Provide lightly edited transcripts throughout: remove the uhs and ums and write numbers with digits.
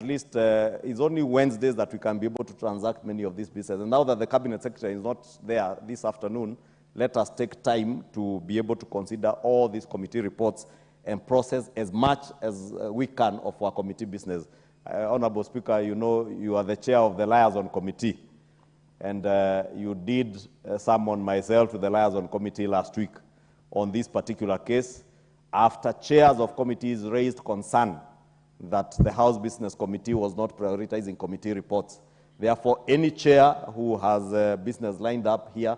least it's only Wednesdays that we can be able to transact many of these businesses. And now that the Cabinet Secretary is not there this afternoon, let us take time to be able to consider all these committee reports and process as much as we can of our committee business. Honorable Speaker, you know you are the chair of the Liaison Committee, and you did summon myself to the Liaison Committee last week on this particular case after chairs of committees raised concern that the House Business Committee was not prioritizing committee reports. Therefore, any chair who has business lined up here,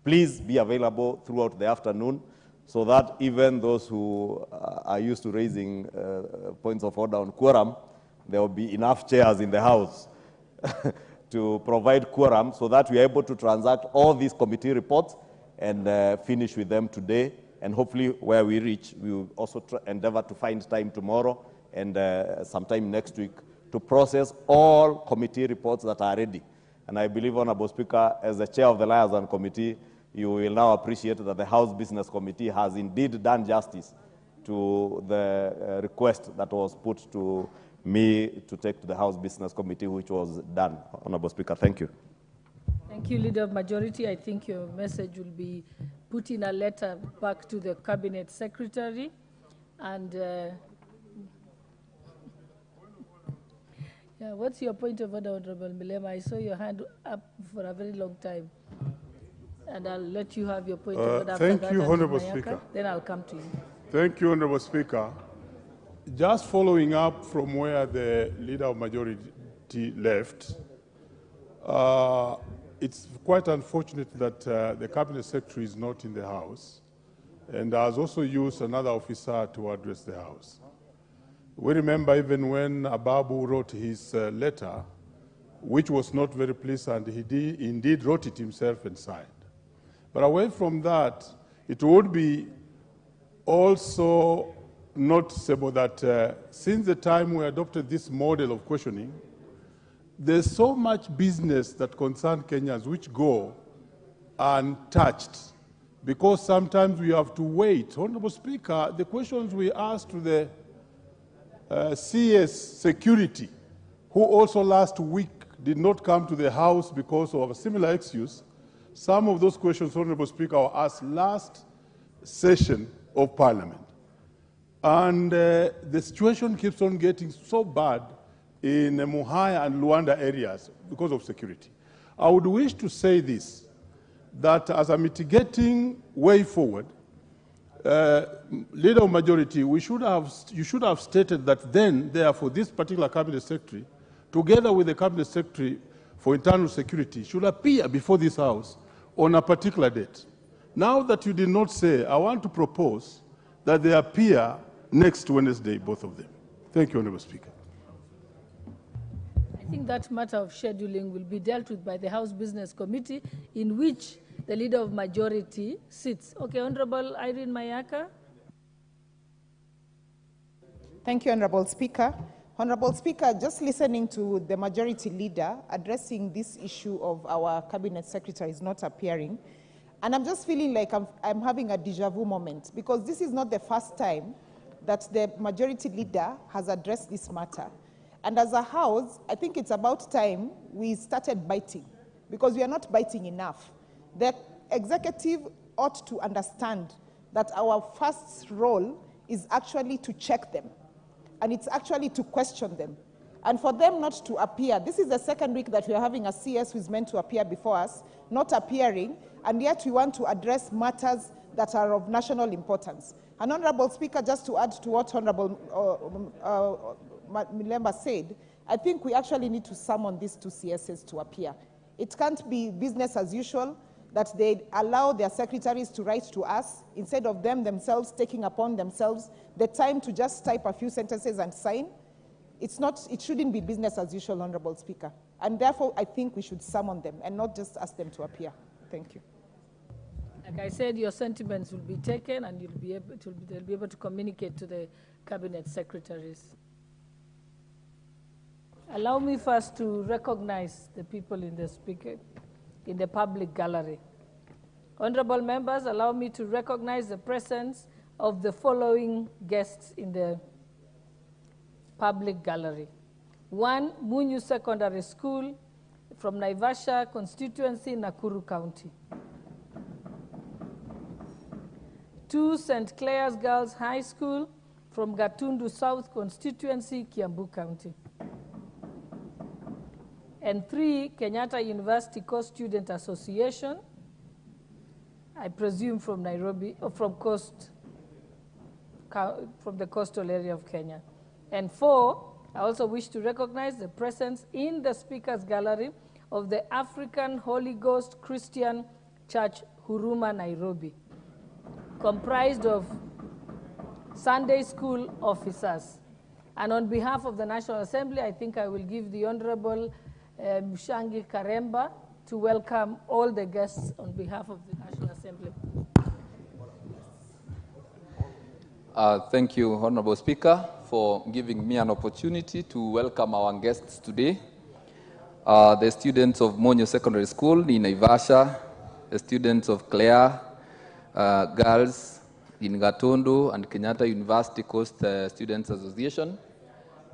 please be available throughout the afternoon so that even those who are used to raising points of order on quorum, there will be enough chairs in the House to provide quorum so that we are able to transact all these committee reports and finish with them today. And hopefully where we reach, we will also endeavor to find time tomorrow and sometime next week to process all committee reports that are ready. And I believe, Honorable Speaker, as the chair of the Liaison Committee, you will now appreciate that the House Business Committee has indeed done justice to the request that was put to me to take to the House Business Committee, which was done. Honorable Speaker, thank you. Thank you, Leader of Majority. I think your message will be put in a letter back to the Cabinet Secretary. And yeah, what's your point of order, Honorable Milema? I saw your hand up for a very long time. And I'll let you have your point of order after that. Thank you, Honorable Speaker. Then I'll come to you. Thank you, Honorable Speaker. Just following up from where the Leader of Majority left, it's quite unfortunate that the Cabinet Secretary is not in the House and has also used another officer to address the House. We remember even when Ababu wrote his letter, which was not very pleasant, he indeed wrote it himself and signed. But away from that, it would be also noticeable that since the time we adopted this model of questioning, there's so much business that concerns Kenyans which go untouched because sometimes we have to wait. Honorable Speaker, the questions we asked to the CS Security, who also last week did not come to the House because of a similar excuse, some of those questions, Honorable Speaker, were asked last session of Parliament. And the situation keeps on getting so bad in Muhaya and Luanda areas because of security. I would wish to say this, that as a mitigating way forward, Leader of Majority, you should have stated that then, therefore, this particular Cabinet Secretary, together with the Cabinet Secretary for Internal Security, should appear before this House on a particular date. Now that you did not say, I want to propose that they appear next Wednesday, both of them. Thank you, Honorable Speaker. I think that matter of scheduling will be dealt with by the House Business Committee, in which the Leader of Majority sits. Okay, Honorable Irene Mayaka. Thank you, Honorable Speaker. Honorable Speaker, just listening to the Majority Leader addressing this issue of our Cabinet Secretary is not appearing, and I'm just feeling like I'm having a déjà vu moment, because this is not the first time that the Majority Leader has addressed this matter. And as a House, I think it's about time we started biting, because we are not biting enough. The executive ought to understand that our first role is actually to check them, and it's actually to question them. And for them not to appear, this is the second week that we are having a CS who is meant to appear before us, not appearing, and yet we want to address matters that are of national importance. And Honorable Speaker, just to add to what Honorable Milemba said, I think we actually need to summon these two CSs to appear. It can't be business as usual that they allow their secretaries to write to us instead of them themselves taking upon themselves the time to just type a few sentences and sign. It shouldn't be business as usual, Honorable Speaker. And therefore, I think we should summon them and not just ask them to appear. Thank you. Like I said, your sentiments will be taken and they'll be able to communicate to the Cabinet Secretaries. Allow me first to recognize the people in the public gallery. Honorable members, allow me to recognize the presence of the following guests in the public gallery. 1 Munyu Secondary School from Naivasha constituency, Nakuru County. 2 St. Clair's Girls High School from Gatundu South constituency, Kiambu County. And 3 Kenyatta University Coast Student Association, I presume from Nairobi, or from the coastal area of Kenya. And 4, I also wish to recognize the presence in the Speaker's Gallery of the African Holy Ghost Christian Church, Huruma, Nairobi, comprised of Sunday school officers. And on behalf of the National Assembly, I think I will give the Honorable Mshangi Karemba to welcome all the guests on behalf of the National Assembly. Thank you, Honorable Speaker, for giving me an opportunity to welcome our guests today. The students of Munyu Secondary School in Naivasha, the students of Clare Girls in Gatundu, and Kenyatta University Coast Students Association.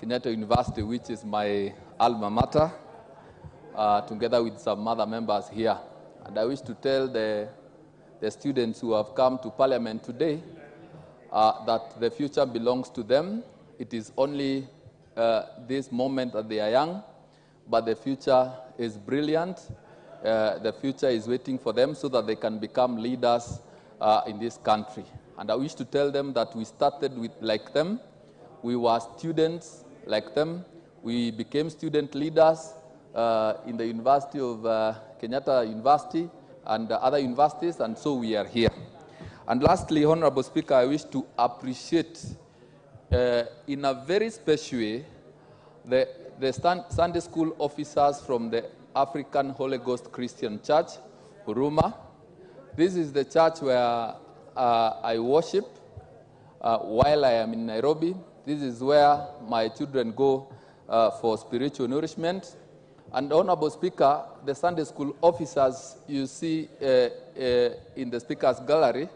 Kenyatta University, which is my alma mater, together with some other members here. And I wish to tell the students who have come to Parliament today that the future belongs to them. It is only this moment that they are young, but the future is brilliant. The future is waiting for them so that they can become leaders in this country. And I wish to tell them that we started like them. We were students like them. We became student leaders in the University of Kenyatta University and other universities, and so we are here. And lastly, Honorable Speaker, I wish to appreciate in a very special way the Sunday school officers from the African Holy Ghost Christian Church, Huruma. This is the church where I worship while I am in Nairobi. This is where my children go for spiritual nourishment. And Honorable Speaker, the Sunday school officers you see in the Speaker's Gallery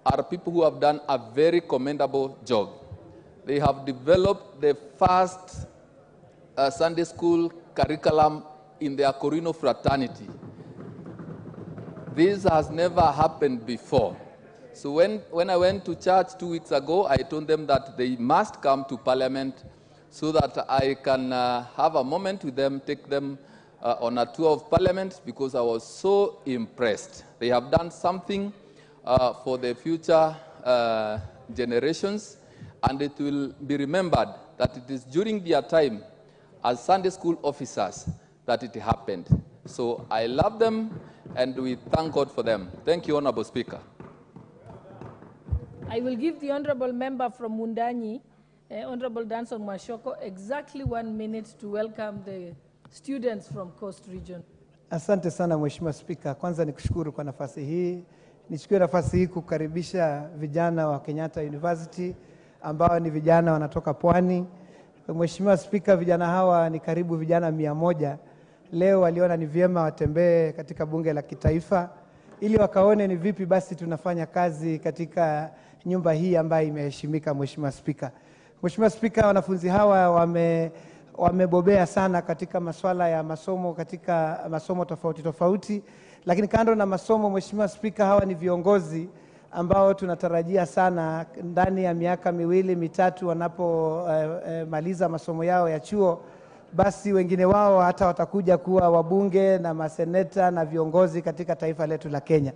are people who have done a very commendable job. They have developed the first Sunday school curriculum in the Akorino fraternity. This has never happened before. So when I went to church 2 weeks ago, I told them that they must come to Parliament so that I can have a moment with them, take them on a tour of Parliament, because I was so impressed. They have done something for the future generations, and it will be remembered that it is during their time as Sunday school officers that it happened. So I love them, and we thank God for them. Thank you, Honorable Speaker. I will give the Honorable Member from Mundanyi, Honorable Danson Mwashoko, exactly 1 minute to welcome the students from Coast Region. Asante sana Mheshimiwa Spika. Kwanza nikushukuru kwa nafasi hii. Nichukue nafasi hii kukaribisha vijana wa Kenyatta University ambao ni vijana wanatoka Pwani. Mheshimiwa Spika, vijana hawa ni karibu vijana 100. Leo waliona ni vyema watembee katika bunge la kitaifa ili wakaone ni vipi basi tunafanya kazi katika nyumba hii ambayo imeheshimika. Mheshimiwa Spika, Mheshimiwa Spika, wanafunzi hawa wamebobea sana katika masuala ya masomo, katika masomo tofauti tofauti, lakini kando na masomo, Mheshimiwa Spika, hawa ni viongozi ambao tunatarajia sana ndani ya miaka 2-3 wanapomaliza masomo yao ya chuo, basi wengine wao hata watakuja kuwa wabunge na maseneta na viongozi katika taifa letu la Kenya.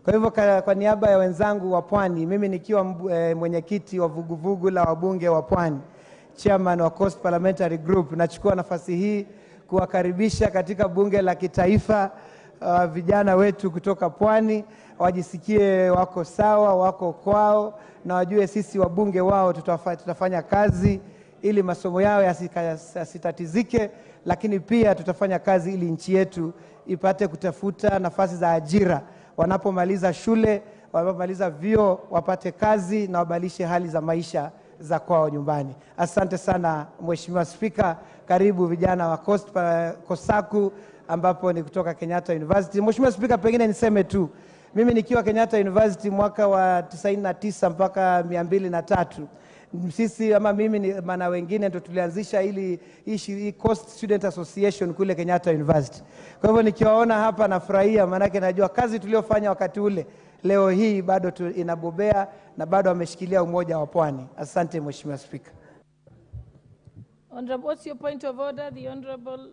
Kwa hivyo kwa niaba ya wenzangu wa Pwani, mimi nikiwa mwenyekiti wa vuguvugu la wabunge wa Pwani, chairman wa Coast Parliamentary Group, nachukua nafasi hii kuwakaribisha katika bunge la kitaifa vijana wetu kutoka Pwani, wajisikie wako sawa, wako kwao, na wajue sisi wabunge wao tutafanya kazi ili masomo yao yasitatizike, lakini pia tutafanya kazi ili nchi yetu ipate kutafuta nafasi za ajira. Wanapomaliza shule, wanapomaliza vyuo, wapate kazi na wabadilishe hali za maisha za kwao nyumbani. Asante sana Mheshimiwa Spika. Karibu vijana wa Kosaku ambapo ni kutoka Kenyatta University. Mheshimiwa Spika, pengine niseme tu, mimi nikiwa Kenyatta University mwaka wa 99 mpaka 203, Sisi ama mimi na wengine ndo tulianzisha hii Coast Student Association kule Kenyatta University. Kwa hivyo nikiwaona hapa nafurahia, maanake najua kazi tuliyofanya wakati ule leo hii bado inabobea na bado ameshikilia umoja wa Pwani. Asante Mheshimiwa Spika. Honorable, what's your point of order, the Honorable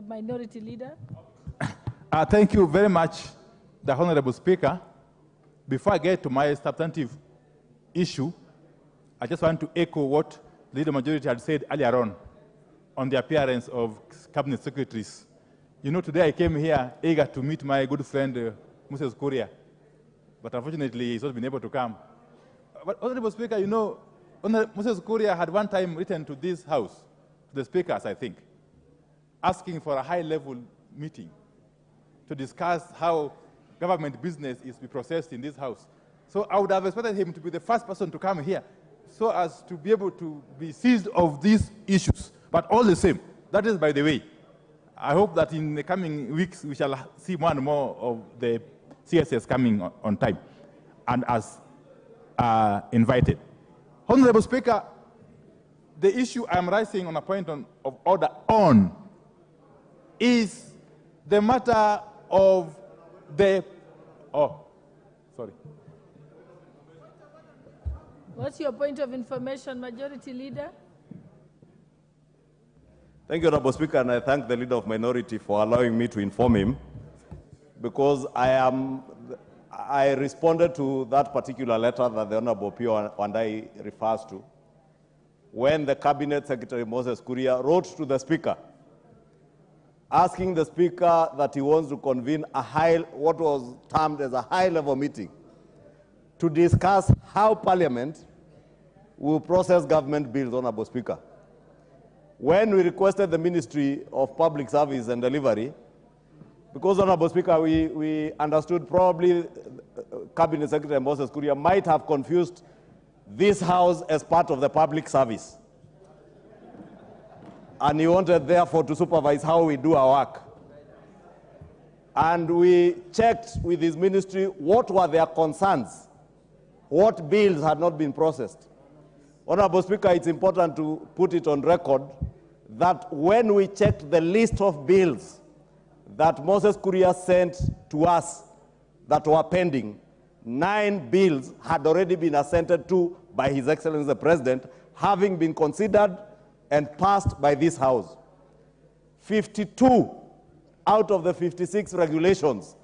Minority Leader? Thank you very much, the Honorable Speaker. Before I get to my substantive issue, I just want to echo what the Leader Majority had said earlier on the appearance of Cabinet Secretaries. You know, today I came here eager to meet my good friend, Moses Kuria, but unfortunately he's not been able to come. But Honorable Speaker, you know, Moses Kuria had one time written to this House, to the speakers, I think, asking for a high-level meeting to discuss how government business is to be processed in this House. So I would have expected him to be the first person to come here so as to be able to be seized of these issues. But all the same, that is by the way. I hope that in the coming weeks we shall see more and more of the CSS coming on time and as invited. Honorable Speaker, the issue I'm raising on a point of order on is the matter of the, What's your point of information, Majority Leader? Thank you, Honorable Speaker, and I thank the Leader of Minority for allowing me to inform him, because I responded to that particular letter that the Honorable Pio Wandai refers to, when the Cabinet Secretary Moses Kuria wrote to the Speaker, asking the Speaker that he wants to convene what was termed as a high-level meeting to discuss how Parliament will process government bills, Honorable Speaker. When we requested the Ministry of Public Service and Delivery, because, Honorable Speaker, we understood probably Cabinet Secretary Moses Kuria might have confused this House as part of the public service. And he wanted, therefore, to supervise how we do our work. And we checked with his ministry what were their concerns, what bills had not been processed. Honorable Speaker, it's important to put it on record that when we checked the list of bills that Moses Kuria sent to us that were pending, 9 bills had already been assented to by His Excellency the President, having been considered and passed by this House. 52 out of the 56 regulations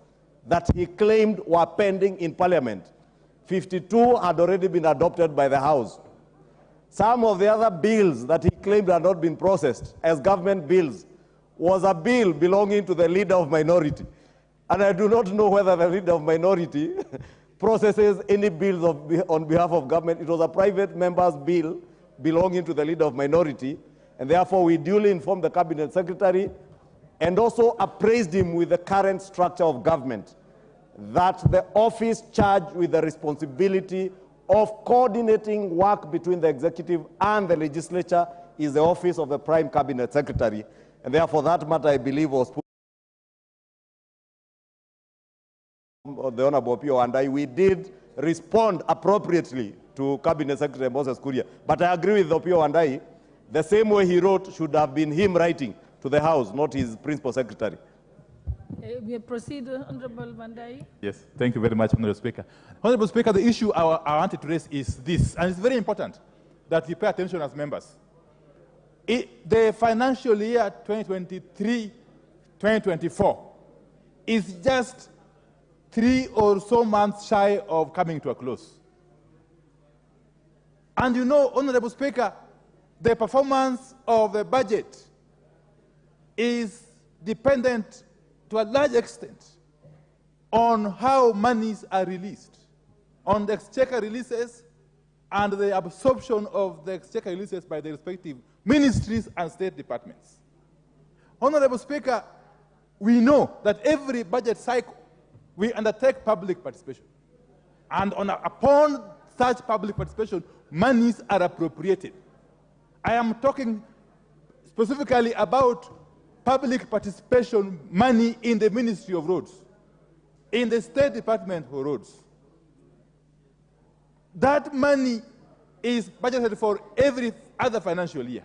that he claimed were pending in Parliament, 52 had already been adopted by the House. Some of the other bills that he claimed had not been processed as government bills was a bill belonging to the Leader of Minority. And I do not know whether the Leader of Minority processes any bills on behalf of government. It was a private member's bill belonging to the Leader of Minority, and therefore we duly informed the Cabinet Secretary and also appraised him with the current structure of government, that the office charged with the responsibility of coordinating work between the executive and the legislature is the office of the Prime Cabinet Secretary. And therefore that matter, I believe, was put on the Honorable Pio, and we did respond appropriately to Cabinet Secretary Moses Kuria. But I agree with Pio Wandai, the same way he wrote should have been him writing to the House, not his principal secretary. We proceed, Honorable Wandai. Yes, thank you very much, Honorable Speaker. Honorable Speaker, the issue I wanted to raise is this, and it's very important that we pay attention as members. The financial year 2023-2024 is just 3 or so months shy of coming to a close. And you know, Honorable Speaker, the performance of the budget is dependent to a large extent on how monies are released, on the exchequer releases and the absorption of the exchequer releases by the respective ministries and state departments. Honorable Speaker, we know that every budget cycle we undertake public participation. And upon such public participation, monies are appropriated. I am talking specifically about public participation money in the Ministry of Roads, in the State Department for Roads. That money is budgeted for every other financial year.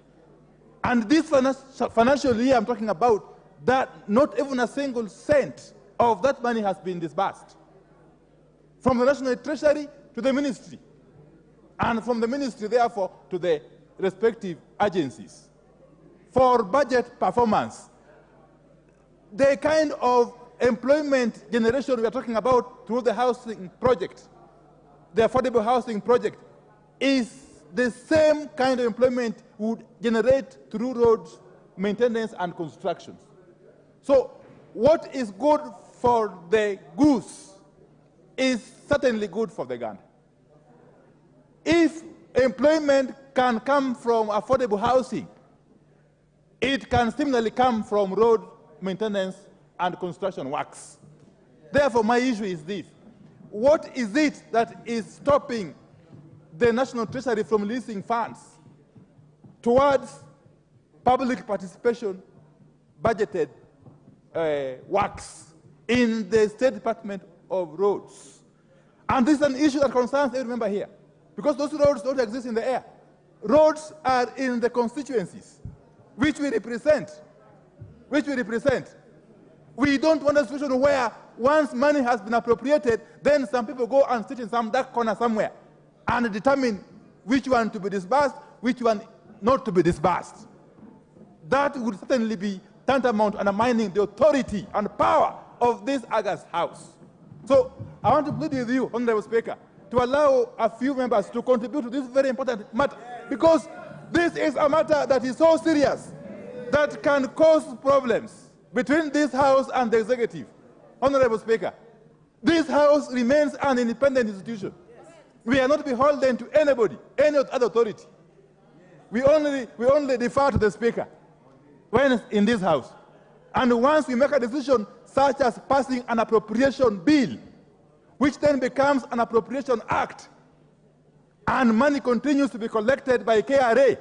And this financial year I'm talking about, that not even a single cent of that money has been disbursed. From the National Treasury to the ministry, and from the ministry, therefore, to the respective agencies. For budget performance, the kind of employment generation we are talking about through the housing project, the affordable housing project, is the same kind of employment we would generate through roads, maintenance, and constructions. So what is good for the goose is certainly good for the gander. If employment can come from affordable housing, it can similarly come from road maintenance and construction works. Therefore, my issue is this. What is it that is stopping the National Treasury from releasing funds towards public participation budgeted works in the State Department of Roads? And this is an issue that concerns every member here, because those roads don't exist in the air. Roads are in the constituencies, which we represent. We don't want a situation where once money has been appropriated, then some people go and sit in some dark corner somewhere and determine which one to be disbursed, which one not to be disbursed. That would certainly be tantamount undermining the authority and power of this August House. So I want to plead with you, Honorable Speaker, to allow a few members to contribute to this very important matter, because this is a matter that is so serious that can cause problems between this House and the executive. Honorable Speaker, this House remains an independent institution. We are not beholden to anybody, any other authority. We only defer to the Speaker when in this House. And once we make a decision such as passing an appropriation bill, which then becomes an appropriation act, and money continues to be collected by KRA,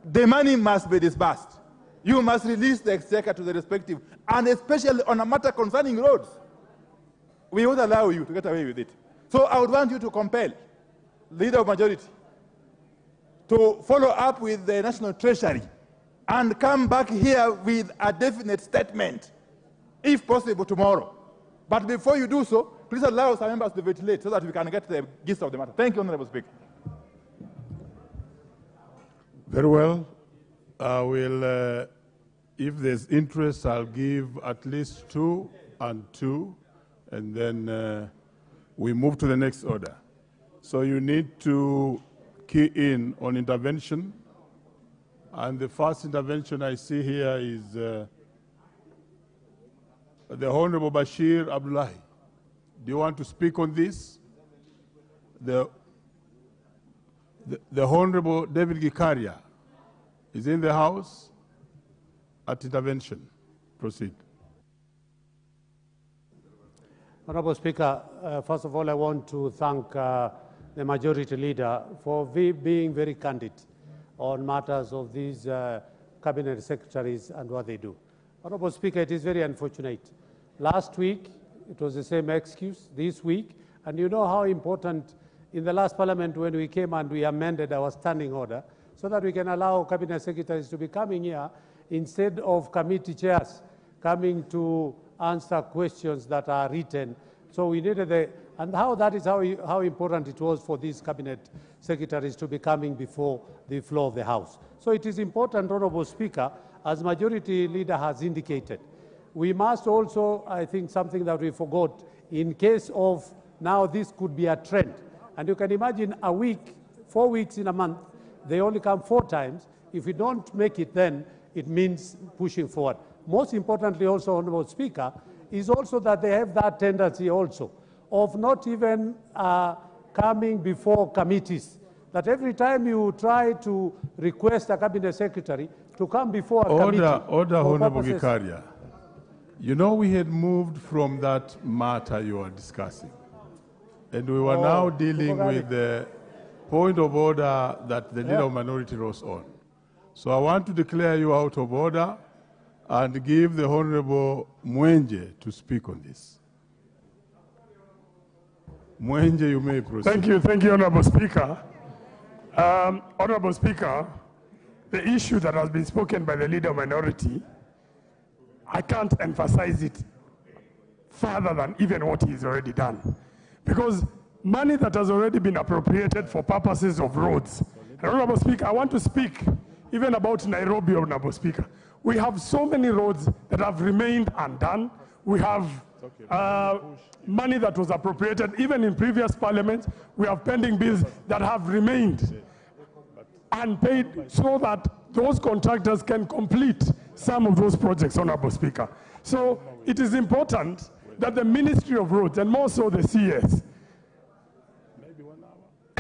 the money must be disbursed. You must release the exchequer to the respective, and especially on a matter concerning roads, we won't allow you to get away with it. So I would want you to compel Leader of Majority to follow up with the National Treasury and come back here with a definite statement, if possible tomorrow. But before you do so, please allow some members to ventilate so that we can get the gist of the matter. Thank you, Honorable Speaker. Very well. I will, if there's interest, I'll give at least 2 and 2, and then we move to the next order. So you need to key in on intervention. And the first intervention I see here is the Honorable Bashir Abdullahi. Do you want to speak on this? The Honorable David Gikaria is in the House at intervention. Proceed. Honorable Speaker, first of all, I want to thank the Majority Leader for being very candid on matters of these cabinet secretaries and what they do. Honorable Speaker, it is very unfortunate. Last week, it was the same excuse. This week, and you know how important in the last parliament when we came and we amended our standing order so that we can allow cabinet secretaries to be coming here instead of committee chairs coming to answer questions that are written. So we needed and that is how important it was for these cabinet secretaries to be coming before the floor of the House. So it is important, Honorable Speaker, as Majority Leader has indicated, we must also, I think something that we forgot, in case of now this could be a trend. And you can imagine a week, 4 weeks in a month, they only come 4 times. If we don't make it then, it means pushing forward. Most importantly also, Honorable Speaker, is also that they have that tendency also of not even coming before committees. That every time you try to request a cabinet secretary to come before a committee. Order, Honorable Gikaria. You know, we had moved from that matter you are discussing. And we were now dealing with the point of order that the Leader of Minority rose on. So I want to declare you out of order and give the Honorable Mwenje to speak on this. Mwenje, you may proceed. Thank you, Honorable Speaker. Honorable Speaker, the issue that has been spoken by the leader minority, I can't emphasize it further than even what he's already done. Because money that has already been appropriated for purposes of roads. Honorable Speaker, I want to speak even about Nairobi, Honorable Speaker. We have so many roads that have remained undone. We have money that was appropriated even in previous parliaments. We have pending bills that have remained unpaid so that those contractors can complete some of those projects, Honorable Speaker. So it is important that the Ministry of Roads, and more so the CS,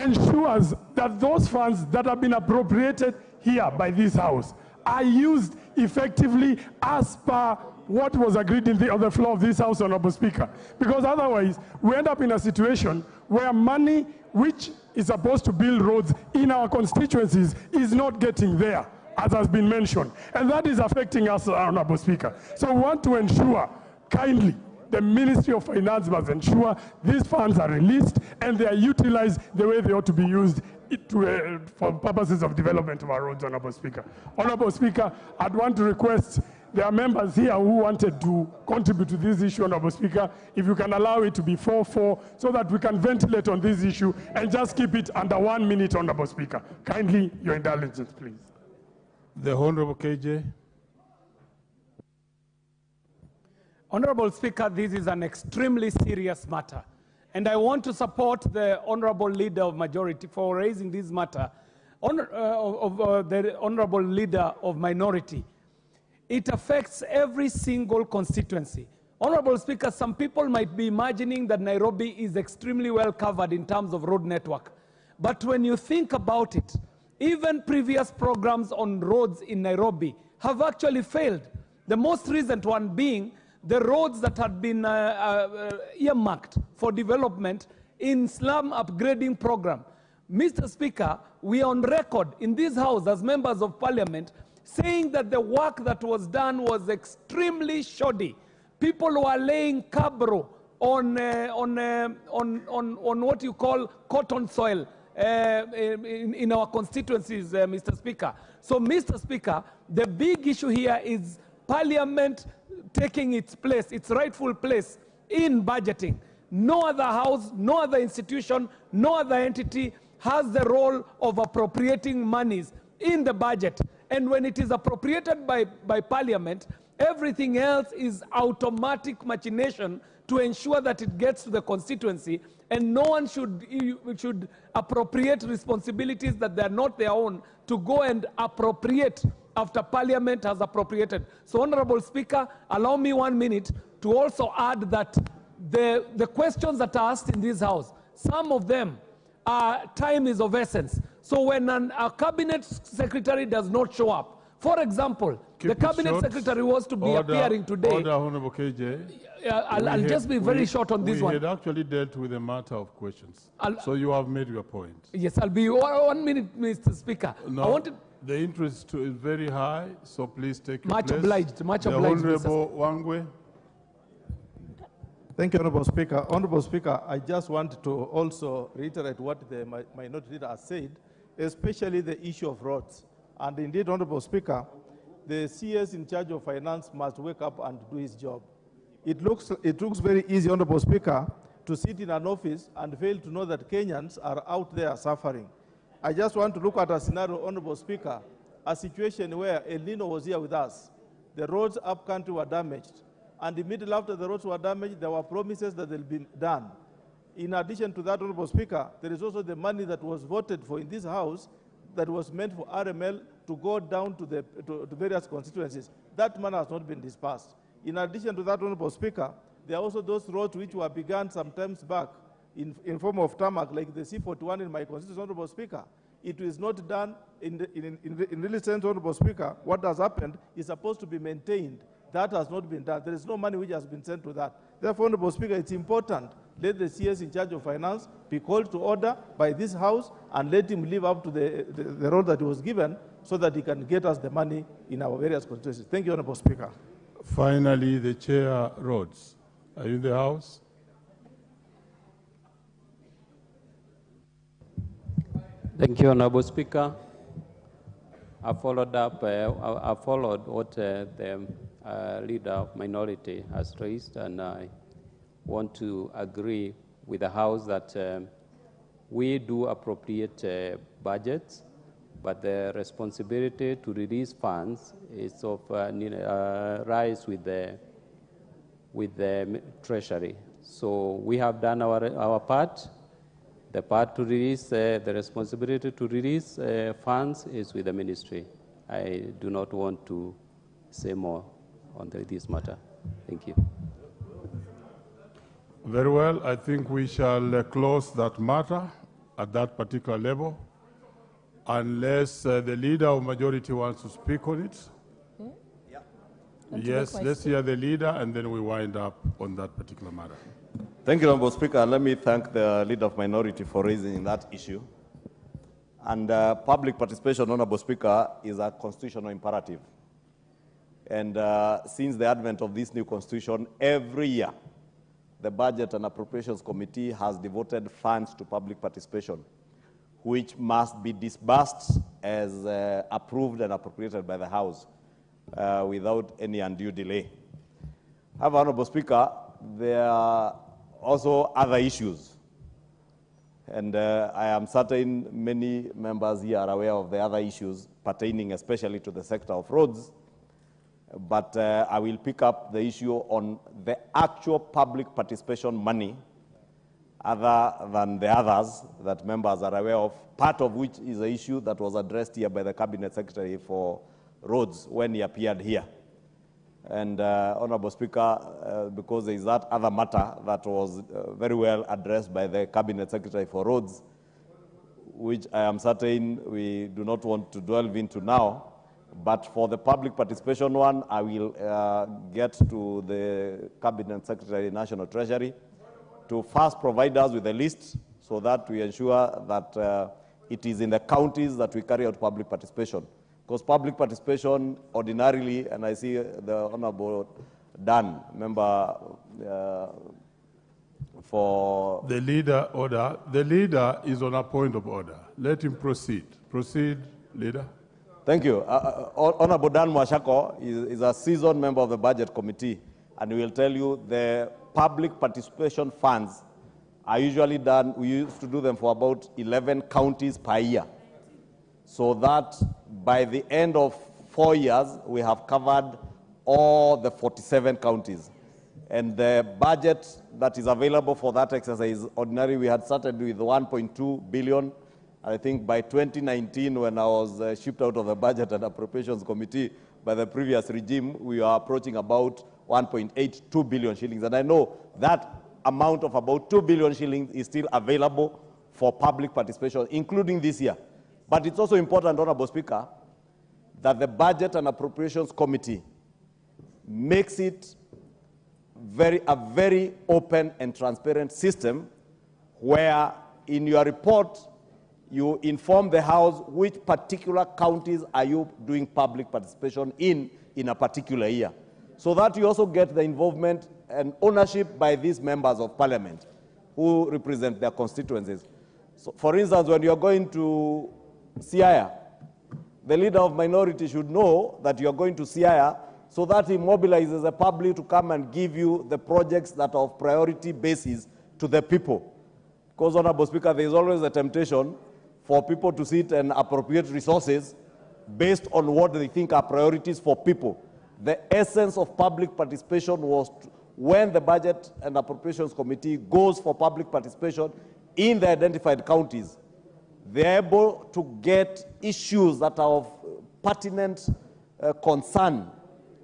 ensures that those funds that have been appropriated here by this House are used effectively as per what was agreed in the other floor of this House, Honorable Speaker. Because otherwise, we end up in a situation where money which is supposed to build roads in our constituencies is not getting there, as has been mentioned. And that is affecting us, Honorable Speaker. So we want to ensure, kindly, the Ministry of Finance must ensure these funds are released and they are utilized the way they ought to be used for purposes of development of our roads, Honorable Speaker. Honorable Speaker, I'd want to request there are members here who wanted to contribute to this issue, Honorable Speaker. If you can allow it to be 4-4 so that we can ventilate on this issue and just keep it under 1 minute, Honorable Speaker. Kindly, your indulgence, please. The Honorable KJ. Honorable Speaker, this is an extremely serious matter. And I want to support the Honorable Leader of Majority for raising this matter. The Honorable Leader of Minority. It affects every single constituency. Honorable Speaker, some people might be imagining that Nairobi is extremely well covered in terms of road network. But when you think about it, even previous programs on roads in Nairobi have actually failed. The most recent one being the roads that had been earmarked for development in slum upgrading program. Mr. Speaker, we are on record in this House as members of Parliament saying that the work that was done was extremely shoddy. People were laying cabro on what you call cotton soil in our constituencies, Mr. Speaker. So, Mr. Speaker, the big issue here is Parliament taking its place, its rightful place in budgeting. No other house, no other institution, no other entity has the role of appropriating monies in the budget. And when it is appropriated by Parliament, everything else is automatic machination to ensure that it gets to the constituency, and no one should appropriate responsibilities that they are not their own to go and appropriate after Parliament has appropriated. So, Honorable Speaker, allow me 1 minute to also add that the questions that are asked in this House, some of them, time is of essence. So when a cabinet secretary does not show up, for example, the cabinet secretary was to be appearing today. Order, Honorable KJ. I'll just be very short on this one. We had actually dealt with a matter of questions. So you have made your point. Yes, I'll be 1 minute, Mr. Speaker. No, the interest is very high, so please take your place. Much obliged, much obliged. Honorable Wangwe. Thank you, Honorable Speaker. Honorable Speaker, I just want to also reiterate what the minority leader has said, especially the issue of roads. And indeed, Honorable Speaker, the CS in charge of finance must wake up and do his job. It looks very easy, Honorable Speaker, to sit in an office and fail to know that Kenyans are out there suffering. I just want to look at a scenario, Honorable Speaker, a situation where El Nino was here with us. The roads up country were damaged. And immediately after the roads were damaged, there were promises that they'll be done. In addition to that, Honorable Speaker, there is also the money that was voted for in this House that was meant for RML to go down to various constituencies. That money has not been dispersed. In addition to that, Honorable Speaker, there are also those roads which were begun some times back in form of tarmac, like the C41 in my constituency, Honorable Speaker. It is not done in really sense, Honorable Speaker. What has happened is supposed to be maintained. That has not been done. There is no money which has been sent to that. Therefore, Honorable Speaker, it's important. Let the CS in charge of finance be called to order by this House and let him live up to the role that he was given so that he can get us the money in our various constituencies. Thank you, Honorable Speaker. Finally, the Chair Rhodes. Are you in the House? Thank you, Honorable Speaker. I followed what the leader of minority has raised, and I want to agree with the House that we do appropriate budgets, but the responsibility to release funds is of rise with the Treasury. So we have done our part. The part to release, the responsibility to release funds is with the ministry. I do not want to say more on this matter. Thank you. Very well. I think we shall close that matter at that particular level, unless the leader of majority wants to speak on it. Yeah. Yes, let's hear the leader, and then we wind up on that particular matter. Thank you, Honorable Speaker. Let me thank the leader of minority for raising that issue. And public participation, Honorable Speaker, is a constitutional imperative. And since the advent of this new constitution, every year, the Budget and Appropriations Committee has devoted funds to public participation, which must be disbursed as approved and appropriated by the House without any undue delay. However, Honorable Speaker, there are also other issues. And I am certain many members here are aware of the other issues pertaining especially to the sector of roads. But I will pick up the issue on the actual public participation money, other than the others that members are aware of, part of which is an issue that was addressed here by the Cabinet Secretary for Roads when he appeared here. And Honorable Speaker, because there is that other matter that was very well addressed by the Cabinet Secretary for Roads, which I am certain we do not want to delve into now, but for the public participation one, I will get to the Cabinet Secretary, National Treasury, to first provide us with a list so that we ensure that it is in the counties that we carry out public participation. Because public participation ordinarily, and I see the Honorable Dan, member for... The leader order. The leader is on a point of order. Let him proceed. Proceed, leader. Thank you. Honorable Dan Mwashako is a seasoned member of the Budget Committee, and we will tell you the public participation funds are usually done, we used to do them for about 11 counties per year. So that by the end of 4 years, we have covered all the 47 counties. And the budget that is available for that exercise, ordinarily we had started with 1.2 billion. I think by 2019, when I was shipped out of the Budget and Appropriations Committee by the previous regime, we are approaching about 1.82 billion shillings. And I know that amount of about 2 billion shillings is still available for public participation, including this year. But it's also important, Honorable Speaker, that the Budget and Appropriations Committee makes it a very open and transparent system where in your report you inform the House which particular counties are you doing public participation in a particular year. So that you also get the involvement and ownership by these members of Parliament who represent their constituencies. So, for instance, when you're going to Siaya, the leader of minority should know that you're going to Siaya so that he mobilizes the public to come and give you the projects that are of priority basis to the people. Because, Honorable Speaker, there is always a temptation for people to sit and appropriate resources based on what they think are priorities for people. The essence of public participation was when the Budget and Appropriations Committee goes for public participation in the identified counties, they're able to get issues that are of pertinent concern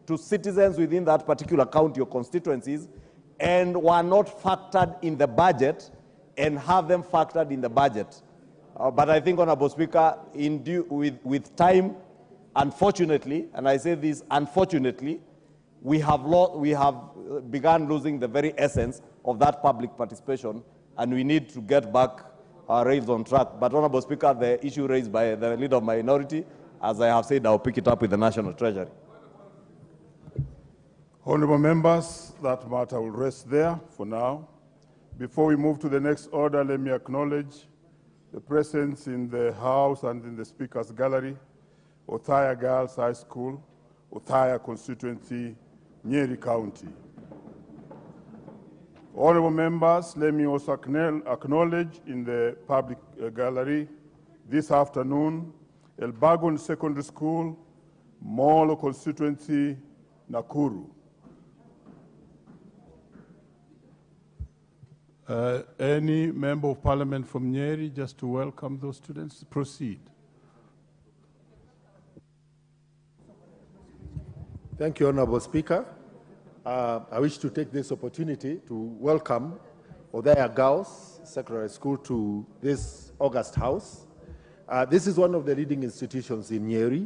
to citizens within that particular county or constituencies and were not factored in the budget and have them factored in the budget. But I think, Honorable Speaker, with time, unfortunately, and I say this unfortunately, we have begun losing the very essence of that public participation, and we need to get back our rails on track. But, Honorable Speaker, the issue raised by the leader of minority, as I have said, I'll pick it up with the National Treasury. Honorable members, that matter will rest there for now. Before we move to the next order, let me acknowledge the presence in the House and in the Speaker's Gallery, Othaya Girls High School, Othaya constituency, Nyeri County. Honorable members, let me also acknowledge in the public gallery this afternoon, Elbagon Secondary School, Molo constituency, Nakuru. Any member of parliament from Nyeri, just to welcome those students, proceed. Thank you, Honorable Speaker. I wish to take this opportunity to welcome Othaya Girls Secondary School to this August House. This is one of the leading institutions in Nyeri,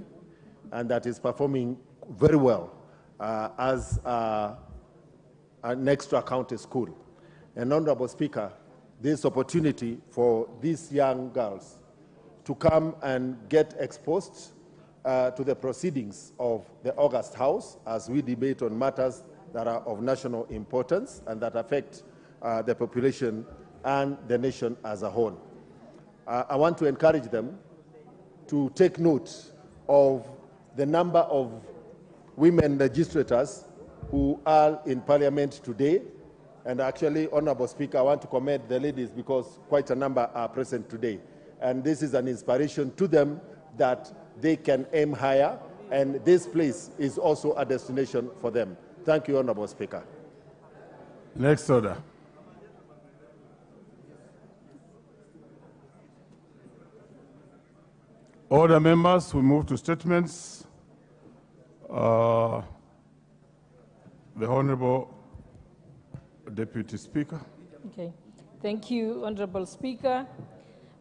and that is performing very well as an extra county school. And Honorable Speaker, this opportunity for these young girls to come and get exposed to the proceedings of the August House as we debate on matters that are of national importance and that affect the population and the nation as a whole. I want to encourage them to take note of the number of women legislators who are in Parliament today. And actually, Honorable Speaker, I want to commend the ladies because quite a number are present today. And this is an inspiration to them that they can aim higher, and this place is also a destination for them. Thank you, Honorable Speaker. Next order. Order, members, we move to statements. The Honorable Deputy Speaker. Okay. Thank you, Honorable Speaker.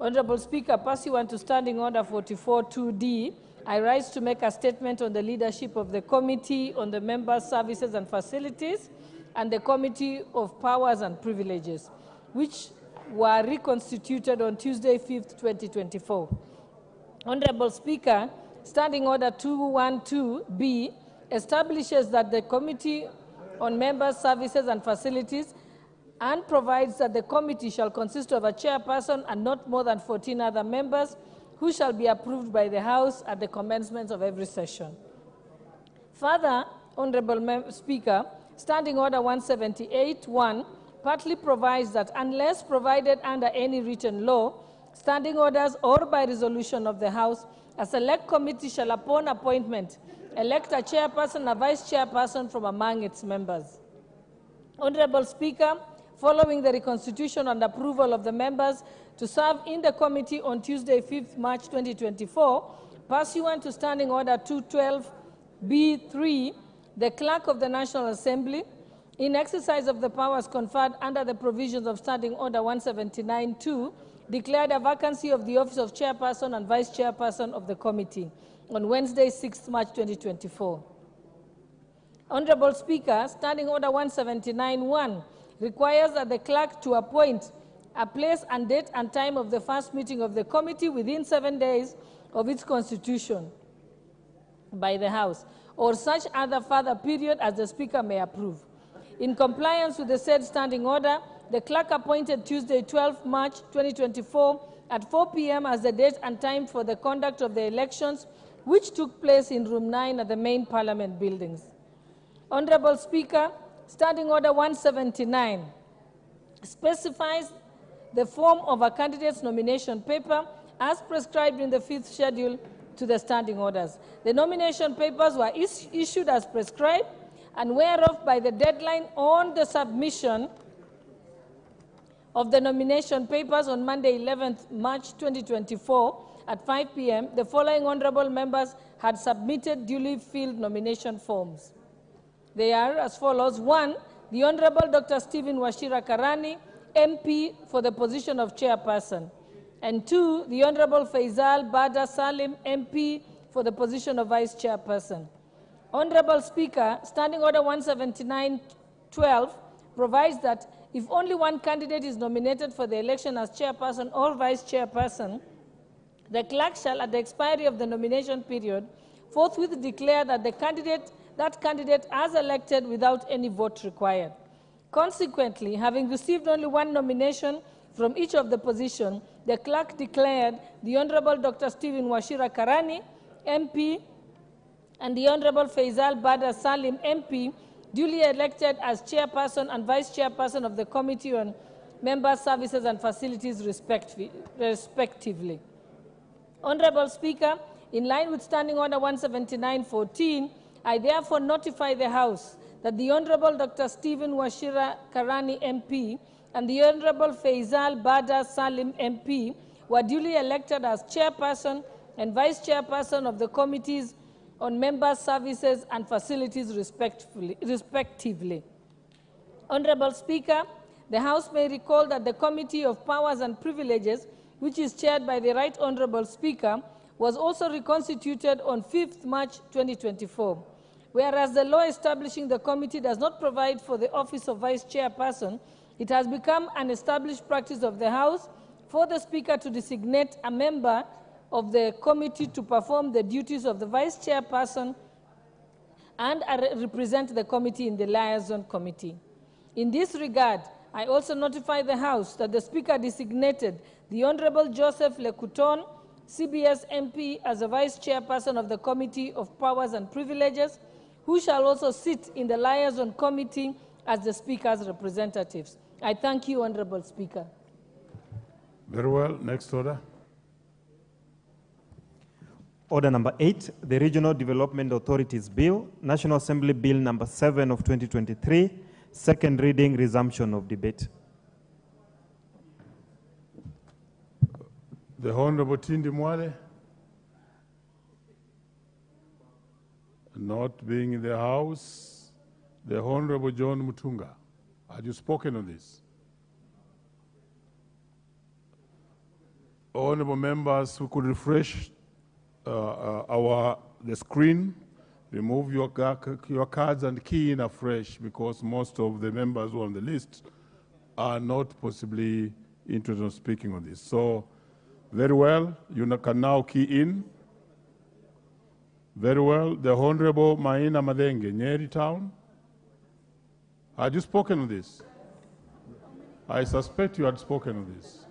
Honorable Speaker, pursuant to Standing Order 44-2D, I rise to make a statement on the leadership of the Committee on the Members' Services and Facilities and the Committee of Powers and Privileges, which were reconstituted on Tuesday, 5th, 2024. Honorable Speaker, Standing Order 212B establishes that the Committee on Members' Services and Facilities and provides that the committee shall consist of a chairperson and not more than 14 other members who shall be approved by the House at the commencement of every session. Further, Honorable Speaker, Standing Order 178-1 partly provides that unless provided under any written law, standing orders, or by resolution of the House, a select committee shall, upon appointment, elect a chairperson, a vice chairperson from among its members. Honorable Speaker, following the reconstitution and approval of the members to serve in the committee on Tuesday, 5th March 2024, pursuant to Standing Order 212B3, the Clerk of the National Assembly, in exercise of the powers conferred under the provisions of Standing Order 179-2, declared a vacancy of the office of chairperson and vice chairperson of the committee on Wednesday, 6th March 2024. Honorable Speaker, Standing Order 179-1 requires that the clerk to appoint a place and date and time of the first meeting of the committee within 7 days of its constitution by the House, or such other further period as the Speaker may approve. In compliance with the said standing order, the clerk appointed Tuesday, 12 March 2024 at 4 p.m. as the date and time for the conduct of the elections, which took place in Room 9 at the main Parliament buildings. Honorable Speaker, Standing Order 179 specifies the form of a candidate's nomination paper as prescribed in the 5th schedule to the standing orders. The nomination papers were issued as prescribed and whereof by the deadline on the submission of the nomination papers on Monday, 11th March 2024 at 5 p.m., the following honorable members had submitted duly filled nomination forms. They are as follows. 1, the Honorable Dr. Stephen Wachira Karani, MP for the position of chairperson. And 2, the Honorable Faisal Bada Salim, MP for the position of vice chairperson. Honorable Speaker, Standing Order 179-12 provides that if only one candidate is nominated for the election as chairperson or vice chairperson, the clerk shall, at the expiry of the nomination period, forthwith declare that that candidate as elected without any vote required. Consequently, having received only one nomination from each of the position, the clerk declared the Honorable Dr. Stephen Wachira Karani, MP, and the Honorable Faisal Badr Salim, MP, duly elected as chairperson and vice chairperson of the Committee on Member Services and Facilities respectively. Honorable Speaker, in line with Standing Order 179-14, I therefore notify the House that the Honorable Dr. Stephen Wachira Karani, MP, and the Honorable Faisal Badr Salim, MP, were duly elected as chairperson and vice chairperson of the Committees on Member Services and Facilities respectively. Honorable Speaker, the House may recall that the Committee of Powers and Privileges, which is chaired by the Right Honorable Speaker, was also reconstituted on 5th March 2024. Whereas the law establishing the committee does not provide for the office of vice chairperson, it has become an established practice of the House for the Speaker to designate a member of the committee to perform the duties of the vice chairperson and represent the committee in the liaison committee. In this regard, I also notify the House that the Speaker designated the Honorable Joseph Lekuton, CBS MP, as a vice chairperson of the Committee of Powers and Privileges, who shall also sit in the liaison committee as the Speaker's representatives. I thank you, Honorable Speaker. Very well. Next order. Order number 8, the Regional Development Authorities Bill, National Assembly Bill number 7 of 2023, second reading, resumption of debate. The Honorable Tindi Mwale, not being in the House. The Honorable John Mutunga, had you spoken on this? Honorable members, who could refresh the screen, remove your cards and key in afresh, because most of the members who are on the list are not possibly interested in speaking on this. So, very well, you can now key in. Very well, the Honorable Maina Madenge, Nyeri Town. Had you spoken on this? I suspect you had spoken on this.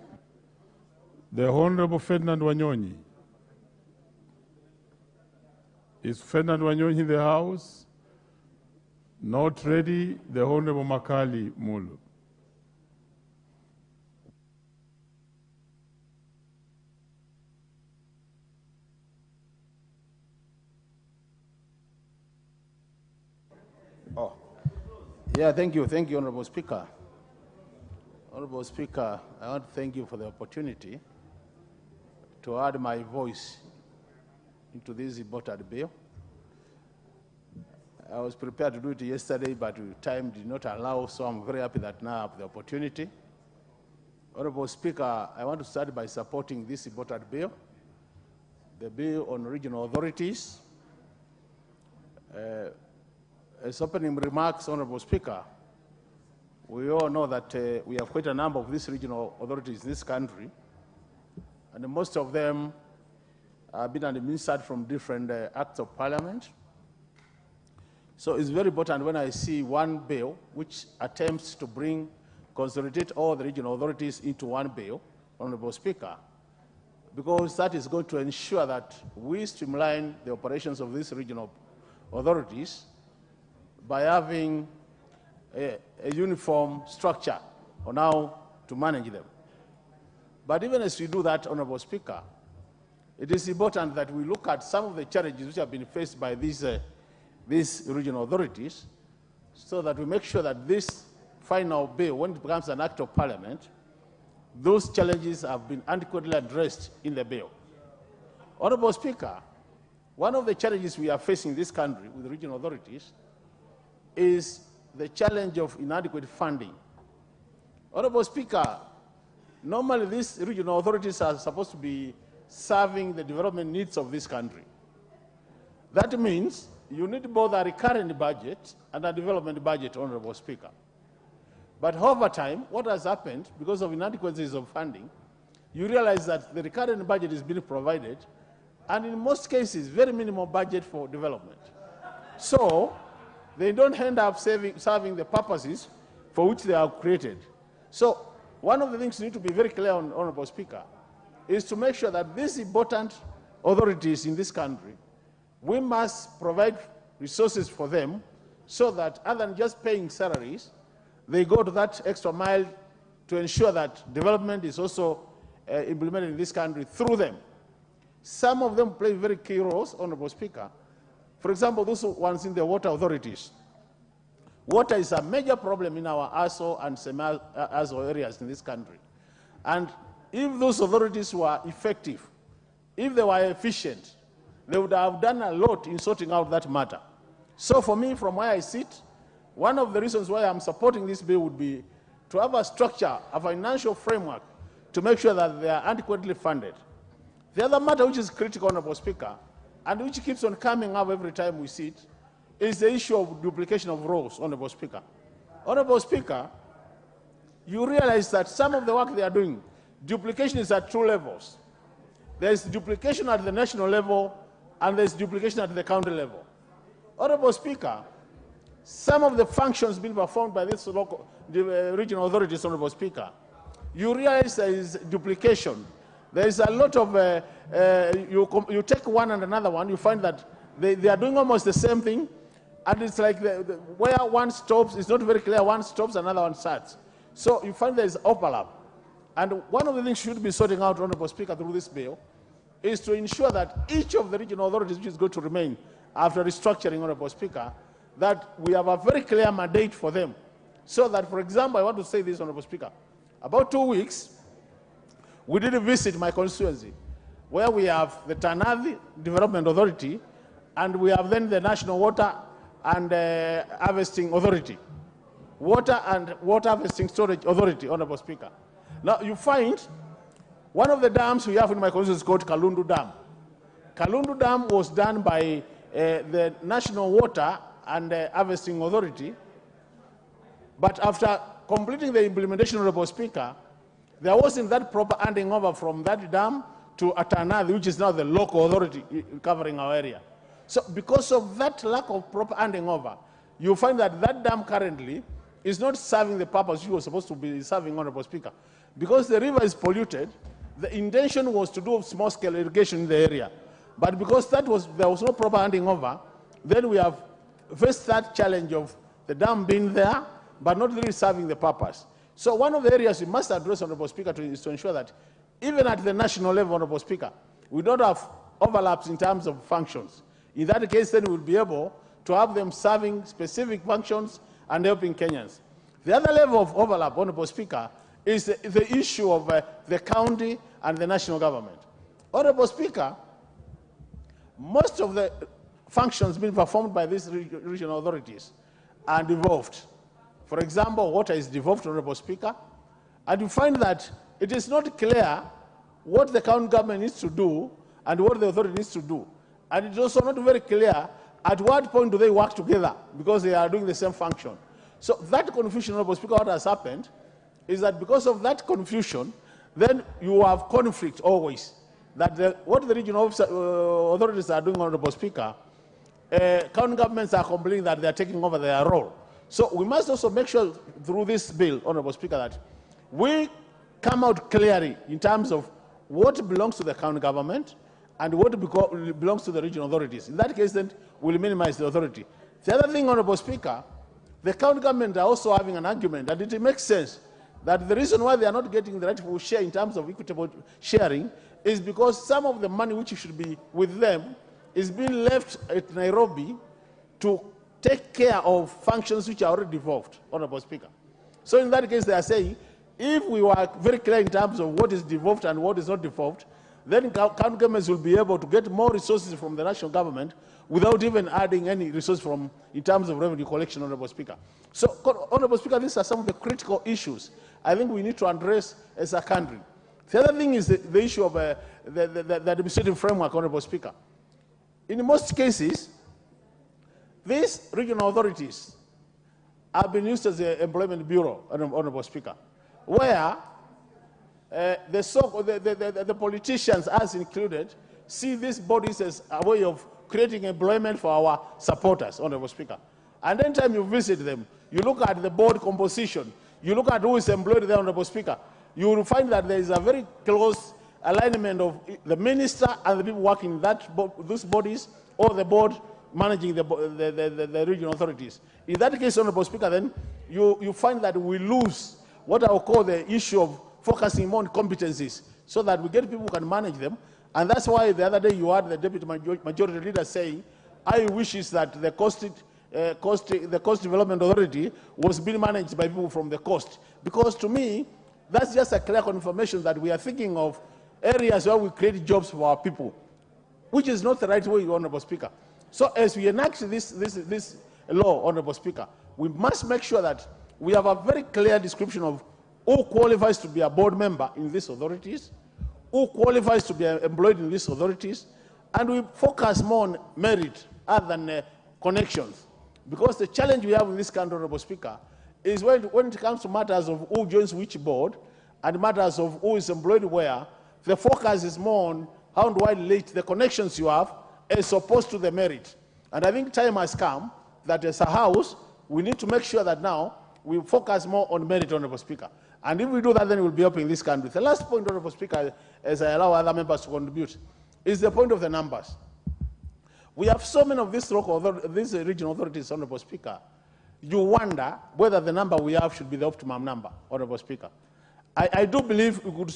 The Honorable Ferdinand Wanyonyi. Is Ferdinand Wanyonyi in the House? Not ready. The Honorable Makali Mulu. Oh, yeah, thank you, Honorable Speaker. Honorable Speaker, I want to thank you for the opportunity to add my voice into this important bill. I was prepared to do it yesterday, but time did not allow, so I'm very happy that now I have the opportunity. Honorable Speaker, I want to start by supporting this important bill, the bill on regional authorities. As opening remarks, Honorable Speaker, we all know that we have quite a number of these regional authorities in this country, and most of them have been administered from different acts of parliament. So it's very important when I see one bill which attempts to consolidate all the regional authorities into one bill, Honorable Speaker, because that is going to ensure that we streamline the operations of these regional authorities by having a uniform structure on how to manage them. But even as we do that, Honorable Speaker, it is important that we look at some of the challenges which have been faced by these regional authorities, so that we make sure that this final bill, when it becomes an act of parliament, those challenges have been adequately addressed in the bill. Honorable Speaker, one of the challenges we are facing in this country with regional authorities is the challenge of inadequate funding. Honorable Speaker, normally these regional authorities are supposed to be serving the development needs of this country. That means you need both a recurrent budget and a development budget, Honorable Speaker. But over time, what has happened, because of inadequacies of funding, you realize that the recurrent budget is being provided, and in most cases, very minimal budget for development. So, they don't end up serving the purposes for which they are created. So, one of the things you need to be very clear on, Honorable Speaker, is to make sure that these important authorities in this country, we must provide resources for them so that other than just paying salaries, they go to that extra mile to ensure that development is also implemented in this country through them. Some of them play very key roles, Honorable Speaker. For example, those ones in the water authorities. Water is a major problem in our ASO and semi-ASO areas in this country. And if those authorities were effective, if they were efficient, they would have done a lot in sorting out that matter. So for me, from where I sit, one of the reasons why I'm supporting this bill would be to have a structure, a financial framework, to make sure that they are adequately funded. The other matter which is critical, Honorable Speaker, and which keeps on coming up every time we see it, is the issue of duplication of roles, Honorable Speaker. Honorable Speaker, you realize that some of the work they are doing, duplication is at two levels. There is duplication at the national level, and there is duplication at the county level. Honorable Speaker, some of the functions being performed by these local, regional authorities, Honorable Speaker, you realize there is duplication. There is a lot of, you take one and another one, you find that they are doing almost the same thing, and it's like where one stops, it's not very clear, one stops, another one starts. So you find there is overlap. And one of the things should be sorting out, Honorable Speaker, through this bill, is to ensure that each of the regional authorities which is going to remain after restructuring, Honorable Speaker, that we have a very clear mandate for them. So that, for example, I want to say this, Honorable Speaker, about 2 weeks, we did visit my constituency, where we have the Tanavi Development Authority, and we have then the National Water and Harvesting Authority. Water and Water Harvesting Storage Authority, Honorable Speaker. Now, you find one of the dams we have in my constituency is called Kalundu Dam. Kalundu Dam was done by the National Water and Harvesting Authority, but after completing the implementation, Honorable Speaker, there wasn't that proper handing over from that dam to Atanathi, which is now the local authority covering our area. So because of that lack of proper handing over, you find that that dam currently is not serving the purpose you were supposed to be serving, Honorable Speaker. Because the river is polluted, the intention was to do small-scale irrigation in the area. But because there was no proper handing over, then we have faced that challenge of the dam being there, but not really serving the purpose. So one of the areas we must address, Honorable Speaker, is to ensure that even at the national level, Honorable Speaker, we don't have overlaps in terms of functions. In that case, then we'll be able to have them serving specific functions and helping Kenyans. The other level of overlap, Honorable Speaker, is the issue of the county and the national government. Honorable Speaker, most of the functions being performed by these regional authorities are devolved. For example, water is devolved, Honorable Speaker, and you find that it is not clear what the county government needs to do and what the authority needs to do. And it's also not very clear at what point do they work together because they are doing the same function. So that confusion, Honorable Speaker, what has happened is that because of that confusion, then you have conflict always. That what the regional authorities are doing, Honorable Speaker, county governments are complaining that they are taking over their role. So we must also make sure through this bill, Honorable Speaker, that we come out clearly in terms of what belongs to the county government and what belongs to the regional authorities. In that case, then we'll minimize the authority. The other thing, Honorable Speaker, the county government are also having an argument that it makes sense that the reason why they are not getting the rightful share in terms of equitable sharing is because some of the money which should be with them is being left at Nairobi to take care of functions which are already devolved, Honorable Speaker. So in that case, they are saying, if we were very clear in terms of what is devolved and what is not devolved, then county governments will be able to get more resources from the national government without even adding any resource in terms of revenue collection, Honorable Speaker. So, Honorable Speaker, these are some of the critical issues I think we need to address as a country. The other thing is the issue of the administrative framework, Honorable Speaker. In most cases, these regional authorities have been used as an employment bureau, Honorable Speaker, where the politicians, as included, see these bodies as a way of creating employment for our supporters, Honorable Speaker. And anytime you visit them, you look at the board composition, you look at who is employed there, Honorable Speaker, you will find that there is a very close alignment of the minister and the people working in those bodies, or the board managing the regional authorities. In that case, Honorable Speaker, then you find that we lose what I will call the issue of focusing more on competencies, so that we get people who can manage them. And that's why the other day you had the Deputy Majority Leader saying, I wishes that the coast Development Authority was being managed by people from the coast. Because to me, that's just a clear confirmation that we are thinking of areas where we create jobs for our people, which is not the right way, Honorable Speaker. So as we enact this law, Honorable Speaker, we must make sure that we have a very clear description of who qualifies to be a board member in these authorities, who qualifies to be employed in these authorities, and we focus more on merit other than connections. Because the challenge we have in this country, Honorable Speaker, is when it comes to matters of who joins which board and matters of who is employed where, the focus is more on how do I relate the connections you have as opposed to the merit. And I think time has come that as a House, we need to make sure that now we focus more on merit, Honorable Speaker. And if we do that, then we'll be helping this country. The last point, Honorable Speaker, as I allow other members to contribute, is the point of the numbers. We have so many of these regional authorities, Honorable Speaker. You wonder whether the number we have should be the optimum number, Honorable Speaker. I do believe we could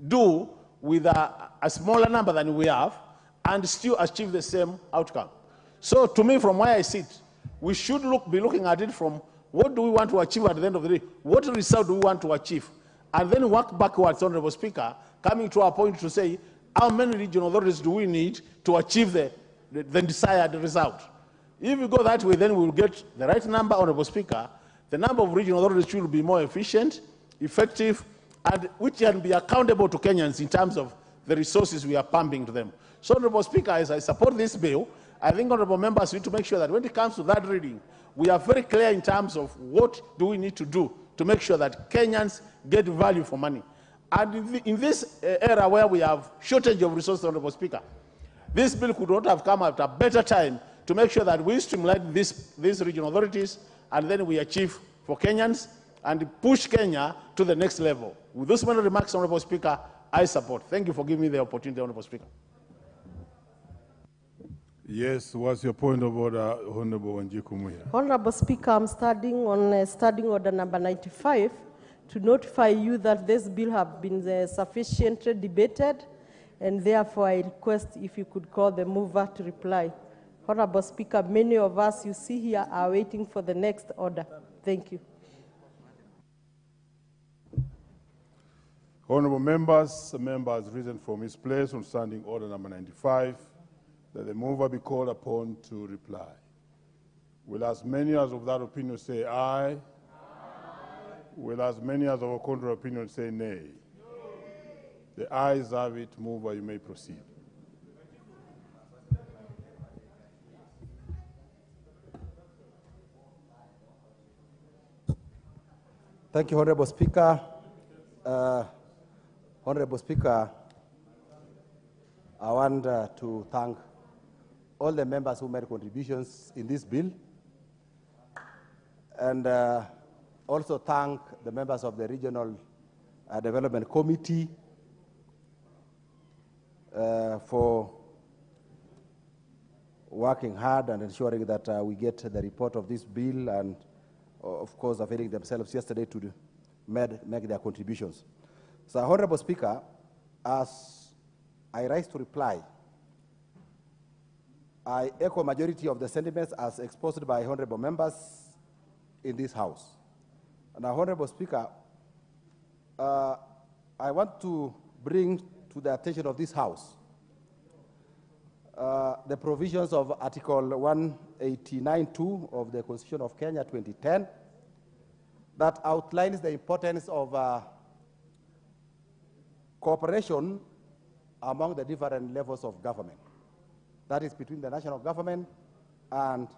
do with a smaller number than we have and still achieve the same outcome. So to me, from where I sit, we should be looking at it from what do we want to achieve at the end of the day? What result do we want to achieve? And then work backwards, Honorable Speaker, coming to a point to say, how many regional authorities do we need to achieve the desired result? If we go that way, then we will get the right number, Honorable Speaker. The number of regional authorities should be more efficient, effective, and which can be accountable to Kenyans in terms of the resources we are pumping to them. So, Honorable Speaker, as I support this bill, I think honorable members need to make sure that when it comes to that reading, we are very clear in terms of what do we need to do to make sure that Kenyans get value for money. And in this era where we have shortage of resources, Honorable Speaker, this bill could not have come at a better time to make sure that we streamline these regional authorities and then we achieve for Kenyans and push Kenya to the next level. With those many remarks, Honorable Speaker, I support. Thank you for giving me the opportunity, Honorable Speaker. Yes, what's your point of order, Honorable Wanjiku Muhia? Honorable Speaker, I'm starting on standing order number 95 to notify you that this bill has been sufficiently debated, and therefore I request if you could call the mover to reply. Honorable Speaker, many of us you see here are waiting for the next order. Thank you. Honorable members, the member has risen from his place on standing order number 95, that the mover be called upon to reply. Will as many as of that opinion say aye? Aye. Will as many as of a contrary opinion say nay? Nay. The ayes have it. Mover, you may proceed. Thank you, Honorable Speaker. Honorable Speaker, I want to thank all the members who made contributions in this bill, and also thank the members of the Regional Development Committee for working hard and ensuring that we get the report of this bill, and of course availing themselves yesterday to make their contributions. So, Honorable Speaker, as I rise to reply, I echo majority of the sentiments as exposed by honorable members in this House. And Honorable Speaker, I want to bring to the attention of this House the provisions of Article 189(2) of the Constitution of Kenya 2010 that outlines the importance of cooperation among the different levels of government. That is between the national government and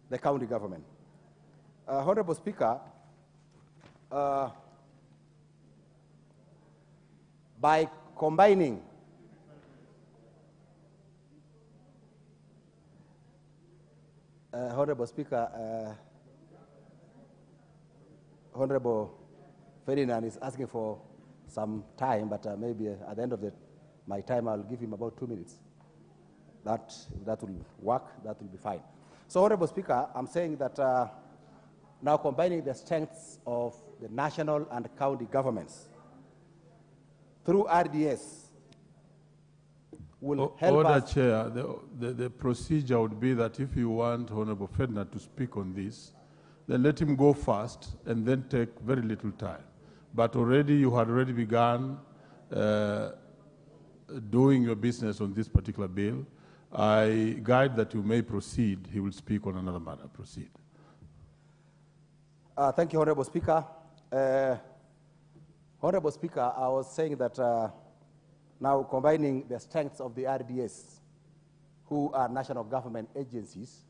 the county government. Honorable Speaker, by combining Honorable Speaker, Honorable Ferdinand is asking for some time, but maybe at the end of my time, I'll give him about 2 minutes. That will work, that will be fine. So, Honorable Speaker, I'm saying that now combining the strengths of the national and county governments through RDS will help Order, us. Chair. The procedure would be that if you want Honorable Ferdinand to speak on this, then let him go first and then take very little time. But already you had already begun doing your business on this particular bill. I guide that you may proceed. He will speak on another matter. Proceed. Thank you, Honorable Speaker. Honorable Speaker, I was saying that now combining the strengths of the RDS, who are national government agencies,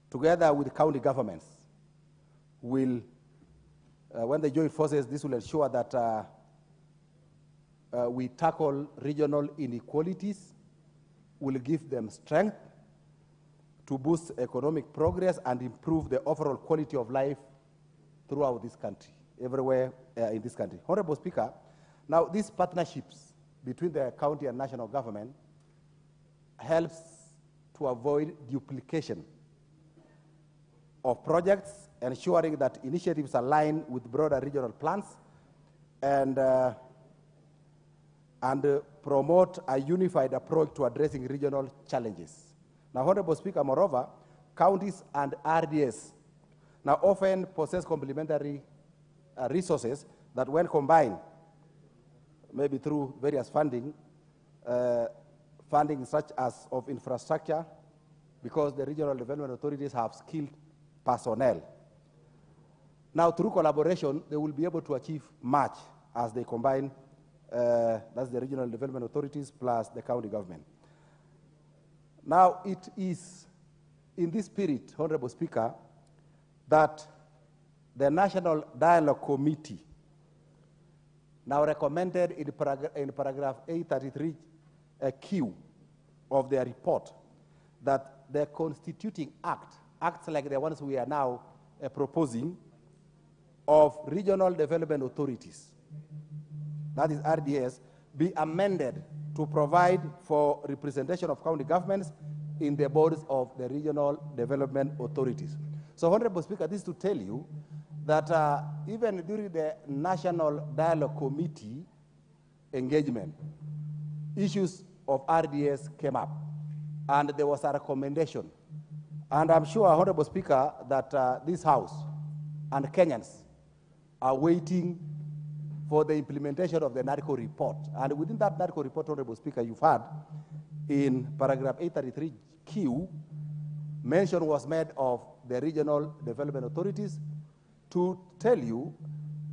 together with county governments, will, when they join forces, this will ensure that we tackle regional inequalities, will give them strength to boost economic progress and improve the overall quality of life throughout this country, everywhere in this country. Honorable Speaker, now these partnerships between the county and national government helps to avoid duplication of projects, ensuring that initiatives align with broader regional plans and promote a unified approach to addressing regional challenges. Now, Honorable Speaker, moreover, counties and RDS now often possess complementary resources that when combined, maybe through various funding such as of infrastructure, because the regional development authorities have skilled personnel. Now, through collaboration, they will be able to achieve much as they combine, that's the regional development authorities plus the county government. Now, it is in this spirit, Honorable Speaker, that the National Dialogue Committee now recommended in paragraph 833Q of their report that the constituting acts like the ones we are now proposing of regional development authorities, that is RDS, be amended to provide for representation of county governments in the boards of the regional development authorities. So, Honorable Speaker, this is to tell you that even during the National Dialogue Committee engagement, issues of RDS came up, and there was a recommendation. And I'm sure, Honorable Speaker, that this House and Kenyans are waiting for the implementation of the NARCO report. And within that NARCO report, Honorable Speaker, you've had in paragraph 833Q, mention was made of the regional development authorities to tell you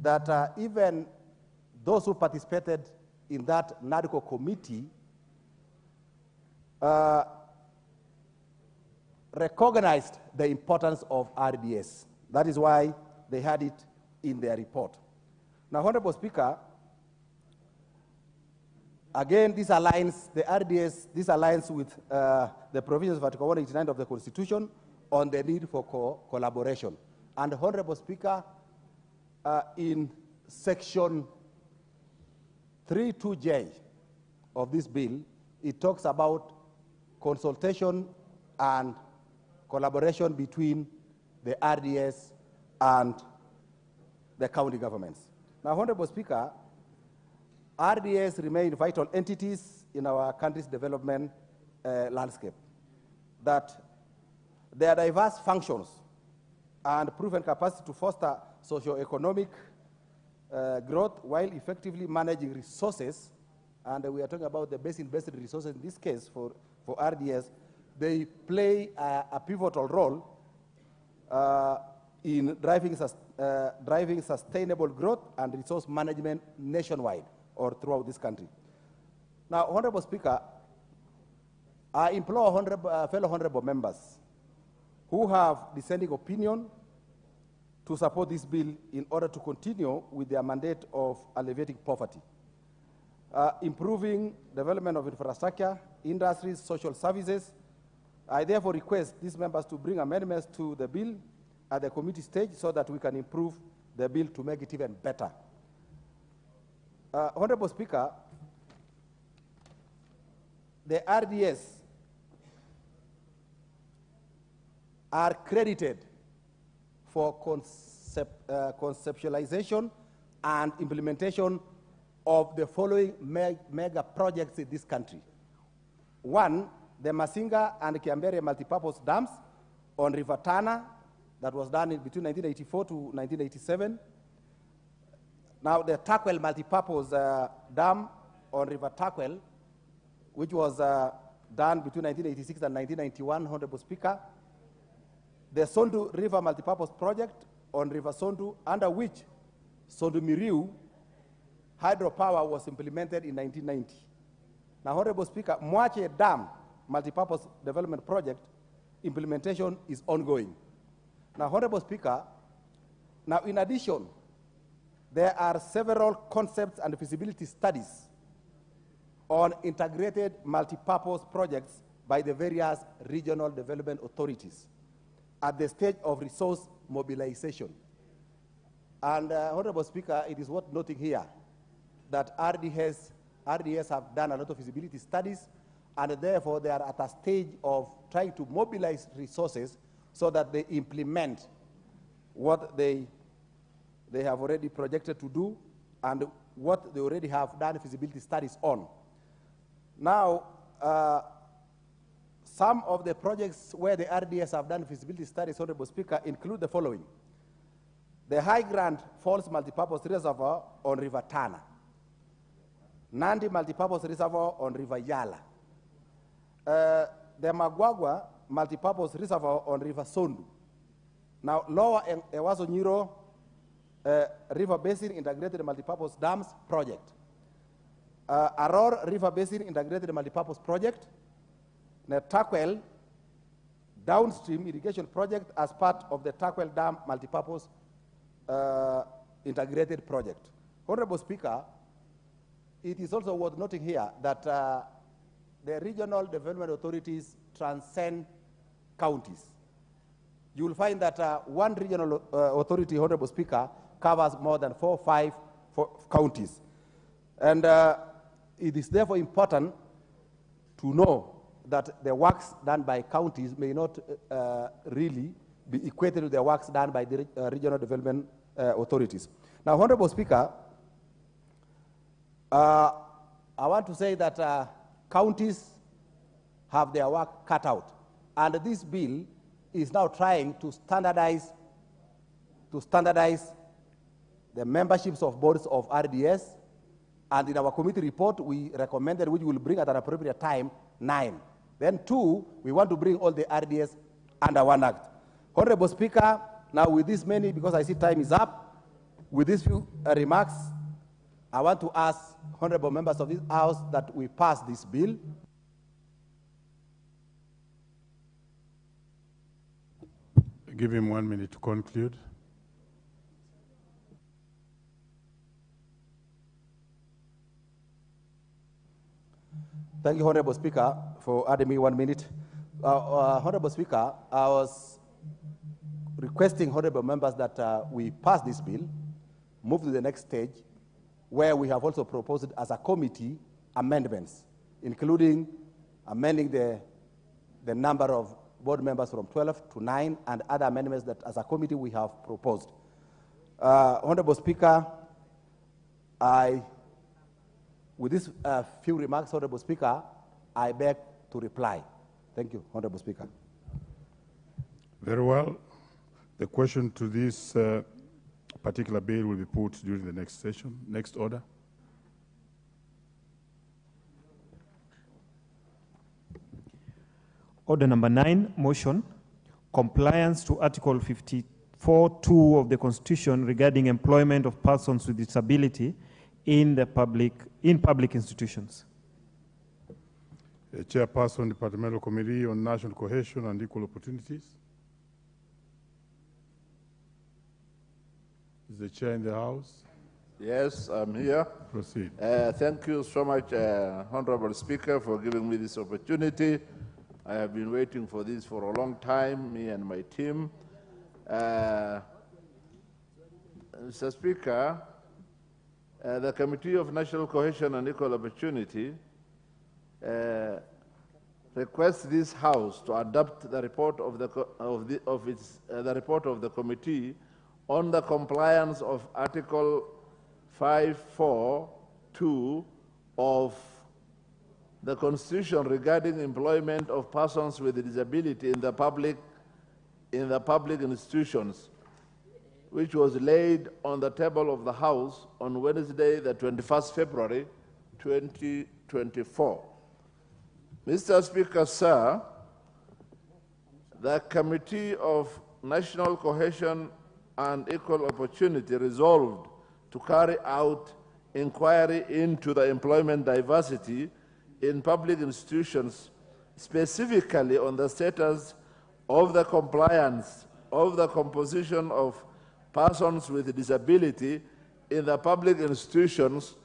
that even those who participated in that NARCO committee recognized the importance of RDS. That is why they had it in their report. Now, Honorable Speaker, again, this aligns, the RDS, this aligns with the provisions of Article 189 of the Constitution on the need for collaboration. And Honorable Speaker, in section 32J of this bill, it talks about consultation and collaboration between the RDS and the county governments. Now, Honorable Speaker, RDS remain vital entities in our country's development landscape, that their diverse functions and proven capacity to foster socio-economic growth while effectively managing resources, and we are talking about the best invested resources in this case for RDS, they play a pivotal role in driving sustainable growth and resource management nationwide or throughout this country. Now, Honorable Speaker, I implore fellow honorable members who have dissenting opinion to support this bill in order to continue with their mandate of alleviating poverty, improving development of infrastructure, industries, social services. I therefore request these members to bring amendments to the bill at the committee stage so that we can improve the bill to make it even better. Honorable Speaker, the RDS are credited for conceptualization and implementation of the following mega projects in this country. One, the Masinga and Kiambere multipurpose dams on River Tana, that was done between 1984 to 1987. Now, the Takwel multipurpose dam on River Takwel, which was done between 1986 and 1991, Honorable Speaker. The Sondu River multipurpose project on River Sondu, under which Sondu Miriu hydropower was implemented in 1990. Now, Honorable Speaker, Mwache Dam multipurpose development project implementation is ongoing. Now, Honorable Speaker, now in addition, there are several concepts and feasibility studies on integrated multipurpose projects by the various regional development authorities at the stage of resource mobilization. And Honorable Speaker, it is worth noting here that RDS have done a lot of feasibility studies, and therefore they are at a stage of trying to mobilize resources so that they implement what they have already projected to do and what they already have done feasibility studies on. Now, some of the projects where the RDS have done feasibility studies, Honorable Speaker, include the following. The High Grand Falls Multipurpose Reservoir on River Tana, Nandi Multipurpose Reservoir on River Yala, the Magwagwa Multipurpose Reservoir on River Sondu. Now, Lower Ewaso Nyiro River Basin Integrated Multipurpose Dams Project, Aror River Basin Integrated Multipurpose Project, the Takwel Downstream Irrigation Project as part of the Takwel Dam Multipurpose Integrated Project. Honorable Speaker, it is also worth noting here that the regional development authorities transcend counties. You will find that one regional authority, Honorable Speaker, covers more than 4 or 5 counties. And it is therefore important to know that the works done by counties may not really be equated to the works done by the regional development authorities. Now, Honorable Speaker, I want to say that counties have their work cut out, and this bill is now trying to standardize the memberships of boards of RDS, and in our committee report, we recommended, which we will bring at an appropriate time, 9. Then 2, we want to bring all the RDS under one act. Honorable Speaker, now with this many, because I see time is up, with these few remarks, I want to ask honorable members of this House that we pass this bill. Give him 1 minute to conclude. Thank you, Honorable Speaker, for adding me 1 minute. Honorable Speaker, I was requesting honorable members that we pass this bill, move to the next stage, where we have also proposed as a committee amendments, including amending the number of board members from 12 to 9 and other amendments that as a committee we have proposed. Honorable Speaker, with these few remarks, Honorable Speaker, I beg to reply. Thank you, Honorable Speaker. Very well. The question to this particular bill will be put during the next session. Next order. Order number 9, motion, compliance to Article 54(2) of the Constitution regarding employment of persons with disability in public institutions. Chairperson, Departmental Committee on National Cohesion and Equal Opportunities. Is the chair in the House? Yes, I'm here. Proceed. Thank you so much, Honorable Speaker, for giving me this opportunity. I have been waiting for this for a long time, me and my team. Mr. Speaker, the Committee of National Cohesion and Equal Opportunity requests this House to adopt the report of the report of the committee on the compliance of Article 542 of the Constitution regarding employment of persons with disability in the public institutions, which was laid on the table of the House on Wednesday, the 21st February, 2024. Mr. Speaker, sir, the Committee of National Cohesion and Equal Opportunity resolved to carry out inquiry into the employment diversity in public institutions, specifically on the status of the compliance of the composition of persons with disability in the public institutions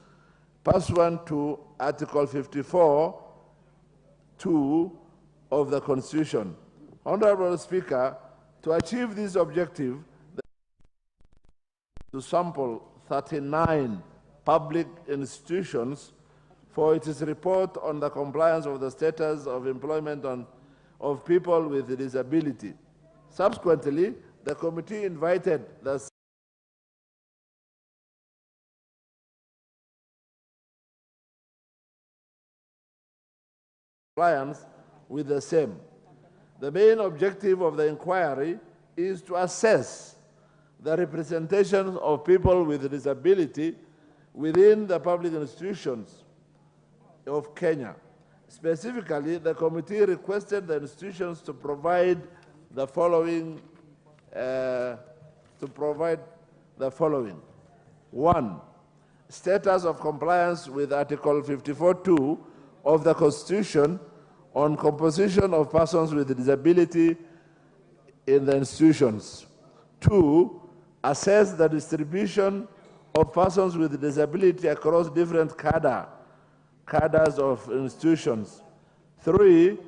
pursuant to Article 54(2) of the Constitution. Honorable Speaker, to achieve this objective, to sample 39 public institutions for its report on the compliance of the status of employment of people with disability. Subsequently, the committee invited the compliance with the same. The main objective of the inquiry is to assess the representation of people with disability within the public institutions of Kenya. Specifically, the committee requested the institutions to provide the following. One, status of compliance with Article 54(2) of the Constitution on composition of persons with disability in the institutions. Two, assess the distribution of persons with disability across different cadres of institutions. Three,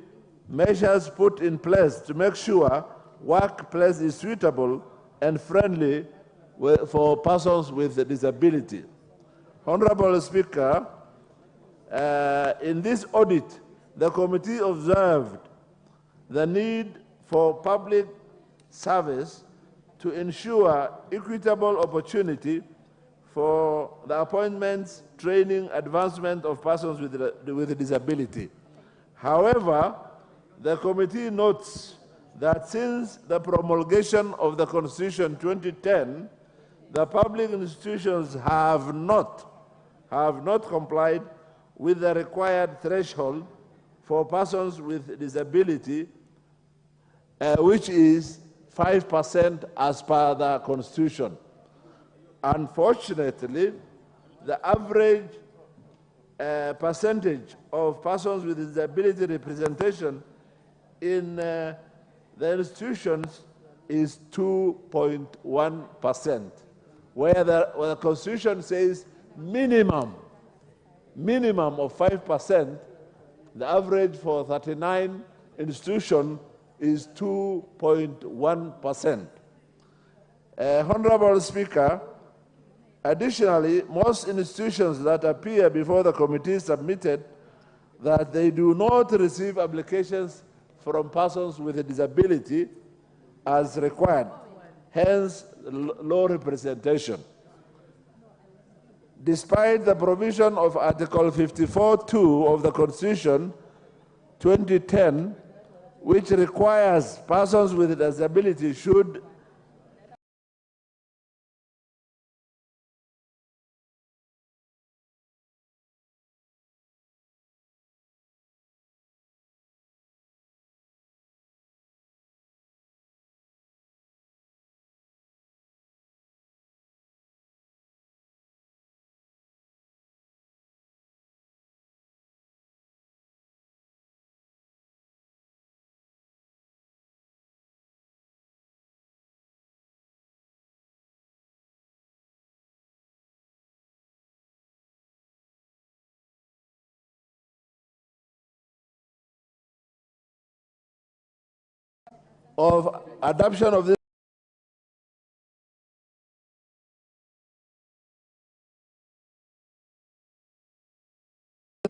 measures put in place to make sure workplace is suitable and friendly for persons with disability. Honorable Speaker, in this audit, the committee observed the need for public service to ensure equitable opportunity for the appointments, training, advancement of persons with a disability. However, the committee notes that since the promulgation of the Constitution 2010, the public institutions have not complied with the required threshold for persons with disability, which is 5% as per the Constitution. Unfortunately, the average percentage of persons with disability representation in the institutions is 2.1%, where the Constitution says minimum of 5%, the average for 39 institutions is 2.1%. Honorable Speaker, additionally, most institutions that appear before the committee submitted that they do not receive applications from persons with a disability as required, hence low representation. Despite the provision of Article 54(2) of the Constitution 2010, which requires persons with a disability should of adoption of this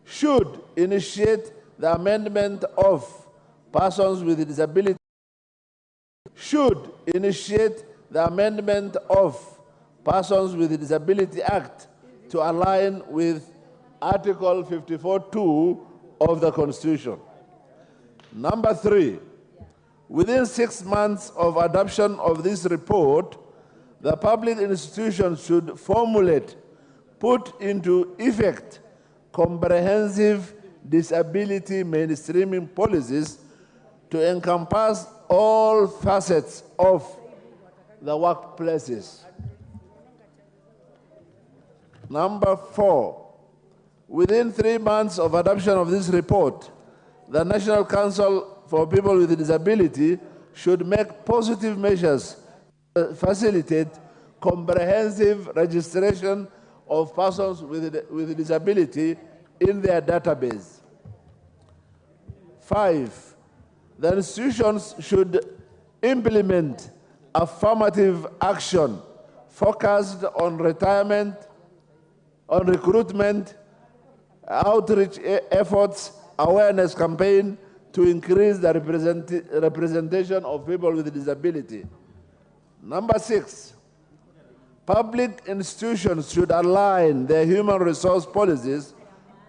should initiate the amendment of Persons with Disability should initiate the amendment of Persons with Disability Act to align with Article 54(2) of the Constitution. Number 3, within 6 months of adoption of this report, the public institutions should formulate, put into effect, comprehensive disability mainstreaming policies to encompass all facets of the workplaces. Number 4, within 3 months of adoption of this report, the National Council for People with Disability should make positive measures to facilitate comprehensive registration of persons with disability in their database. 5, the institutions should implement affirmative action focused on retirement, on recruitment, outreach efforts, awareness campaign to increase the representation of people with disability. Number 6, public institutions should align their human resource policies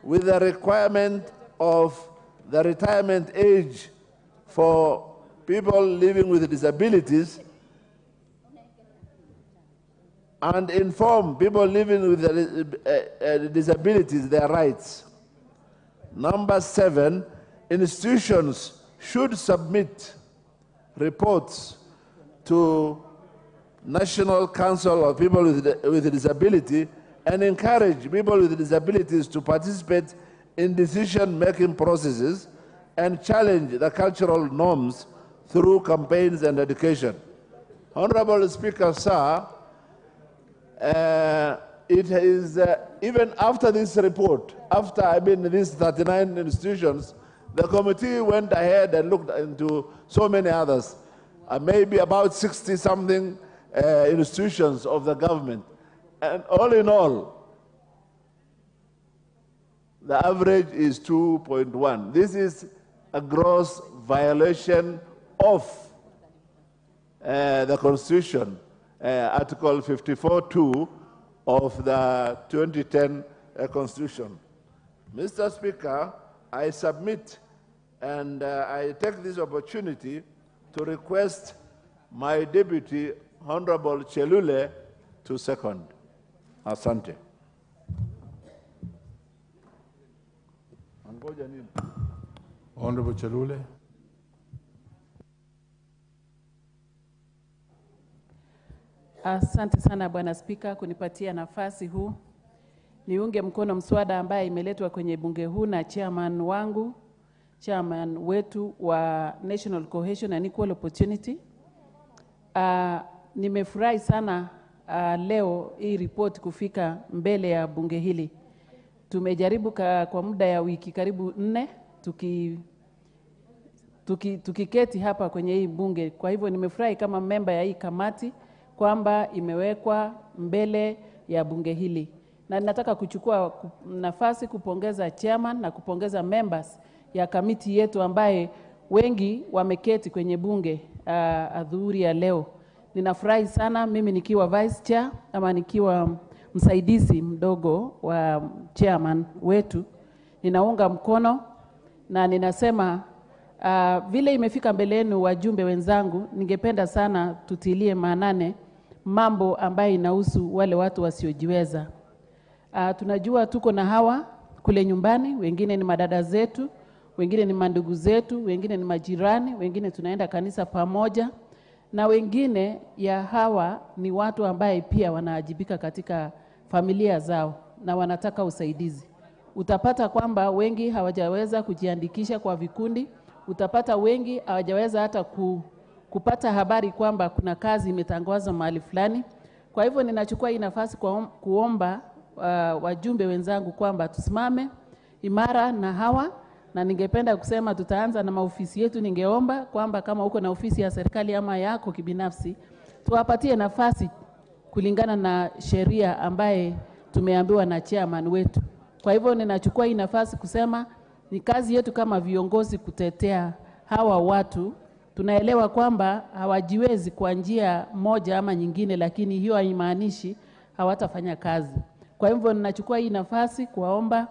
with the requirement of the retirement age for people living with disabilities and inform people living with disabilities their rights. Number 7, institutions should submit reports to National Council of People with Disability and encourage people with disabilities to participate in decision-making processes and challenge the cultural norms through campaigns and education. Honorable Speaker, sir, it is even after this report, after these 39 institutions, the committee went ahead and looked into so many others, maybe about 60-something institutions of the government. And all in all, the average is 2.1. This is a gross violation of the Constitution, Article 54(2) of the 2010 Constitution. Mr. Speaker, I submit and I take this opportunity to request my deputy, Honorable Chelule, to second. Asante. Honorable Chelule. Asante sana Bwana Spika kunipatia nafasi huu. Niunge mkono mswada ambaye imeletwa kwenye bunge huu na chairman wetu wa National Cohesion and Equal Opportunity. Nimefurahi sana leo hii report kufika mbele ya bunge hili. Tumejaribu kwa muda ya wiki karibu 4 tukiketi hapa kwenye hii bunge. Kwa hivyo nimefurahi kama member ya hii kamati kwamba imewekwa mbele ya bunge hili. Na ninataka kuchukua nafasi kupongeza chairman na kupongeza members ya kamiti yetu ambaye wengi wameketi kwenye bunge adhuhuri ya leo. Ninafurahi sana mimi nikiwa vice chair ama nikiwa msaidizi mdogo wa chairman wetu. Ninaunga mkono na ninasema vile imefika mbele yenu wajumbe wenzangu, ningependa sana tutilie maanane mambo ambayo inahusu wale watu wasiojiweza. Tunajua tuko na hawa kule nyumbani, wengine ni madada zetu, wengine ni mandugu zetu, wengine ni majirani, wengine tunaenda kanisa pamoja, na wengine ya hawa ni watu ambaye pia wanaajibika katika familia zao na wanataka usaidizi. Utapata kwamba wengi hawajaweza kujiandikisha kwa vikundi, utapata wengi hawajaweza hata kupata habari kwamba kuna kazi imetangazwa mahali fulani. Kwa hivyo ninachukua hii nafasi kuomba wajumbe wenzangu kwamba tusimame imara na hawa, na ningependa kusema tutaanza na maofisi yetu. Ningeomba kwamba kama uko na ofisi ya serikali ama yako kibinafsi, tuwapatie nafasi kulingana na sheria ambaye tumeambiwa na chairman wetu. Kwa hivyo ninachukua hii nafasi kusema ni kazi yetu kama viongozi kutetea hawa watu. Tunaelewa kwamba hawajiwezi kwa njia moja ama nyingine, lakini hiyo haimaanishi hawatafanya kazi. Kwa hivyo ninachukua hii nafasi kuwaomba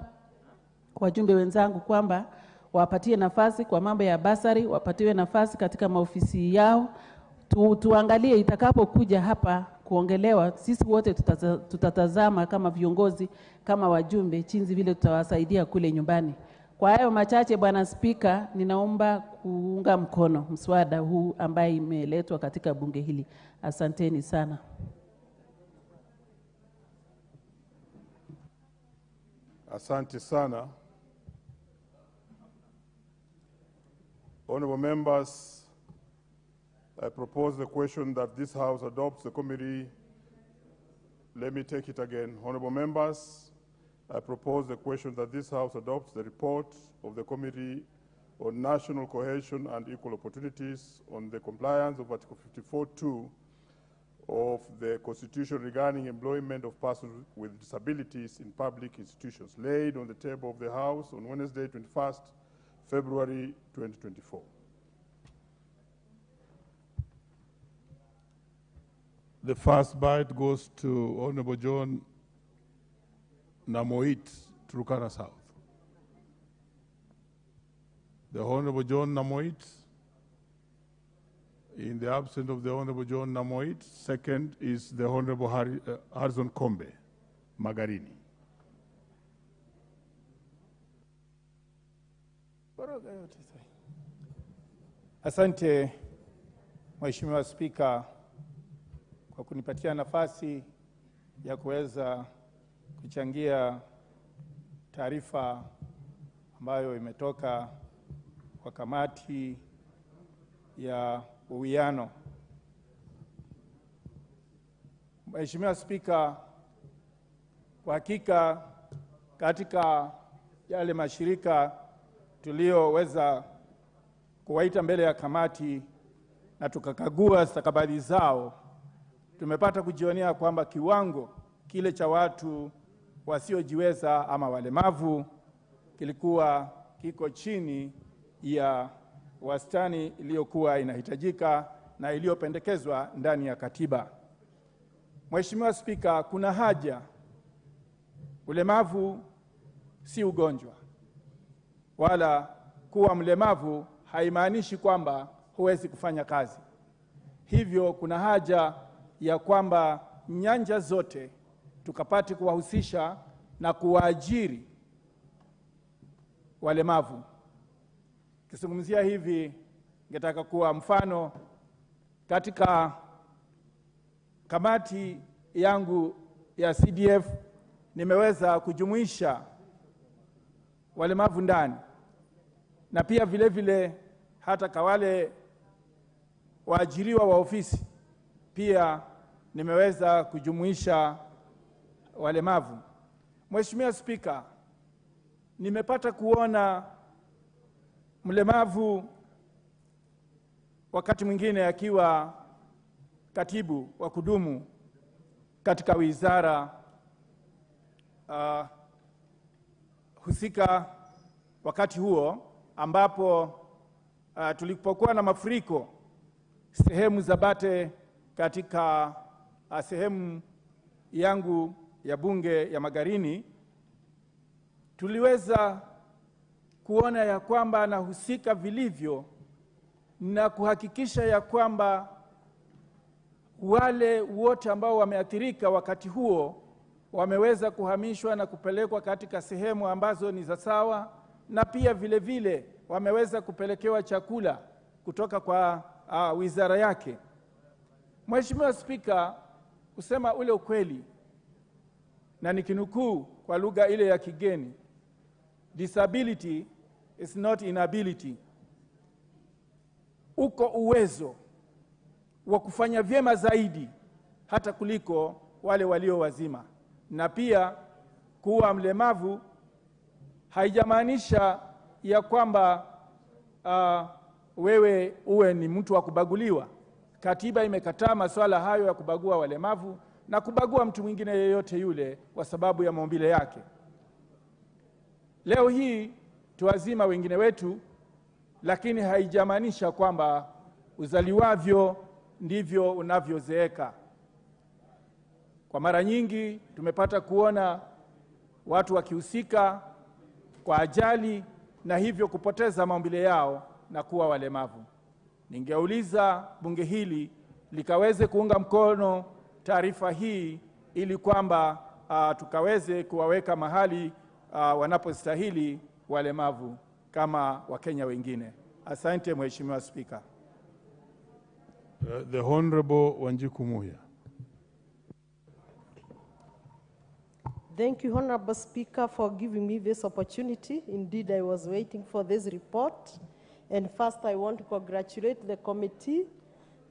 wajumbe wenzangu kwamba wapatie nafasi kwa mambo ya basari, wapatiwe nafasi katika maofisi yao. Tuangalie itakapokuja hapa kuongelewa, sisi wote tutatazama kama viongozi, kama wajumbe, jinsi vile tutawasaidia kule nyumbani. Kwa hayo machache, Bwana Spika, ninaomba kuunga mkono mswada huu ambaye imeletwa katika bunge hili. Asanteni sana. Asante sana. Honorable members, I propose the question that this House adopts the committee. Let me take it again. Honorable members, I propose the question that this House adopts the report of the Committee on National Cohesion and Equal Opportunities on the compliance of Article 54(2) of the Constitution regarding employment of persons with disabilities in public institutions, laid on the table of the House on Wednesday, 21st February 2024. The first bite goes to Honorable John Namoit, Turkana South. The Honorable John Namoit. In the absence of the Honorable John Namoit, second is the Honorable Harrison Kombe, Magarini. Asante, Mheshimiwa Spika, kwa kunipatia nafasi ya kuweza kuchangia taarifa ambayo imetoka kwa kamati ya uwiano. Mheshimiwa Spika, kwa hakika katika yale mashirika tulioweza kuwaita mbele ya kamati na tukakagua stakabadhi zao, tumepata kujionea kwamba kiwango kile cha watu wasiojiweza ama walemavu kilikuwa kiko chini ya wastani iliyokuwa inahitajika na iliyopendekezwa ndani ya katiba. Mheshimiwa Spika, kuna haja, ulemavu si ugonjwa, wala kuwa mlemavu haimaanishi kwamba huwezi kufanya kazi. Hivyo kuna haja ya kwamba nyanja zote tukapate kuwahusisha na kuwaajiri walemavu. Kisungumzia hivi, ningetaka kuwa mfano katika kamati yangu ya CDF nimeweza kujumuisha walemavu ndani, na pia vile vile hata kwa wale waajiriwa wa ofisi pia nimeweza kujumuisha walemavu. Mheshimiwa Spika, nimepata kuona mlemavu wakati mwingine akiwa katibu wa kudumu katika wizara husika wakati huo ambapo tulipokuwa na mafuriko sehemu za Bate katika sehemu yangu ya bunge ya Magarini, tuliweza kuona ya kwamba anahusika vilivyo na kuhakikisha ya kwamba wale wote ambao wameathirika wakati huo wameweza kuhamishwa na kupelekwa katika sehemu ambazo ni za sawa, na pia vile vile wameweza kupelekewa chakula kutoka kwa wizara yake. Mheshimiwa Spika, kusema ule ukweli na nikinukuu kwa lugha ile ya kigeni, disability is not inability. Uko uwezo wa kufanya vyema zaidi hata kuliko wale walio wazima, na pia kuwa mlemavu haijamaanisha ya kwamba wewe uwe ni mtu wa kubaguliwa. Katiba imekataa masuala hayo ya kubagua walemavu na kubagua mtu mwingine yeyote yule kwa sababu ya maumbile yake. Leo hii tuwazima wengine wetu, lakini haijamaanisha kwamba uzaliwavyo ndivyo unavyozeeka. Kwa mara nyingi tumepata kuona watu wakihusika kwa ajali na hivyo kupoteza maumbile yao na kuwa walemavu. Ningeuliza bunge hili likaweze kuunga mkono taarifa hii ili kwamba tukaweze kuwaweka mahali wanapostahili walemavu kama Wakenya wengine. Asante Mheshimiwa Spika. The Honorable Wanjiku Muya. Thank you, Honorable Speaker, for giving me this opportunity. Indeed, I was waiting for this report. And first, I want to congratulate the committee.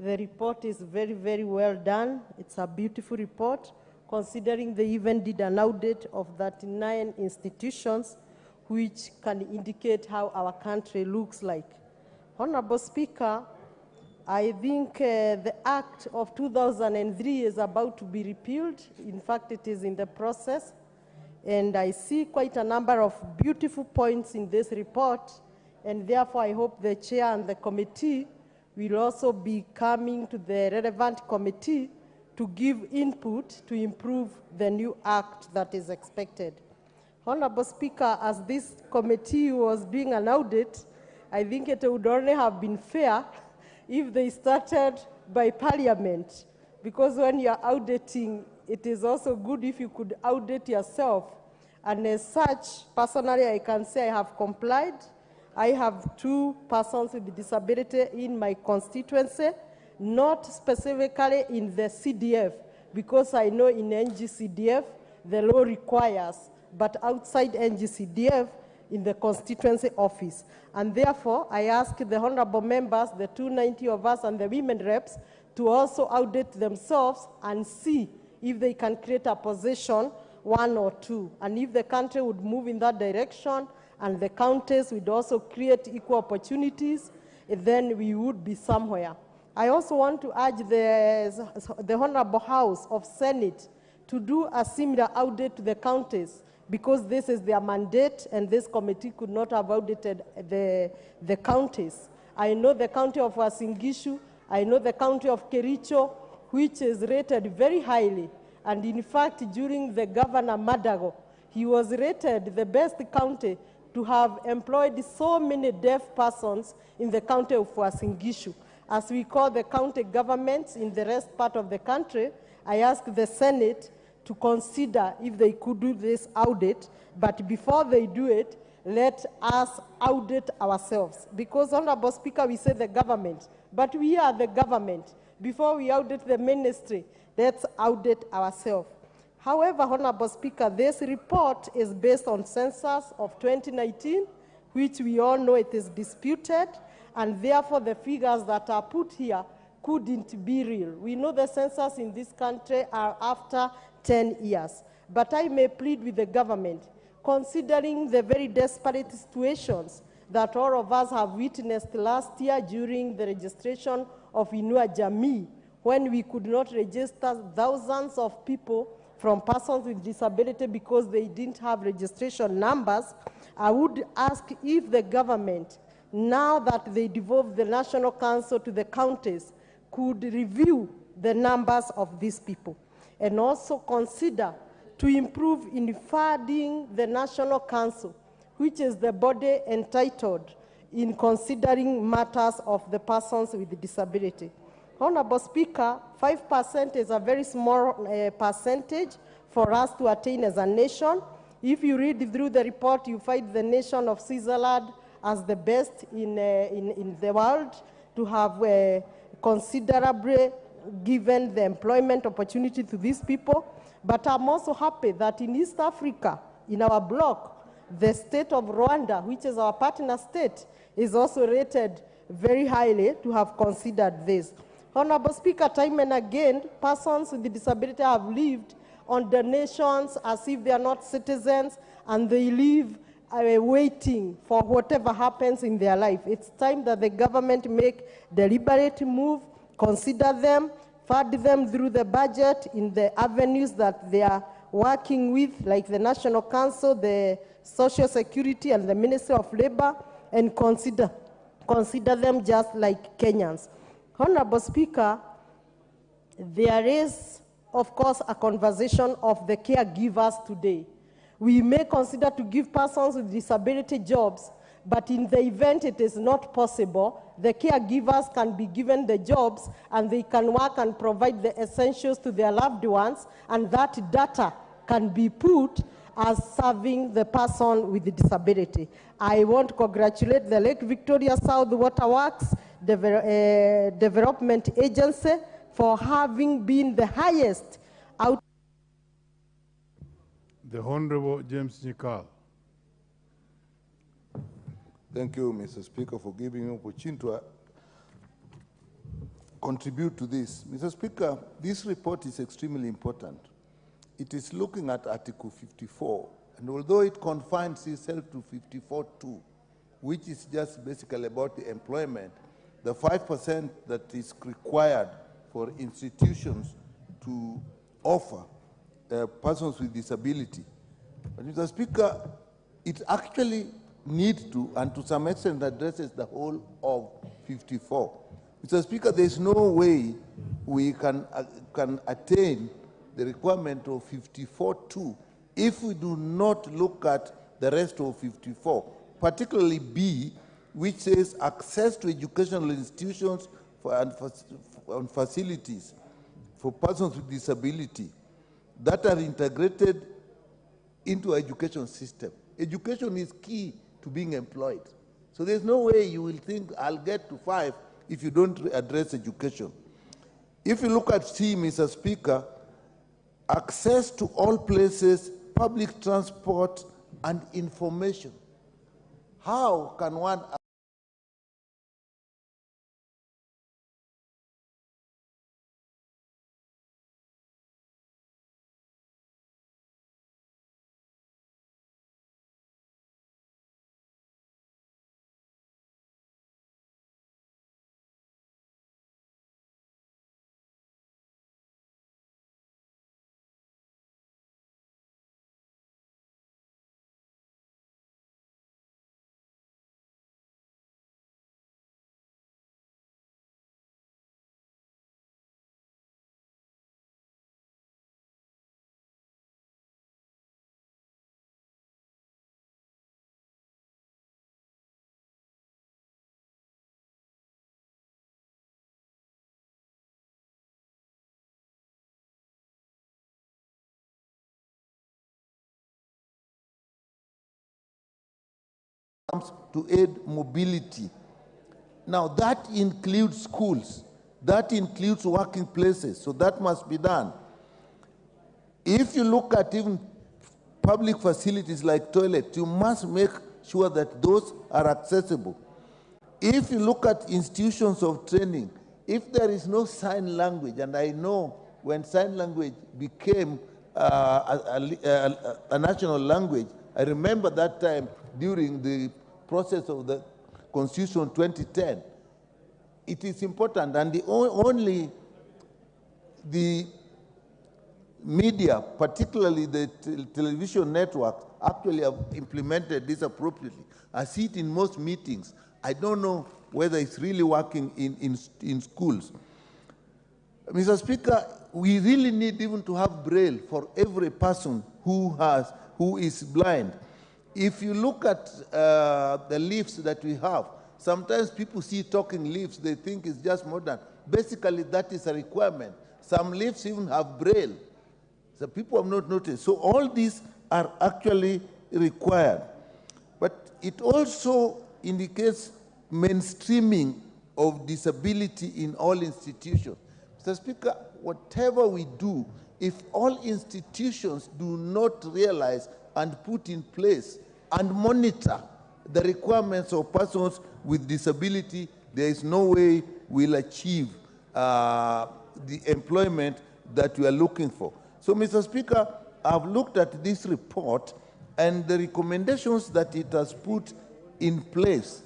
The report is very, very well done. It's a beautiful report, considering they even did an audit of 39 institutions, which can indicate how our country looks like. Honorable Speaker, I think the Act of 2003 is about to be repealed. In fact, it is in the process. And I see quite a number of beautiful points in this report. And therefore, I hope the chair and the committee will also be coming to the relevant committee to give input to improve the new act that is expected. Honorable Speaker, as this committee was doing an audit, I think it would only have been fair if they started by Parliament, because when you are auditing, it is also good if you could audit yourself. And as such, personally, I can say I have complied. I have 2 persons with disability in my constituency, not specifically in the CDF, because I know in NGCDF the law requires, but outside NGCDF, in the constituency office. And therefore, I ask the honorable members, the 290 of us and the women reps, to also audit themselves and see if they can create a position, 1 or 2. And if the country would move in that direction and the counties would also create equal opportunities, then we would be somewhere. I also want to urge the Honorable House of Senate to do a similar audit to the counties, because this is their mandate and this committee could not have audited the counties. I know the county of Uasin Gishu, I know the county of Kericho, which is rated very highly. And in fact, during the Governor Madago, he was rated the best county to have employed so many deaf persons in the county of Uasin Gishu. As we call the county governments in the rest part of the country, I ask the Senate to consider if they could do this audit, but before they do it, let us audit ourselves. Because, Honorable Speaker, we say the government, but we are the government. Before we audit the ministry, let's audit ourselves. However, Honorable Speaker, this report is based on census of 2019, which we all know it is disputed, and therefore the figures that are put here couldn't be real. We know the census in this country are after 10 years. But I may plead with the government, considering the very desperate situations that all of us have witnessed last year during the registration of Inua Jamii, when we could not register thousands of people from persons with disability because they didn't have registration numbers. I would ask if the government, now that they devolved the National Council to the counties, could review the numbers of these people, and also consider to improve in funding the National Council, which is the body entitled in considering matters of the persons with disability. Honorable Speaker, 5% is a very small percentage for us to attain as a nation. If you read through the report, you find the nation of Switzerland as the best in the world to have considerably given the employment opportunity to these people. But I'm also happy that in East Africa, in our bloc, the state of Rwanda, which is our partner state, is also rated very highly to have considered this. Honorable Speaker, time and again, persons with disability have lived on donations as if they are not citizens, and they live waiting for whatever happens in their life. It's time that the government make deliberate move, consider them, fund them through the budget in the avenues that they are working with like the National Council, the Social Security and the Ministry of Labor, and consider them just like Kenyans. Honorable Speaker, there is, of course, a conversation of the caregivers today. We may consider to give persons with disability jobs, but in the event it is not possible, the caregivers can be given the jobs and they can work and provide the essentials to their loved ones, and that data can be put as serving the person with the disability. I want to congratulate the Lake Victoria South Waterworks Development Agency for having been the highest out. The Honorable James Nyikal. Thank you, Mr. Speaker, for giving me an opportunity to contribute to this. Mr. Speaker, this report is extremely important. It is looking at Article 54, and although it confines itself to 54.2, which is just basically about the employment, the 5% that is required for institutions to offer persons with disability. But Mr. Speaker, it actually needs to, and to some extent addresses the whole of 54. Mr. Speaker, there is no way we can attain the requirement of 54.2 if we do not look at the rest of 54, particularly B, which says access to educational institutions and facilities for persons with disability that are integrated into education system. Education is key to being employed. So there's no way you will think I'll get to 5 if you don't address education. If you look at C, Mr. Speaker, access to all places, public transport, and information. How can one to aid mobility? Now that includes schools, that includes working places, so that must be done. If you look at even public facilities like toilets, you must make sure that those are accessible. If you look at institutions of training, if there is no sign language, and I know when sign language became a national language, I remember that time during the process of the Constitution 2010, it is important, and only the media, particularly the television networks, actually have implemented this appropriately. I see it in most meetings. I don't know whether it's really working in schools. Mr. Speaker, we really need even to have Braille for every person who is blind. If you look at the leaves that we have, sometimes people see talking leaves, they think it's just modern. Basically, that is a requirement. Some leaves even have Braille. So people have not noticed. So all these are actually required. But it also indicates mainstreaming of disability in all institutions. Mr. Speaker, whatever we do, if all institutions do not realize and put in place and monitor the requirements of persons with disability, there is no way we'll achieve the employment that we are looking for. So, Mr. Speaker, I've looked at this report and the recommendations that it has put in place.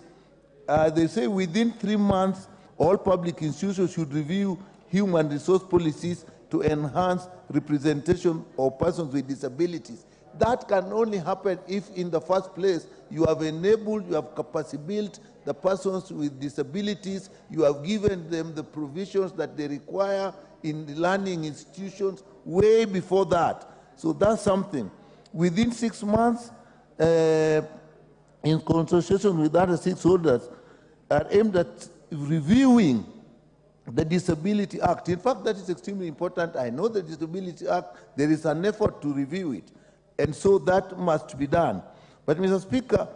They say within 3 months, all public institutions should review human resource policies to enhance representation of persons with disabilities. That can only happen if, in the first place, you have enabled, you have capacity built the persons with disabilities, you have given them the provisions that they require in the learning institutions way before that. So that's something. Within 6 months, in consultation with other stakeholders, are aimed at reviewing the Disability Act. In fact, that is extremely important. I know the Disability Act, there is an effort to review it. And so that must be done. But, Mr. Speaker,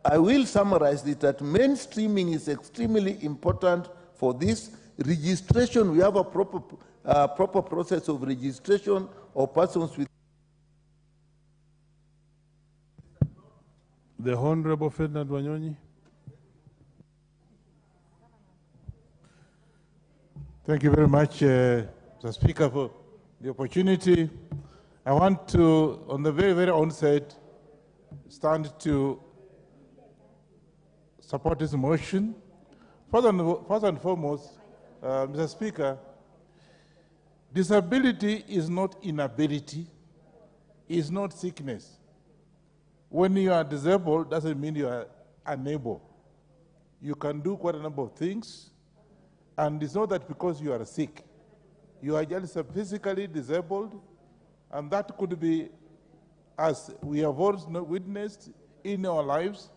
I will summarize it that mainstreaming is extremely important for this. Registration, we have a proper process of registration of persons with. The Honorable Ferdinand Wanyonyi. Thank you very much, Mr. Speaker, for the opportunity. I want to, on the very, very onset, stand to support this motion. First and foremost, Mr. Speaker, disability is not inability, is not sickness. When you are disabled, doesn't mean you are unable. You can do quite a number of things, and it's not that because you are sick. You are just physically disabled, and that could be, as we have all witnessed in our lives,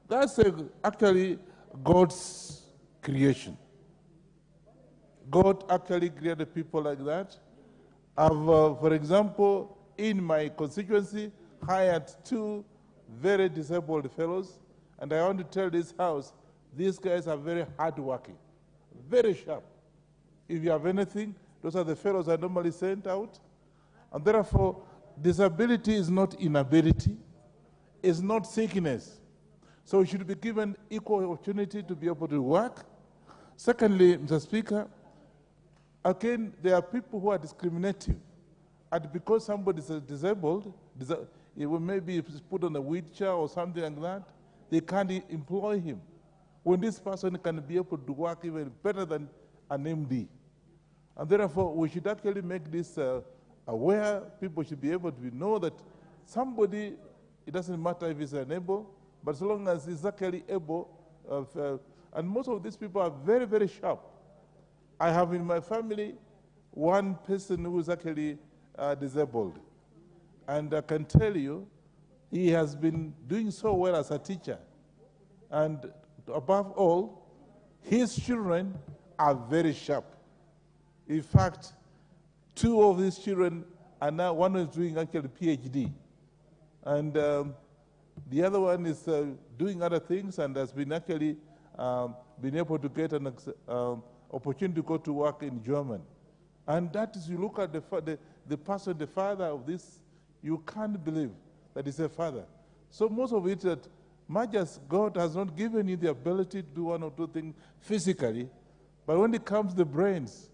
that's actually God's creation. God actually created people like that. I've, for example, in my constituency, hired 2 very disabled fellows, and I want to tell this House, these guys are very hardworking, very sharp. If you have anything, those are the fellows I normally sent out. And therefore, disability is not inability, it's not sickness. So we should be given equal opportunity to be able to work. Secondly, Mr. Speaker, again, there are people who are discriminative. And because somebody is disabled, he will maybe put on a wheelchair or something like that, they can't employ him. When this person can be able to work even better than an MD. And therefore, we should actually make this aware. People should be able to know that somebody, it doesn't matter if he's unable, but as long as he's actually able, and most of these people are very, very sharp. I have in my family one person who is actually disabled. And I can tell you, he has been doing so well as a teacher. And above all, his children are very sharp. In fact, 2 of these children are now, one is doing actually PhD. And the other one is doing other things and has been actually been able to get an opportunity to go to work in Germany. And that is, you look at the person, the father of this, you can't believe that he's a father. So most of it, that much as God has not given you the ability to do 1 or 2 things physically, but when it comes to the brains,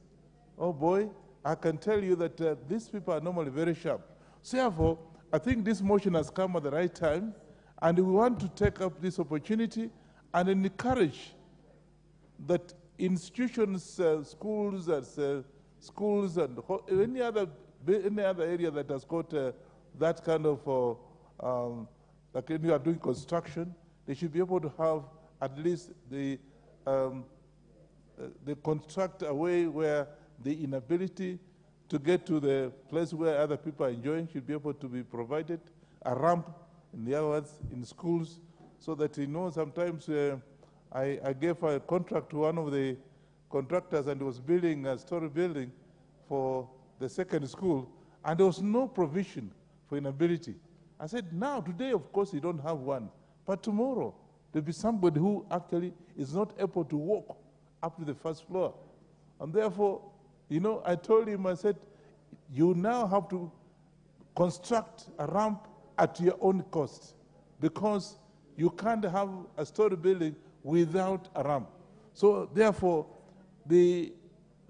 oh boy, I can tell you that these people are normally very sharp. So therefore, I think this motion has come at the right time, and we want to take up this opportunity and encourage that institutions, schools, and any other area that has got that kind of, like when you are doing construction, they should be able to have at least the construct a way where the inability to get to the place where other people are enjoying should be able to be provided, a ramp, in the other words, in schools, so that you know sometimes I gave a contract to one of the contractors, and he was building a story building for the second school, and there was no provision for inability. I said, now, today, of course, you don't have one, but tomorrow, there'll be somebody who actually is not able to walk up to the first floor. And therefore, you know, I told him, I said, you now have to construct a ramp at your own cost, because you can't have a story building without a ramp. So therefore, the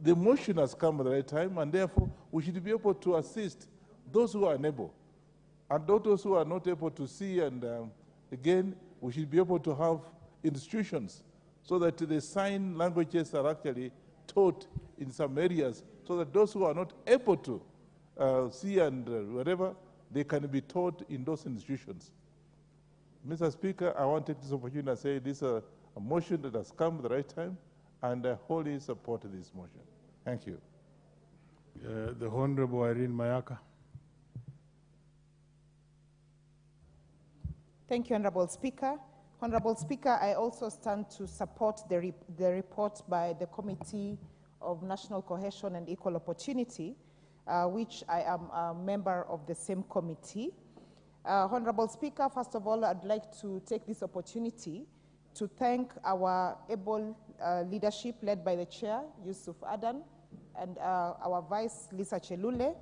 motion has come at the right time, and therefore, we should be able to assist those who are unable. And those who are not able to see, and again, we should be able to have institutions so that the sign languages are actually taught in some areas so that those who are not able to see and whatever, they can be taught in those institutions. Mr. Speaker, I want to take this opportunity to say this is a motion that has come at the right time, and I wholly support this motion. Thank you. The Honorable Irene Mayaka. Thank you, Honorable Speaker. Honorable Speaker, I also stand to support the report by the Committee of National Cohesion and Equal Opportunity, which I am a member of the same committee. Honorable Speaker, first of all, I'd like to take this opportunity to thank our able leadership led by the Chair, Yusuf Adan, and our Vice, Lisa Chelule,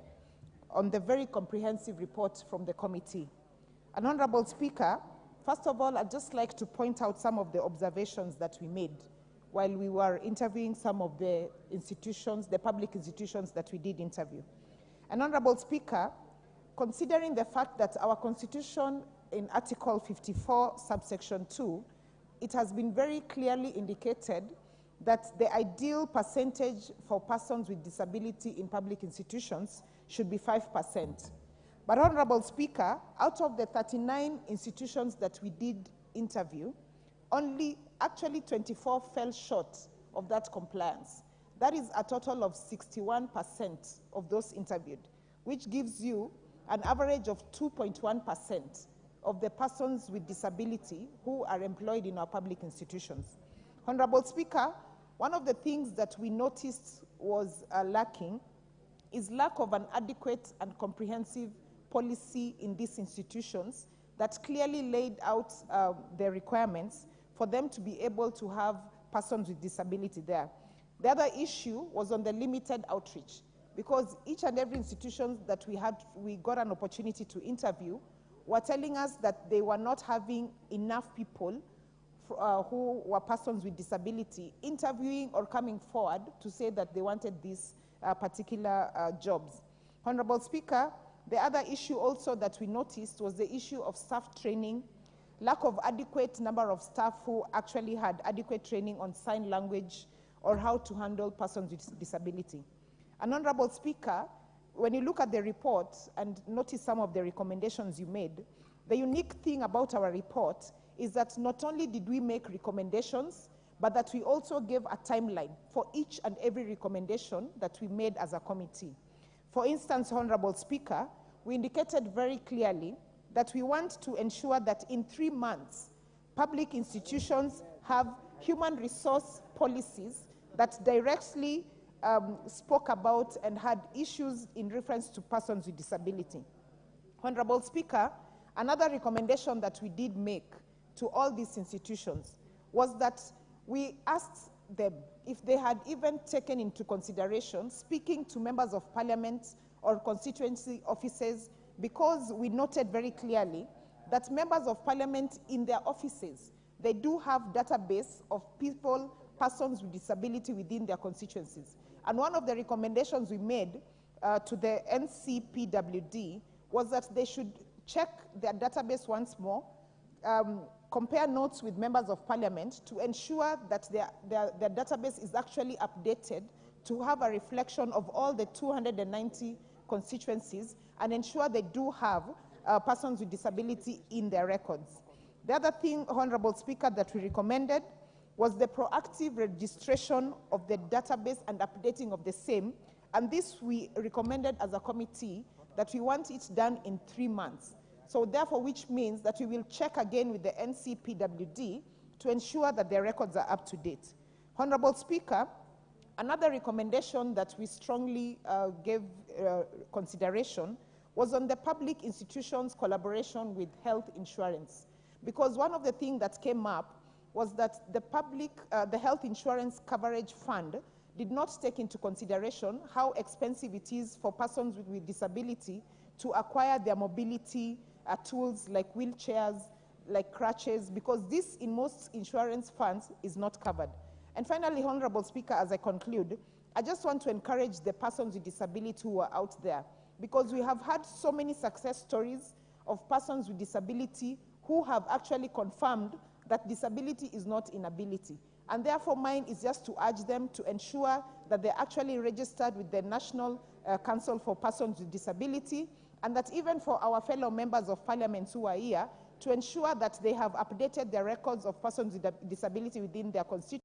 on the very comprehensive report from the committee. And Honorable Speaker, first of all, I'd just like to point out some of the observations that we made while we were interviewing some of the institutions, the public institutions that we did interview. And Honorable Speaker, considering the fact that our Constitution in Article 54, subsection 2, it has been very clearly indicated that the ideal percentage for persons with disability in public institutions should be 5%. But Honorable Speaker, out of the 39 institutions that we did interview, only actually 24 fell short of that compliance. That is a total of 61% of those interviewed, which gives you an average of 2.1% of the persons with disability who are employed in our public institutions. Honorable Speaker, one of the things that we noticed was lacking is lack of an adequate and comprehensive policy in these institutions that clearly laid out the requirements for them to be able to have persons with disability there. The other issue was on the limited outreach, because each and every institution that we got an opportunity to interview were telling us that they were not having enough people who were persons with disability interviewing or coming forward to say that they wanted these particular jobs. Honorable Speaker, the other issue also that we noticed was the issue of staff training, lack of adequate number of staff who actually had adequate training on sign language or how to handle persons with disability. And Honorable Speaker, when you look at the report and notice some of the recommendations you made, the unique thing about our report is that not only did we make recommendations, but that we also gave a timeline for each and every recommendation that we made as a committee. For instance, Honorable Speaker, we indicated very clearly that we want to ensure that in 3 months, public institutions have human resource policies that directly spoke about and had issues in reference to persons with disability. Honorable Speaker, another recommendation that we did make to all these institutions was that we asked them if they had even taken into consideration speaking to members of parliament or constituency offices, because we noted very clearly that members of parliament in their offices, they do have database of persons with disability within their constituencies. And one of the recommendations we made to the NCPWD was that they should check their database once more, compare notes with members of parliament to ensure that their database is actually updated to have a reflection of all the 290 constituencies and ensure they do have persons with disability in their records. The other thing, Honorable Speaker, that we recommended was the proactive registration of the database and updating of the same. And this we recommended as a committee that we want it done in 3 months. So therefore, which means that we will check again with the NCPWD to ensure that their records are up to date. Honorable Speaker, another recommendation that we strongly gave consideration was on the public institutions' collaboration with health insurance. Because one of the things that came up was that the health insurance coverage fund did not take into consideration how expensive it is for persons with disability to acquire their mobility tools like wheelchairs, like crutches, because this in most insurance funds is not covered. And finally, Honorable Speaker, as I conclude, I just want to encourage the persons with disability who are out there, because we have had so many success stories of persons with disability who have actually confirmed that disability is not inability. And therefore, mine is just to urge them to ensure that they're actually registered with the National Council for Persons with Disability, and that even for our fellow members of parliament who are here, to ensure that they have updated their records of persons with disability within their constituency.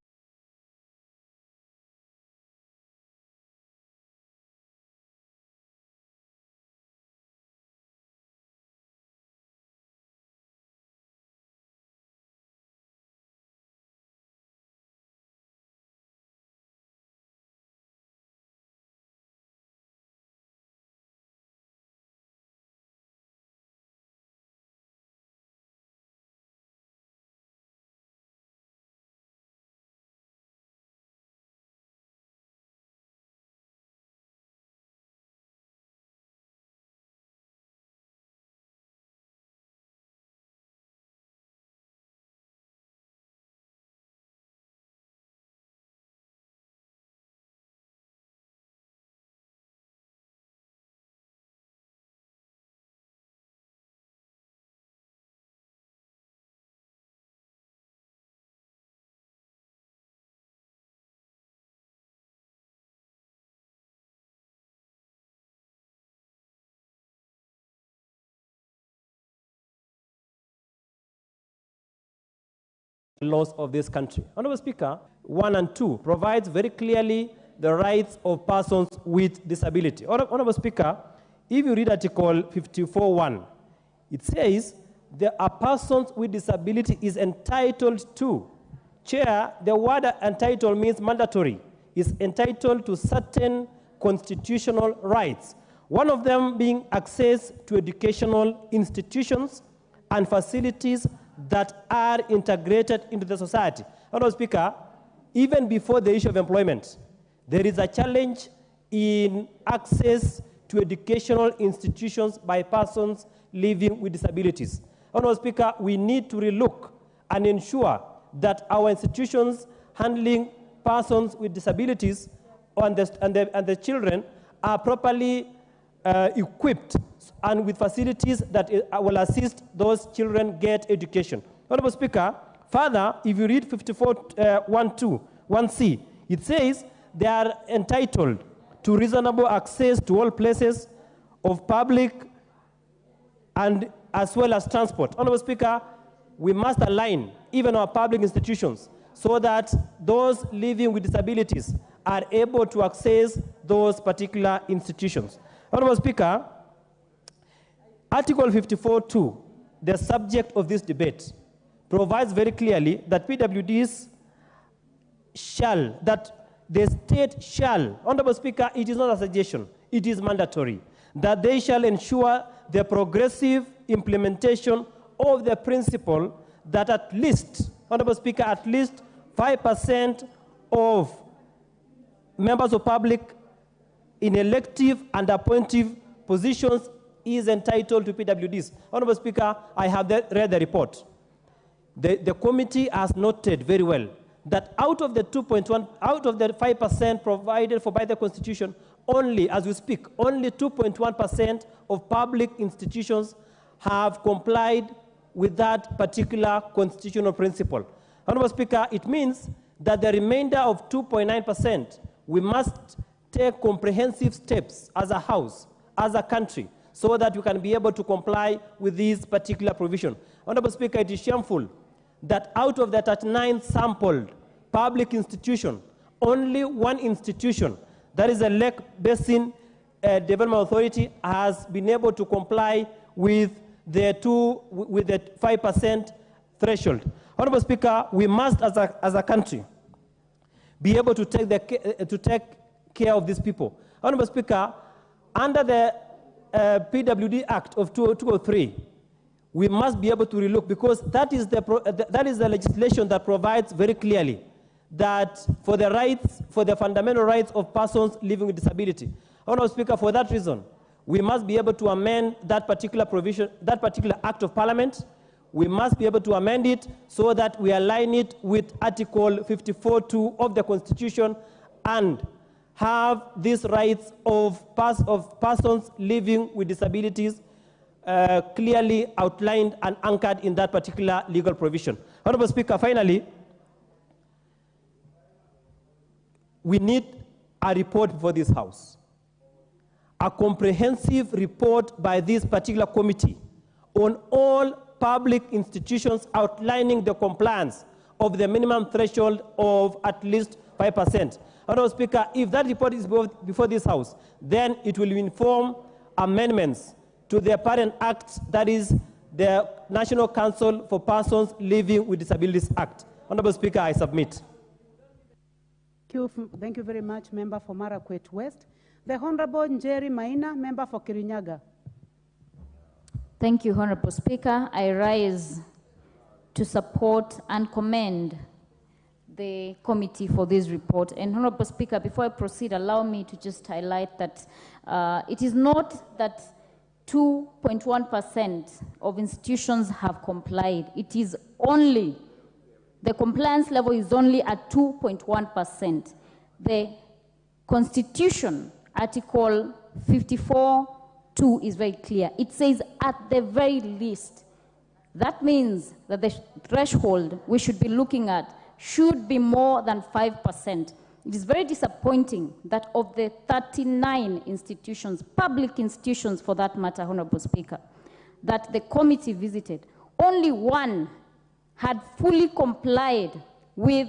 Laws of this country. Honorable Speaker, 1 and 2 provides very clearly the rights of persons with disability. Honorable Speaker, if you read Article 54.1, it says that a person with disability is entitled to. Chair, the word entitled means mandatory, is entitled to certain constitutional rights. One of them being access to educational institutions and facilities that are integrated into the society. Honorable Speaker, even before the issue of employment, there is a challenge in access to educational institutions by persons living with disabilities. Honorable Speaker, we need to relook and ensure that our institutions handling persons with disabilities and the children are properly equipped and with facilities that will assist those children get education. Honorable Speaker, further, if you read 54.1.2.1c, it says they are entitled to reasonable access to all places of public and as well as transport. Honorable Speaker, we must align even our public institutions so that those living with disabilities are able to access those particular institutions. Honorable Speaker, Article 54.2, the subject of this debate, provides very clearly that PWDs shall, that the state shall, Honorable Speaker, it is not a suggestion, it is mandatory, that they shall ensure the progressive implementation of the principle that at least, Honorable Speaker, at least 5% of members of public in elective and appointive positions is entitled to PWDs. Honorable Speaker, I have read the report. The committee has noted very well that out of the 2.1, out of the 5% provided for by the Constitution, only, as we speak, only 2.1% of public institutions have complied with that particular constitutional principle. Honorable Speaker, it means that the remainder of 2.9%, we must take comprehensive steps as a house, as a country, so that we can be able to comply with this particular provision. Honorable Speaker, it is shameful that out of the 39 sampled public institution, only one institution, that is the Lake Basin Development Authority, has been able to comply with the 5% threshold. Honorable Speaker, we must, as a country, be able to take care of these people. Honorable Speaker, under the PWD Act of 2003, we must be able to relook, because that is the legislation that provides very clearly that for the rights, for the fundamental rights of persons living with disability. Honorable Speaker, for that reason, we must be able to amend that particular provision, that particular Act of Parliament. We must be able to amend it so that we align it with Article 54.2 of the Constitution and have these rights of persons living with disabilities clearly outlined and anchored in that particular legal provision. Honorable Speaker, finally, we need a report for this House, a comprehensive report by this particular committee on all public institutions outlining the compliance of the minimum threshold of at least 5%. Honorable Speaker, if that report is before this House, then it will inform amendments to the parent act, that is the National Council for Persons Living with Disabilities Act. Honorable Speaker, I submit. Thank you very much, Member for Marakwet West. The Honorable Njeri Maina, Member for Kirinyaga. Thank you, Honorable Speaker. I rise to support and commend the committee for this report. And Honorable Speaker, before I proceed, allow me to just highlight that it is not that 2.1% of institutions have complied. It is only, the compliance level is only at 2.1%. The Constitution, Article 54(2) is very clear. It says at the very least. That means that the threshold we should be looking at should be more than 5%. It is very disappointing that of the 39 institutions, public institutions for that matter, Honorable Speaker, that the committee visited, only one had fully complied with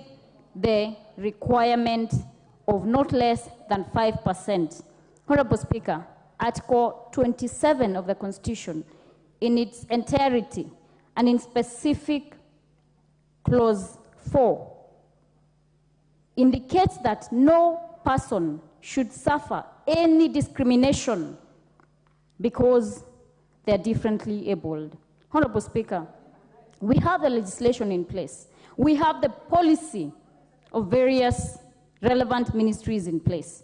the requirement of not less than 5%. Honorable Speaker, Article 27 of the Constitution, in its entirety, and in specific Clause 4, indicates that no person should suffer any discrimination because they're differently abled. Honorable Speaker, we have the legislation in place. We have the policy of various relevant ministries in place,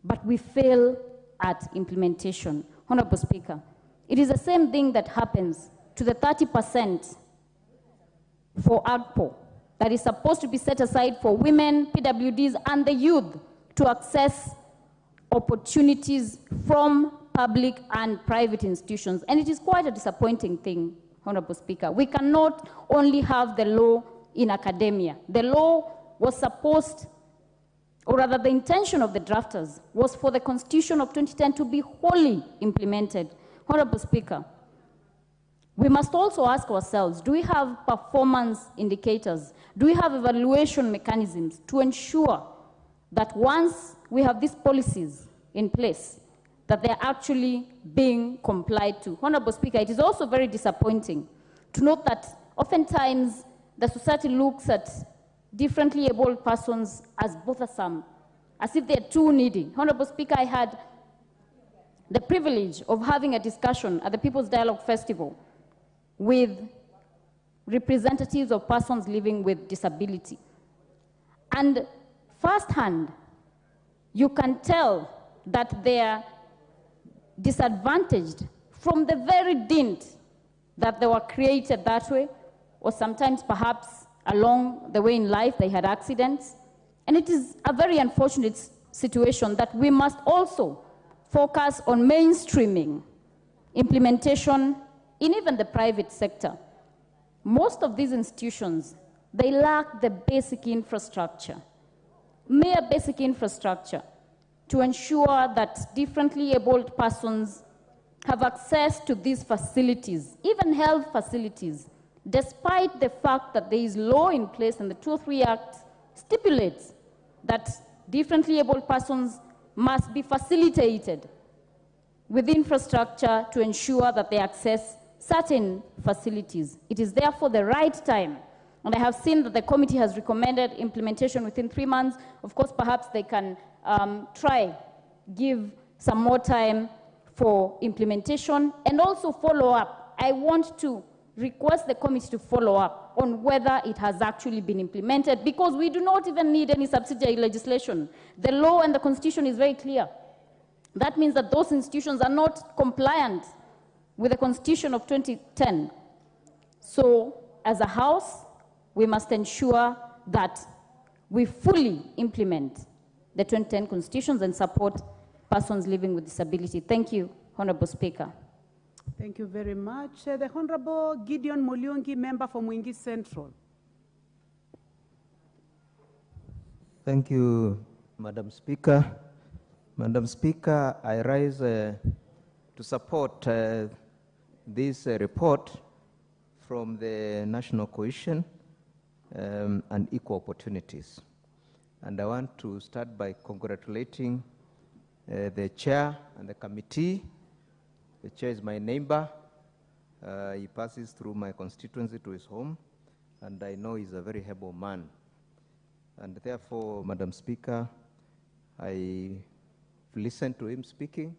but we fail at implementation. Honorable Speaker, it is the same thing that happens to the 30% for AGPO that is supposed to be set aside for women, PWDs, and the youth to access opportunities from public and private institutions. And it is quite a disappointing thing, Honorable Speaker. We cannot only have the law in academia. The law was supposed, or rather the intention of the drafters, was for the Constitution of 2010 to be wholly implemented. Honorable Speaker, we must also ask ourselves, do we have performance indicators? Do we have evaluation mechanisms to ensure that once we have these policies in place, that they're actually being complied to? Honorable Speaker, it is also very disappointing to note that oftentimes the society looks at differently abled persons as bothersome, as if they're too needy. Honorable Speaker, I had the privilege of having a discussion at the People's Dialogue Festival with representatives of persons living with disability. And firsthand, you can tell that they are disadvantaged from the very dint that they were created that way, or sometimes perhaps along the way in life they had accidents. And it is a very unfortunate situation that we must also focus on mainstreaming implementation in even the private sector. Most of these institutions, they lack the basic infrastructure, mere basic infrastructure, to ensure that differently abled persons have access to these facilities, even health facilities, despite the fact that there is law in place and the 203 Act stipulates that differently abled persons must be facilitated with infrastructure to ensure that they access certain facilities. It is therefore the right time, and I have seen that the committee has recommended implementation within 3 months. Of course, perhaps they can give some more time for implementation and also follow up. I want to request the committee to follow up on whether it has actually been implemented, because we do not even need any subsidiary legislation. The law and the Constitution is very clear. That means that those institutions are not compliant with the Constitution of 2010. So, as a House, we must ensure that we fully implement the 2010 Constitutions and support persons living with disability. Thank you, Honorable Speaker. Thank you very much. The Honorable Gideon Mulyungi, member for Mwingi Central. Thank you, Madam Speaker, I rise to support this report from the National Cohesion and Equal Opportunities. And I want to start by congratulating the chair and the committee. The chair is my neighbor. He passes through my constituency to his home, and I know he's a very able man. And therefore, Madam Speaker, I listened to him speaking,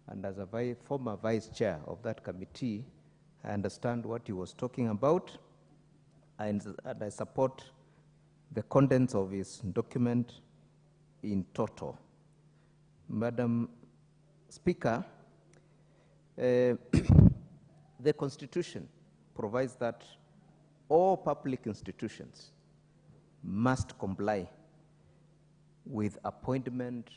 and as a former vice chair of that committee, I understand what he was talking about, and I support the contents of his document in total. Madam Speaker, the Constitution provides that all public institutions must comply with appointment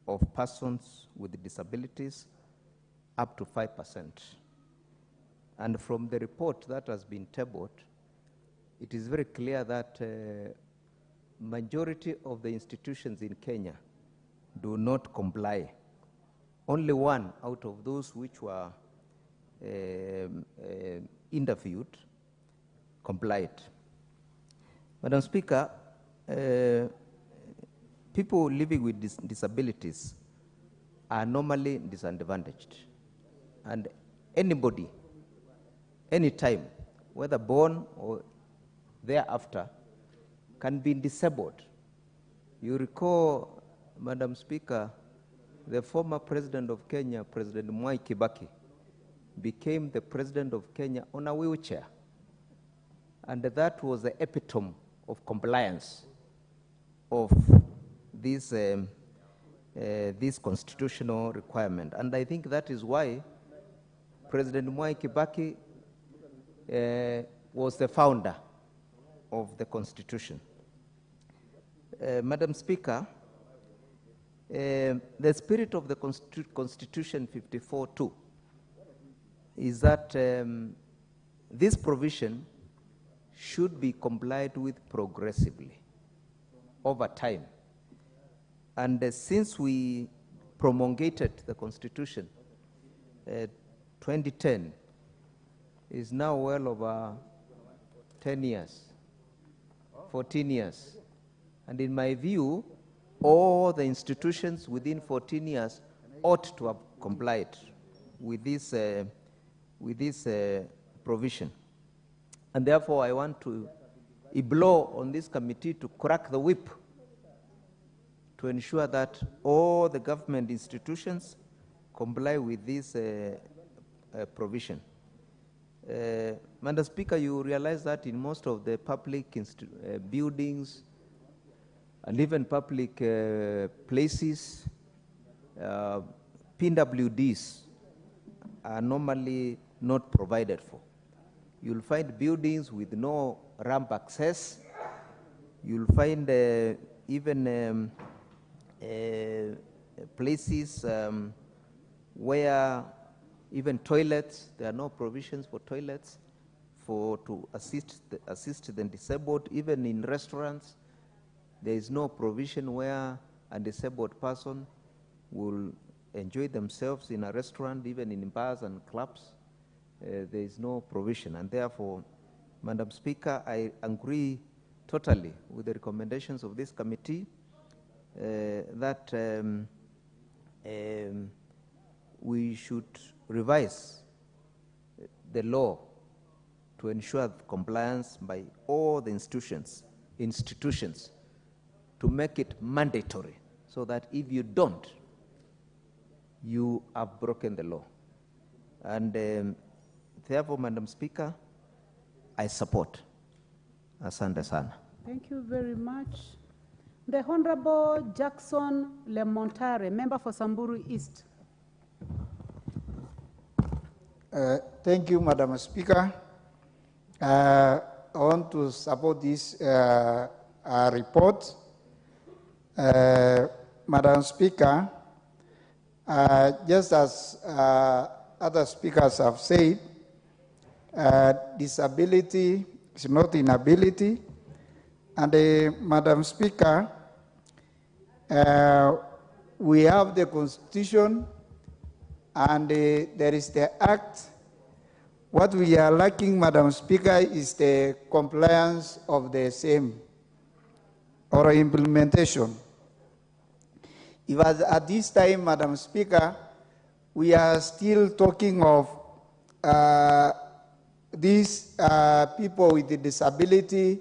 of persons with disabilities up to 5%. And from the report that has been tabled, it is very clear that majority of the institutions in Kenya do not comply. Only one out of those which were interviewed complied. Madam Speaker, people living with disabilities are normally disadvantaged. And anybody, anytime, whether born or thereafter, can be disabled. You recall, Madam Speaker, the former president of Kenya, President Mwai Kibaki, became the president of Kenya on a wheelchair. And that was the epitome of compliance of this constitutional requirement. And I think that is why President Mwai Kibaki was the founder of the Constitution. Madam Speaker, the spirit of the Constitution 54(2) is that this provision should be complied with progressively over time. And since we promulgated the Constitution, 2010 is now well over 10 years, 14 years. And in my view, all the institutions within 14 years ought to have complied with this provision. And therefore, I want to blow on this committee to crack the whip to ensure that all the government institutions comply with this provision. Madam Speaker, you realize that in most of the public buildings and even public places, PWDs are normally not provided for. You'll find buildings with no ramp access. You'll find even places where even toilets, there are no provisions for toilets to assist the disabled. Even in restaurants, there is no provision where a disabled person will enjoy themselves in a restaurant, even in bars and clubs. There is no provision. And therefore, Madam Speaker, I agree totally with the recommendations of this committee that we should revise the law to ensure compliance by all the institutions to make it mandatory, so that if you don't, you have broken the law. And therefore, Madam Speaker, I support. Asante sana. Thank you very much. The Honorable Jackson Lemontare, member for Samburu East. Thank you, Madam Speaker. I want to support this report. Madam Speaker, just as other speakers have said, disability is not inability. And Madam Speaker, we have the Constitution and there is the Act. What we are lacking, Madam Speaker, is the compliance of the same or implementation. If at this time, Madam Speaker, we are still talking of these people with a disability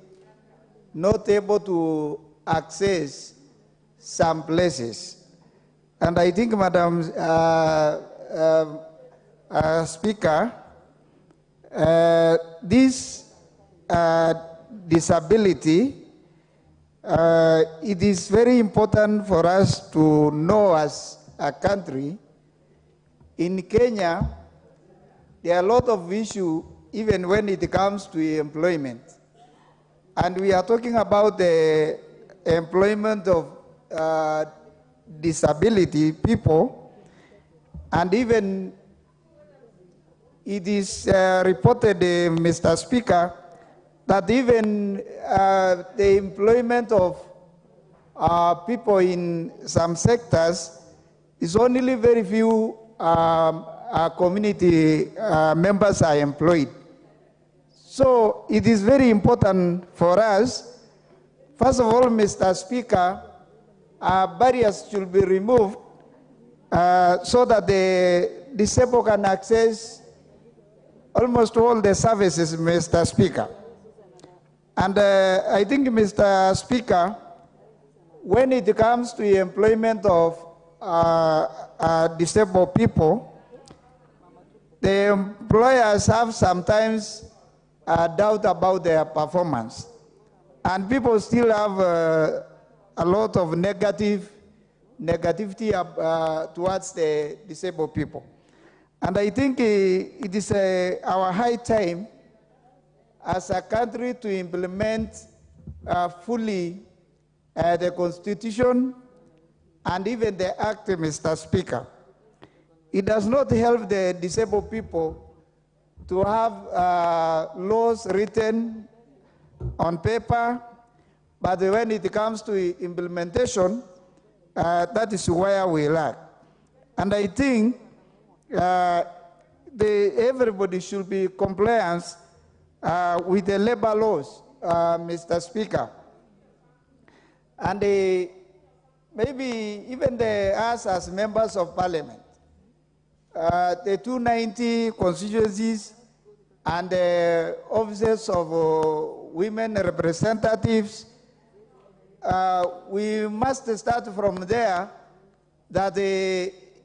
not able to access some places. And I think, Madam Speaker, this disability, it is very important for us to know as a country. In Kenya, there are a lot of issues even when it comes to employment. And we are talking about the employment of disability people, and even it is reported, Mr. Speaker, that even the employment of people in some sectors is only very few community members are employed. So it is very important for us, first of all, Mr. Speaker, barriers should be removed so that the disabled can access almost all the services, Mr. Speaker. And I think, Mr. Speaker, when it comes to the employment of disabled people, the employers have sometimes doubt about their performance. And people still have a lot of negativity towards the disabled people. And I think it is our high time as a country to implement fully the Constitution and even the Act, Mr. Speaker. It does not help the disabled people to have laws written on paper, but when it comes to implementation, that is where we lack. And I think everybody should be compliant with the labor laws, Mr. Speaker. And maybe even us as members of parliament, the 290 constituencies and the offices of women representatives, we must start from there, that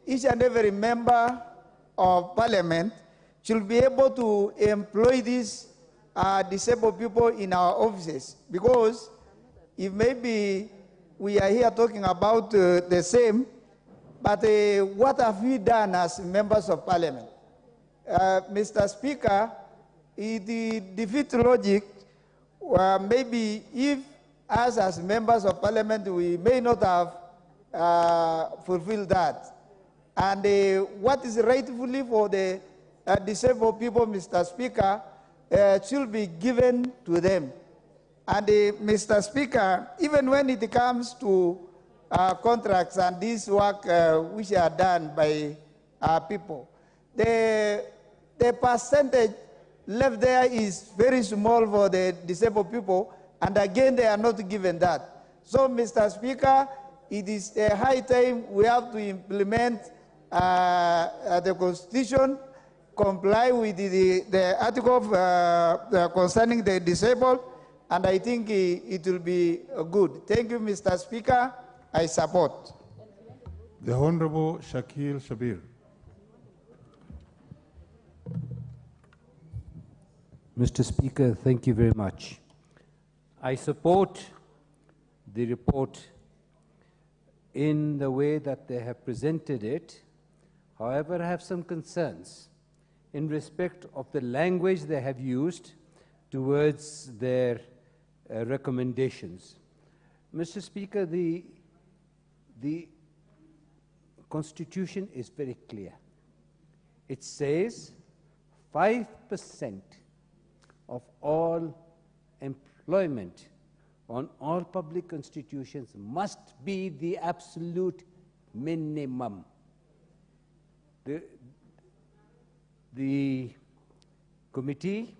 each and every member of parliament should be able to employ these disabled people in our offices. Because if maybe we are here talking about the same, but what have we done as members of parliament? Mr. Speaker, the defeat logic, maybe if us as members of parliament, we may not have fulfilled that. And what is rightfully for the disabled people, Mr. Speaker, should be given to them. And Mr. Speaker, even when it comes to contracts and this work which are done by people, the percentage left there is very small for the disabled people, and again, they are not given that. So, Mr. Speaker, it is a high time we have to implement the Constitution, comply with the article concerning the disabled, and I think it will be good. Thank you, Mr. Speaker. I support. The Honorable Shakil Shabir. Mr. Speaker, thank you very much. I support the report in the way that they have presented it. However, I have some concerns in respect of the language they have used towards their recommendations. Mr. Speaker, the Constitution is very clear. It says 5% of all employment on all public institutions must be the absolute minimum. The committee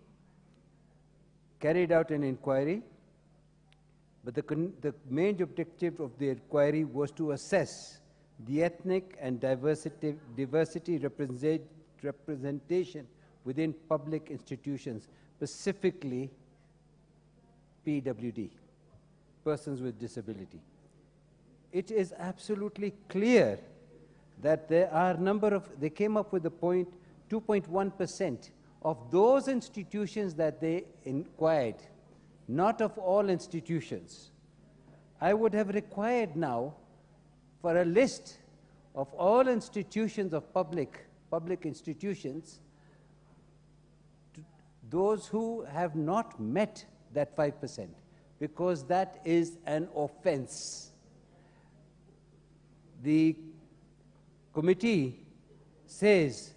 carried out an inquiry, but the main objective of the inquiry was to assess the ethnic and diversity representation within public institutions, specifically PWD, persons with disability. It is absolutely clear that there are they came up with the 2.1% of those institutions that they inquired, not of all institutions. I would have required now for a list of all institutions of public institutions, those who have not met that 5%, because that is an offense. The committee says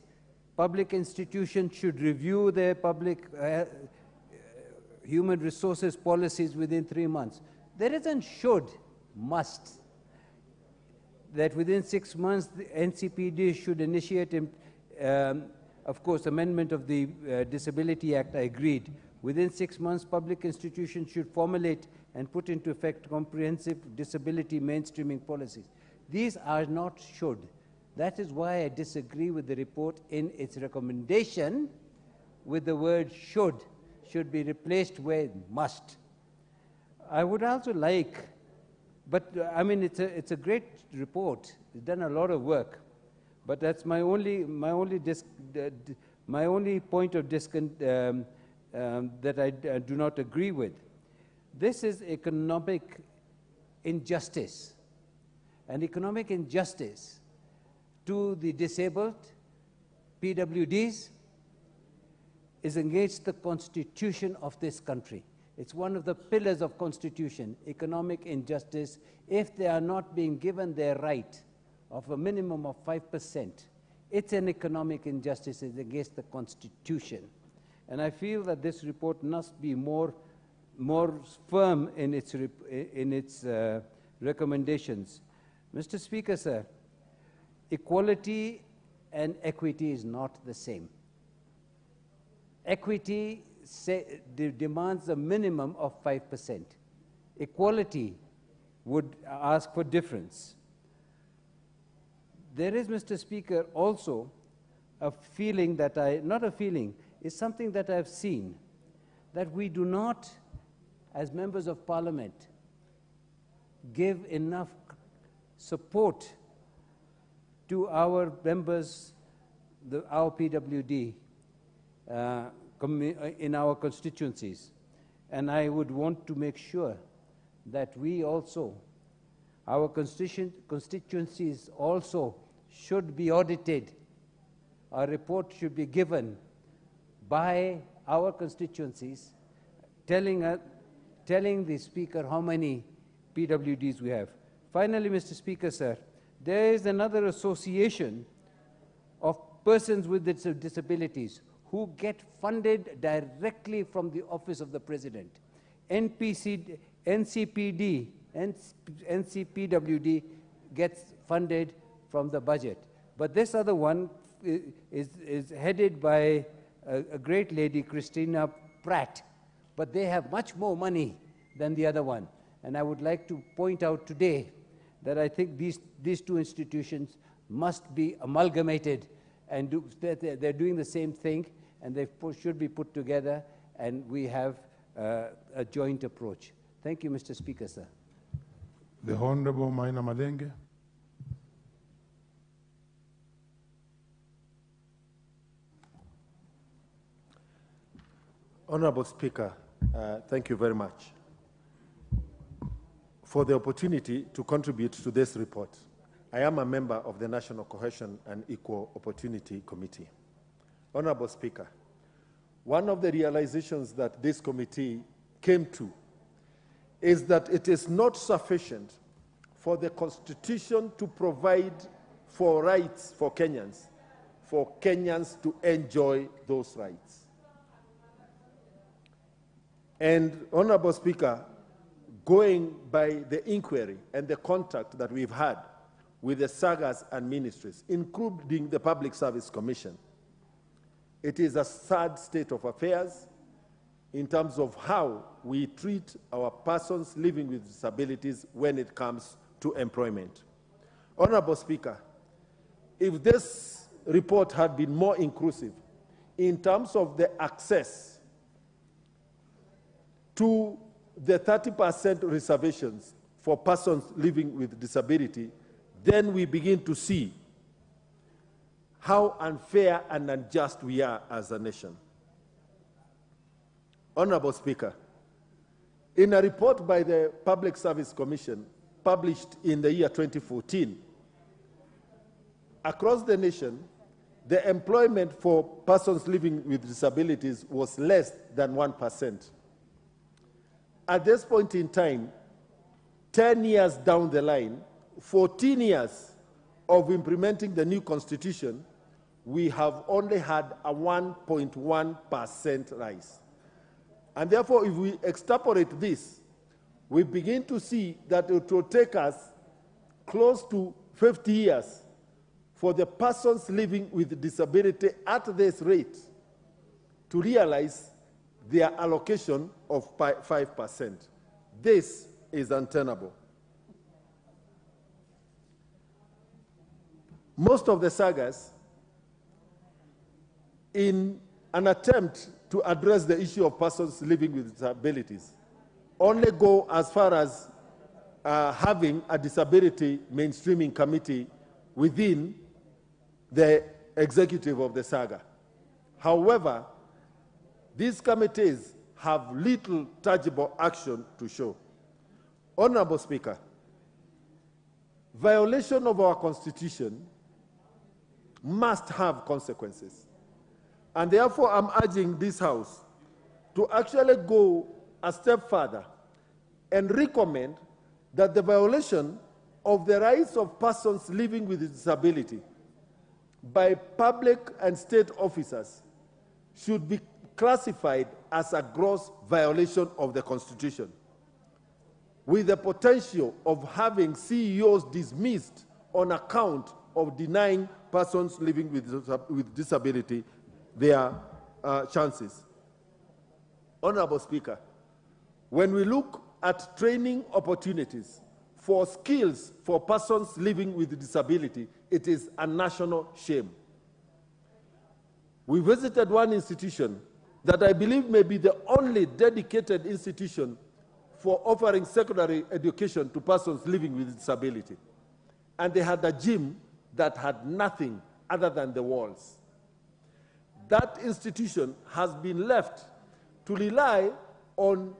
public institutions should review their public human resources policies within 3 months. There isn't should, must. That within 6 months, the NCPD should initiate, of course, amendment of the Disability Act, I agreed. Within 6 months, public institutions should formulate and put into effect comprehensive disability mainstreaming policies. These are not should. That is why I disagree with the report in its recommendation with the word should be replaced with must. I would also like, but I mean, it's a great report. It's done a lot of work, but that's my only point of that I do not agree with. This is economic injustice, and economic injustice to the disabled, PWDs, is against the constitution of this country. It's one of the pillars of constitution, economic injustice. If they are not being given their right of a minimum of 5%, it's an economic injustice. It's against the constitution. And I feel that this report must be more firm in its recommendations. Mr. Speaker, sir, equality and equity is not the same. Equity demands a minimum of 5%. Equality would ask for difference. There is, Mr. Speaker, also a feeling that not a feeling, it's something that I've seen, that we do not, as members of parliament, give enough support to our members, our PWD, in our constituencies. And I would want to make sure that we also, our constituencies also should be audited. A report should be given by our constituencies telling the Speaker how many PWDs we have. Finally, Mr. Speaker, sir, there is another association of persons with disabilities who get funded directly from the Office of the President. NCPWD gets funded from the budget. But this other one is headed by a great lady, Christina Pratt. But they have much more money than the other one. And I would like to point out today that I think these two institutions must be amalgamated, and they're doing the same thing, and they should be put together, and we have a joint approach. Thank you, Mr. Speaker, sir. The Honorable Maina Malenge. Honorable Speaker, thank you very much for the opportunity to contribute to this report. I am a member of the National Cohesion and Equal Opportunity Committee. Honorable Speaker, one of the realizations that this committee came to is that it is not sufficient for the Constitution to provide for rights for Kenyans to enjoy those rights. And, Honorable Speaker, going by the inquiry and the contact that we've had with the sagas and ministries, including the Public Service Commission, it is a sad state of affairs in terms of how we treat our persons living with disabilities when it comes to employment. Honorable Speaker, if this report had been more inclusive in terms of the access to the 30% reservations for persons living with disability, then we begin to see how unfair and unjust we are as a nation. Honorable Speaker, in a report by the Public Service Commission published in the year 2014, across the nation, the employment for persons living with disabilities was less than 1%. At this point in time, 10 years down the line, 14 years of implementing the new constitution, we have only had a 1.1% rise. And therefore, if we extrapolate this, we begin to see that it will take us close to 50 years for the persons living with disability at this rate to realize their allocation of 5%. This is untenable. Most of the sagas, in an attempt to address the issue of persons living with disabilities, only go as far as having a disability mainstreaming committee within the executive of the saga. However, these committees have little tangible action to show. Honorable Speaker, violation of our Constitution must have consequences. And therefore, I'm urging this House to actually go a step further and recommend that the violation of the rights of persons living with disability by public and state officers should be classified as a gross violation of the Constitution, with the potential of having CEOs dismissed on account of denying persons living with disability their chances. Honorable Speaker, when we look at training opportunities for skills for persons living with disability, it is a national shame. We visited one institution that I believe may be the only dedicated institution for offering secondary education to persons living with disability. And they had a gym that had nothing other than the walls. That institution has been left to rely on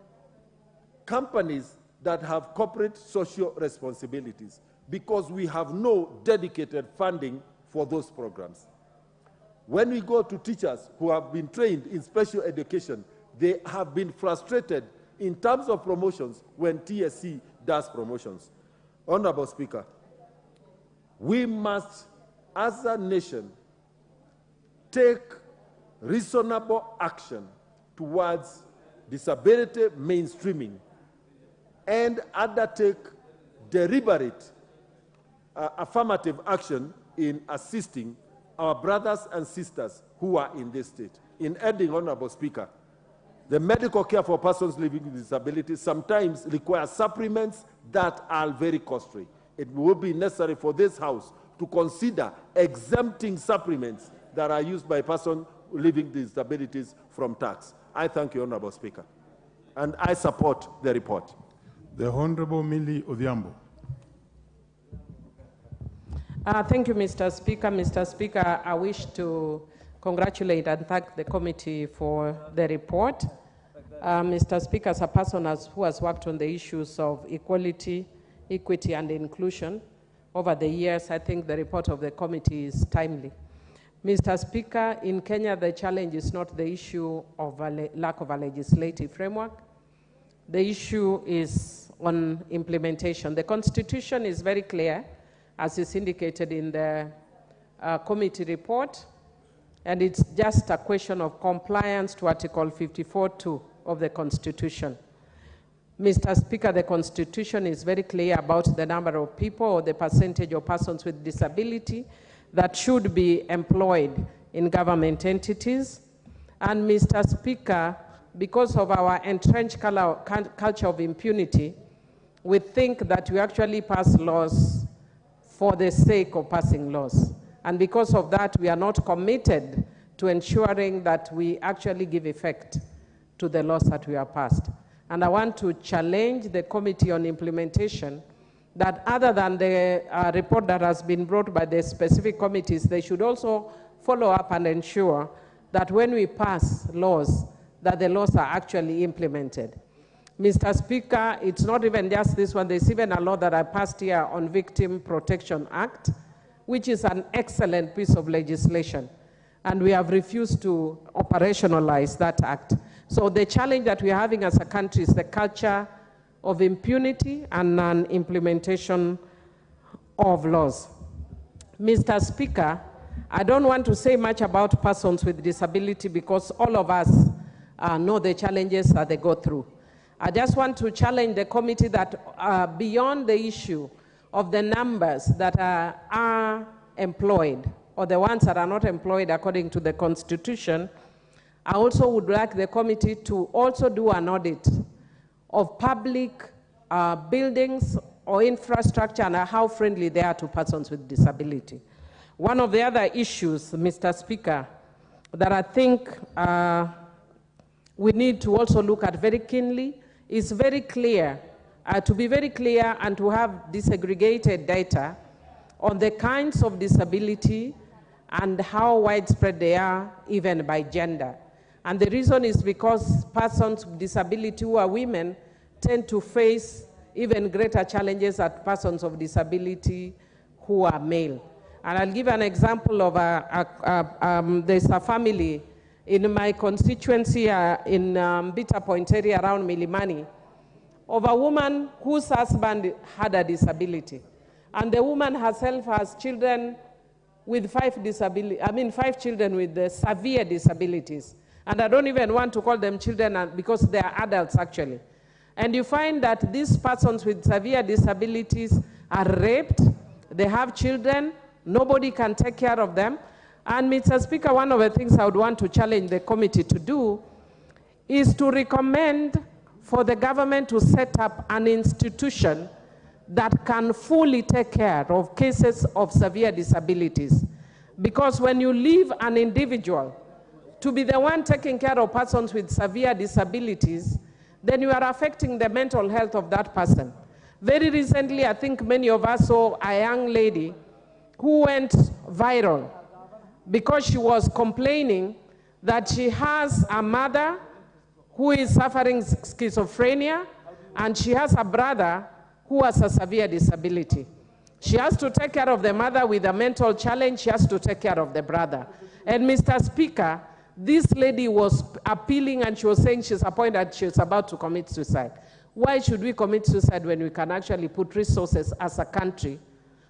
companies that have corporate social responsibilities because we have no dedicated funding for those programs. When we go to teachers who have been trained in special education, they have been frustrated in terms of promotions when TSC does promotions. Honorable Speaker, we must, as a nation, take reasonable action towards disability mainstreaming and undertake deliberate affirmative action in assisting our brothers and sisters who are in this state. In ending, Honorable Speaker, the medical care for persons living with disabilities sometimes requires supplements that are very costly. It will be necessary for this House to consider exempting supplements that are used by persons living with disabilities from tax. I thank you, Honorable Speaker, and I support the report. The Honorable Millie Odhiambo. Thank you, Mr. Speaker. Mr. Speaker, I wish to congratulate and thank the committee for the report. Mr. Speaker, as a person who has worked on the issues of equality, equity, and inclusion over the years, I think the report of the committee is timely. Mr. Speaker, in Kenya, the challenge is not the issue of a lack of a legislative framework. The issue is on implementation. The Constitution is very clear, as is indicated in the committee report, and it's just a question of compliance to Article 54(2) of the Constitution. Mr. Speaker, the Constitution is very clear about the number of people or the percentage of persons with disability that should be employed in government entities. And Mr. Speaker, because of our entrenched culture of impunity, we think that we actually pass laws for the sake of passing laws. And because of that, we are not committed to ensuring that we actually give effect to the laws that we have passed. And I want to challenge the Committee on Implementation that other than the report that has been brought by the specific committees, they should also follow up and ensure that when we pass laws, that the laws are actually implemented. Mr. Speaker, it's not even just this one. There's even a law that I passed here on Victim Protection Act, which is an excellent piece of legislation. And we have refused to operationalize that act. So the challenge that we're having as a country is the culture of impunity and non-implementation of laws. Mr. Speaker, I don't want to say much about persons with disability because all of us know the challenges that they go through. I just want to challenge the committee that beyond the issue of the numbers that are employed or the ones that are not employed according to the Constitution, I also would like the committee to also do an audit of public buildings or infrastructure and how friendly they are to persons with disability. One of the other issues, Mr. Speaker, that I think we need to also look at very keenly is very clear, to be very clear and to have disaggregated data on the kinds of disability and how widespread they are, even by gender. And the reason is because persons with disability who are women tend to face even greater challenges than persons of disability who are male. And I'll give an example of there's a family in my constituency in Bitter Point area around Milimani of a woman whose husband had a disability. And the woman herself has children with 5 children with severe disabilities. And I don't even want to call them children because they are adults actually. And you find that these persons with severe disabilities are raped, they have children, nobody can take care of them. And Mr. Speaker, one of the things I would want to challenge the committee to do is to recommend for the government to set up an institution that can fully take care of cases of severe disabilities. Because when you leave an individual to be the one taking care of persons with severe disabilities, then you are affecting the mental health of that person. Very recently, I think many of us saw a young lady who went viral because she was complaining that she has a mother who is suffering schizophrenia and she has a brother who has a severe disability. She has to take care of the mother with a mental challenge. She has to take care of the brother. And Mr. Speaker, this lady was appealing and she was saying she's appointed, she's about to commit suicide. Why should we commit suicide when we can actually put resources as a country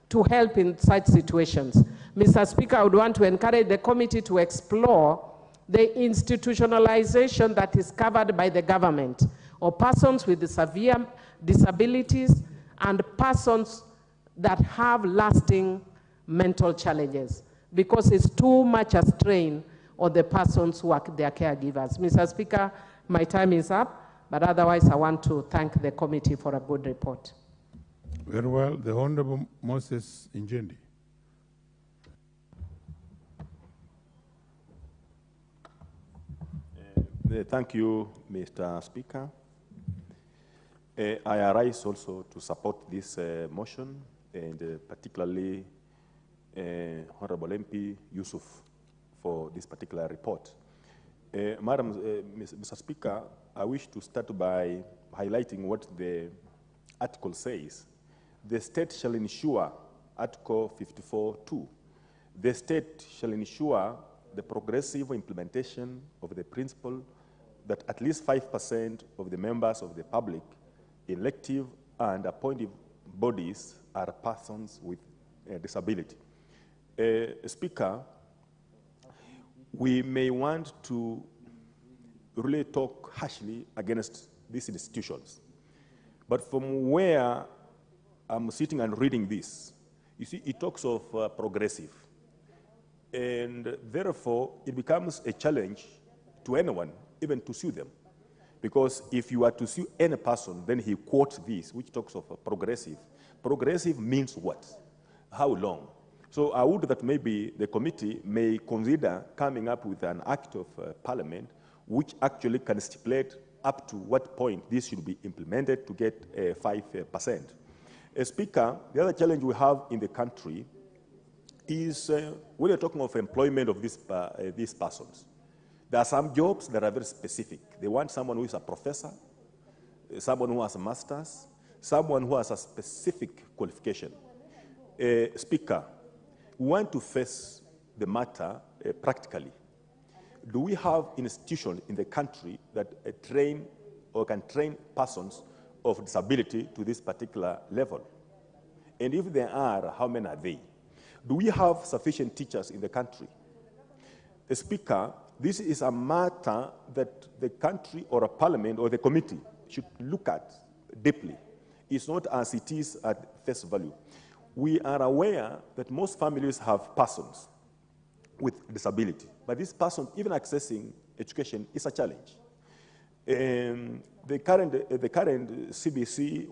to help in such situations? Mr. Speaker, I would want to encourage the committee to explore the institutionalization that is covered by the government of persons with severe disabilities and persons that have lasting mental challenges, because it's too much a strain on the persons who are their caregivers. Mr. Speaker, my time is up, but otherwise I want to thank the committee for a good report. Very well. The Honorable Moses Injendi. Thank you, Mr. Speaker. I arise also to support this motion, and particularly Honorable MP Yusuf for this particular report. Mr. Speaker, I wish to start by highlighting what the article says. The state shall ensure, Article 54(2), the state shall ensure the progressive implementation of the principle that at least 5% of the members of the public, elective and appointed bodies are persons with disability. Speaker, we may want to really talk harshly against these institutions, But from where I'm sitting and reading this, you see, it talks of progressive. And therefore, it becomes a challenge to anyone, even to sue them. Because if you are to sue any person, then he quotes this, which talks of progressive. Progressive means what? How long? So I would that maybe the committee may consider coming up with an act of parliament which actually can stipulate up to what point this should be implemented to get 5%. Speaker, the other challenge we have in the country is when you're talking of employment of these persons. There are some jobs that are very specific. They want someone who is a professor, someone who has a master's, someone who has a specific qualification. Speaker, we want to face the matter practically. Do we have institutions in the country that train or can train persons of disability to this particular level? And if there are, how many are they? Do we have sufficient teachers in the country? Speaker, this is a matter that the country or a parliament or the committee should look at deeply. It's not as it is at face value. We are aware that most families have persons with disability, but this person, even accessing education, is a challenge. The current CBC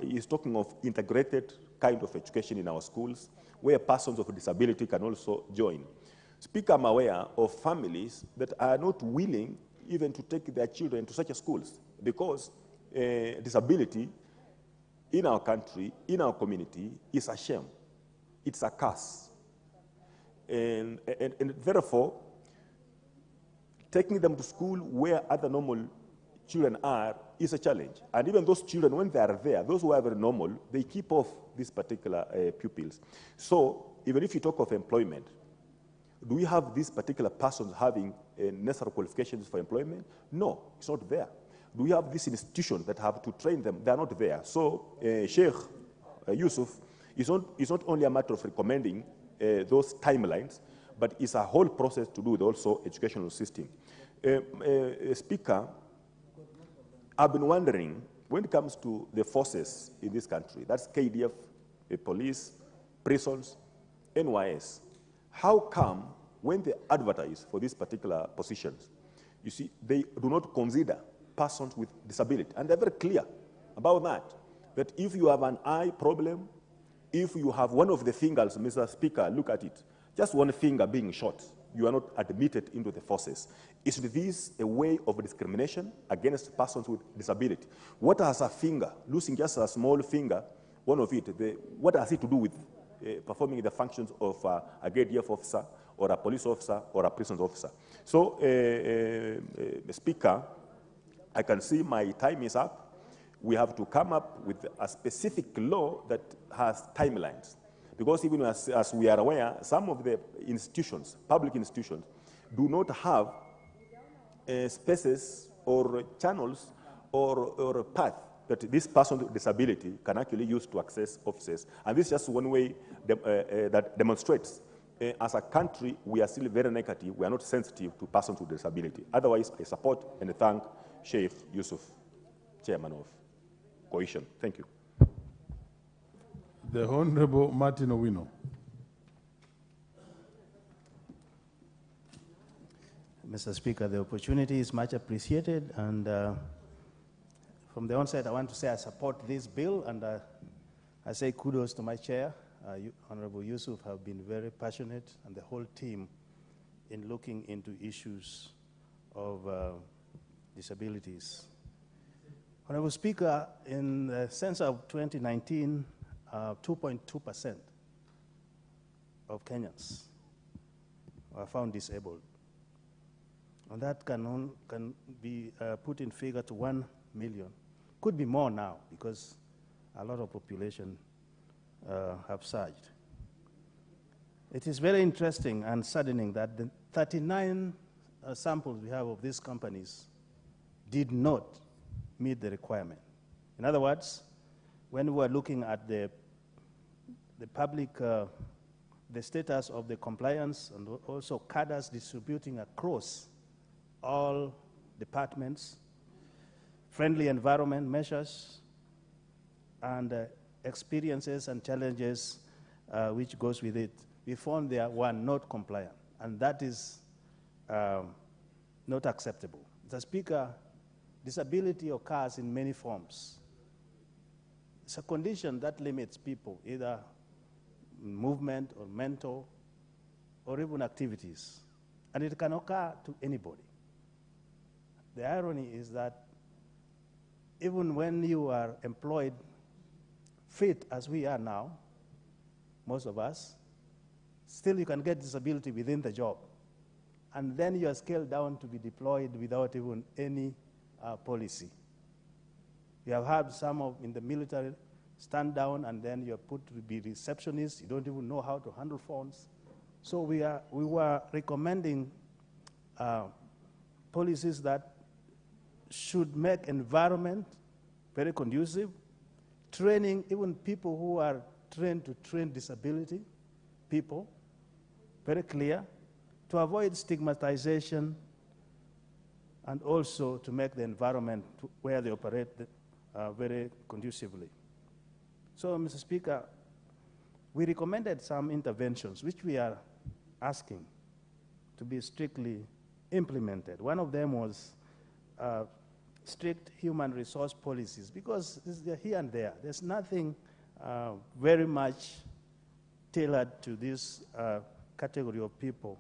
is talking of integrated kind of education in our schools, where persons of disability can also join. Speaker, I'm aware of families that are not willing even to take their children to such schools because disability in our country, in our community, is a shame. It's a curse. And therefore, taking them to school where other normal children are is a challenge. And even those children, when they are there, those who are very normal, they keep off these particular pupils. So even if you talk of employment, do we have these particular persons having necessary qualifications for employment? No, it's not there. Do we have these institutions that have to train them? They are not there. So Sheikh Yusuf, it's not only a matter of recommending those timelines, but it's a whole process to do with also educational system. Speaker, I've been wondering, when it comes to the forces in this country, that's KDF, police, prisons, NYS, how come when they advertise for these particular positions, you see, they do not consider persons with disability? And they're very clear about that if you have an eye problem, if you have one of the fingers, Mr. Speaker, look at it, just one finger being shot, you are not admitted into the forces. Is this a way of discrimination against persons with disability? What has a finger, losing just a small finger, one of it, what has it to do with performing the functions of a KDF officer or a police officer or a prison officer? So, Speaker, I can see my time is up. We have to come up with a specific law that has timelines. Because even as we are aware, some of the institutions, public institutions, do not have spaces or channels or path that this person with disability can actually use to access offices. And this is just one way that demonstrates as a country, we are still very negative. We are not sensitive to persons with disability. Otherwise, I support and thank Sheikh Yusuf, Chairman of Coalition. Thank you. The Honorable Martin Owino. Mr. Speaker, the opportunity is much appreciated, and from the onset, I want to say I support this bill, and I say kudos to my chair. Honorable Yusuf have been very passionate, and the whole team, in looking into issues of disabilities. Honorable Speaker, in the census of 2019, 2.2% of Kenyans were found disabled. And that can be put in figure to 1 million. Could be more now because a lot of population have surged. It is very interesting and saddening that the 39 samples we have of these companies did not meet the requirement. In other words, when we were looking at the public, the status of the compliance and also cadres distributing across all departments, friendly environment measures, and experiences and challenges which goes with it, we found they were not compliant, and that is not acceptable. Mr. Speaker, disability occurs in many forms. It's a condition that limits people, either movement or mental or even activities, and it can occur to anybody. The irony is that even when you are employed fit as we are now, most of us, still you can get disability within the job. And then you are scaled down to be deployed without even any policy. You have had some of in the military stand down and then you're put to be receptionists. You don't even know how to handle phones. So we were recommending policies that should make environment very conducive, training even people who are trained to train disability people, very clear, to avoid stigmatization and also to make the environment where they operate very conducively. So, Mr. Speaker, we recommended some interventions which we are asking to be strictly implemented. One of them was strict human resource policies, because they're here and there. There's nothing very much tailored to this category of people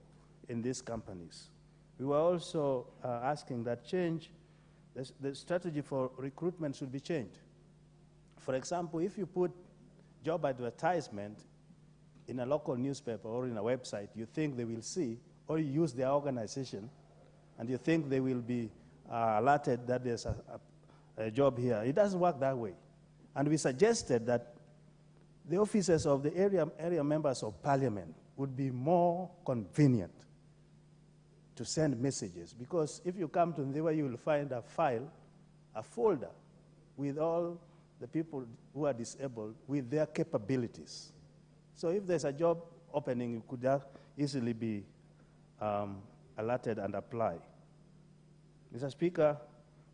in these companies. We were also asking that the strategy for recruitment should be changed. For example, if you put job advertisement in a local newspaper or in a website, you think they will see, or you use their organization, and you think they will be alerted that there's a job here. It doesn't work that way. And we suggested that the offices of the area members of parliament would be more convenient to send messages, because if you come to Ndewa, you will find a file, a folder with all the people who are disabled with their capabilities. So if there's a job opening, you could easily be alerted and apply. Mr. Speaker,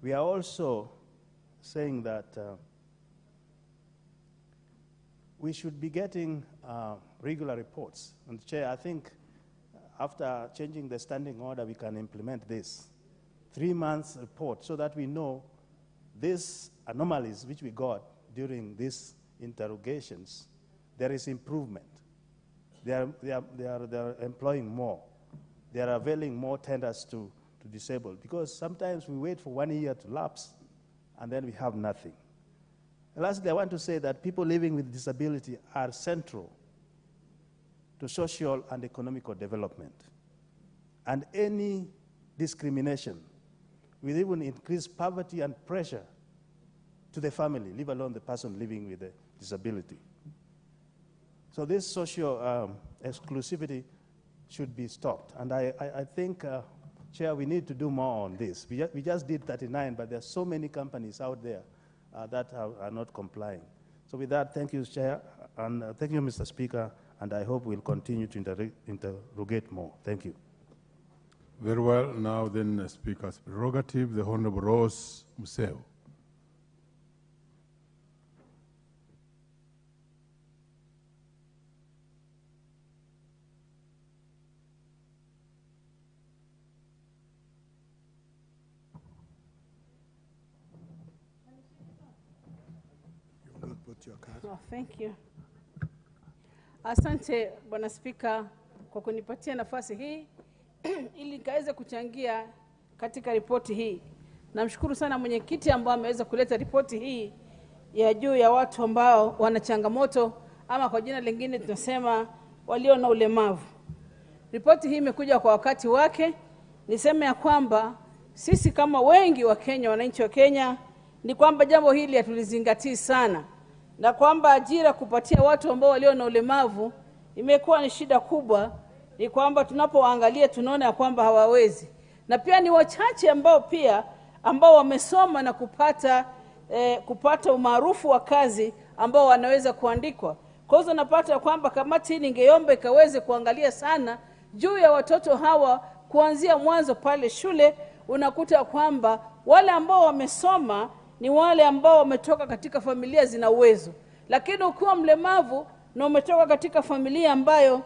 we are also saying that we should be getting regular reports. And Chair, I think after changing the standing order, we can implement this 3 months report so that we know these anomalies which we got during these interrogations, there is improvement. They are employing more. They are availing more tenders to disabled, because sometimes we wait for 1 year to lapse and then we have nothing. And lastly, I want to say that people living with disability are central to social and economical development. And any discrimination will even increase poverty and pressure to the family, leave alone the person living with a disability. So this social exclusivity should be stopped. And I think, Chair, we need to do more on this. We just did 39, but there are so many companies out there that are not complying. So with that, thank you, Chair, and thank you, Mr. Speaker, and I hope we'll continue to interrogate more. Thank you. Very well. Now then, Speaker's prerogative, the Honorable Rose Museo. Oh, thank you. Asante Bwana Spika kwa kunipatia nafasi hii ili nikaweze kuchangia katika ripoti hii. Namshukuru sana mwenyekiti ambaye ameweza kuleta ripoti hii ya juu ya watu ambao wana changamoto, ama kwa jina lingine tunasema walio na ulemavu. Ripoti hii imekuja kwa wakati wake. Niseme ya kwamba sisi kama wengi wa Kenya, wananchi wa Kenya, ni kwamba jambo hili hatulizingatii sana, na kwamba ajira kupatia watu ambao walio na ulemavu imekuwa ni shida kubwa. Ni kwamba tunapoangalia tunaona kwamba hawawezi, na pia ni wachache ambao wamesoma na kupata umaarufu wa kazi ambao wanaweza kuandikwa. Kwa hiyo napata kwamba kamati hii ningeomba ikaweze kuangalia sana juu ya watoto hawa kuanzia mwanzo pale shule. Unakuta kwamba wale ambao wamesoma ni wale ambao wametoka katika familia zina uwezo. Lakini ukiwa mlemavu na umetoka katika familia ambayo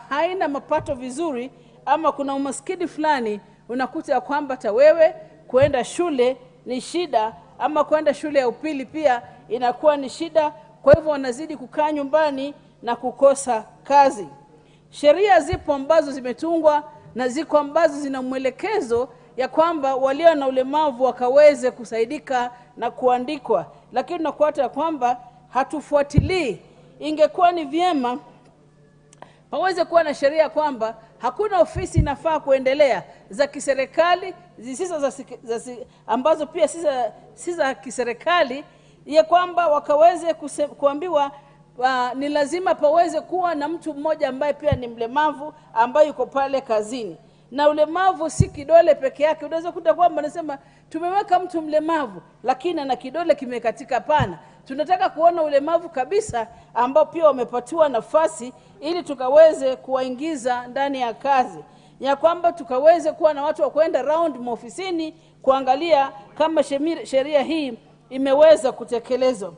haina mapato vizuri, ama kuna umaskini fulani, unakuta ya kwamba hata wewe kuenda shule ni shida, ama kuenda shule ya upili pia inakuwa ni shida. Kwa hivyo wanazidi kukaa nyumbani na kukosa kazi. Sheria zipo ambazo zimetungwa na ziko ambazo zina mwelekezo ya kwamba walio na ulemavu wakaweze kusaidika na kuandikwa, lakini nakuata ya kwamba hatufuatilii. Ingekuwa ni vyema paweze kuwa na sheria kwamba hakuna ofisi inafaa kuendelea za kiserikali zisizo ambazo pia si za kiserikali, ya kwamba wakaweze kuambiwa ni lazima paweze kuwa na mtu mmoja ambaye pia ni mlemavu ambaye yuko pale kazini. Na ulemavu si kidole peke yake. Unaweza kuta kwamba nasema tumeweka mtu mlemavu lakini ana kidole kimekatika. Pana, tunataka kuona ulemavu kabisa ambao pia wamepatiwa nafasi ili tukaweze kuwaingiza ndani ya kazi, ya kwamba tukaweze kuwa na watu wa kwenda round maofisini kuangalia kama sheria hii imeweza kutekelezwa.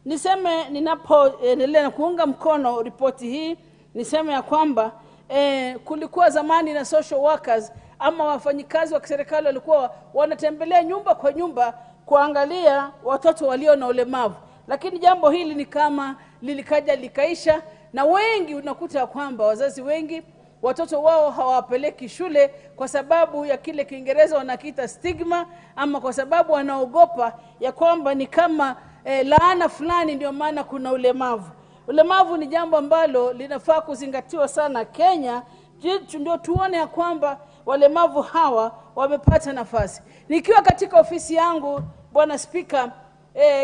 Niseme ninapoendelea na kuunga mkono ripoti hii, niseme ya kwamba kulikuwa zamani na social workers ama wafanyikazi wa kiserikali walikuwa wanatembelea nyumba kwa nyumba kuangalia watoto walio na ulemavu, lakini jambo hili ni kama lilikaja likaisha, na wengi unakuta kwamba wazazi wengi watoto wao hawapeleki shule kwa sababu ya kile Kiingereza wanakiita stigma, ama kwa sababu wanaogopa ya kwamba ni kama laana fulani ndio maana kuna ulemavu. Ulemavu ni jambo ambalo linafaa kuzingatiwa sana Kenya, ndio tuone ya kwamba walemavu hawa wamepata nafasi. Nikiwa katika ofisi yangu, Bwana Spika,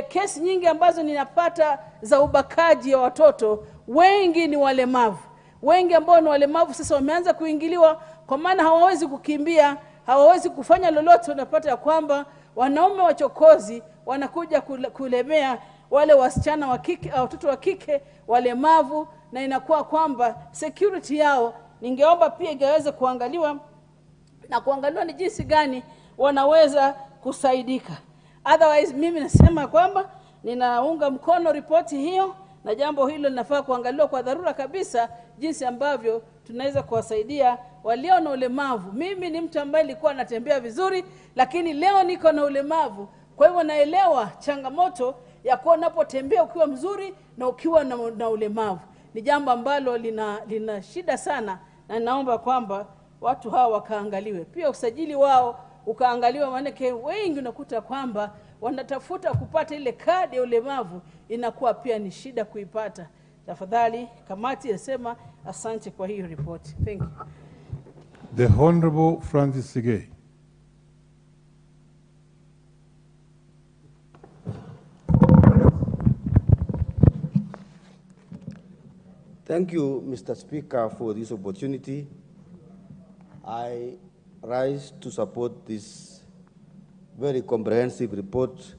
kesi nyingi ambazo ninapata za ubakaji ya watoto, wengi ni walemavu. Wengi ambao ni walemavu sasa wameanza kuingiliwa, kwa maana hawawezi kukimbia, hawawezi kufanya lolote. Unapata ya kwamba wanaume wachokozi wanakuja kulemea wale wasichana wa kike au watoto wa kike walemavu, na inakuwa kwamba security yao, ningeomba pia ingeweza kuangaliwa na kuangaliwa ni jinsi gani wanaweza kusaidika. Otherwise mimi nasema kwamba ninaunga mkono ripoti hiyo, na jambo hilo linafaa kuangaliwa kwa dharura kabisa, jinsi ambavyo tunaweza kuwasaidia walio na ulemavu. Mimi ni mtu ambaye nilikuwa natembea vizuri, lakini leo niko na ulemavu. Kwa hivyo naelewa changamoto ya kuwa unapotembea ukiwa mzuri na ukiwa na ulemavu. Ni jambo ambalo lina shida sana, na naomba kwamba watu hawa wakaangaliwe. Pia usajili wao ukaangaliwa, maana wengi unakuta kwamba wanatafuta kupata ile kadi ya ulemavu, inakuwa pia ni shida kuipata. Tafadhali kamati yasema asante kwa hiyo ripoti. Thank you. The Honorable Francis Sigei. Thank you, Mr. Speaker, for this opportunity. I rise to support this very comprehensive report,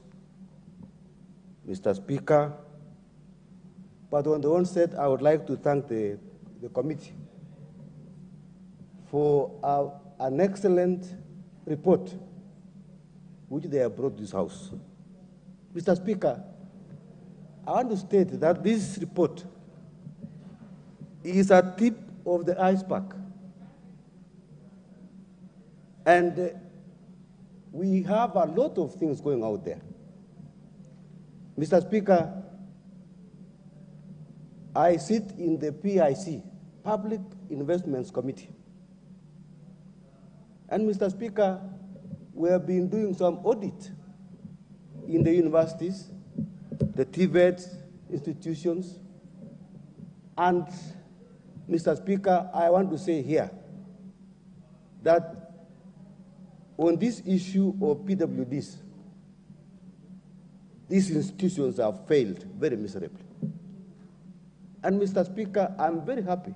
Mr. Speaker. But on the onset, I would like to thank the committee for an excellent report which they have brought to this House. Mr. Speaker, I want to state that this report is a tip of the iceberg. And we have a lot of things going out there. Mr. Speaker, I sit in the PIC, Public Investments Committee. And Mr. Speaker, we have been doing some audit in the universities, the TVET institutions, and Mr. Speaker, I want to say here that on this issue of PWDs, these institutions have failed very miserably. And Mr. Speaker, I'm very happy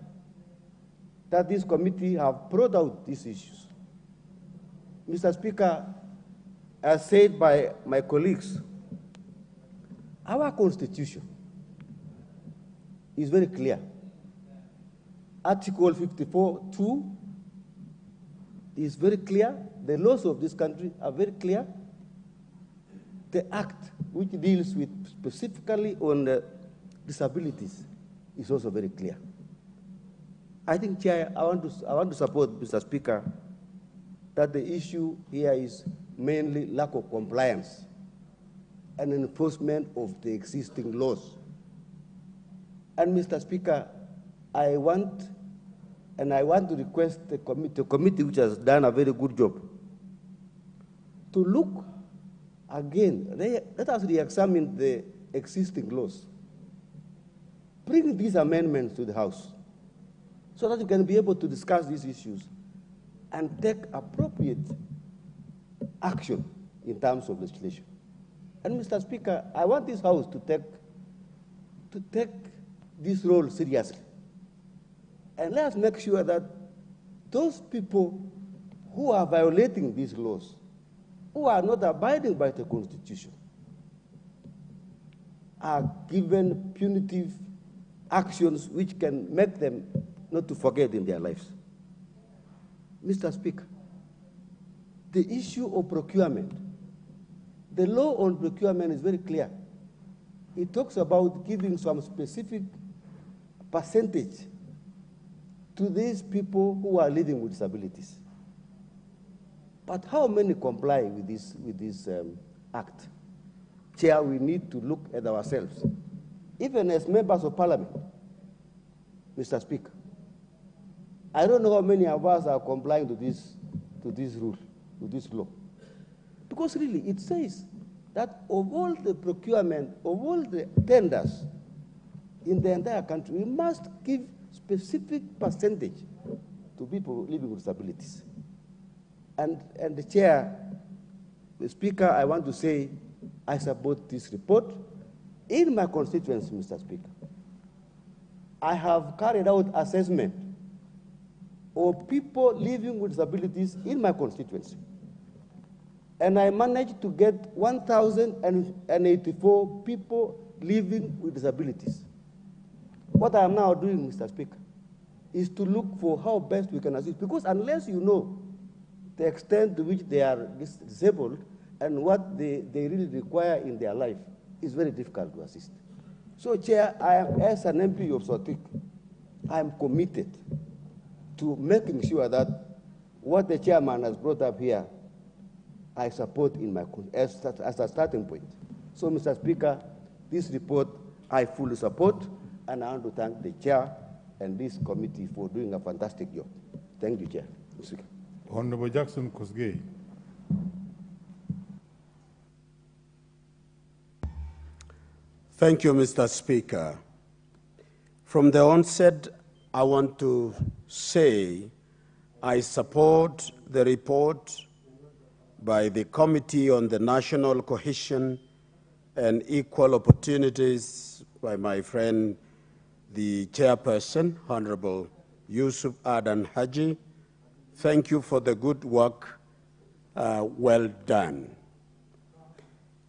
that this committee have brought out these issues. Mr. Speaker, as said by my colleagues, our Constitution is very clear. Article 54(2) is very clear. The laws of this country are very clear. the act which deals with specifically on disabilities is also very clear. I think, Chair, I want to support Mr. Speaker that the issue here is mainly lack of compliance and enforcement of the existing laws. And Mr. Speaker, I want to request the committee which has done a very good job to look again, let us re-examine the existing laws. Bring these amendments to the House so that you can be able to discuss these issues and take appropriate action in terms of legislation. And Mr. Speaker, I want this House to take this role seriously. And let's make sure that those people who are violating these laws, who are not abiding by the Constitution, are given punitive actions which can make them not to forget in their lives. Mr. Speaker, the issue of procurement, the law on procurement is very clear. It talks about giving some specific percentage to these people who are living with disabilities. But how many comply with this act? Chair, we need to look at ourselves. Even as members of parliament, Mr. Speaker, I don't know how many of us are complying to this rule, to this law. Because really, it says that of all the procurement, of all the tenders in the entire country, we must give specific percentage to people living with disabilities. And the Chair, the Speaker, I want to say I support this report. In my constituency, Mr. Speaker, I have carried out assessment of people living with disabilities in my constituency. And I managed to get 1,084 people living with disabilities. What I am now doing, Mr. Speaker, is to look for how best we can assist. Because unless you know the extent to which they are disabled and what they really require in their life, it's very difficult to assist. So, Chair, I am, as an MP of Sotik, I am committed to making sure that what the chairman has brought up here, I support in my, as a starting point. So, Mr. Speaker, this report I fully support, and I want to thank the chair and this committee for doing a fantastic job. Thank you, Chair. Honorable Jackson Kosgei. Thank you, Mr. Speaker. From the onset, I want to say I support the report by the Committee on the National Cohesion and Equal Opportunities by my friend, the chairperson, Honorable Yusuf Adan Haji. Thank you for the good work, well done.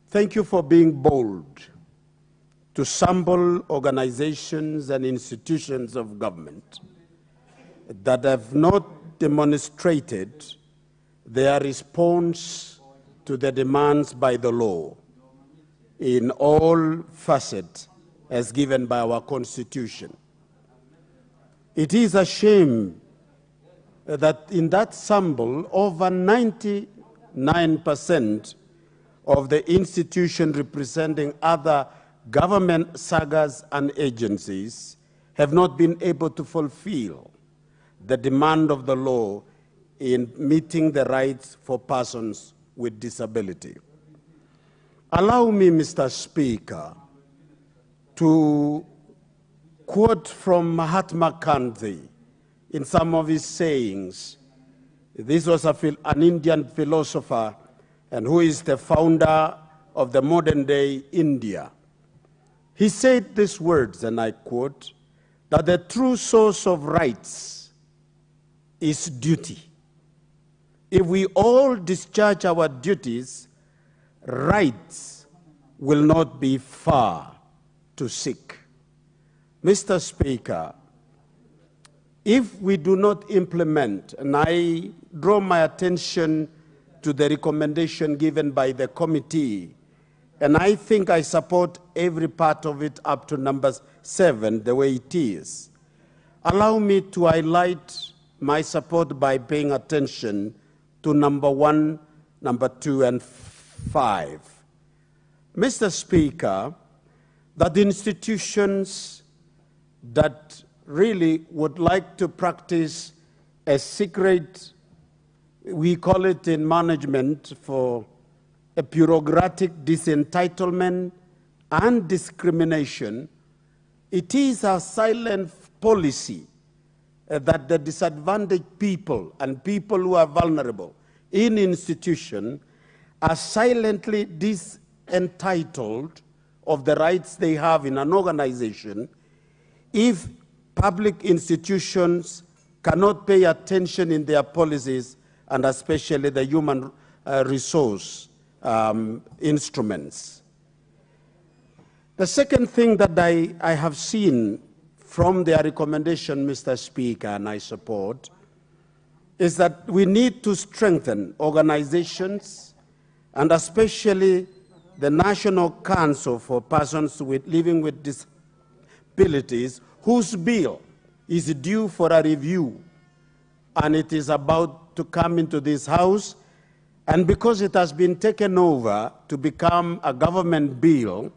Thank you for being bold to sample organizations and institutions of government that have not demonstrated their response to the demands by the law in all facets as given by our Constitution. It is a shame that in that sample, over 99% of the institutions representing other government sagas and agencies have not been able to fulfill the demand of the law in meeting the rights for persons with disability. Allow me, Mr. Speaker, to quote from Mahatma Gandhi in some of his sayings. This was an Indian philosopher and who is the founder of the modern-day India. He said these words, and I quote, that the true source of rights is duty. If we all discharge our duties, rights will not be far to seek. Mr. Speaker, if we do not implement, and I draw my attention to the recommendation given by the committee And I think I support every part of it up to number 7, the way it is. Allow me to highlight my support by paying attention to number 1, number 2, and 5. Mr. Speaker, that institutions that really would like to practice a secret, we call it in management for a bureaucratic disentitlement and discrimination, it is a silent policy that the disadvantaged people and people who are vulnerable in institution are silently disentitled of the rights they have in an organization if public institutions cannot pay attention in their policies, and especially the human resource instruments. The second thing that I have seen from their recommendation, Mr. Speaker, and I support, is that we need to strengthen organizations, and especially the National Council for Persons Living with Disabilities, whose bill is due for a review, and it is about to come into this House. And because it has been taken over to become a government bill,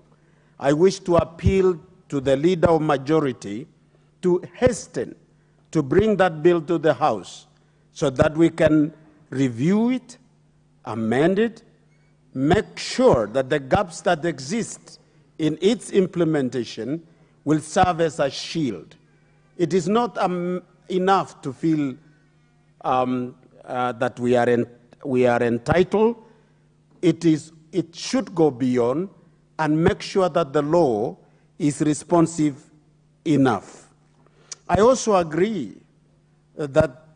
I wish to appeal to the leader of majority to hasten to bring that bill to the House so that we can review it, amend it, make sure that the gaps that exist in its implementation will serve as a shield. It is not enough to feel that we are entitled. It should go beyond and make sure that the law is responsive enough. I also agree that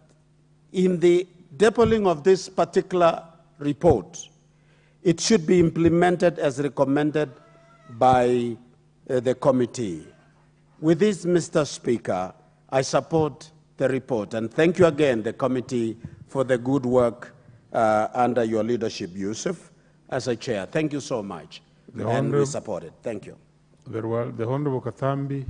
in the depoling of this particular report, it should be implemented as recommended by the committee. With this, Mr. Speaker, I support the report, and thank you again, the committee, for the good work under your leadership, Yusuf, as a chair. Thank you so much. And we support it. Thank you. Very well. The Honorable Kathambi.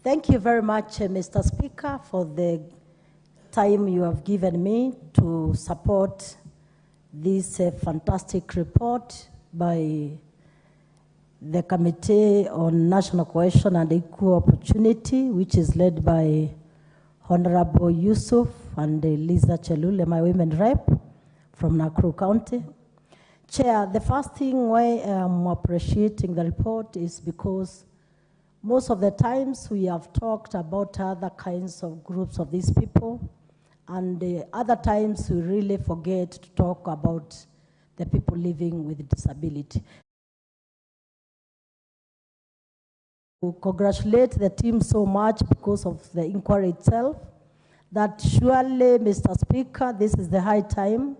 Thank you very much, Mr. Speaker, for the time you have given me to support this fantastic report by the Committee on National Cohesion and Equal Opportunity, which is led by Honorable Yusuf and Lisa Chelule, my women rep from Nakuru County. Chair, the first thing why I'm appreciating the report is because most of the times we have talked about other kinds of groups of these people, and other times we really forget to talk about the people living with disability. To congratulate the team so much because of the inquiry itself, that surely, Mr. Speaker, this is the high time.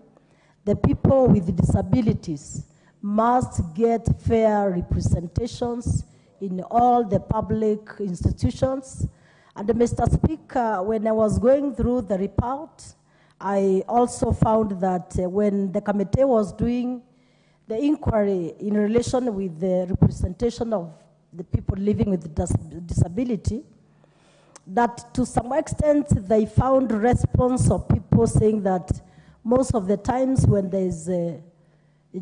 The people with disabilities must get fair representations in all the public institutions. And Mr. Speaker, when I was going through the report, I also found that when the committee was doing the inquiry in relation with the representation of the people living with disability, that to some extent they found response of people saying that most of the times when there is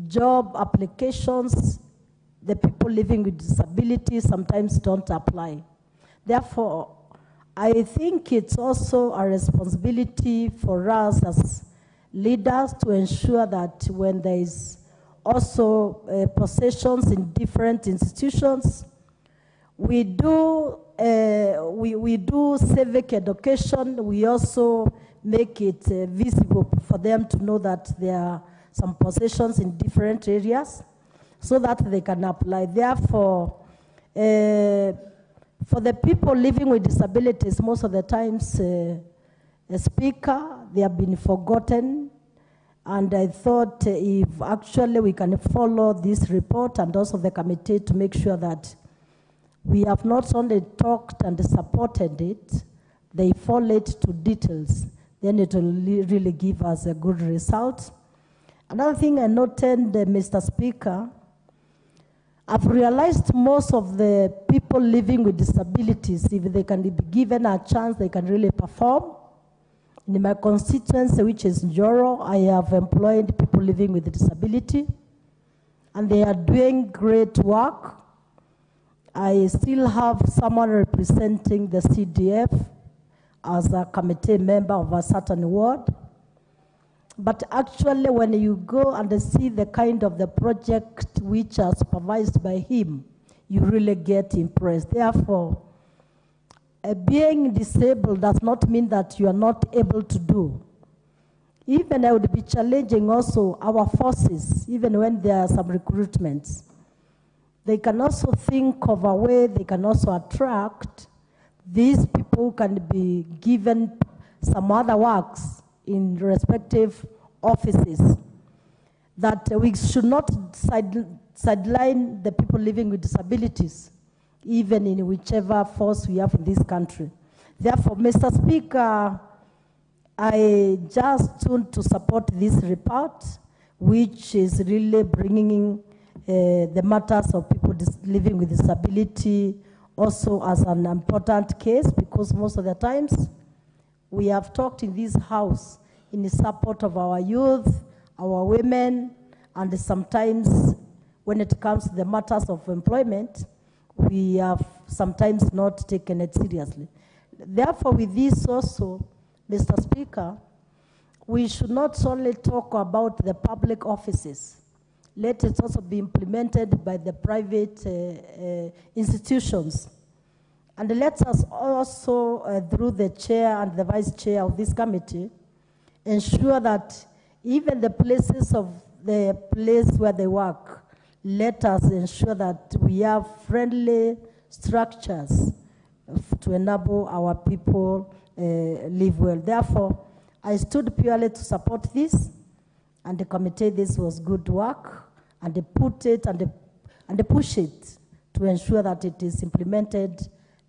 job applications, the people living with disability sometimes don't apply. Therefore, I think it's also a responsibility for us as leaders to ensure that when there is also possessions in different institutions, we do civic education. We also make it visible for them to know that there are some possessions in different areas, so that they can apply. Therefore, For the people living with disabilities, most of the times, Speaker, they have been forgotten. And I thought if actually we can follow this report and also the committee to make sure that we have not only talked and supported it, they follow it to details, then it will really give us a good result. Another thing I noted, Mr. Speaker, I've realized most of the people living with disabilities, if they can be given a chance, they can really perform. In my constituency, which is Njoro, I have employed people living with disability, and they are doing great work. I still have someone representing the CDF as a committee member of a certain ward. But actually, when you go and see the kind of the project which are supervised by him, you really get impressed. Therefore, being disabled does not mean that you are not able to do. Even I would be challenging also our forces, even when there are some recruitments. They can also think of a way they can also attract these people who can be given some other works in respective offices. That we should not sideline the people living with disabilities, even in whichever force we have in this country. Therefore, Mr. Speaker, I just want to support this report, which is really bringing the matters of people living with disability also as an important case, because most of the times we have talked in this house in the support of our youth, our women, and sometimes when it comes to the matters of employment, we have sometimes not taken it seriously. Therefore, with this also, Mr. Speaker, we should not only talk about the public offices. Let it also be implemented by the private institutions. And let us also, through the chair and the vice chair of this committee, ensure that even the places of the place where they work, let us ensure that we have friendly structures to enable our people live well. Therefore, I stood purely to support this, and the committee, this was good work, and they put it and they push it to ensure that it is implemented,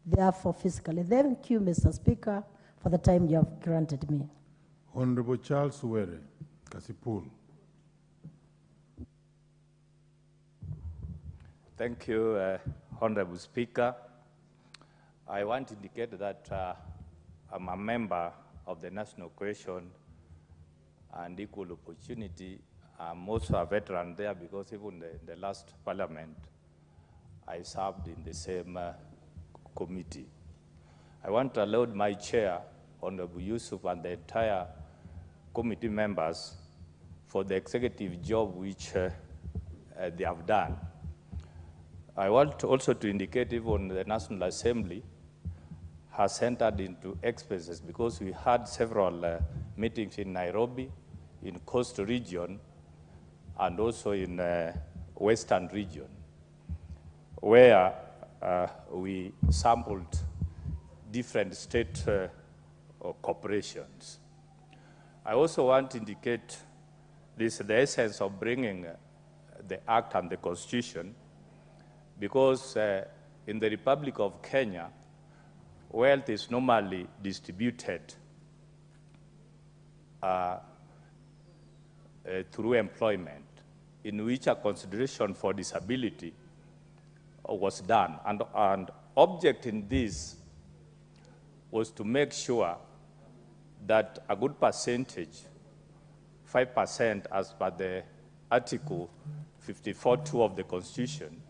therefore physically. Thank you, Mr. Speaker, for the time you have granted me. Honorable Charles Were, Kasipul. Thank you, Honorable Speaker. I want to indicate that I'm a member of the National Cohesion and Equal Opportunity. I'm also a veteran there because even in the last parliament, I served in the same committee. I want to laud my chair, Honorable Yusuf, and the entire committee members for the executive job which they have done. I want also to indicate even the National Assembly has entered into expenses because we had several meetings in Nairobi, in Coast Region, and also in Western Region, where we sampled different state corporations. I also want to indicate this, the essence of bringing the Act and the Constitution, because in the Republic of Kenya, wealth is normally distributed through employment, in which a consideration for disability was done. And object in this was to make sure that a good percentage, 5% as per the Article 54(2) of the Constitution,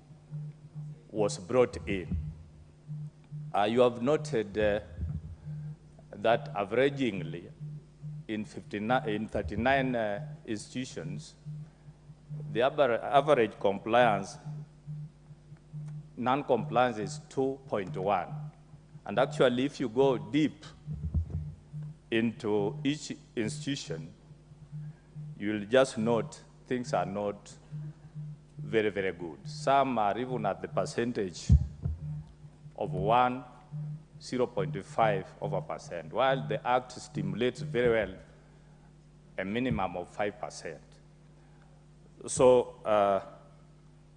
was brought in. You have noted that averagingly in 39 institutions, the average compliance, non-compliance is 2.1. And actually, if you go deep into each institution, you'll just note things are not very, very good. Some are even at the percentage of 0.5%, while the Act stimulates very well a minimum of 5%. So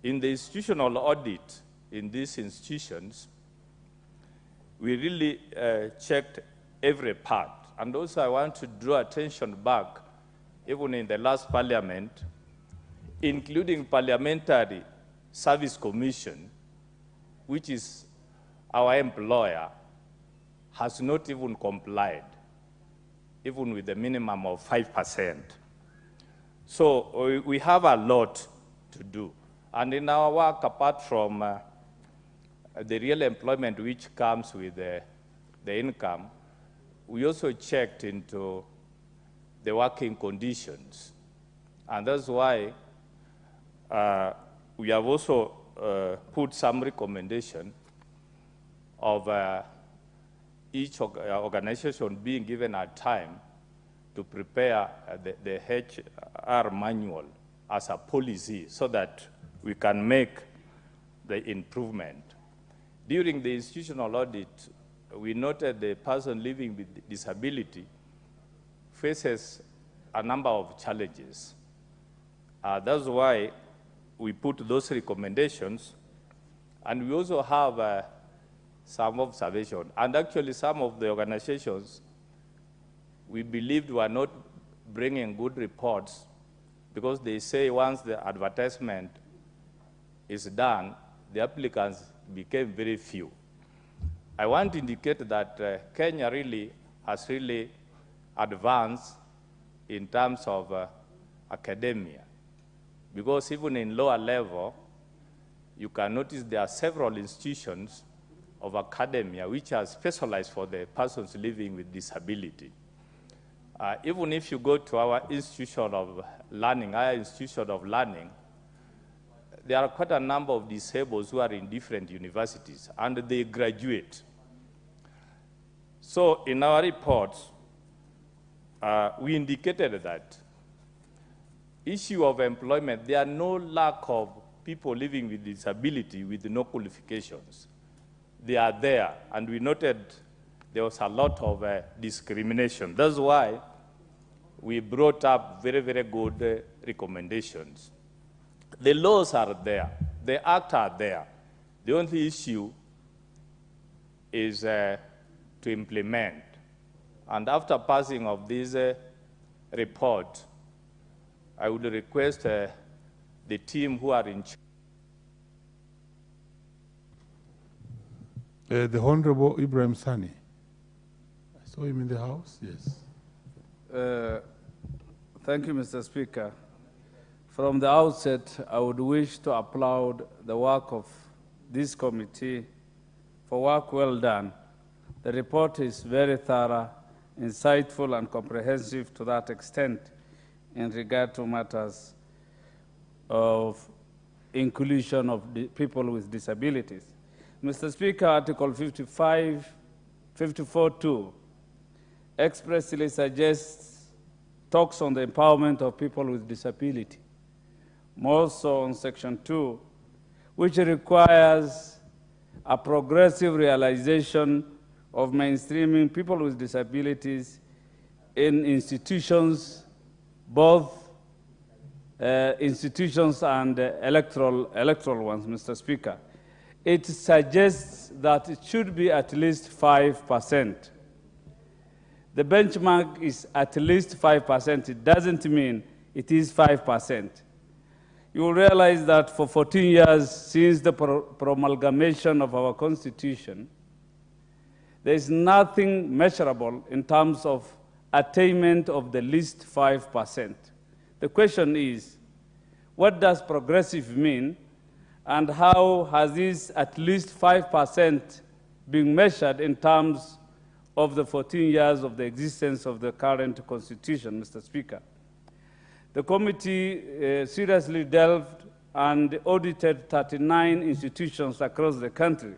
in the institutional audit in these institutions, we really checked every part. And also I want to draw attention back, even in the last parliament, including Parliamentary Service Commission, which is our employer, has not even complied, even with the minimum of 5%. So we have a lot to do. And in our work, apart from the real employment which comes with the income, we also checked into the working conditions. And that's why we have also put some recommendation of each organization being given a time to prepare the HR manual as a policy so that we can make the improvement. During the institutional audit, we noted the person living with disability faces a number of challenges. That's why we put those recommendations, and we also have some observation. And actually, some of the organizations we believed were not bringing good reports because they say once the advertisement is done, the applicants became very few. I want to indicate that Kenya really has really advanced in terms of academia, because even in lower level, you can notice there are several institutions of academia which are specialized for the persons living with disability. Even if you go to our institution of learning, there are quite a number of disabled who are in different universities, and they graduate. So in our reports, we indicated that issue of employment, there are no lack of people living with disability with no qualifications. They are there, and we noted there was a lot of discrimination. That's why we brought up very, very good recommendations. The laws are there. The acts are there. The only issue is to implement. And after passing of this report, I would request the team who are in charge. The Honorable Ibrahim Sani. I saw him in the House, yes. Thank you, Mr. Speaker. From the outset, I would wish to applaud the work of this committee for work well done. The report is very thorough, insightful, and comprehensive to that extent in regard to matters of inclusion of people with disabilities. Mr. Speaker, Article 54.2 expressly talks on the empowerment of people with disability. More so on Section 2, which requires a progressive realization of mainstreaming people with disabilities in institutions, both institutions and electoral ones, Mr. Speaker. It suggests that it should be at least 5%. The benchmark is at least 5%. It doesn't mean it is 5%. You will realize that for 14 years since the promulgation of our Constitution, there is nothing measurable in terms of attainment of the least 5%. The question is, what does progressive mean, and how has this at least 5% been measured in terms of the 14 years of the existence of the current Constitution, Mr. Speaker? The committee seriously delved and audited 39 institutions across the country.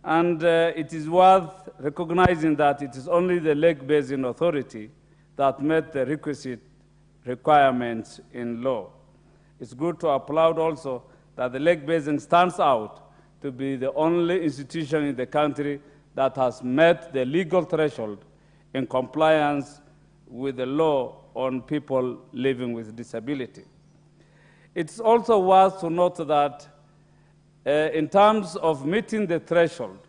And it is worth recognizing that it is only the Lake Basin Authority that met the requisite requirements in law. It's good to applaud also that the Lake Basin stands out to be the only institution in the country that has met the legal threshold in compliance with the law on people living with disability. It's also worth to note that in terms of meeting the threshold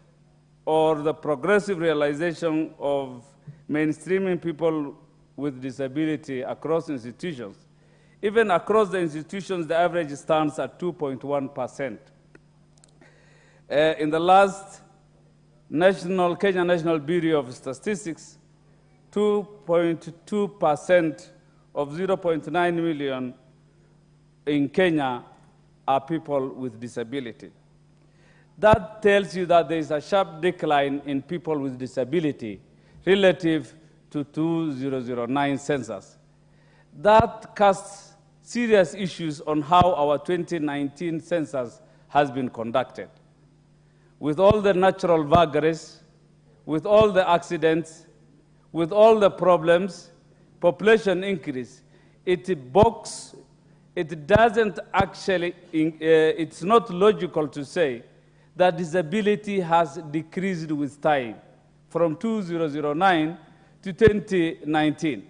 or the progressive realization of mainstreaming people with disability across institutions, even across the institutions, the average stands at 2.1%. In the last Kenya National Bureau of Statistics, 2.2% of 0.9 million in Kenya are people with disability. That tells you that there is a sharp decline in people with disability relative to 2009 census. That casts serious issues on how our 2019 census has been conducted. With all the natural vagaries, with all the accidents, with all the problems, population increase, it doesn't actually, it's not logical to say that disability has decreased with time from 2009 to 2019.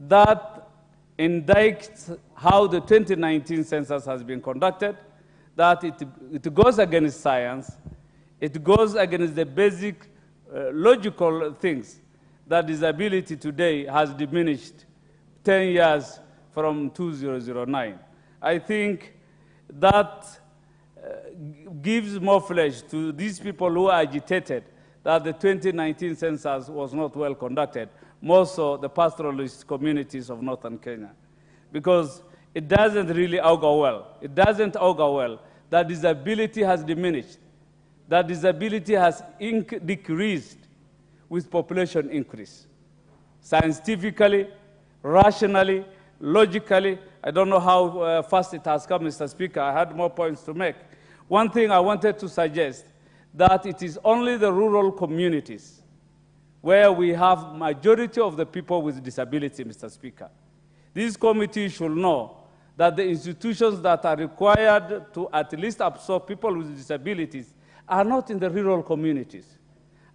That indicts how the 2019 census has been conducted, that it goes against science, it goes against the basic logical things, that disability today has diminished 10 years from 2009. I think that gives more flesh to these people who are agitated that the 2019 census was not well conducted, more so the pastoralist communities of northern Kenya. Because it doesn't really augur well. It doesn't augur well that disability has diminished, that disability has decreased with population increase. Scientifically, rationally, logically, I don't know how fast it has come, Mr. Speaker. I had more points to make. One thing I wanted to suggest, that it is only the rural communities where we have majority of the people with disability, Mr. Speaker. This committee should know that the institutions that are required to at least absorb people with disabilities are not in the rural communities.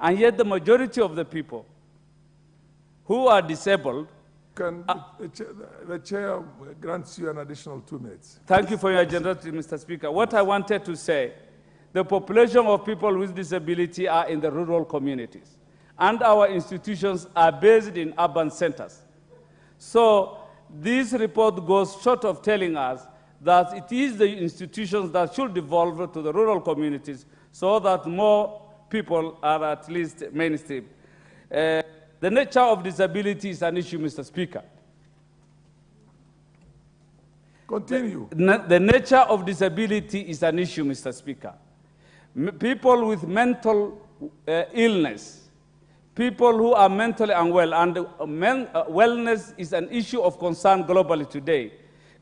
And yet the majority of the people who are disabled. Can the chair grants you an additional 2 minutes. Thank you for your generosity, Mr. Speaker. What I wanted to say, the population of people with disability are in the rural communities, and our institutions are based in urban centers. So this report goes short of telling us that it is the institutions that should devolve to the rural communities so that more people are at least mainstream. The nature of disability is an issue, Mr. Speaker. Continue. The nature of disability is an issue, Mr. Speaker. People with mental illness, people who are mentally unwell, and wellness is an issue of concern globally today,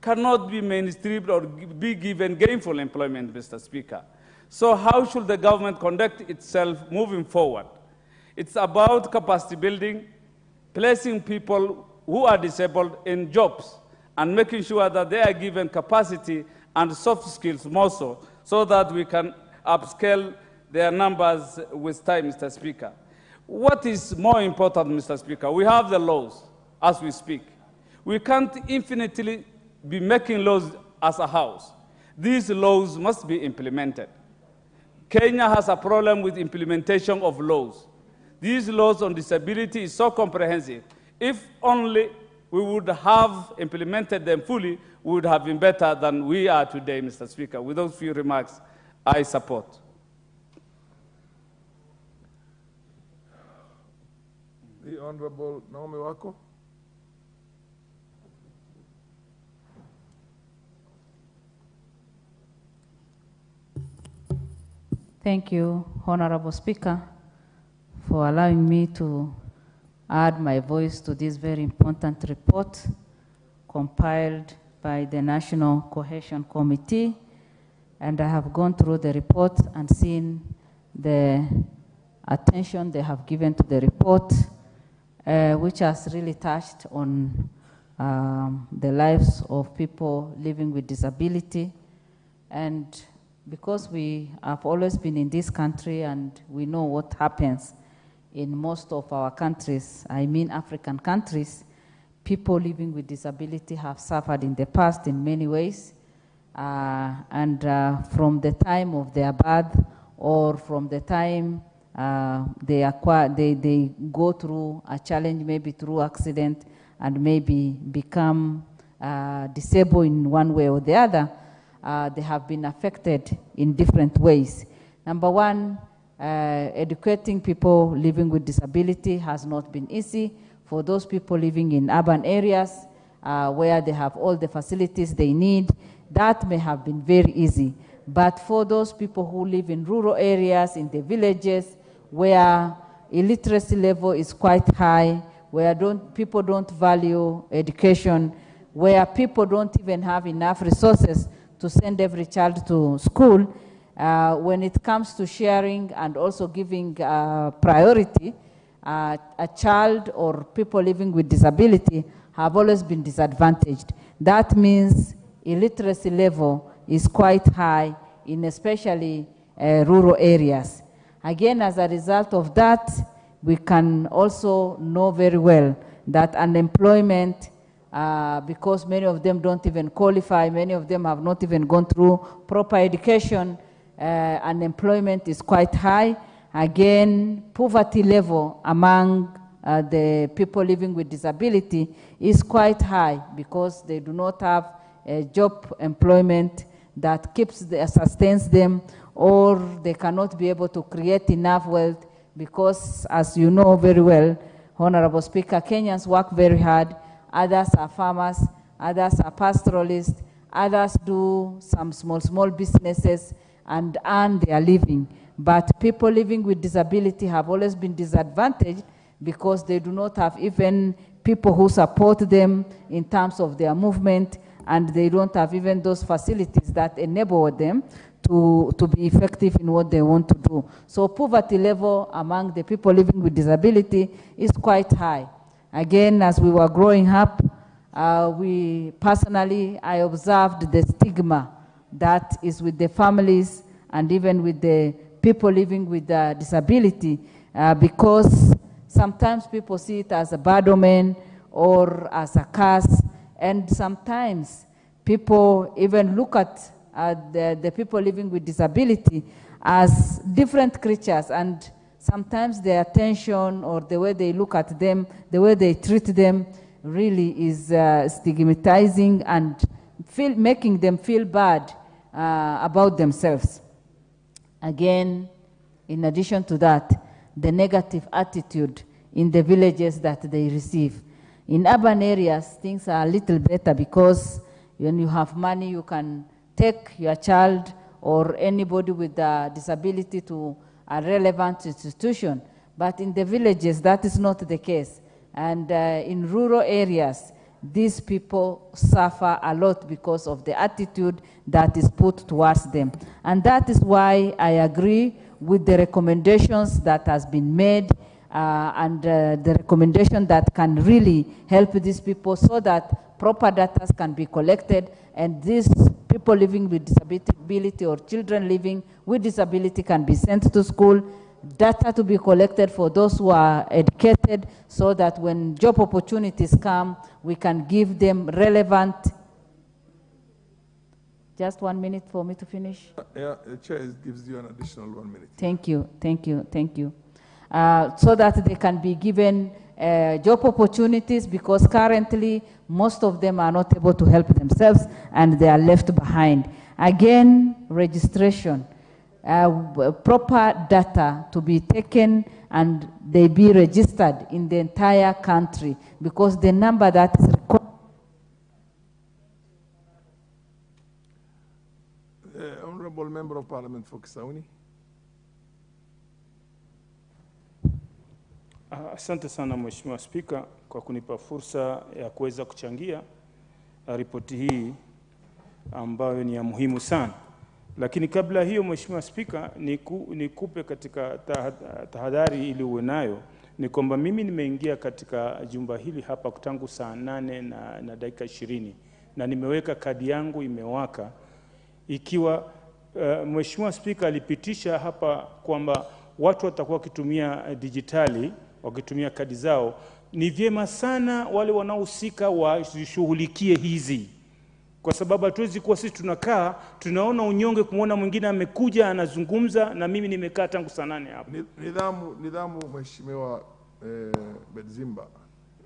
cannot be mainstreamed or be given gainful employment, Mr. Speaker. So how should the government conduct itself moving forward? It's about capacity building, placing people who are disabled in jobs, and making sure that they are given capacity and soft skills more so that we can upscale their numbers with time, Mr. Speaker. What is more important, Mr. Speaker? We have the laws as we speak. We can't infinitely be making laws as a house. These laws must be implemented. Kenya has a problem with implementation of laws. These laws on disability is so comprehensive. If only we would have implemented them fully, we would have been better than we are today, Mr. Speaker. With those few remarks, I support. The Honorable Naomi Wako. Thank you, Honorable Speaker, for allowing me to add my voice to this very important report compiled by the National Cohesion Committee. And I have gone through the report and seen the attention they have given to the report, which has really touched on the lives of people living with disability. And because we have always been in this country and we know what happens in most of our countries, I mean African countries, people living with disability have suffered in the past in many ways. And from the time of their birth or from the time they go through a challenge, maybe through accident, and maybe become disabled in one way or the other, they have been affected in different ways. Number one, educating people living with disability has not been easy. For those people living in urban areas where they have all the facilities they need, that may have been very easy. But for those people who live in rural areas, in the villages, where illiteracy level is quite high, where people don't value education, where people don't even have enough resources to send every child to school, when it comes to sharing and also giving priority, a child or people living with disability have always been disadvantaged. That means illiteracy level is quite high in especially rural areas. Again, as a result of that, we can also know very well that unemployment, because many of them don't even qualify, many of them have not even gone through proper education, unemployment is quite high. Again, poverty level among the people living with disability is quite high because they do not have a job employment that sustains them, or they cannot be able to create enough wealth because, as you know very well, Honorable Speaker, Kenyans work very hard. Others are farmers, others are pastoralists, others do some small businesses and earn their living. But people living with disability have always been disadvantaged because they do not have even people who support them in terms of their movement, and they don't have even those facilities that enable them to be effective in what they want to do. So poverty level among the people living with disability is quite high. Again, as we were growing up, I observed the stigma that is with the families and even with the people living with disability, because sometimes people see it as a bad omen or as a curse, and sometimes people even look at the people living with disability as different creatures, and sometimes their attention or the way they look at them, the way they treat them really is stigmatizing and making them feel bad about themselves. Again, in addition to that, the negative attitude in the villages that they receive. In urban areas, things are a little better because when you have money, you can take your child or anybody with a disability to a relevant institution. But in the villages, that is not the case. And in rural areas, these people suffer a lot because of the attitude that is put towards them. And that is why I agree with the recommendations that has been made and the recommendation that can really help these people so that proper data can be collected and these people living with disability or children living with disability can be sent to school, data to be collected for those who are educated so that when job opportunities come, we can give them relevant. Just 1 minute for me to finish. Yeah, the chair gives you an additional 1 minute. Thank you, thank you, thank you. So that they can be given job opportunities, because currently most of them are not able to help themselves and they are left behind. Again, registration. Proper data to be taken and they be registered in the entire country, because the number that is required. Honorable Member of Parliament for Kisauni. Asante sana Mheshimiwa Spika kwa kunipa fursa ya kuweza kuchangia ripoti hii ambayo ni ya muhimu sana. Lakini kabla hiyo Mheshimiwa Spika, nikupe katika tahadhari ili uwe nayo, ni kwamba mimi nimeingia katika jumba hili hapa tangu saa 8 na dakika 20 na nimeweka kadi yangu imewaka, ikiwa Mheshimiwa Spika alipitisha hapa kwamba watu watakuwa wakitumia dijitali, wakitumia kadi zao. Ni vyema sana wale wanaohusika washughulikie hizi, kwa sababu hatuwezi kuwa sisi tunakaa tunaona unyonge kumwona mwingine amekuja anazungumza na mimi nimekaa tangu saa 8 hapo. Nidhamu Mheshimiwa Bedzimba.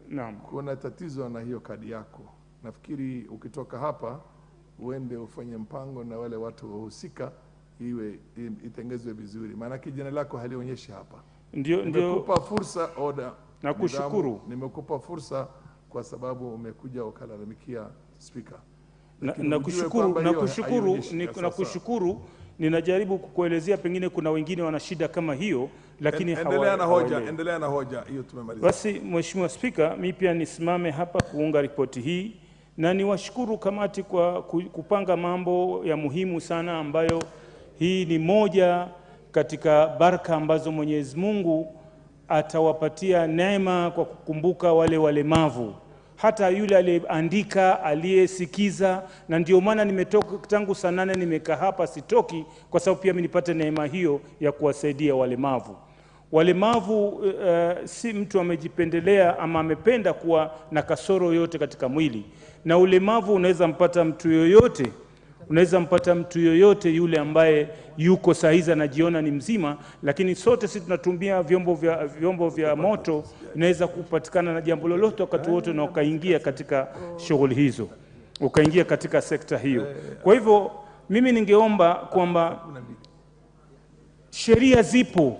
Naam. Kuna tatizo na hiyo kadi yako. Nafikiri ukitoka hapa uende ufanye mpango na wale watu wahusika itengezwe vizuri. Maana jina lako halionyeshi hapa. Nimekupa fursa order. Nakushukuru. Nimekupa fursa kwa sababu umekuja ukalalamikia Speaker. Nakushukuru. Ninajaribu kukuelezea pengine kuna wengine wana shida kama hiyo, lakini endelea na hoja hiyo tumemaliza. Basi Mheshimiwa Spika, mimi pia nisimame hapa kuunga ripoti hii na niwashukuru kamati kwa kupanga mambo ya muhimu sana, ambayo hii ni moja katika baraka ambazo Mwenyezi Mungu atawapatia neema kwa kukumbuka wale walemavu, hata yule aliyeandika, aliyesikiza. Na ndio maana nimetoka tangu saa 8 nimekaa hapa sitoki, kwa sababu pia mimi nipate neema hiyo ya kuwasaidia walemavu. Walemavu si mtu amejipendelea ama amependa kuwa na kasoro yote katika mwili, na ulemavu unaweza mpata mtu yoyote. Unaweza mpata mtu yoyote yule ambaye yuko sahihi anajiona ni mzima, lakini sote sisi tunatumia vyombo vya moto, inaweza kupatikana na jambo lolote wakati wote na ukaingia katika shughuli hizo, ukaingia katika sekta hiyo. Kwa hivyo mimi ningeomba kwamba sheria zipo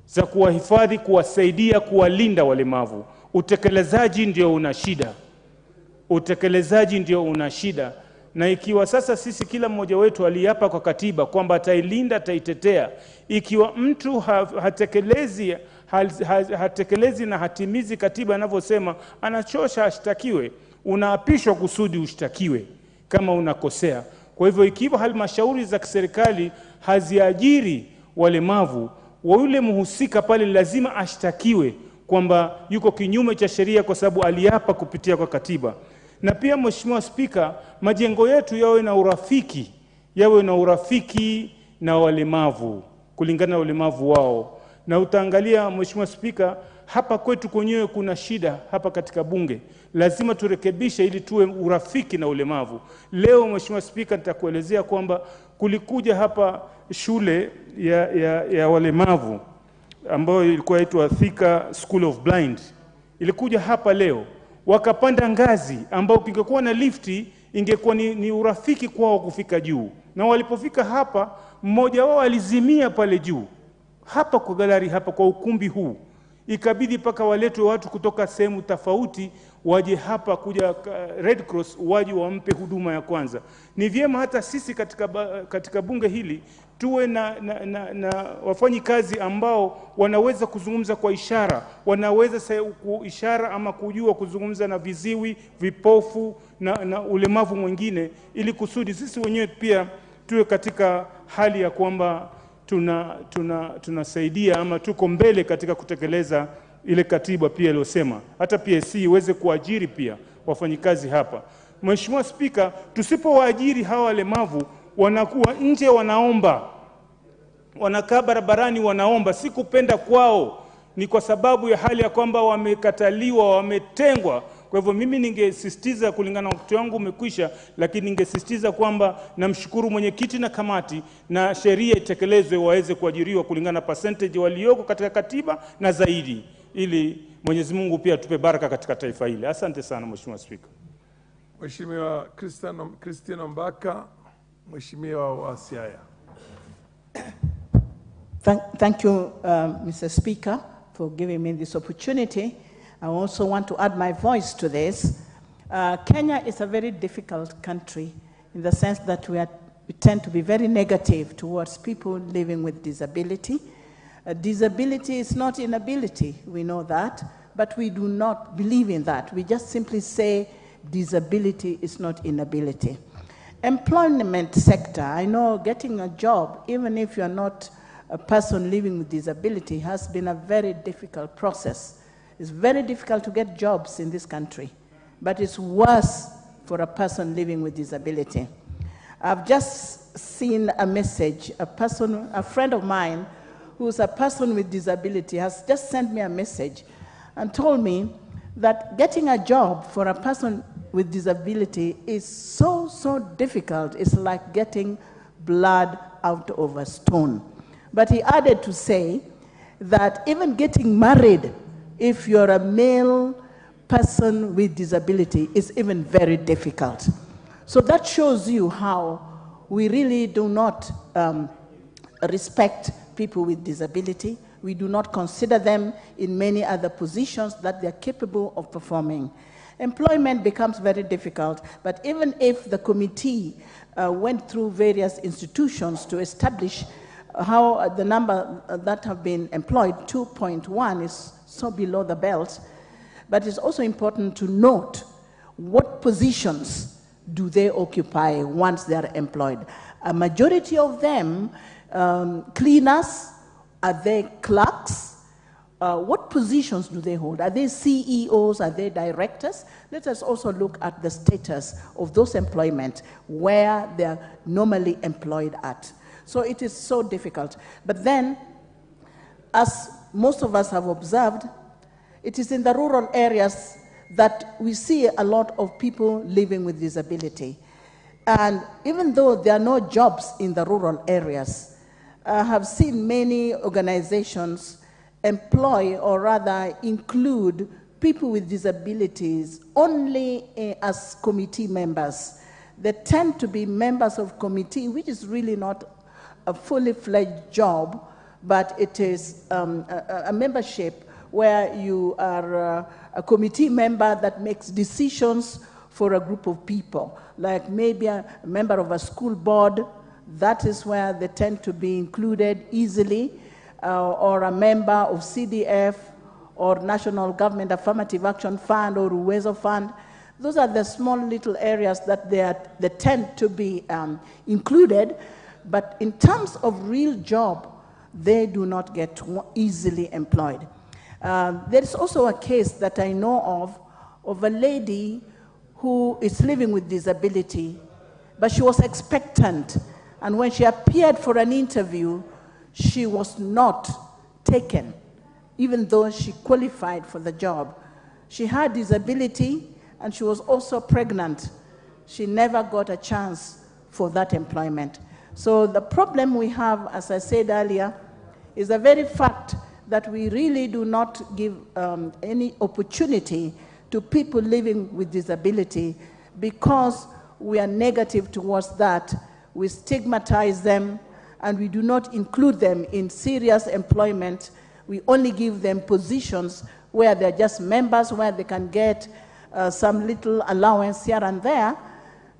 za kuwahifadhi, kuwasaidia, kuwalinda walemavu. Utekelezaji ndio una shida. Na ikiwa sasa sisi kila mmoja wetu aliapa kwa katiba kwamba atailinda, ataitetea, ikiwa mtu hatekelezi na hatimizi katiba inavyosema, anachosha ashtakiwe, unaapishwa kusudi ushtakiwe kama unakosea. Kwa hivyo ikiwa halmashauri za kiserikali haziajiri walemavu, yule mhusika pale lazima ashtakiwe kwamba yuko kinyume cha sheria kwa sababu aliapa kupitia kwa katiba. Na pia Mheshimiwa Spika, majengo yetu yawe na urafiki na walemavu kulingana na ulemavu wao. Na utaangalia Mheshimiwa Spika, hapa kwetu kwenyewe kuna shida hapa katika bunge. Lazima turekebishe ili tuwe urafiki na ulemavu. Leo Mheshimiwa Spika, nitakuelezea kwamba kulikuja hapa shule ya walemavu ambayo ilikuwa inaitwa Thika School of Blind. Ilikuja hapa leo, wakapanda ngazi ambao kingekuwa na lifti ingekuwa ni urafiki kwao kufika juu. Na walipofika hapa, mmoja wao alizimia pale juu. Hapa kwa gallery, hapa kwa ukumbi huu. Ikabidi paka waletwe watu kutoka sehemu tofauti waje hapa kuja Red Cross waje wampe huduma ya kwanza. Ni vyema hata sisi katika bunge hili tuwe na wafanyi kazi ambao wanaweza kuzungumza kwa ishara, wanaweza ishara ama kujua kuzungumza na viziwi, vipofu na ulemavu mwingine, ili kusudi sisi wenyewe pia tuwe katika hali ya kwamba tunasaidia ama tuko mbele katika kutekeleza ile katiba pia iliyosema hata PSC iweze kuajiri pia wafanyikazi hapa. Mheshimiwa Spika, tusipowaajiri hawa walemavu wanakuwa nje, wanakaa barabarani wanaomba. Si kupenda kwao, ni kwa sababu ya hali ya kwamba wamekataliwa, wametengwa. Kwa hivyo mimi ningesisitiza, kulingana na wakati wangu umekwisha, lakini ningesisitiza kwamba namshukuru mwenyekiti na kamati, na sheria itekelezwe, waweze kuajiriwa kulingana na percentage walioko katika katiba na zaidi, ili Mwenyezi Mungu pia tupe baraka katika taifa hili. Asante sana Mheshimiwa Spika. Mheshimiwa Christian Mbaka, Mheshimiwa wa Siaya. Thank you, Mr. Speaker, for giving me this opportunity. I also want to add my voice to this. Kenya is a very difficult country in the sense that we tend to be very negative towards people living with disability. Disability is not inability, we know that, but we do not believe in that. We just simply say disability is not inability. Employment sector, I know getting a job, even if you're not a person living with disability, has been a very difficult process. It's very difficult to get jobs in this country, but it's worse for a person living with disability. I've just seen a message. A friend of mine who's a person with disability has just sent me a message and told me that getting a job for a person with disability is so difficult. It's like getting blood out of a stone. But he added to say that even getting married, if you're a male person with disability, is even very difficult. So that shows you how we really do not respect people with disability. We do not consider them in many other positions that they're capable of performing. Employment becomes very difficult, but even if the committee went through various institutions to establish how the number that have been employed, 2.1, is so below the belt, but it's also important to note what positions do they occupy once they are employed. A majority of them, cleaners, are they clerks? What positions do they hold? Are they CEOs? Are they directors? Let us also look at the status of those employment where they are normally employed at. So it is so difficult. But then, as most of us have observed, it is in the rural areas that we see a lot of people living with disability. And even though there are no jobs in the rural areas, I have seen many organizations employ, or rather include, people with disabilities only as committee members. They tend to be members of committee, which is really not a fully fledged job, but it is a membership where you are a committee member that makes decisions for a group of people, like maybe a member of a school board. That is where they tend to be included easily, or a member of CDF, or National Government Affirmative Action Fund, or Uwezo Fund. Those are the small little areas that they tend to be included, but in terms of real job, they do not get easily employed. There is also a case that I know of a lady who is living with disability, but she was expectant, and when she appeared for an interview, she was not taken, even though she qualified for the job. She had disability, and she was also pregnant. She never got a chance for that employment. So the problem we have, as I said earlier, is the very fact that we really do not give any opportunity to people living with disability, because we are negative towards that. We stigmatize them, and we do not include them in serious employment. We only give them positions where they're just members, where they can get some little allowance here and there,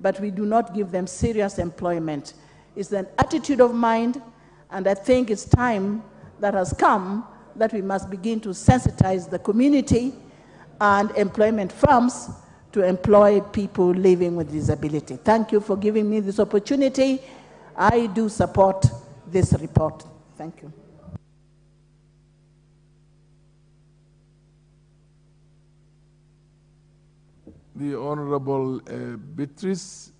but we do not give them serious employment. It's an attitude of mind, and I think it's time that has come that we must begin to sensitize the community and employment firms to employ people living with disability. Thank you for giving me this opportunity. I do support this report. Thank you. The Honorable Beatrice,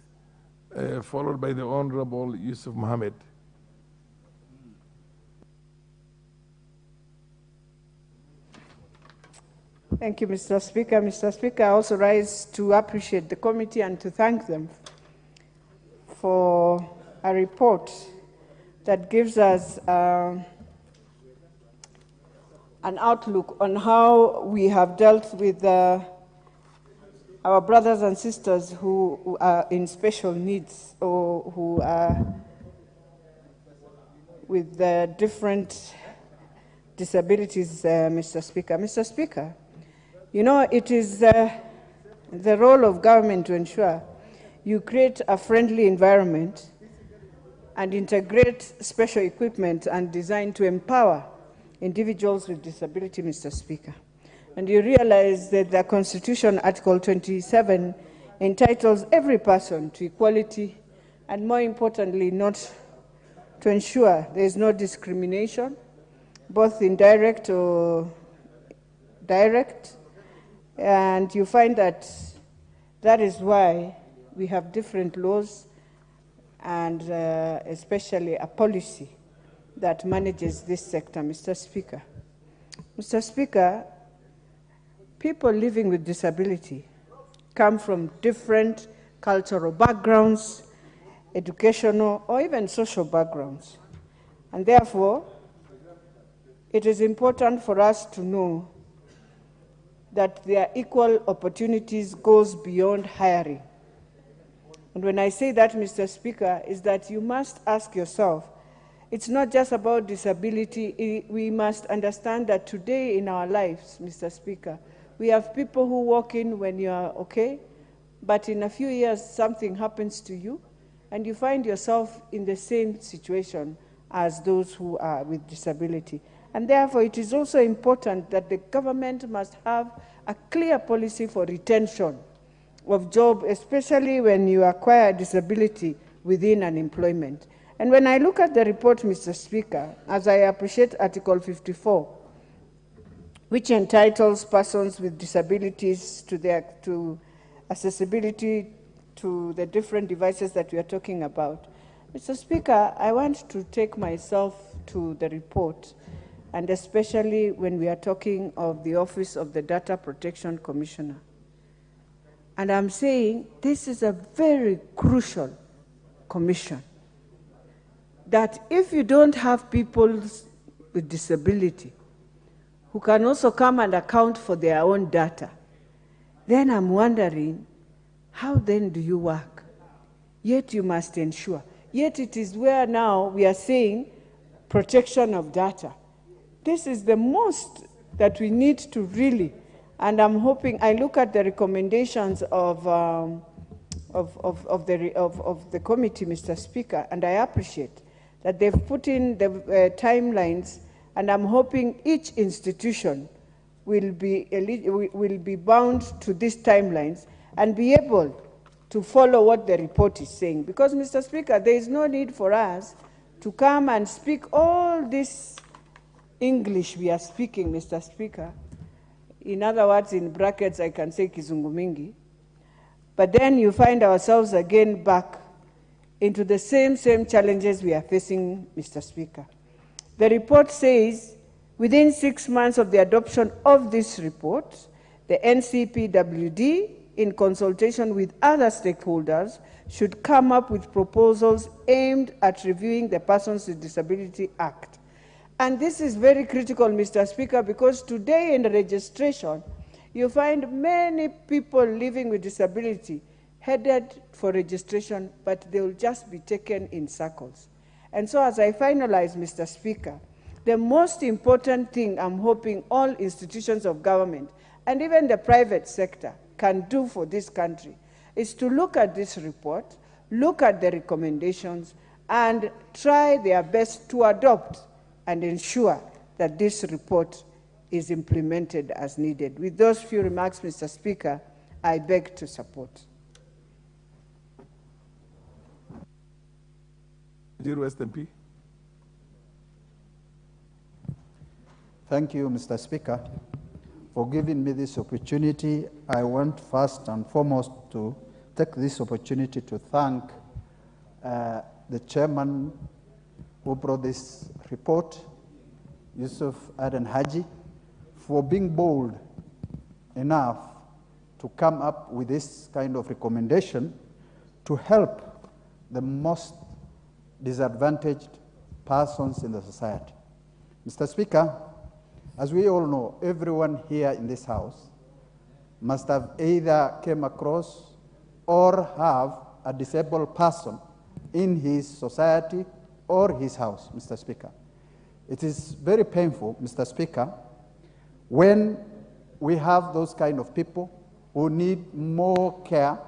followed by the Honorable Yusuf Mohammed. Thank you, Mr. Speaker. Mr. Speaker, I also rise to appreciate the committee and to thank them for a report that gives us an outlook on how we have dealt with our brothers and sisters who are in special needs, or who are with different disabilities, Mr. Speaker. Mr. Speaker, you know, it is the role of government to ensure you create a friendly environment and integrate special equipment and design to empower individuals with disability, Mr. Speaker. And you realize that the Constitution, Article 27, entitles every person to equality, and more importantly, not to ensure there is no discrimination, both indirect or direct. And you find that that is why we have different laws and especially a policy that manages this sector, Mr. Speaker. Mr. Speaker, people living with disability come from different cultural backgrounds, educational, or even social backgrounds. And therefore, it is important for us to know that their equal opportunities goes beyond hiring. And when I say that, Mr. Speaker, is that you must ask yourself, it's not just about disability. We must understand that today in our lives, Mr. Speaker, we have people who walk in when you are okay, but in a few years something happens to you, and you find yourself in the same situation as those who are with disability. And therefore, it is also important that the government must have a clear policy for retention of job, especially when you acquire disability within an employment. And when I look at the report, Mr. Speaker, as I appreciate Article 54, which entitles persons with disabilities to accessibility to the different devices that we are talking about. Mr. Speaker, I want to take myself to the report, and especially when we are talking of the Office of the Data Protection Commissioner. And I'm saying this is a very crucial commission, that if you don't have people with disability who can also come and account for their own data, then I'm wondering, how then do you work? Yet you must ensure. Yet it is where now we are saying protection of data. This is the most that we need to really, and I'm hoping, I look at the recommendations of the committee, Mr. Speaker, and I appreciate that they've put in the timelines, and I'm hoping each institution will be bound to these timelines and be able to follow what the report is saying. Because, Mr. Speaker, there is no need for us to come and speak all this English we are speaking, Mr. Speaker. In other words, in brackets, I can say Kizungu mingi. But then you find ourselves again back into the same challenges we are facing, Mr. Speaker. The report says, within 6 months of the adoption of this report, the NCPWD, in consultation with other stakeholders, should come up with proposals aimed at reviewing the Persons with Disability Act. And this is very critical, Mr. Speaker, because today in registration, you find many people living with disability headed for registration, but they will just be taken in circles. And so as I finalize, Mr. Speaker, the most important thing I'm hoping all institutions of government and even the private sector can do for this country is to look at this report, look at the recommendations, and try their best to adopt and ensure that this report is implemented as needed. With those few remarks, Mr. Speaker, I beg to support. Dear West MP. Thank you, Mr. Speaker, for giving me this opportunity. I want first and foremost to take this opportunity to thank the chairman who brought this report, Yusuf Aden Haji, for being bold enough to come up with this kind of recommendation to help the most disadvantaged persons in the society. Mr. Speaker, as we all know, everyone here in this house must have either came across or have a disabled person in his society or his house, Mr. Speaker. It is very painful, Mr. Speaker, when we have those kind of people who need more care,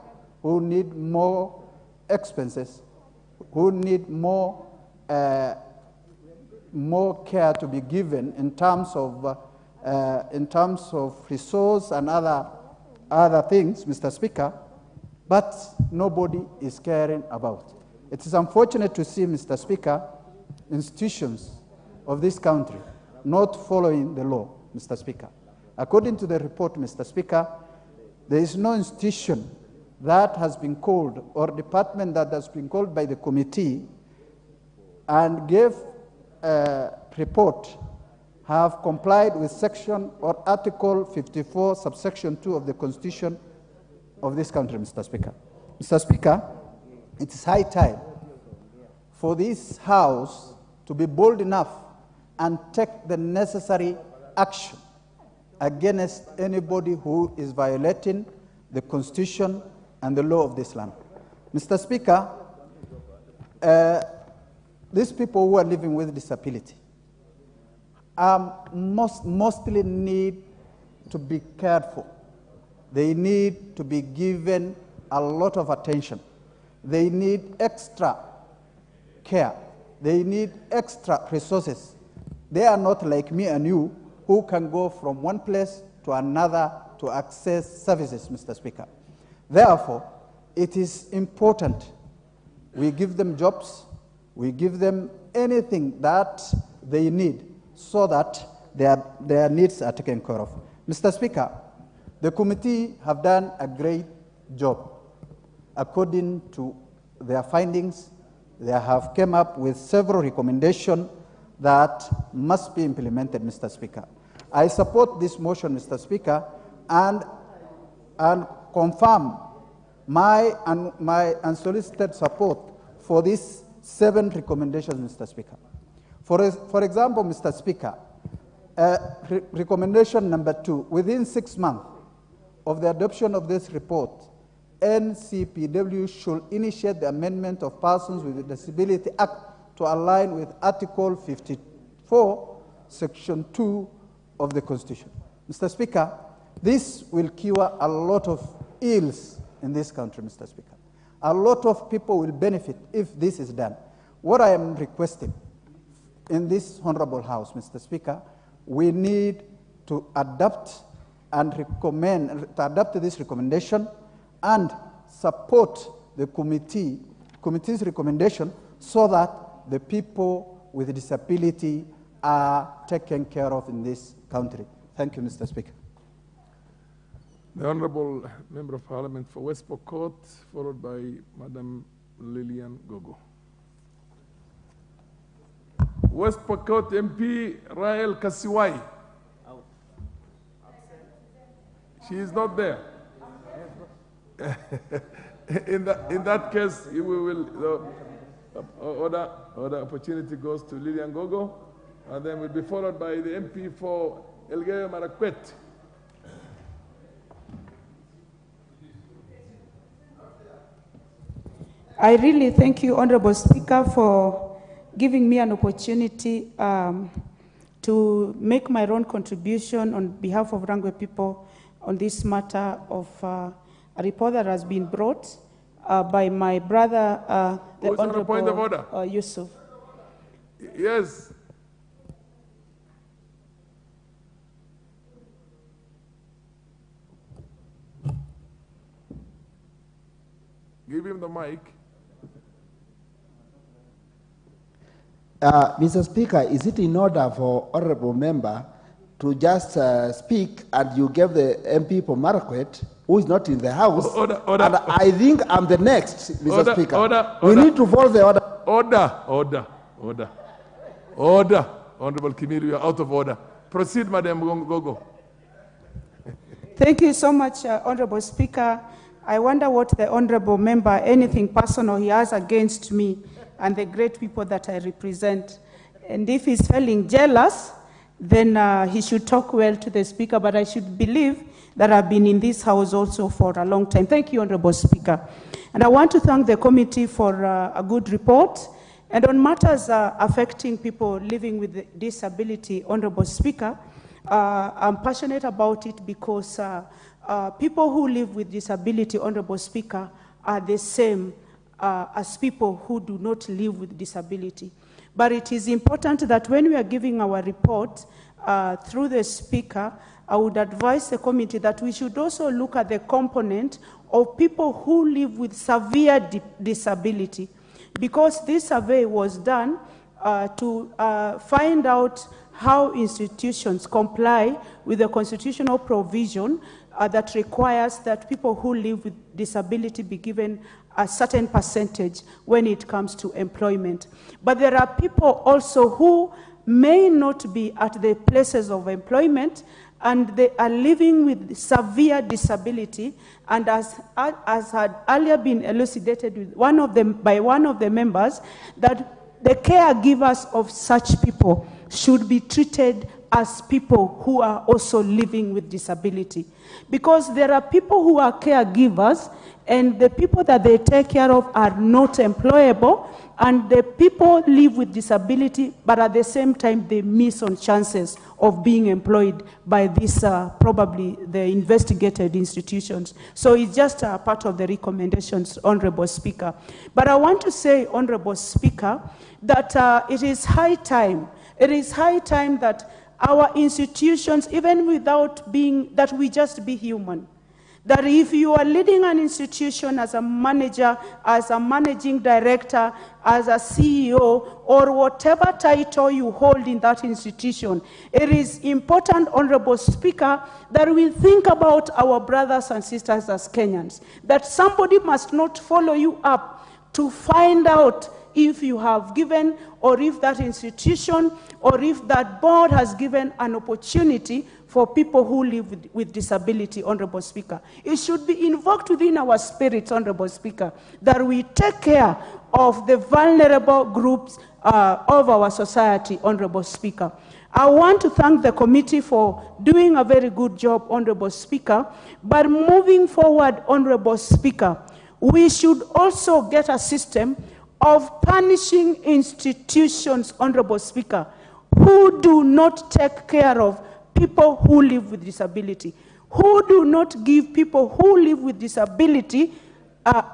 who need more expenses, who need more care to be given in terms of resource and other things, Mr. Speaker, but nobody is caring about. It is unfortunate to see, Mr. Speaker, institutions of this country not following the law, Mr. Speaker. According to the report, Mr. Speaker, there is no institution that has been called, or department that has been called by the committee and gave a report, have complied with section or article 54, subsection 2 of the Constitution of this country, Mr. Speaker. Mr. Speaker, it is high time for this House to be bold enough and take the necessary action against anybody who is violating the Constitution and the law of this land. Mr. Speaker, these people who are living with disability mostly need to be cared for. They need to be given a lot of attention. They need extra care. They need extra resources. They are not like me and you who can go from one place to another to access services, Mr. Speaker. Therefore, it is important we give them jobs, we give them anything that they need so that their needs are taken care of. Mr. Speaker, the committee have done a great job. According to their findings, they have come up with several recommendations that must be implemented, Mr. Speaker. I support this motion, Mr. Speaker, and confirm my unsolicited support for these 7 recommendations, Mr. Speaker. For example, Mr. Speaker, recommendation number 2, within 6 months of the adoption of this report, NCPW should initiate the amendment of Persons with Disability Act to align with Article 54, Section 2 of the Constitution. Mr. Speaker, this will cure a lot of ills in this country, Mr. Speaker. A lot of people will benefit if this is done. What I am requesting in this Honorable House, Mr. Speaker, we need to adapt and adapt this recommendation and support the committee's recommendation so that the people with disability are taken care of in this country. Thank you, Mr. Speaker. The Honourable Member of Parliament for West Pokot, followed by Madam Lillian Gogo. West Pokot MP Rael Kasiwai. She is not there. In that case, we will order opportunity goes to Lillian Gogo, and then will be followed by the MP for Elgeyo Marakwet. I really thank you, Honorable Speaker, for giving me an opportunity to make my own contribution on behalf of Rangwe people on this matter of a report that has been brought by my brother, the Honorable point of order? Yusuf. Yes. Give him the mic. Mr. Speaker, is it in order for honorable member to just speak and you give the MP for Marakwet, who is not in the House, order. And I think I'm the next, Mr. Order, Speaker. We need to follow the order. Order. Honorable Kimiri, you are out of order. Proceed, Madam Gogo. Thank you so much, Honorable Speaker. I wonder what the honorable member, anything personal he has against me and the great people that I represent. And if he's feeling jealous, then he should talk well to the Speaker, but I should believe that I've been in this House also for a long time. Thank you, Honorable Speaker. And I want to thank the committee for a good report. And on matters affecting people living with disability, Honorable Speaker, I'm passionate about it because people who live with disability, Honorable Speaker, are the same as people who do not live with disability. But it is important that when we are giving our report through the Speaker, I would advise the committee that we should also look at the component of people who live with severe disability. Because this survey was done to find out how institutions comply with the constitutional provision that requires that people who live with disability be given a certain percentage when it comes to employment. But there are people also who may not be at the places of employment, and they are living with severe disability, and as had earlier been elucidated with by one of the members, that the caregivers of such people should be treated as people who are also living with disability. Because there are people who are caregivers, and the people that they take care of are not employable, and the people live with disability, but at the same time they miss on chances of being employed by these probably the investigated institutions. So it's just a part of the recommendations, Honorable Speaker. But I want to say, Honorable Speaker, that it is high time that our institutions, even without being, that we just be human. That if you are leading an institution as a manager, as a managing director, as a CEO, or whatever title you hold in that institution, it is important, Honorable Speaker, that we think about our brothers and sisters as Kenyans. That somebody must not follow you up to find out if you have given, or if that institution, or if that board has given an opportunity for people who live with disability, Honorable Speaker. It should be invoked within our spirits, Honorable Speaker, that we take care of the vulnerable groups of our society, Honorable Speaker. I want to thank the committee for doing a very good job, Honorable Speaker, but moving forward, Honorable Speaker, we should also get a system of punishing institutions, Honorable Speaker, who do not take care of people who live with disability, who do not give people who live with disability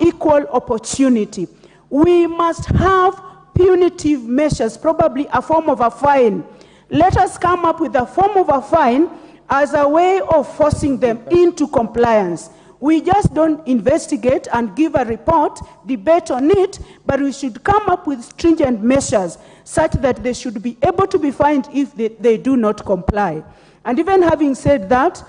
equal opportunity. We must have punitive measures, probably a form of a fine. Let us come up with a form of a fine as a way of forcing them into compliance. We just don't investigate and give a report, debate on it, but we should come up with stringent measures such that they should be able to be fined if they do not comply. And even having said that,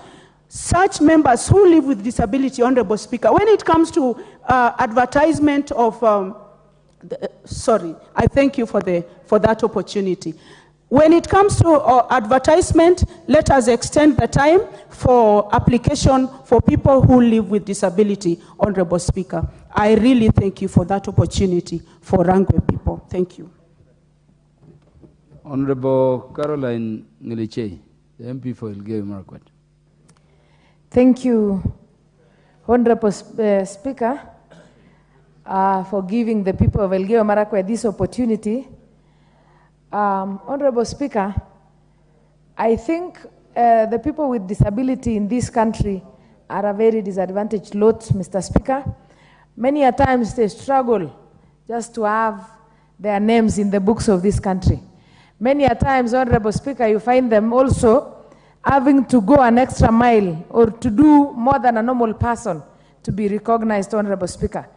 such members who live with disability, Honorable Speaker, when it comes to advertisement of, I thank you for that opportunity. When it comes to advertisement, let us extend the time for application for people who live with disability, Honorable Speaker. I really thank you for that opportunity for Rangwe people. Thank you. Honorable Caroline Ngiliche, the MP for Elgeyo Marakwet. Thank you, Honorable Speaker, for giving the people of Elgeyo Marakwet this opportunity. Honorable Speaker, I think the people with disability in this country are a very disadvantaged lot, Mr. Speaker. Many a times they struggle just to have their names in the books of this country. Many a times, Honorable Speaker, you find them also having to go an extra mile or to do more than a normal person to be recognized, Honorable Speaker.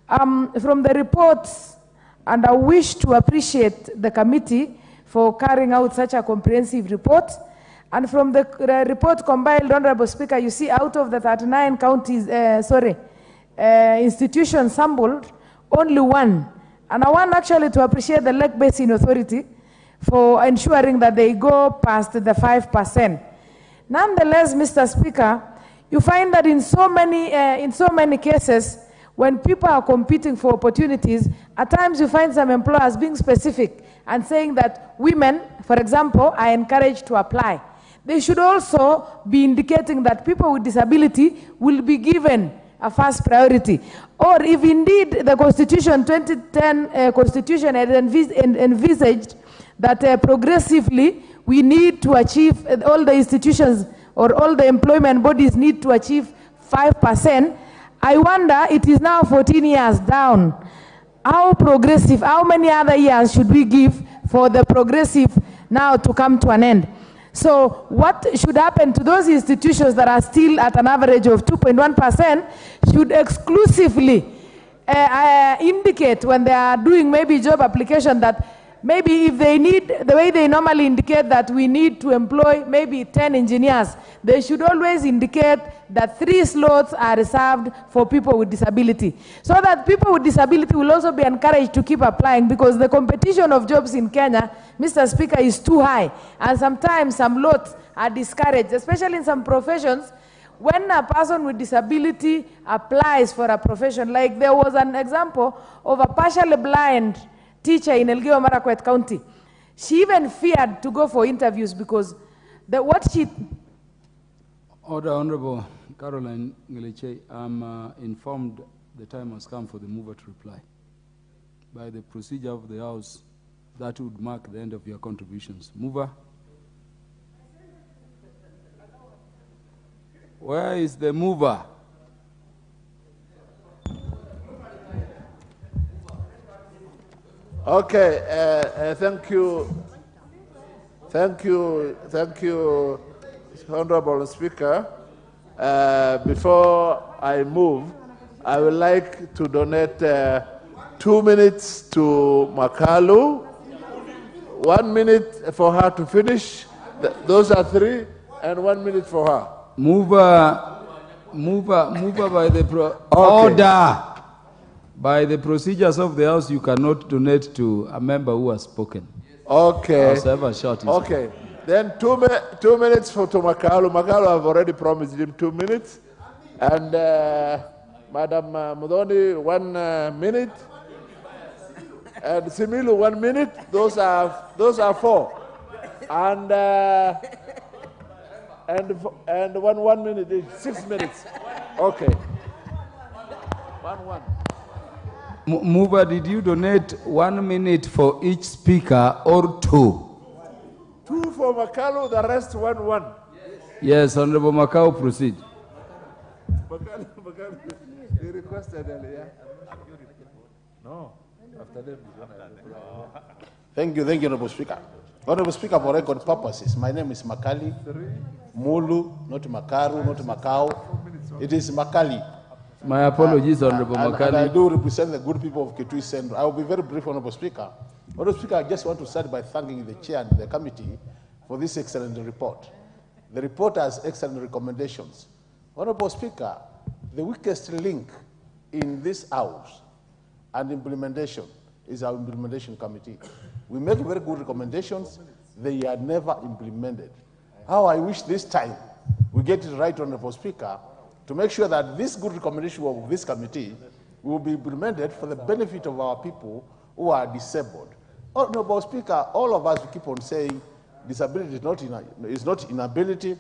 From the reports, and I wish to appreciate the committee for carrying out such a comprehensive report. And from the report compiled, Honorable Speaker, you see out of the 39 counties, institutions sampled, only one. And I want actually to appreciate the Lake Basin Authority for ensuring that they go past the 5%. Nonetheless, Mr. Speaker, you find that in so many cases, when people are competing for opportunities, at times you find some employers being specific and saying that women, for example, are encouraged to apply. They should also be indicating that people with disability will be given a first priority. Or if indeed the Constitution, 2010 Constitution had envisaged that progressively we need to achieve, all the institutions or all the employment bodies need to achieve 5%, I wonder, it is now 14 years down. How progressive, how many other years should we give for the progressive now to come to an end? So what should happen to those institutions that are still at an average of 2.1% should exclusively indicate when they are doing maybe job application that Maybe if they need, the way they normally indicate that we need to employ maybe 10 engineers, they should always indicate that 3 slots are reserved for people with disability, so that people with disability will also be encouraged to keep applying, because the competition of jobs in Kenya, Mr. Speaker, is too high, and sometimes some lots are discouraged, especially in some professions. When a person with disability applies for a profession, like there was an example of a partially blind teacher in Elgeyo Marakwet County. She even feared to go for interviews because what she... Order, Honorable Caroline Ngeleche, I'm informed the time has come for the mover to reply. By the procedure of the House, that would mark the end of your contributions. Mover? Where is the mover? Okay, thank you, Honorable Speaker. Before I move, I would like to donate 2 minutes to Makalu, 1 minute for her to finish. Those are 3, and 1 minute for her. Mover by the order. By the procedures of the House, you cannot donate to a member who has spoken. Okay. However short. Okay. Then 2 minutes for Makalu. Makalu, I've already promised him 2 minutes. And Madam Mudoni, 1 minute. And Similu, 1 minute. Those are 4. And 1 minute is 6 minutes. Okay. 1. Mover, did you donate 1 minute for each speaker or 2? 2 for Makalu, the rest 1. Yes, Honorable Makau, proceed. Makalu, he requested earlier. No, after them. Thank you, Honorable Speaker. Honorable Speaker, for record purposes, my name is Makali Mulu, not Makaru, not Makau. It is Makali. My apologies, Honorable Makali. And I do represent the good people of Kitui Central. I will be very brief, Honorable Speaker. Honorable Speaker, I just want to start by thanking the chair and the committee for this excellent report. The report has excellent recommendations. Honorable Speaker, the weakest link in this house and implementation is our implementation committee. We make very good recommendations. They are never implemented. How I wish this time we get it right, Honorable Speaker, to make sure that this good recommendation of this committee will be implemented for the benefit of our people who are disabled. Honorable Speaker, all of us keep on saying disability is not inability,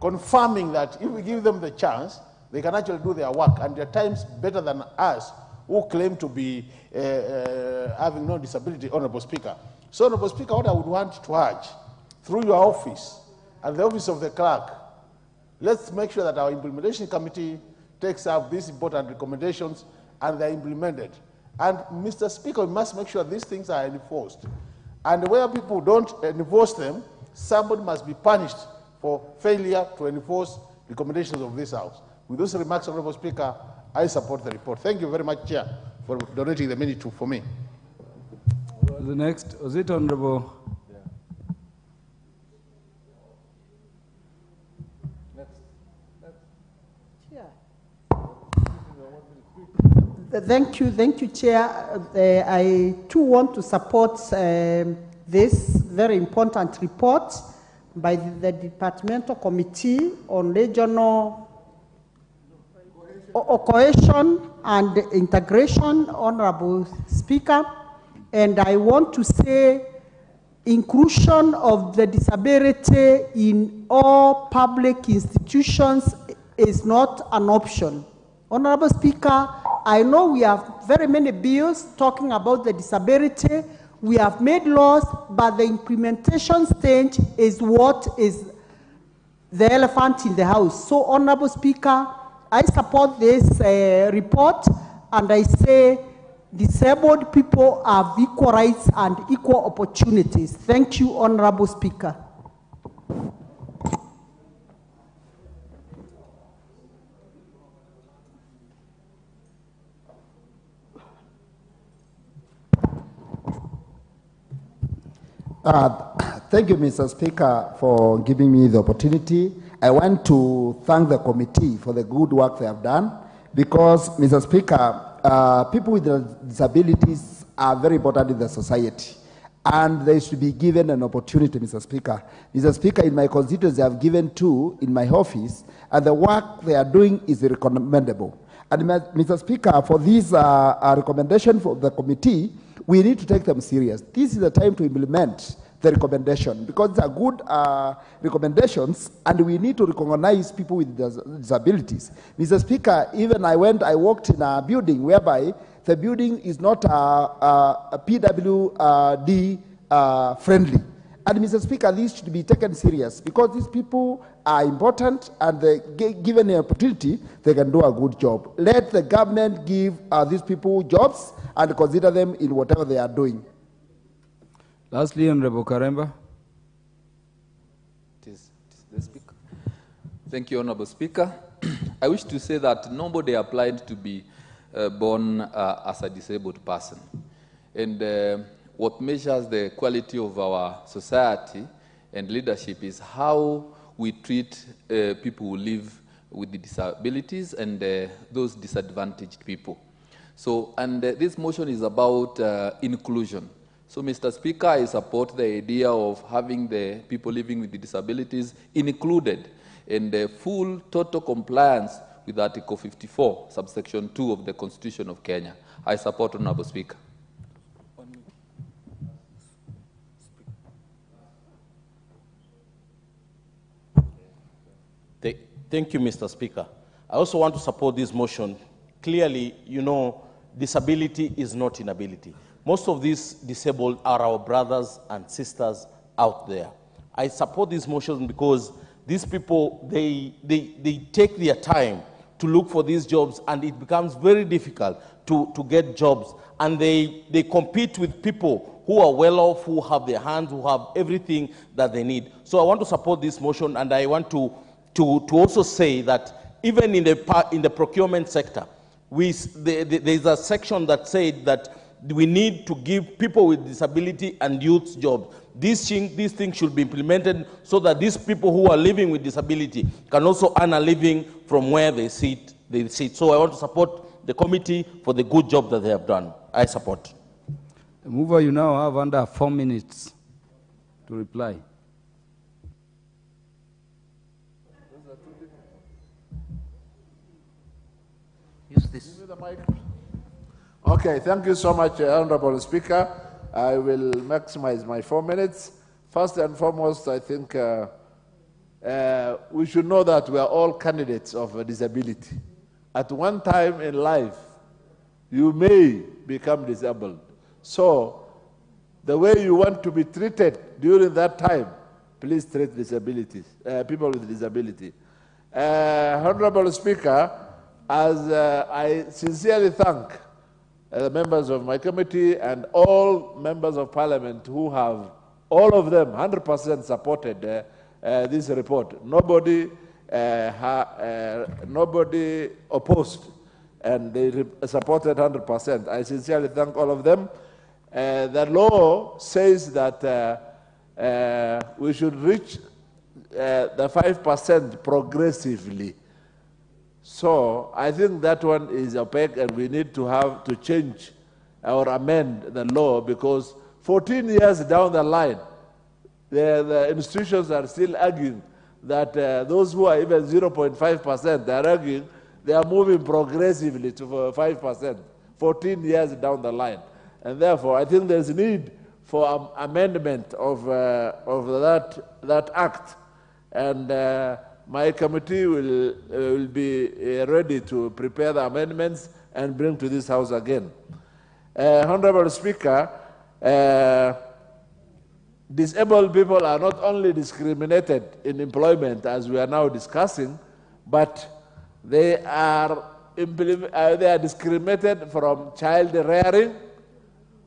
confirming that if we give them the chance, they can actually do their work, and they're times better than us who claim to be having no disability, Honorable Speaker. So, Honorable Speaker, what I would want to urge, through your office and the office of the clerk, let's make sure that our implementation committee takes up these important recommendations and they're implemented. And Mr. Speaker, we must make sure these things are enforced. And where people don't enforce them, somebody must be punished for failure to enforce recommendations of this House. With those remarks, Honorable Speaker, I support the report. Thank you very much, Chair, for donating the minute for me. The next, was it Honorable? Thank you, Chair. I too want to support this very important report by the Departmental Committee on Regional Cohesion and Integration, Honorable Speaker. And I want to say inclusion of the disability in all public institutions is not an option. Honorable Speaker, I know we have very many bills talking about the disability. We have made laws, but the implementation stage is what is the elephant in the house. So, Honorable Speaker, I support this report, and I say disabled people have equal rights and equal opportunities. Thank you, Honorable Speaker. Thank you, Mr. Speaker, for giving me the opportunity. I want to thank the committee for the good work they have done because, Mr. Speaker, people with disabilities are very important in the society and they should be given an opportunity, Mr. Speaker. Mr. Speaker, in my constituency, I have given two in my office and the work they are doing is recommendable. And Mr. Speaker, for this recommendation for the committee, we need to take them serious. This is the time to implement the recommendation because these are good recommendations and we need to recognize people with disabilities. Mr. Speaker, even I worked in a building whereby the building is not PWD friendly. And Mr. Speaker, this should be taken serious because these people are important and given the opportunity, they can do a good job. Let the government give these people jobs and consider them in whatever they are doing. Lastly, Honorable Karemba. The Speaker. Thank you, Honorable Speaker. I wish to say that nobody applied to be born as a disabled person. And what measures the quality of our society and leadership is how we treat people who live with the disabilities and those disadvantaged people. So, and this motion is about inclusion. So, Mr. Speaker, I support the idea of having the people living with the disabilities included in the full total compliance with Article 54, subsection 2 of the Constitution of Kenya. I support, Honorable Speaker. Thank you, Mr. Speaker. I also want to support this motion. Clearly, you know, disability is not inability. Most of these disabled are our brothers and sisters out there. I support this motion because these people, they take their time to look for these jobs and it becomes very difficult to get jobs. And they compete with people who are well off, who have their hands, who have everything that they need. So I want to support this motion and I want to also say that even in the procurement sector, there's a section that said that we need to give people with disability and youth jobs. These things should be implemented so that these people who are living with disability can also earn a living from where they sit. So I want to support the committee for the good job that they have done. I support. The mover, you now have under 4 minutes to reply. Use this. Okay, thank you so much, Honorable Speaker. I will maximize my 4 minutes. First and foremost, I think we should know that we are all candidates of a disability. At one time in life, you may become disabled. So, the way you want to be treated during that time, please treat disabilities, people with disability. Honorable Speaker, as I sincerely thank the members of my committee and all members of parliament who have, all of them, 100% supported this report. Nobody opposed, and they supported 100%. I sincerely thank all of them. The law says that we should reach the 5% progressively. So I think that one is opaque and we need to have to change or amend the law because 14 years down the line, the institutions are still arguing that those who are even 0.5%, they are arguing they are moving progressively to 5%, 14 years down the line. And therefore, I think there's a need for amendment of that act. And my committee will be ready to prepare the amendments and bring to this House again. Honorable Speaker, disabled people are not only discriminated in employment, as we are now discussing, but they are discriminated from child rearing.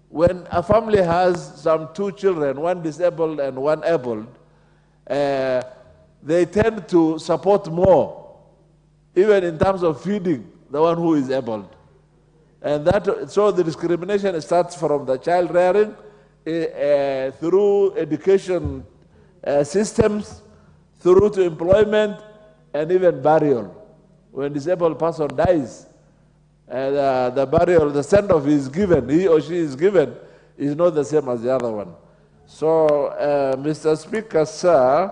When a family has some 2 children, one disabled and one able, they tend to support more, even in terms of feeding the one who is able. And so the discrimination starts from the child rearing, through education systems, through to employment, and even burial. When a disabled person dies, the burial, the send-off is given, he or she is given, is not the same as the other one. So, Mr. Speaker, sir,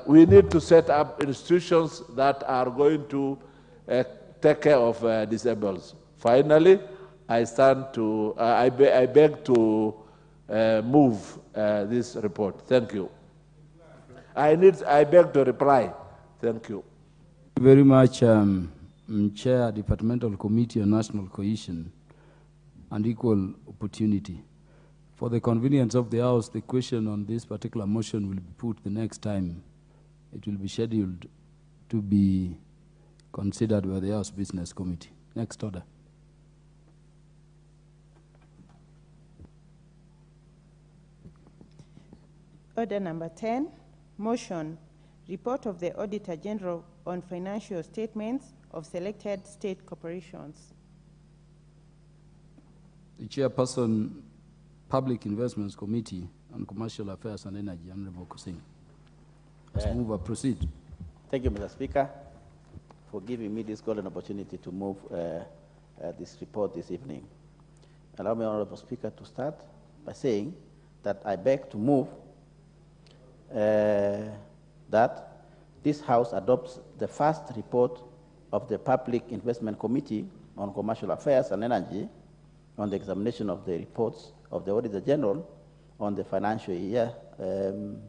we need to set up institutions that are going to take care of disabled. Finally, I beg to move this report. Thank you. I beg to reply. Thank you. Thank you very much, Chair, Departmental Committee on National Cohesion and Equal Opportunity. For the convenience of the House, the question on this particular motion will be put the next time. It will be scheduled to be considered by the House Business Committee. Next order. Order number 10, motion, report of the Auditor General on financial statements of selected state corporations. The Chairperson, Public Investments Committee on Commercial Affairs and Energy, Honorable Kusing. As mover, proceed. Thank you, Mr. Speaker, for giving me this golden opportunity to move this report this evening. Allow me, Honorable Speaker, to start by saying that I beg to move that this House adopts the first report of the Public Investment Committee on Commercial Affairs and Energy on the examination of the reports of the Auditor General on the financial year, on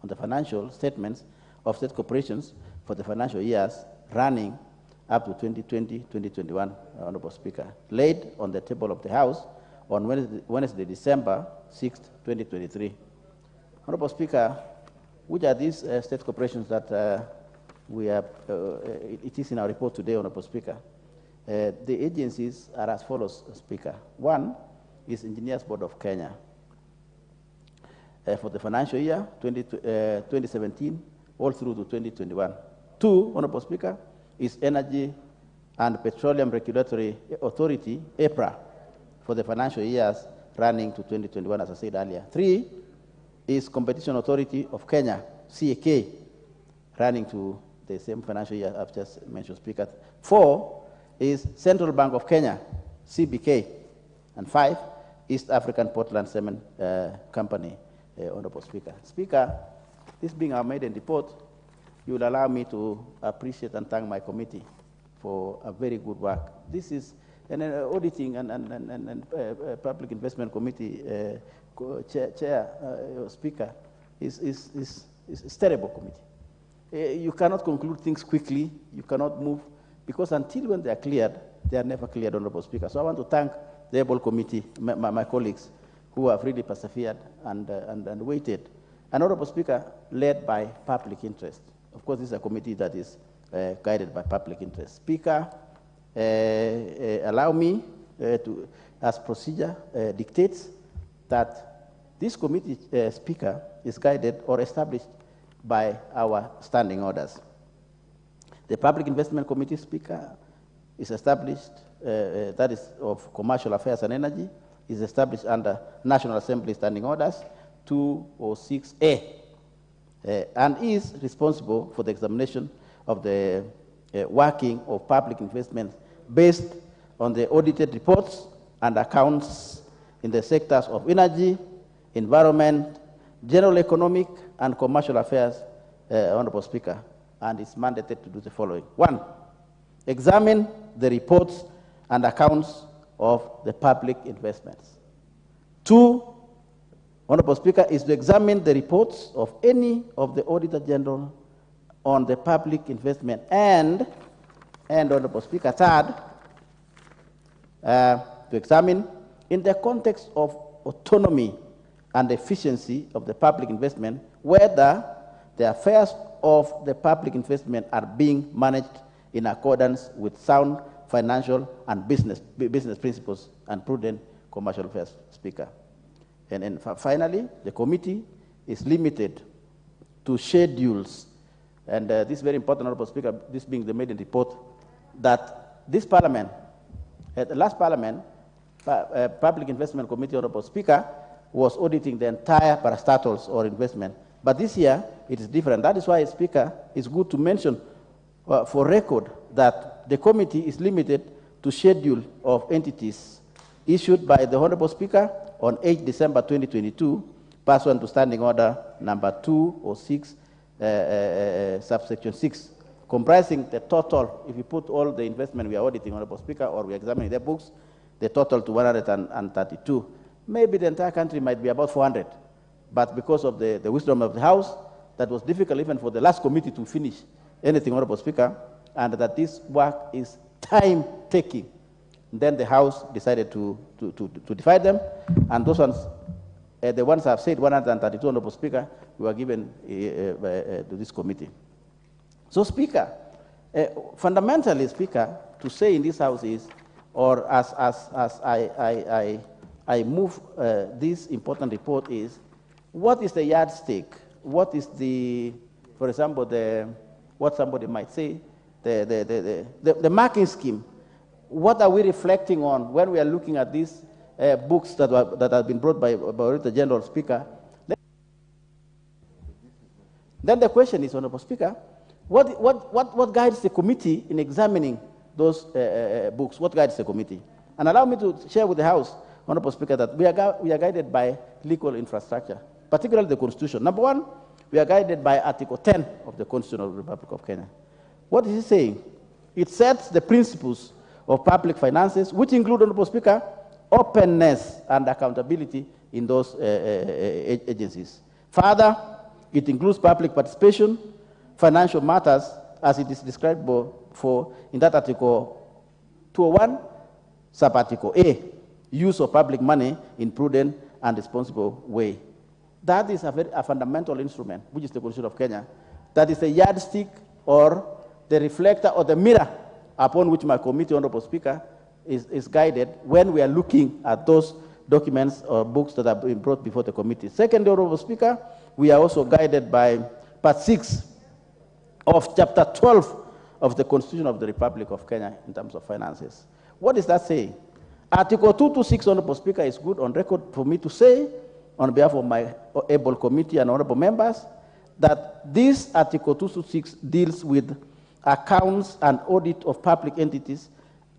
the financial statements of state corporations for the financial years running up to 2020-2021, Honorable Speaker, laid on the table of the House on Wednesday, December 6, 2023. Honorable Speaker, which are these state corporations that we have, it is in our report today, Honorable Speaker. The agencies are as follows, Speaker. One is Engineers Board of Kenya for the financial year 2017 all through to 2021. Two, Honorable Speaker, is Energy and Petroleum Regulatory Authority, EPRA, for the financial years running to 2021, as I said earlier. Three is Competition Authority of Kenya, CAK, running to the same financial year I've just mentioned, Speaker. Four is Central Bank of Kenya, CBK. And five, East African Portland Cement Company, Honorable Speaker. Speaker, this being our maiden report, you will allow me to appreciate and thank my committee for a very good work. This is an auditing and public investment committee Speaker is terrible committee. You cannot conclude things quickly. You cannot move because until when they are cleared, they are never cleared, Honorable Speaker. So I want to thank the able committee, my colleagues, who have really persevered and waited. And Honorable Speaker, led by public interest. Of course, this is a committee that is guided by public interest. Speaker, allow me to, as procedure dictates, that this committee, Speaker, is guided or established by our standing orders. The Public Investment Committee, Speaker, is established, that is of Commercial Affairs and Energy, is established under National Assembly Standing Orders 206A, and is responsible for the examination of the working of public investments based on the audited reports and accounts in the sectors of energy, environment, general economic, and commercial affairs, Honorable Speaker, and is mandated to do the following. One, examine the reports and accounts of the public investments. Two, Honorable Speaker, is to examine the reports of any of the Auditor General on the public investment and Honorable Speaker, third, to examine in the context of autonomy and efficiency of the public investment, whether the affairs of the public investment are being managed in accordance with sound financial and business principles and prudent commercial affairs, Speaker. And finally, the committee is limited to schedules, and this is very important, Honorable Speaker, this being the maiden report, that this Parliament, at the last Parliament, Public Investment Committee, Honorable Speaker, was auditing the entire parastatals or investment. But this year, it is different. That is why, Speaker, it's good to mention for record that the committee is limited to schedule of entities issued by the Honorable Speaker on 8 December 2022, pursuant to Standing Order number 206, subsection 6, comprising the total, if you put all the investment we are auditing, Honorable Speaker, or we are examining their books, the total to 132. Maybe the entire country might be about 400, but because of the wisdom of the House, that was difficult even for the last committee to finish anything, Honorable Speaker, and that this work is time-taking. Then the House decided to divide them, and those ones, the ones I've said, 132, Honorable Speaker, were given to this committee. So, Speaker, fundamentally, Speaker, to say in this House is, or as I move this important report is, what is the yardstick? What is the, for example, what somebody might say, the marking scheme? What are we reflecting on when we are looking at these books that have been brought by the General Speaker? Then the question is, Honorable Speaker, what guides the committee in examining those books? What guides the committee? And allow me to share with the House, Honorable Speaker, that we are guided by legal infrastructure, particularly the Constitution. Number one, we are guided by Article 10 of the Constitution of the Republic of Kenya. What is it saying? It sets the principles of public finances, which include, Honorable Speaker, openness and accountability in those agencies. Further, it includes public participation, financial matters, as it is described in that Article 201, Sub-Article A, use of public money in prudent and responsible way. That is a fundamental instrument, which is the Constitution of Kenya. That is the yardstick or the reflector or the mirror upon which my committee, Honorable Speaker, is guided when we are looking at those documents or books that have been brought before the committee. Second, Honorable Speaker, we are also guided by Part 6 of Chapter 12 of the Constitution of the Republic of Kenya in terms of finances. What is that saying? Article 226, Honorable Speaker, is good on record for me to say, on behalf of my able committee and honorable members, that this Article 226 deals with accounts and audit of public entities,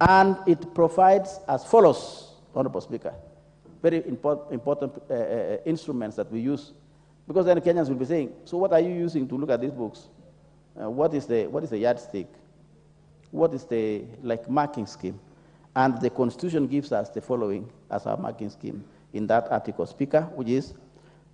and it provides as follows, Honorable Speaker, very important instruments that we use, because then Kenyans will be saying, so what are you using to look at these books? What is the yardstick? What is the marking scheme? And the Constitution gives us the following as our marking scheme in that article, Speaker, which is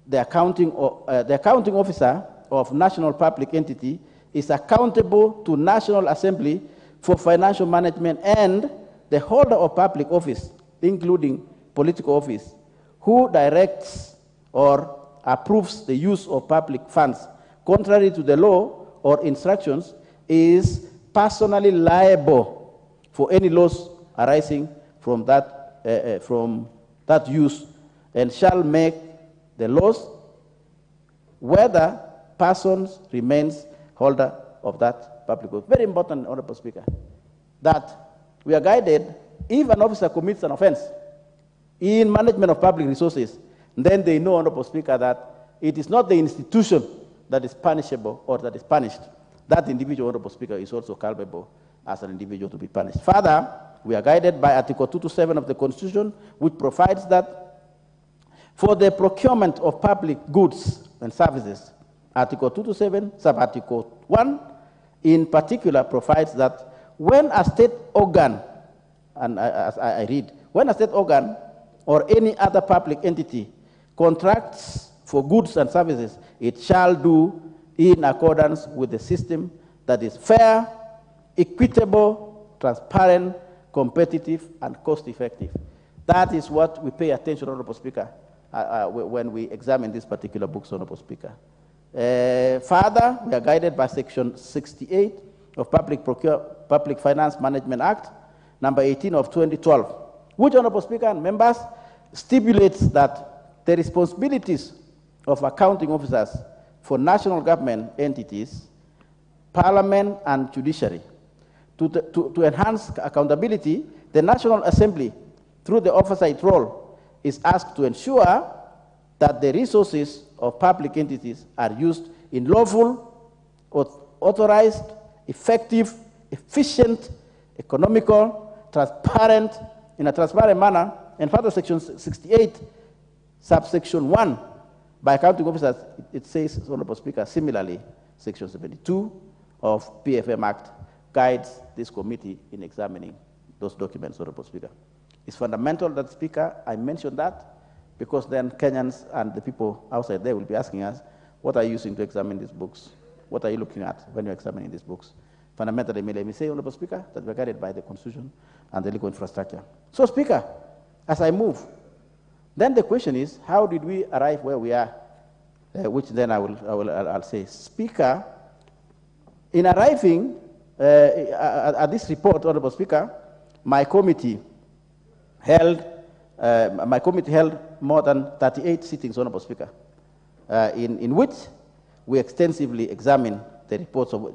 the accounting officer of national public entity is accountable to National Assembly for financial management and the holder of public office, including political office, who directs or approves the use of public funds contrary to the law or instructions is personally liable for any loss arising from that use and shall make the loss whether persons remains holder of that public office. Very important, Honorable Speaker, that we are guided if an officer commits an offense in management of public resources, then they know, Honorable Speaker, that it is not the institution that is punishable or that is punished. That individual, Honorable Speaker, is also culpable as an individual to be punished. Further, we are guided by Article 227 of the Constitution, which provides that for the procurement of public goods and services, Article 227, Sub-Article 1, in particular, provides that when a state organ, and as I read, when a state organ or any other public entity contracts for goods and services, it shall do in accordance with the system that is fair, equitable, transparent, competitive, and cost-effective. That is what we pay attention, Honorable Speaker, when we examine these particular books, Honorable Speaker. Further, we are guided by Section 68 of Public Finance Management Act, number 18 of 2012, which, Honorable Speaker and members, stipulates that the responsibilities of accounting officers for national government entities, parliament, and judiciary. To enhance accountability, the National Assembly, through the oversight role, is asked to ensure that the resources of public entities are used in lawful, authorized, effective, efficient, economical, transparent, in a transparent manner, and further section 68, subsection 1, by accounting officers, it says, Honorable Speaker, similarly, section 72 of PFM Act guides this committee in examining those documents, Honorable Speaker. It's fundamental that, Speaker, I mention that, because then Kenyans and the people outside there will be asking us, what are you using to examine these books? What are you looking at when you're examining these books? Fundamentally, let me say, Honorable Speaker, that we're guided by the Constitution and the legal infrastructure. So, Speaker, as I move, then the question is, how did we arrive where we are? Which then I'll say, Speaker, in arriving at this report, Honorable Speaker, my committee held more than 38 sittings, Honorable Speaker, in which we extensively examined the reports of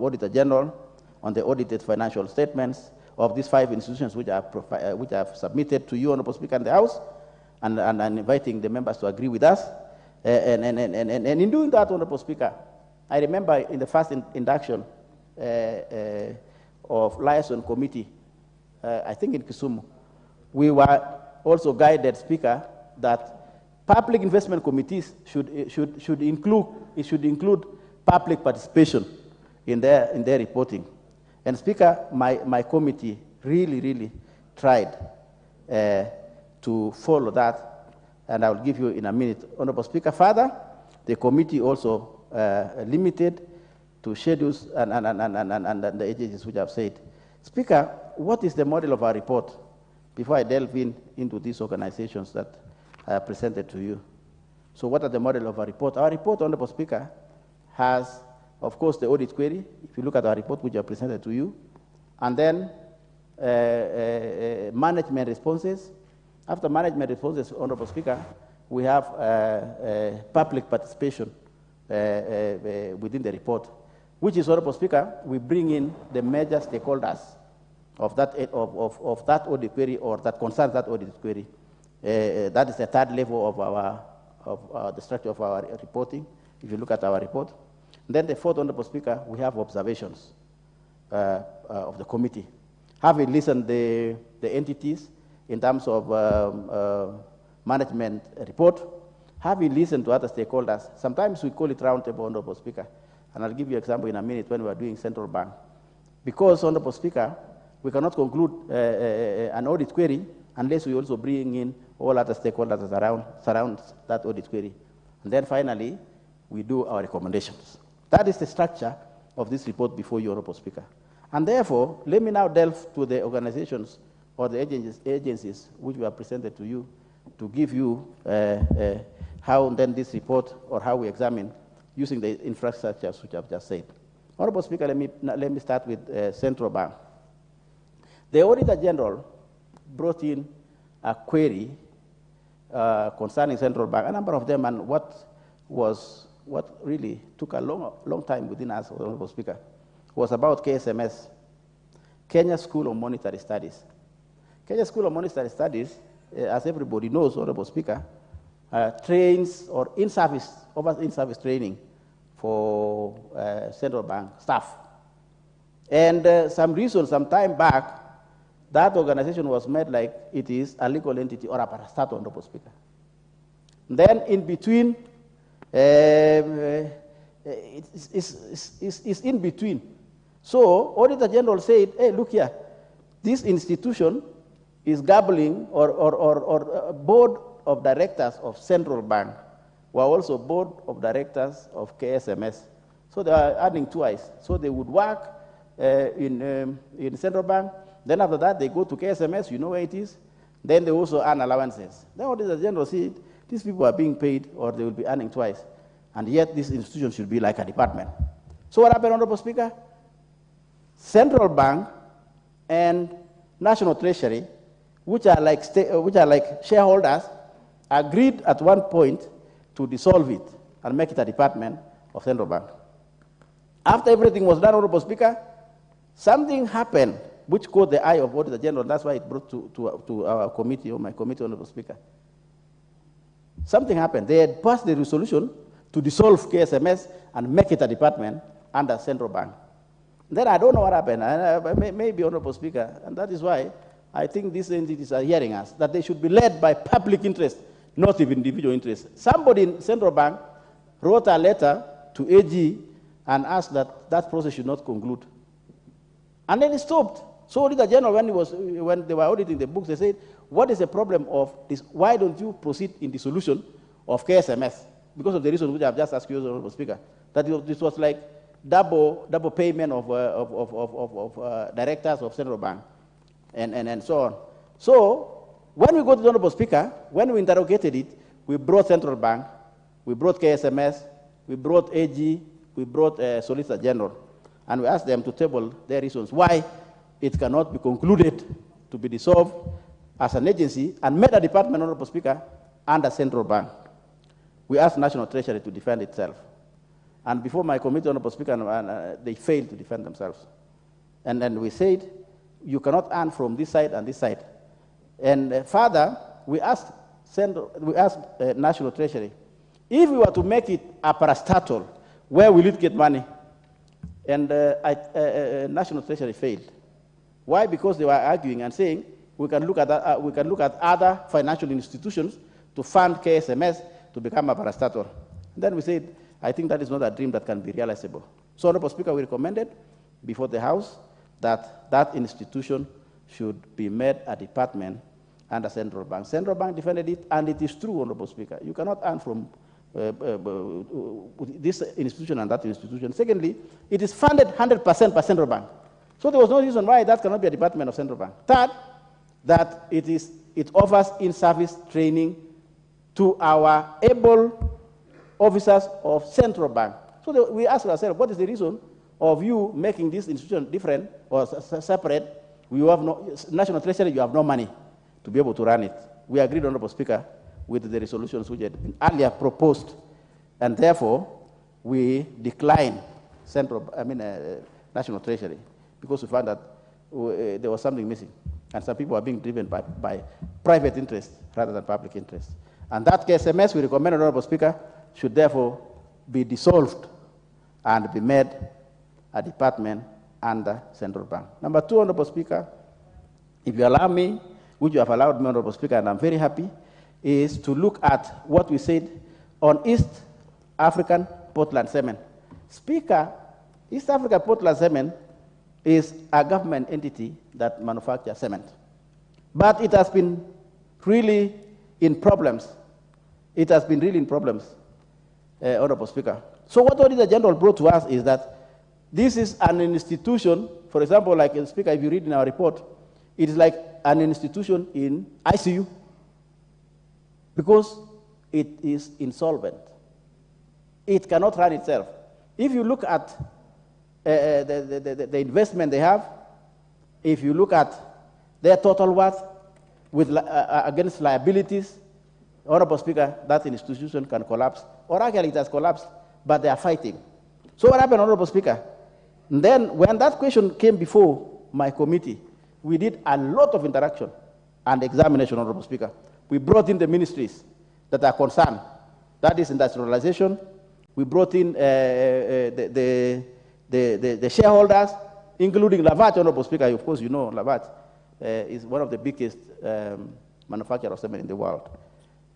Auditor General on the audited financial statements of these 5 institutions which I've submitted to you, Honorable Speaker, in the House, and inviting the members to agree with us. And in doing that, Honorable Speaker, I remember in the first induction of Liaison Committee, I think in Kisumu, we were also guided, Speaker, that public investment committees should include public participation in their reporting. And Speaker, my committee really tried to follow that, and I will give you in a minute. Honorable Speaker, further, the committee also limited to schedules and the agencies which I've said. Speaker, what is the model of our report? Before I delve into these organizations that I have presented to you. So what are the model of our report? Our report, Honorable Speaker, has, of course, the audit query, if you look at our report which I presented to you, and then management responses. After management responses, Honorable Speaker, we have public participation within the report, which is, Honorable Speaker, we bring in the major stakeholders of that audit query or that concerns that audit query. That is the third level of the structure of our reporting, if you look at our report. Then the fourth, Honorable Speaker, we have observations of the committee. Having listened the entities in terms of management report, having listened to other stakeholders, sometimes we call it roundtable, Honorable Speaker, and I'll give you an example in a minute when we are doing central bank. Because, Honorable Speaker, we cannot conclude an audit query unless we also bring in all other stakeholders that surround that audit query. And then finally, we do our recommendations. That is the structure of this report before you, Honorable Speaker. And therefore, let me now delve to the organizations or the agencies which we have presented to you to give you how then this report or how we examine using the infrastructures which I've just said. Honorable Speaker, let me start with Central Bank. The Auditor General brought in a query concerning Central Bank, a number of them, and what really took a long time within us, Honorable Speaker, was about KSMS, Kenya School of Monetary Studies. Kenya School of Monetary Studies, as everybody knows, Honorable Speaker, trains or offers in-service training for Central Bank staff. And some time back, that organization was made like it is a legal entity or a parastatal, Honorable Speaker. Then in between, it's in between. So Auditor General said, hey, look here, this institution is gobbling or board of directors of Central Bank were also board of directors of KSMS. So they are adding twice. So they would work in Central Bank. Then after that, they go to KSMS, you know where it is. Then they also earn allowances. Then Auditor General said, these people are being paid or they will be earning twice. And yet this institution should be like a department. So what happened, Honorable Speaker? Central Bank and National Treasury, which are like shareholders, agreed at one point to dissolve it and make it a department of Central Bank. After everything was done, Honorable Speaker, something happened which caught the eye of Auditor General. That's why it brought to our committee, or my committee, Honorable Speaker. Something happened. They had passed the resolution to dissolve KSMS and make it a department under Central Bank. Then I don't know what happened. Maybe, Honorable Speaker, and that is why I think these entities are hearing us, that they should be led by public interest, not even individual interest. Somebody in Central Bank wrote a letter to AG and asked that that process should not conclude. And then it stopped. So Auditor General, when they were auditing the books, they said, what is the problem of this? Why don't you proceed in the solution of KSMS? Because of the reason which I have just asked you, Honorable Speaker, that this was like double payment of directors of Central Bank and so on. So when we go to the Honorable Speaker, when we interrogated it, we brought Central Bank, we brought KSMS, we brought AG, we brought Solicitor General, and we asked them to table their reasons why it cannot be concluded to be dissolved as an agency and made a department, Honorable Speaker, under Central Bank. We asked National Treasury to defend itself. And before my committee, Honorable Speaker, they failed to defend themselves. And then we said, you cannot earn from this side and this side. And further, we asked National Treasury, if we were to make it a parastatal, where will it get money? And National Treasury failed. Why? Because they were arguing and saying, we can look at other financial institutions to fund KSMS to become a parastatal. Then we said, I think that is not a dream that can be realizable. So, Honorable Speaker, we recommended before the House that that institution should be made a department under Central Bank. Central Bank defended it, and it is true, Honorable Speaker. You cannot earn from this institution and that institution. Secondly, it is funded 100% by Central Bank. So there was no reason why that cannot be a department of Central Bank. Third, that it offers in-service training to our able officers of Central Bank. So we ask ourselves, what is the reason of you making this institution different or separate? We have no, National Treasury, you have no money to be able to run it. We agreed, Honorable Speaker, with the resolutions which had been earlier proposed, and therefore we declined National Treasury, because we found that there was something missing, and some people are being driven by private interest rather than public interest. And that KSMS, we recommend, Honorable Speaker, should therefore be dissolved and be made a department under Central Bank. Number two, Honorable Speaker, if you allow me, which you have allowed me, Honorable Speaker, and I'm very happy, is to look at what we said on East African Portland Cement. Speaker, East African Portland Cement is a government entity that manufactures cement. But it has been really in problems. It has been really in problems, Honorable Speaker. So what Auditor General brought to us is that this is an institution, for example, like Speaker, if you read in our report, it is like an institution in ICU because it is insolvent. It cannot run itself. If you look at the investment they have, if you look at their total worth with, against liabilities, Honorable Speaker, that institution can collapse, or actually it has collapsed, but they are fighting. So what happened, Honorable Speaker? And then when that question came before my committee, we did a lot of interaction and examination, Honorable Speaker. We brought in the ministries that are concerned. That is industrialization. We brought in the shareholders, including Lavat, Honorable Speaker. Of course, you know Lavat is one of the biggest manufacturers of cement in the world.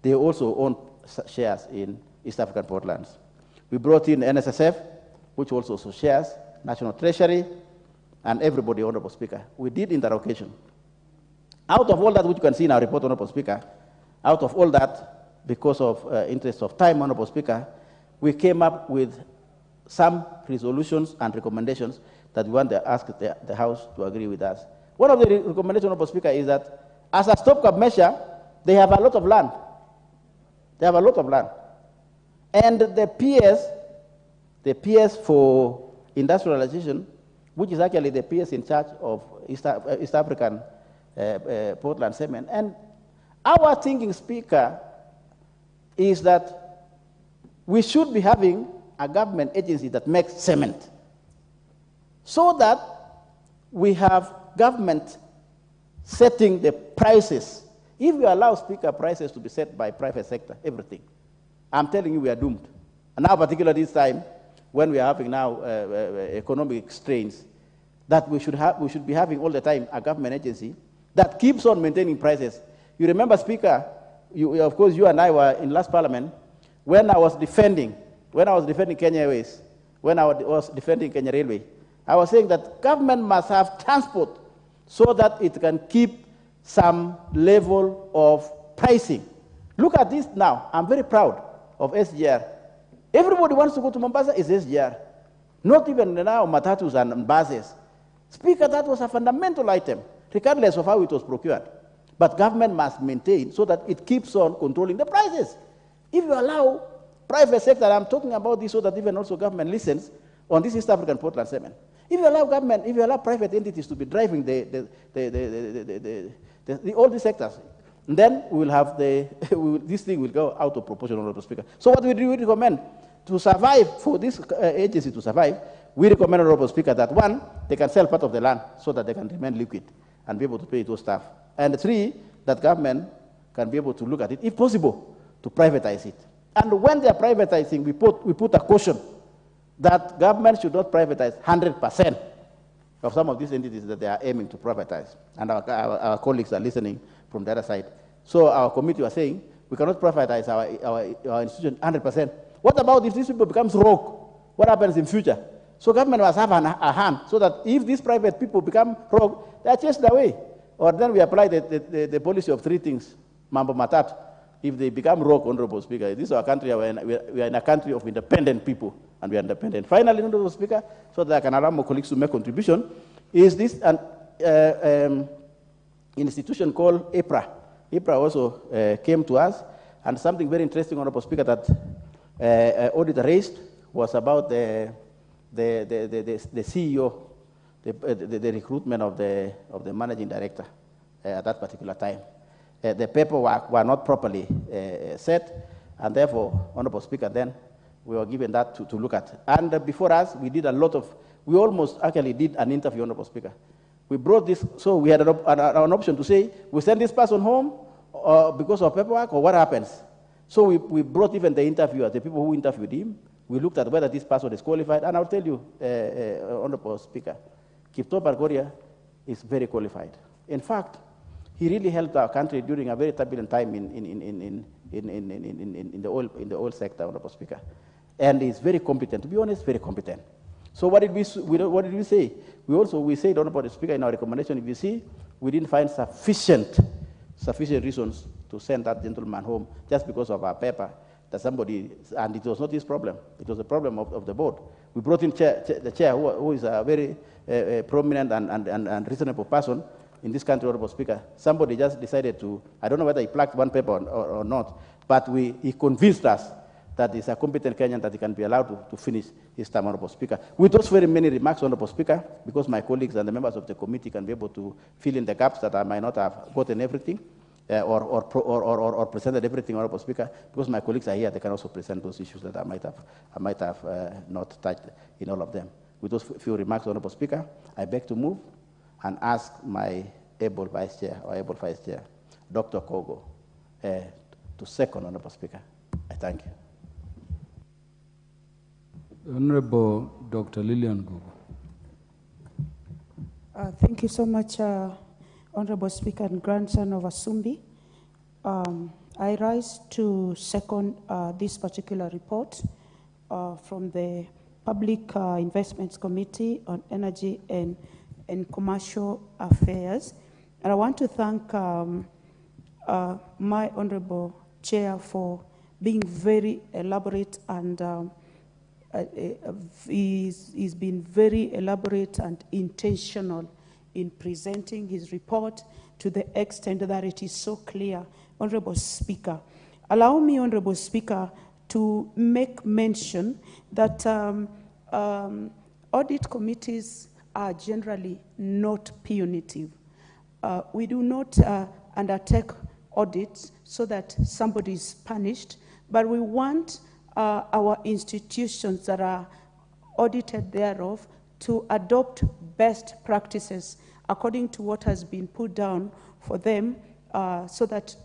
They also own shares in East African Portlands. We brought in NSSF, which also shares, National Treasury, and everybody, Honorable Speaker. We did interrogation. Out of all that which you can see in our report, Honorable Speaker, out of all that, because of interest of time, Honorable Speaker, we came up with some resolutions and recommendations that we want to ask the House to agree with us. One of the recommendations, Honorable Speaker, is that as a stopgap measure, they have a lot of land. They have a lot of land. And the PS for industrialization, which is actually the PS in charge of East African Portland Cement. And our thinking, Speaker, is that we should be having a government agency that makes cement, so that we have government setting the prices. If you allow, Speaker, prices to be set by private sector, everything, I'm telling you we are doomed. And now, particularly this time, when we are having now economic strains, that we should be having all the time a government agency that keeps on maintaining prices. You remember, Speaker, of course, you and I were in last Parliament when I was defending Kenya Airways, when I was defending Kenya Railway. I was saying that government must have transport so that it can keep some level of pricing. Look at this now. I'm very proud of SGR. Everybody wants to go to Mombasa is SGR. Not even now matatus and buses. Speaker, that was a fundamental item, regardless of how it was procured. But government must maintain so that it keeps on controlling the prices. If you allow private sector, I'm talking about this so that even also government listens on this East African Portland segment. If you allow government, if you allow private entities to be driving all these sectors, then we will have this thing will go out of proportion, Honorable Speaker. So what we recommend to survive, for this agency to survive, we recommend, Honorable Speaker, that one, they can sell part of the land so that they can remain liquid and be able to pay those staff. And three, that government can be able to look at it, if possible, to privatize it. And when they are privatizing, we put a caution that government should not privatize 100% of some of these entities that they are aiming to privatize. And our colleagues are listening from the other side. So our committee was saying, we cannot privatize our institution 100%. What about if these people becomes rogue? What happens in future? So government must have a hand so that if these private people become rogue, they are chased away. Or then we apply the policy of three things, mambo matat. If they become rogue, Honorable Speaker, this is our country, we are in a country of independent people, and we are independent. Finally, Honorable Speaker, so that I can allow my colleagues to make contribution, is this an institution called EPRA. EPRA also came to us, and something very interesting, Honorable Speaker, that auditor raised was about the CEO, the recruitment of the managing director at that particular time. The paperwork were not properly set, and therefore, Honorable Speaker, then we were given that to look at. And before us, we did we almost actually did an interview, Honorable Speaker. We brought this, so we had an option to say, we send this person home because of paperwork, or what happens? So we brought even the interviewer, the people who interviewed him. We looked at whether this person is qualified, and I'll tell you, Honorable Speaker, Kipto Bargoria is very qualified. In fact, he really helped our country during a very turbulent time in the oil sector, Honorable Speaker. And he's very competent, to be honest, very competent. So what did we say? We said, Honorable Speaker, in our recommendation, if you see, we didn't find sufficient reasons to send that gentleman home just because of our paper that somebody, and it was not his problem, it was a problem of the board. We brought in the chair, who is a very prominent and reasonable person in this country, Honorable Speaker. Somebody just decided to, I don't know whether he plucked one paper or not, but he convinced us that he's a competent Kenyan, that he can be allowed to finish his term, Honorable Speaker. With those very many remarks, Honorable Speaker, because my colleagues and the members of the committee can be able to fill in the gaps that I might not have gotten everything, or presented everything, Honorable Speaker, because my colleagues are here, they can also present those issues that I might have not touched in all of them. With those few remarks, Honorable Speaker, I beg to move and ask my able Vice Chair, Dr. Kogo, to second, Honorable Speaker. I thank you. Honorable Dr. Lillian Gogo. Thank you so much, Honorable Speaker and grandson of Asumbi. I rise to second this particular report from the Public Investments Committee on Energy and Commercial Affairs. And I want to thank my Honorable Chair for being very elaborate, and he's been very elaborate and intentional in presenting his report to the extent that it is so clear. Honorable Speaker, allow me, Honorable Speaker, to make mention that audit committees are generally not punitive. We do not undertake audits so that somebody is punished, but we want our institutions that are audited thereof to adopt best practices according to what has been put down for them, so that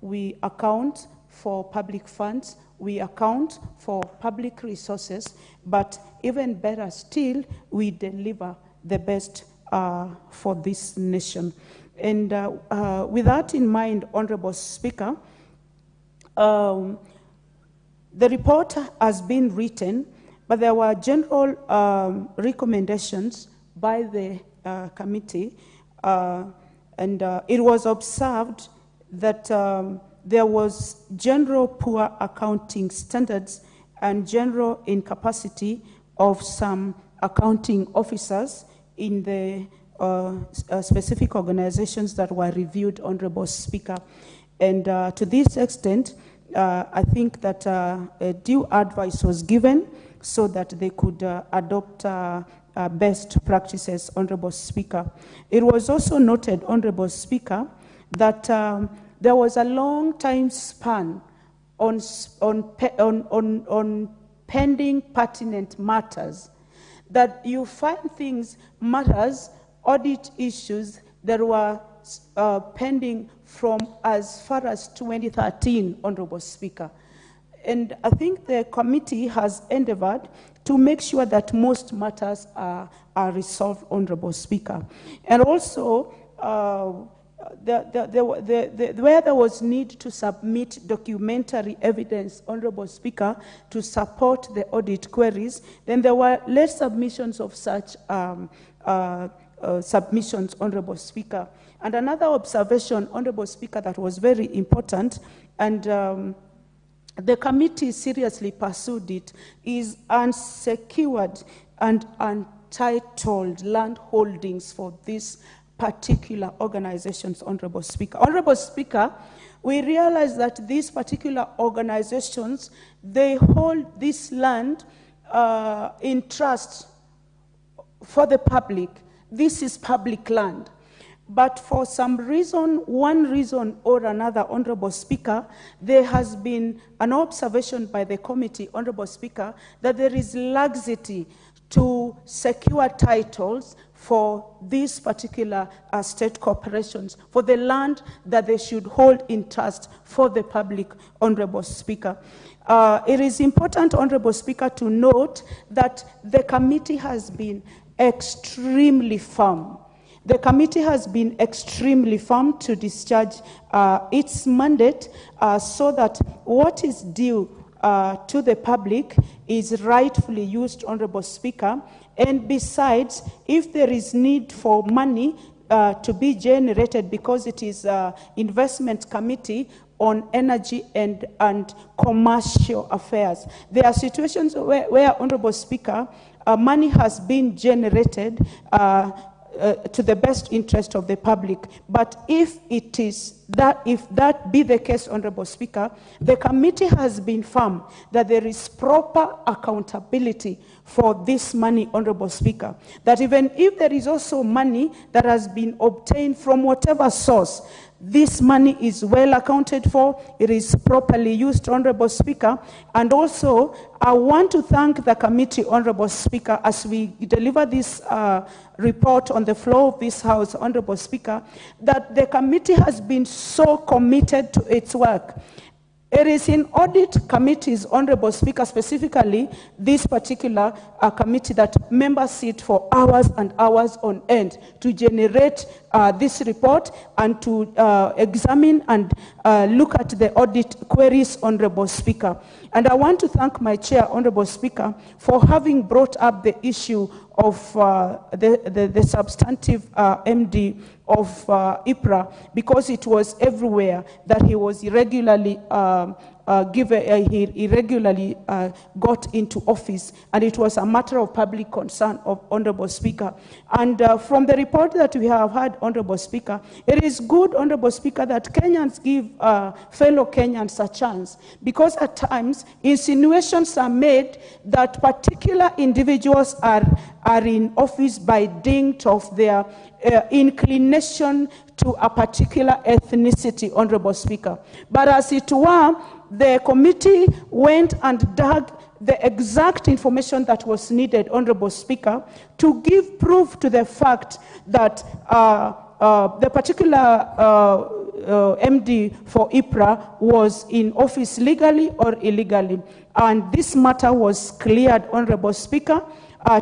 we account for public funds, we account for public resources, but even better still, we deliver the best for this nation. And with that in mind, Honorable Speaker, the report has been written, but there were general recommendations by the committee, and it was observed that there was general poor accounting standards and general incapacity of some accounting officers in the specific organizations that were reviewed, Honorable Speaker. And to this extent, I think that due advice was given so that they could adopt best practices, Honorable Speaker. It was also noted, Honorable Speaker, that there was a long time span on pending pertinent matters, that you find matters, audit issues that were pending from as far as 2013, Honorable Speaker. And I think the committee has endeavored to make sure that most matters are resolved, Honorable Speaker. And also, where there was need to submit documentary evidence, Honorable Speaker, to support the audit queries, then there were less submissions of such submissions, Honorable Speaker. And another observation, Honorable Speaker, that was very important, and the committee seriously pursued it, is unsecured and untitled land holdings for these particular organizations, Honorable Speaker. Honorable Speaker, we realize that these particular organizations, they hold this land in trust for the public. This is public land. But for some reason, one reason or another, Honorable Speaker, there has been an observation by the committee, Honorable Speaker, that there is laxity to secure titles for these particular state corporations, for the land that they should hold in trust for the public, Honorable Speaker. It is important, Honorable Speaker, to note that the committee has been extremely firm. The committee has been extremely firm to discharge its mandate so that what is due to the public is rightfully used, Honorable Speaker. And besides, if there is need for money to be generated, because it is investment committee on energy and commercial affairs, there are situations where Honorable Speaker, money has been generated to the best interest of the public. But if that be the case, Honorable Speaker, the committee has been firm that there is proper accountability for this money, Honorable Speaker. That even if there is also money that has been obtained from whatever source, this money is well accounted for, it is properly used, Honorable Speaker. And also, I want to thank the committee, Honorable Speaker, as we deliver this report on the floor of this House, Honorable Speaker, that the committee has been so committed to its work. It is in audit committees, Honorable Speaker, specifically this particular committee, that members sit for hours and hours on end to generate this report and to examine and look at the audit queries, Honorable Speaker. And I want to thank my chair, Honorable Speaker, for having brought up the issue of the substantive MD of IPRA, because it was everywhere that he was irregularly he irregularly got into office, and it was a matter of public concern of Honorable Speaker. And from the report that we have had, Honorable Speaker, it is good, Honorable Speaker, that Kenyans give fellow Kenyans a chance, because at times insinuations are made that particular individuals are in office by dint of their inclination to a particular ethnicity, Honorable Speaker. But as it were, the committee went and dug the exact information that was needed, Honorable Speaker, to give proof to the fact that the particular MD for IPRA was in office legally or illegally. And this matter was cleared, Honorable Speaker,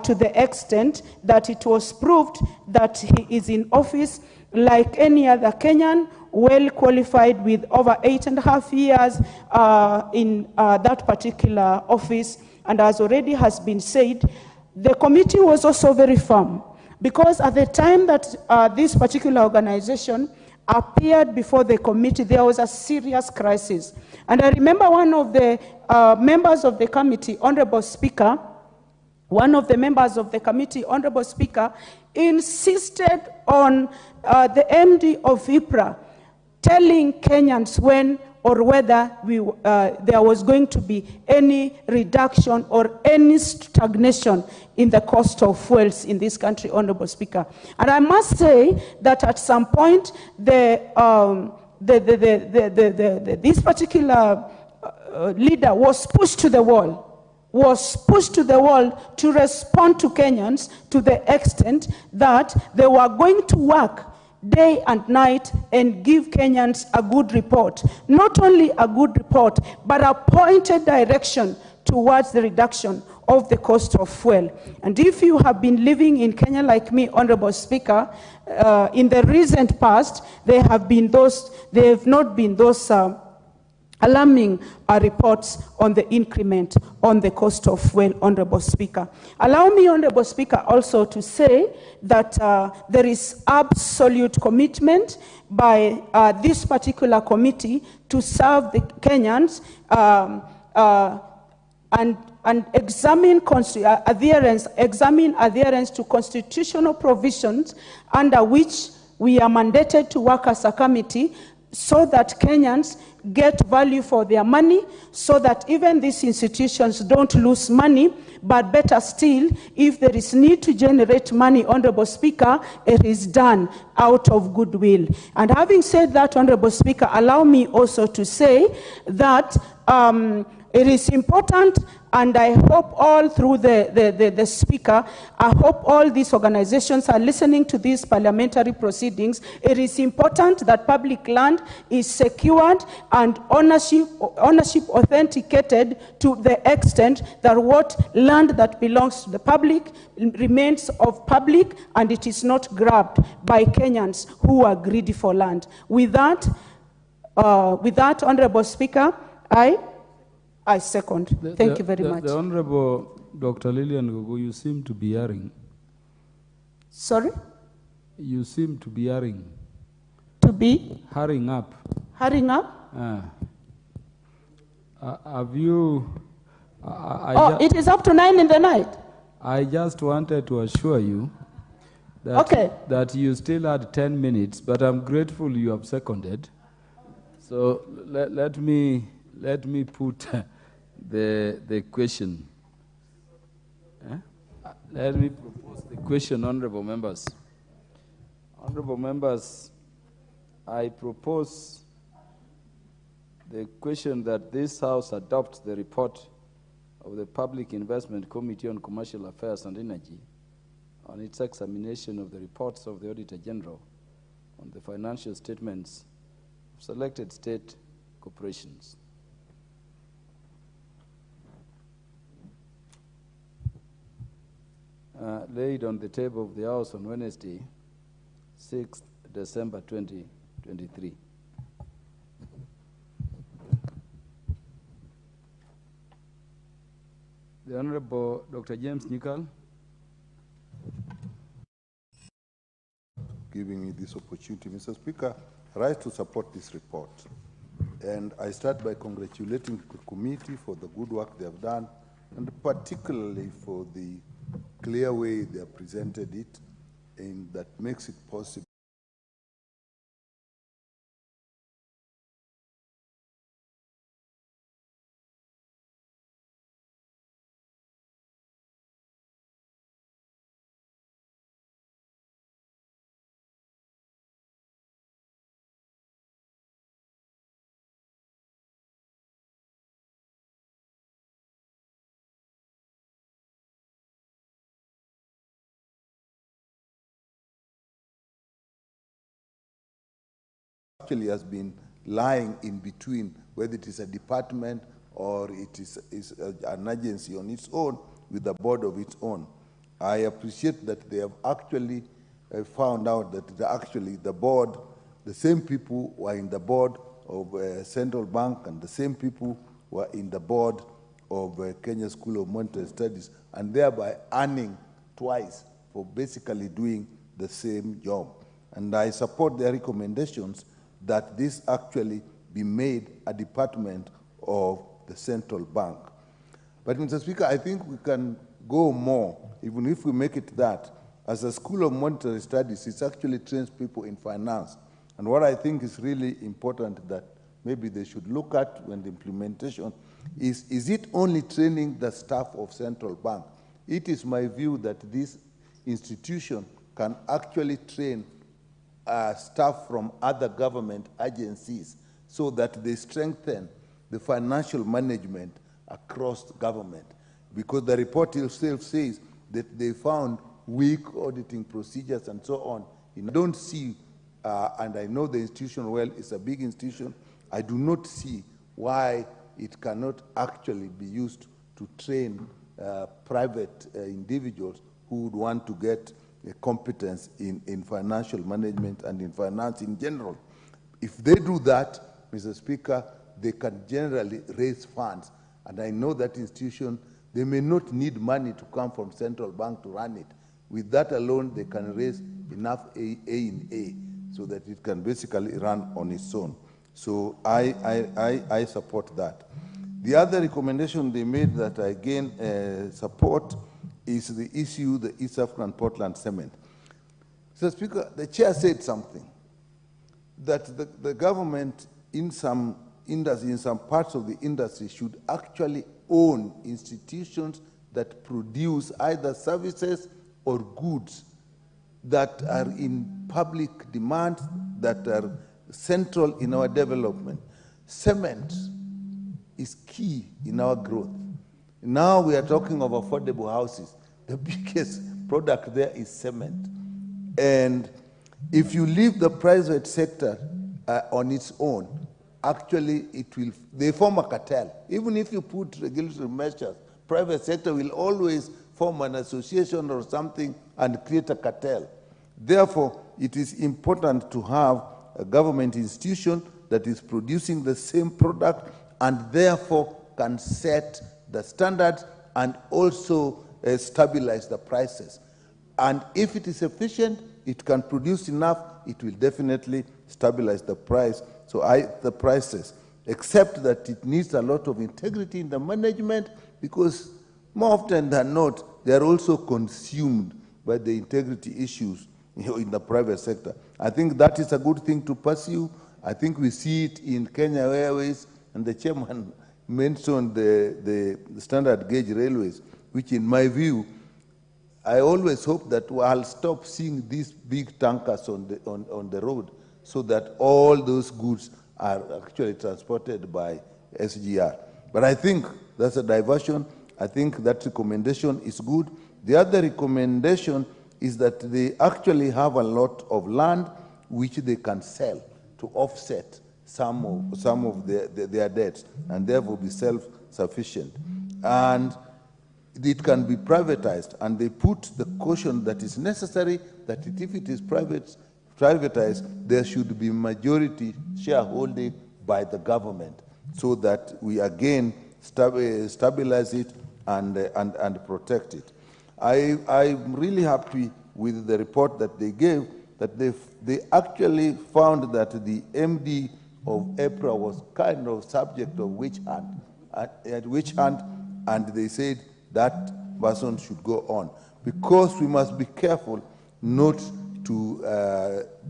to the extent that it was proved that he is in office like any other Kenyan, well qualified with over 8.5 years in that particular office. And as already has been said, the committee was also very firm, because at the time that this particular organization appeared before the committee, there was a serious crisis. And I remember one of the members of the committee, Honorable Speaker, one of the members of the committee, Honorable Speaker, insisted on the MD of IPRA telling Kenyans when or whether there was going to be any reduction or any stagnation in the cost of fuels in this country, Honorable Speaker. And I must say that at some point, this particular leader was pushed to the wall, to respond to Kenyans to the extent that they were going to work day and night and give Kenyans a good report. Not only a good report, but a pointed direction towards the reduction of the cost of fuel. And if you have been living in Kenya like me, Honorable Speaker, in the recent past, there have not been those alarming reports on the increment on the cost of fuel, Honorable Speaker. Allow me, Honorable Speaker, also to say that there is absolute commitment by this particular committee to serve the Kenyans and examine adherence to constitutional provisions under which we are mandated to work as a committee, so that Kenyans get value for their money, so that even these institutions don't lose money, but better still, if there is need to generate money, Honorable Speaker, it is done out of goodwill. And having said that, Honorable Speaker, allow me also to say that it is important, and I hope all through the Speaker, I hope all these organizations are listening to these parliamentary proceedings. It is important that public land is secured and ownership authenticated to the extent that what land that belongs to the public remains of public, and it is not grabbed by Kenyans who are greedy for land. With that, Honorable Speaker, I second. Thank you very much. The Honorable Dr. Lillian Gogo, you seem to be erring. Sorry? You seem to be erring. To be? Hurrying up. Hurrying up? Have you... it is up to 9 in the night? I just wanted to assure you that, that you still had 10 minutes, but I'm grateful you have seconded. So let me put the question. Let me propose the question, honorable members. Honorable members, I propose the question that this House adopts the report of the Public Investment Committee on Commercial Affairs and Energy on its examination of the reports of the Auditor General on the financial statements of selected state corporations. Laid on the table of the House on Wednesday, 6th December 2023. The Honorable Dr. James Nyikal. Giving me this opportunity, Mr. Speaker, I rise to support this report. And I start by congratulating the committee for the good work they have done, and particularly for the clear way they have presented it, and that makes it possible actually has been lying in between, whether it is a department or it is an agency on its own with a board of its own. I appreciate that they have actually found out that the board, the same people were in the board of Central Bank and the same people were in the board of Kenya School of Monetary Studies, and thereby earning twice for basically doing the same job. And I support their recommendations that this actually be made a department of the Central Bank. But Mr. Speaker, I think we can go more, even if we make it that. As a School of Monetary Studies, it actually trains people in finance. And what I think is really important that maybe they should look at when the implementation is it only training the staff of Central Bank? It is my view that this institution can actually train staff from other government agencies so that they strengthen the financial management across the government. Because the report itself says that they found weak auditing procedures and so on. I don't see, and I know the institution well, it's a big institution, I do not see why it cannot actually be used to train private individuals who would want to get competence in financial management and in finance in general. If they do that, Mr. Speaker, they can generally raise funds. And I know that institution, they may not need money to come from Central Bank to run it. With that alone, they can raise enough A in A so that it can basically run on its own. So I support that. The other recommendation they made that I again support is the issue, the East African Portland Cement. Mr. Speaker, the chair said something, that the government in some industry, in some parts of the industry should actually own institutions that produce either services or goods that are in public demand, that are central in our development. Cement is key in our growth. Now we are talking of affordable houses. The biggest product there is cement. And if you leave the private sector on its own, actually they form a cartel. Even if you put regulatory measures, private sector will always form an association or something and create a cartel. Therefore, it is important to have a government institution that is producing the same product and therefore can set the standards and also stabilize the prices. And if it is efficient, it can produce enough, it will definitely stabilize the price. So the prices, except that it needs a lot of integrity in the management, because more often than not, they are also consumed by the integrity issues in the private sector. I think that is a good thing to pursue. I think we see it in Kenya Airways, and the chairman mentioned the standard gauge railways, which in my view, I always hope that I'll stop seeing these big tankers on the road so that all those goods are actually transported by SGR. But I think that's a diversion. I think that recommendation is good. The other recommendation is that they actually have a lot of land which they can sell to offset some of their debts and therefore be self-sufficient. And it can be privatized, and they put the caution that is necessary that if it is privatized, there should be majority shareholding by the government so that we again stabilize it and protect it. I'm really happy with the report that they gave, that they actually found that the MD of EPRA was kind of subject of witch hunt, and they said that person should go on. Because we must be careful not to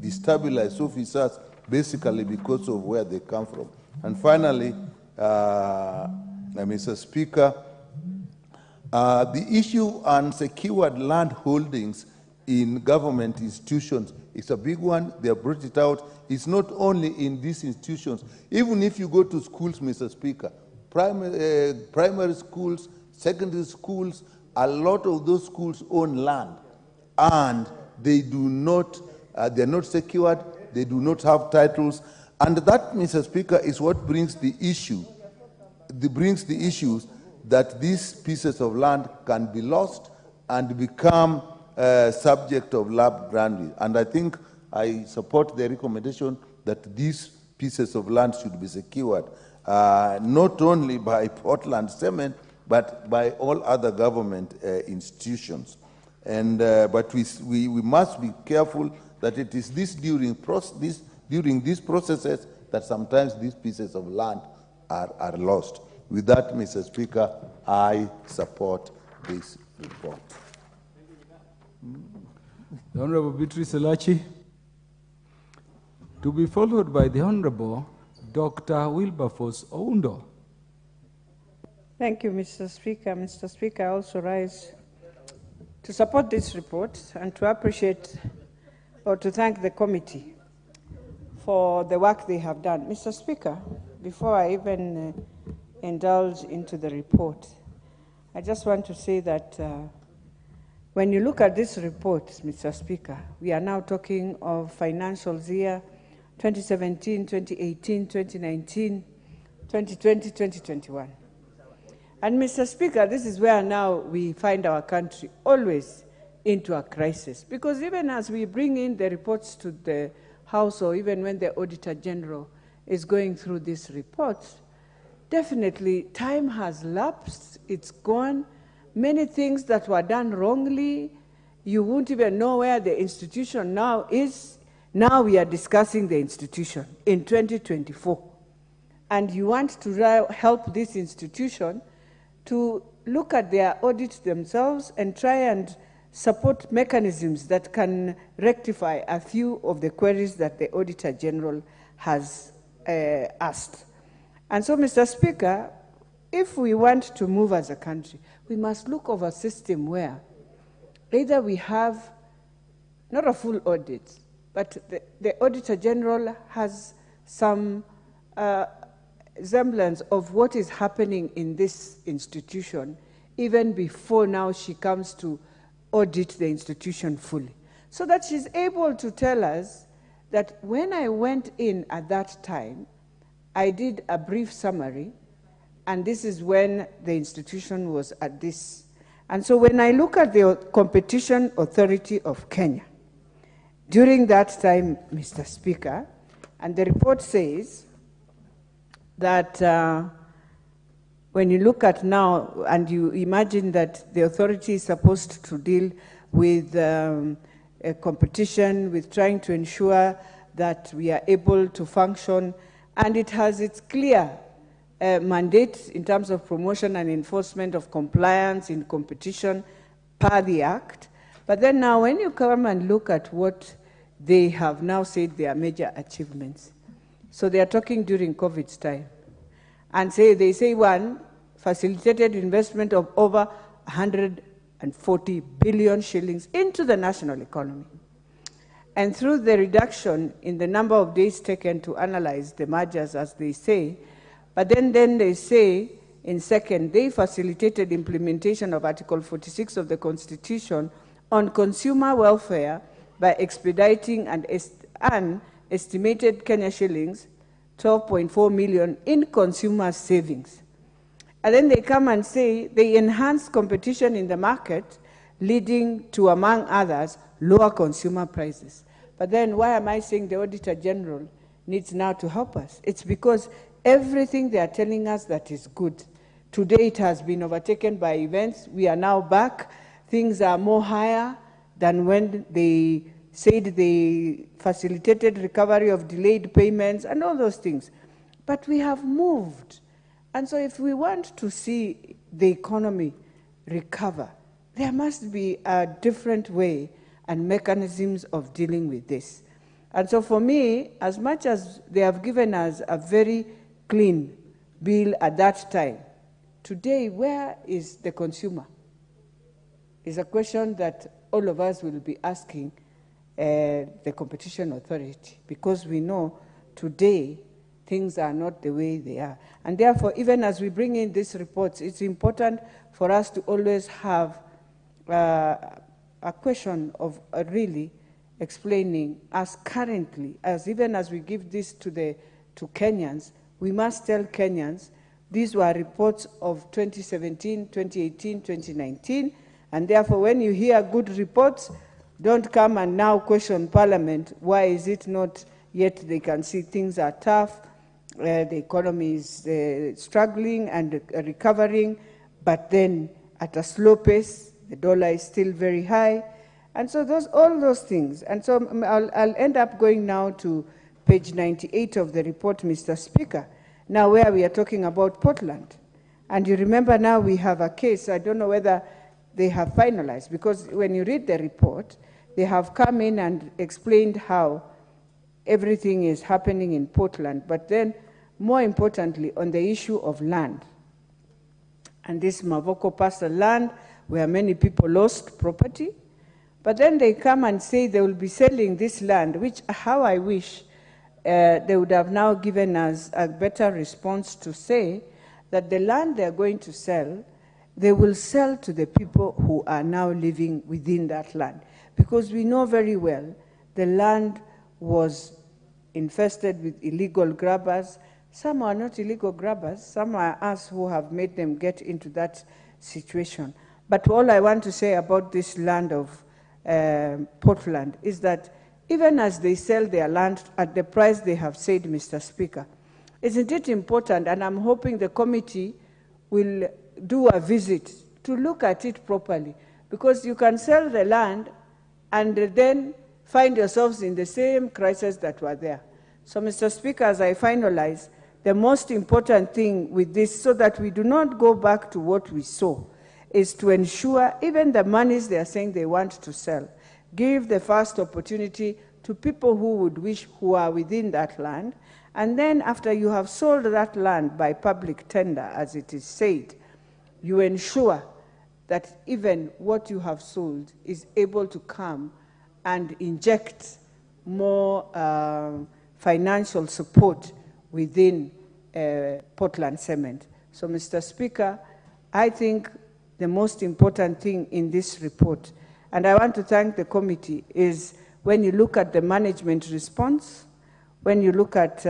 destabilize officers basically because of where they come from. And finally, Mr. Speaker, the issue on secured land holdings in government institutions is a big one. They have brought it out. It's not only in these institutions. Even if you go to schools, Mr. Speaker, primary schools, secondary schools, a lot of those schools own land, and they do not, they're not secured, they do not have titles, And that, Mr. Speaker, is what brings the issue, brings the issues that these pieces of land can be lost and become subject of lab granting. And I think I support the recommendation that these pieces of land should be secured, not only by Portland Cement, but by all other government institutions. And, but we must be careful that it is during these processes that sometimes these pieces of land are lost. With that, Mr. Speaker, I support this report. The Honorable Beatrice Elachi, to be followed by the Honorable Dr. Wilberforce Oundo. Thank you, Mr. Speaker. Mr. Speaker, I also rise to support this report and to appreciate or to thank the committee for the work they have done. Mr. Speaker, before I even indulge into the report, I just want to say that when you look at this report, Mr. Speaker, we are now talking of financial year 2017, 2018, 2019, 2020, 2021. And Mr. Speaker, this is where now we find our country always into a crisis. Because even as we bring in the reports to the House, or even when the Auditor General is going through these reports, definitely time has lapsed, it's gone. Many things that were done wrongly, you won't even know where the institution now is. Now we are discussing the institution in 2024. And you want to help this institution to look at their audits themselves and try and support mechanisms that can rectify a few of the queries that the Auditor General has asked. And so, Mr. Speaker, if we want to move as a country, we must look of a system where either we have not a full audit, but the Auditor General has some semblance of what is happening in this institution, even before now she comes to audit the institution fully, so that she's able to tell us that when I went in at that time, I did a brief summary, and this is when the institution was at this. And so when I look at the Competition Authority of Kenya, during that time, Mr. Speaker, and the report says that when you look at now, and you imagine that the authority is supposed to deal with a competition, with trying to ensure that we are able to function, and it has its clear mandate in terms of promotion and enforcement of compliance in competition per the Act. But then now when you come and look at what they have now said their major achievements, so they are talking during COVID's time, and they say one, facilitated investment of over 140 billion shillings into the national economy. And through the reduction in the number of days taken to analyze the mergers, as they say, but then they say, in second, they facilitated implementation of Article 46 of the Constitution on consumer welfare by expediting an estimated Kenya shillings 12.4 million in consumer savings. And then they come and say they enhance competition in the market, leading to, among others, lower consumer prices. But then why am I saying the Auditor General needs now to help us? It's because everything they are telling us that is good, today it has been overtaken by events. We are now back. Things are more higher than when they said they facilitated recovery of delayed payments and all those things. But we have moved. And so if we want to see the economy recover, there must be a different way and mechanisms of dealing with this. And so for me, as much as they have given us a very clean bill at that time, today, where is the consumer? Is a question that all of us will be asking the Competition Authority, because we know today things are not the way they are. And therefore, even as we bring in these reports, it's important for us to always have a question of really explaining us currently, as even as we give this to the to Kenyans, we must tell Kenyans these were reports of 2017, 2018, 2019, and therefore when you hear good reports, don't come and now question Parliament. Why is it not yet? They can see things are tough, the economy is struggling and recovering, but then at a slow pace, the dollar is still very high. And so all those things. And so I'll end up going now to page 98 of the report, Mr. Speaker, now where we are talking about Portland. And you remember now we have a case, I don't know whether they have finalized, because when you read the report, they have come in and explained how everything is happening in Portland, but then more importantly on the issue of land. And this Mavoko parcel land where many people lost property, but then they come and say they will be selling this land, which how I wish they would have now given us a better response to say that the land they're going to sell, they will sell to the people who are now living within that land. Because we know very well the land was infested with illegal grabbers. Some are not illegal grabbers, some are us who have made them get into that situation. But all I want to say about this land of Portland is that even as they sell their land at the price they have said, Mr. Speaker, isn't it important, and I'm hoping the committee will do a visit to look at it properly, because you can sell the land and then find yourselves in the same crisis that were there. So, Mr. Speaker, as I finalize, the most important thing with this, so that we do not go back to what we saw, is to ensure even the monies they are saying they want to sell, give the first opportunity to people who would wish, who are within that land, and then after you have sold that land by public tender, as it is said, you ensure that even what you have sold is able to come and inject more financial support within Portland Cement. So, Mr. Speaker, I think the most important thing in this report, and I want to thank the committee, is when you look at the management response, when you look at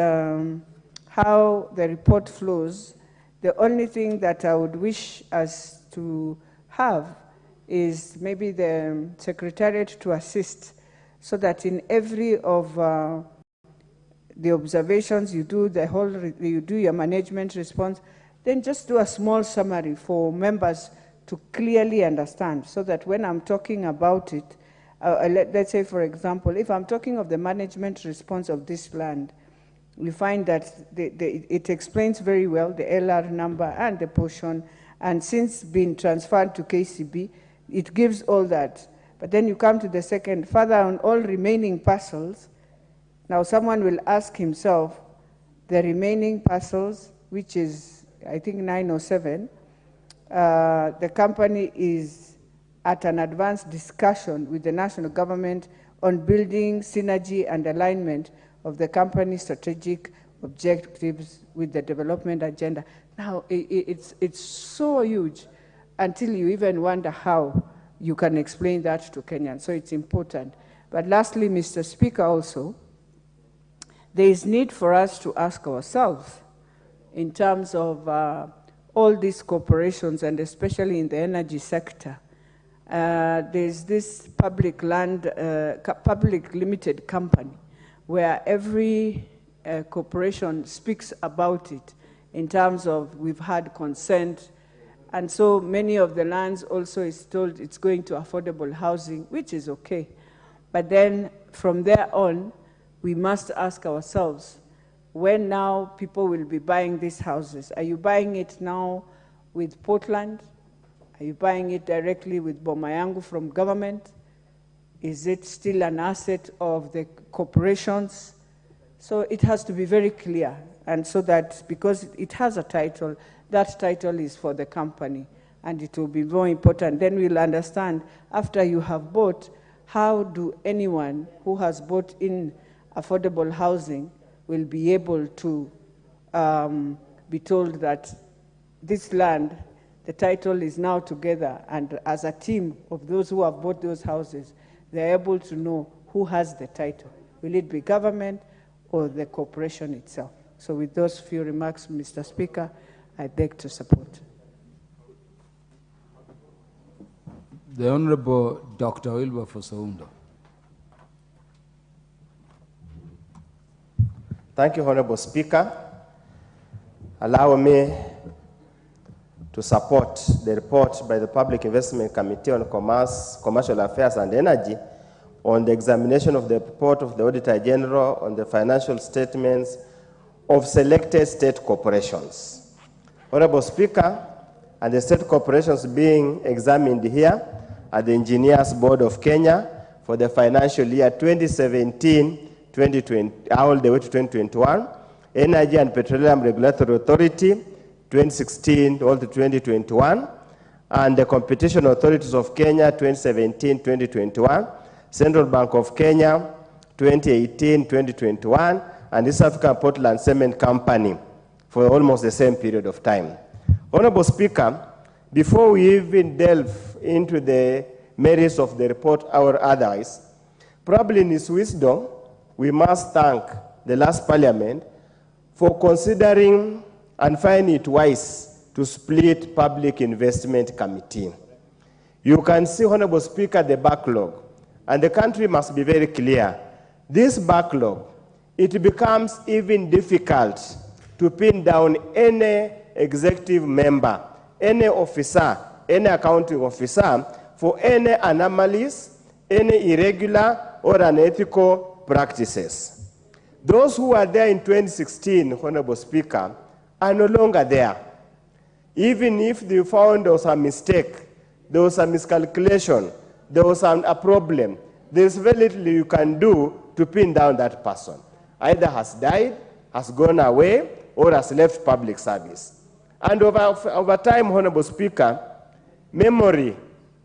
how the report flows, the only thing that I would wish us to have is maybe the Secretariat to assist, so that in every of the observations you do, you do your management response, then just do a small summary for members to clearly understand, so that when I'm talking about it, let's say, for example, if I'm talking of the management response of this land, we find that it explains very well the LR number and the portion, and since being transferred to KCB, it gives all that. But then you come to the second, further on all remaining parcels. Now someone will ask himself, the remaining parcels, which is, I think, 907, the company is at an advanced discussion with the national government on building synergy and alignment of the company's strategic objectives with the development agenda. Now, it's so huge until you even wonder how you can explain that to Kenyans. So it's important. But lastly, Mr. Speaker, also, there is need for us to ask ourselves in terms of all these corporations, and especially in the energy sector. There's this public limited company where every corporation speaks about it in terms of we've had consent, and so many of the lands also is told it's going to affordable housing, which is okay. But then from there on, we must ask ourselves, when now people will be buying these houses, are you buying it now with Portland? Are you buying it directly with Bomayangu from government? Is it still an asset of the corporations? So it has to be very clear, and so that, because it has a title, that title is for the company, and it will be more important. Then we'll understand, after you have bought, how do anyone who has bought in affordable housing will be able to be told that this land, the title is now together, and as a team of those who have bought those houses, they're able to know who has the title. Will it be government or the corporation itself? So with those few remarks, Mr. Speaker, I beg to support. The Honorable Dr. Wilberforce Oundo. Thank you, Honorable Speaker. Allow me to support the report by the Public Investment Committee on Commerce, Commercial Affairs and Energy on the examination of the report of the Auditor General on the financial statements of selected state corporations. Honorable Speaker, and the state corporations being examined here are the Engineers Board of Kenya for the financial year 2017-2020, all the way to 2021, Energy and Petroleum Regulatory Authority, 2016 all to 2021, and the Competition Authorities of Kenya, 2017-2021, Central Bank of Kenya, 2018-2021, and East African Portland Cement Company for almost the same period of time. Honorable Speaker, before we even delve into the merits of the report or otherwise, probably in its wisdom, we must thank the last Parliament for considering and finding it wise to split Public Investment Committee. You can see, Honorable Speaker, the backlog, and the country must be very clear. This backlog, it becomes even difficult to pin down any executive member, any officer, any accounting officer for any anomalies, any irregular or unethical practices. Those who were there in 2016, Honorable Speaker, are no longer there. Even if they found there was a mistake, there was a miscalculation, there was a problem, there's very little you can do to pin down that person. Either has died, has gone away, or has left public service. And over time, Honorable Speaker, memory,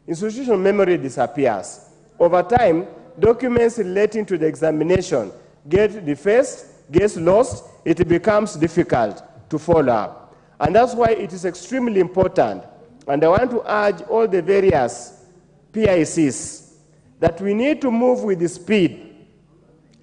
institutional memory disappears. Over time, documents relating to the examination get defaced, gets lost, it becomes difficult to follow up. And that's why it is extremely important, and I want to urge all the various PICs that we need to move with the speed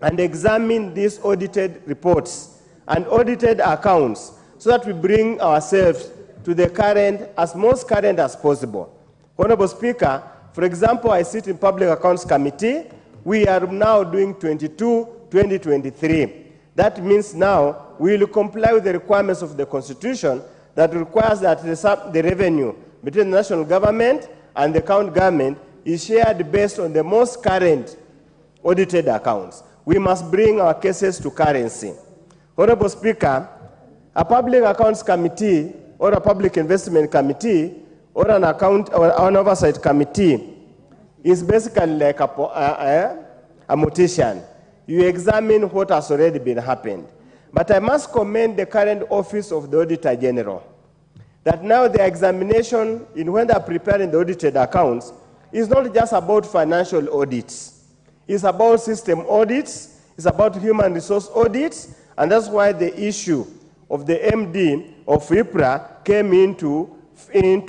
and examine these audited reports and audited accounts so that we bring ourselves to the current, as most current as possible. Honorable Speaker, for example, I sit in Public Accounts Committee. We are now doing 2023. That means now we will comply with the requirements of the Constitution that requires that the revenue between the national government and the county government is shared based on the most current audited accounts. We must bring our cases to currency. Honorable Speaker, a Public Accounts Committee or a Public Investment Committee or an oversight committee is basically like a mortician. You examine what has already been happened. But I must commend the current office of the Auditor General, that now the examination in when they are preparing the audited accounts is not just about financial audits. It's about system audits, it's about human resource audits, and that's why the issue of the MD of IPRA came into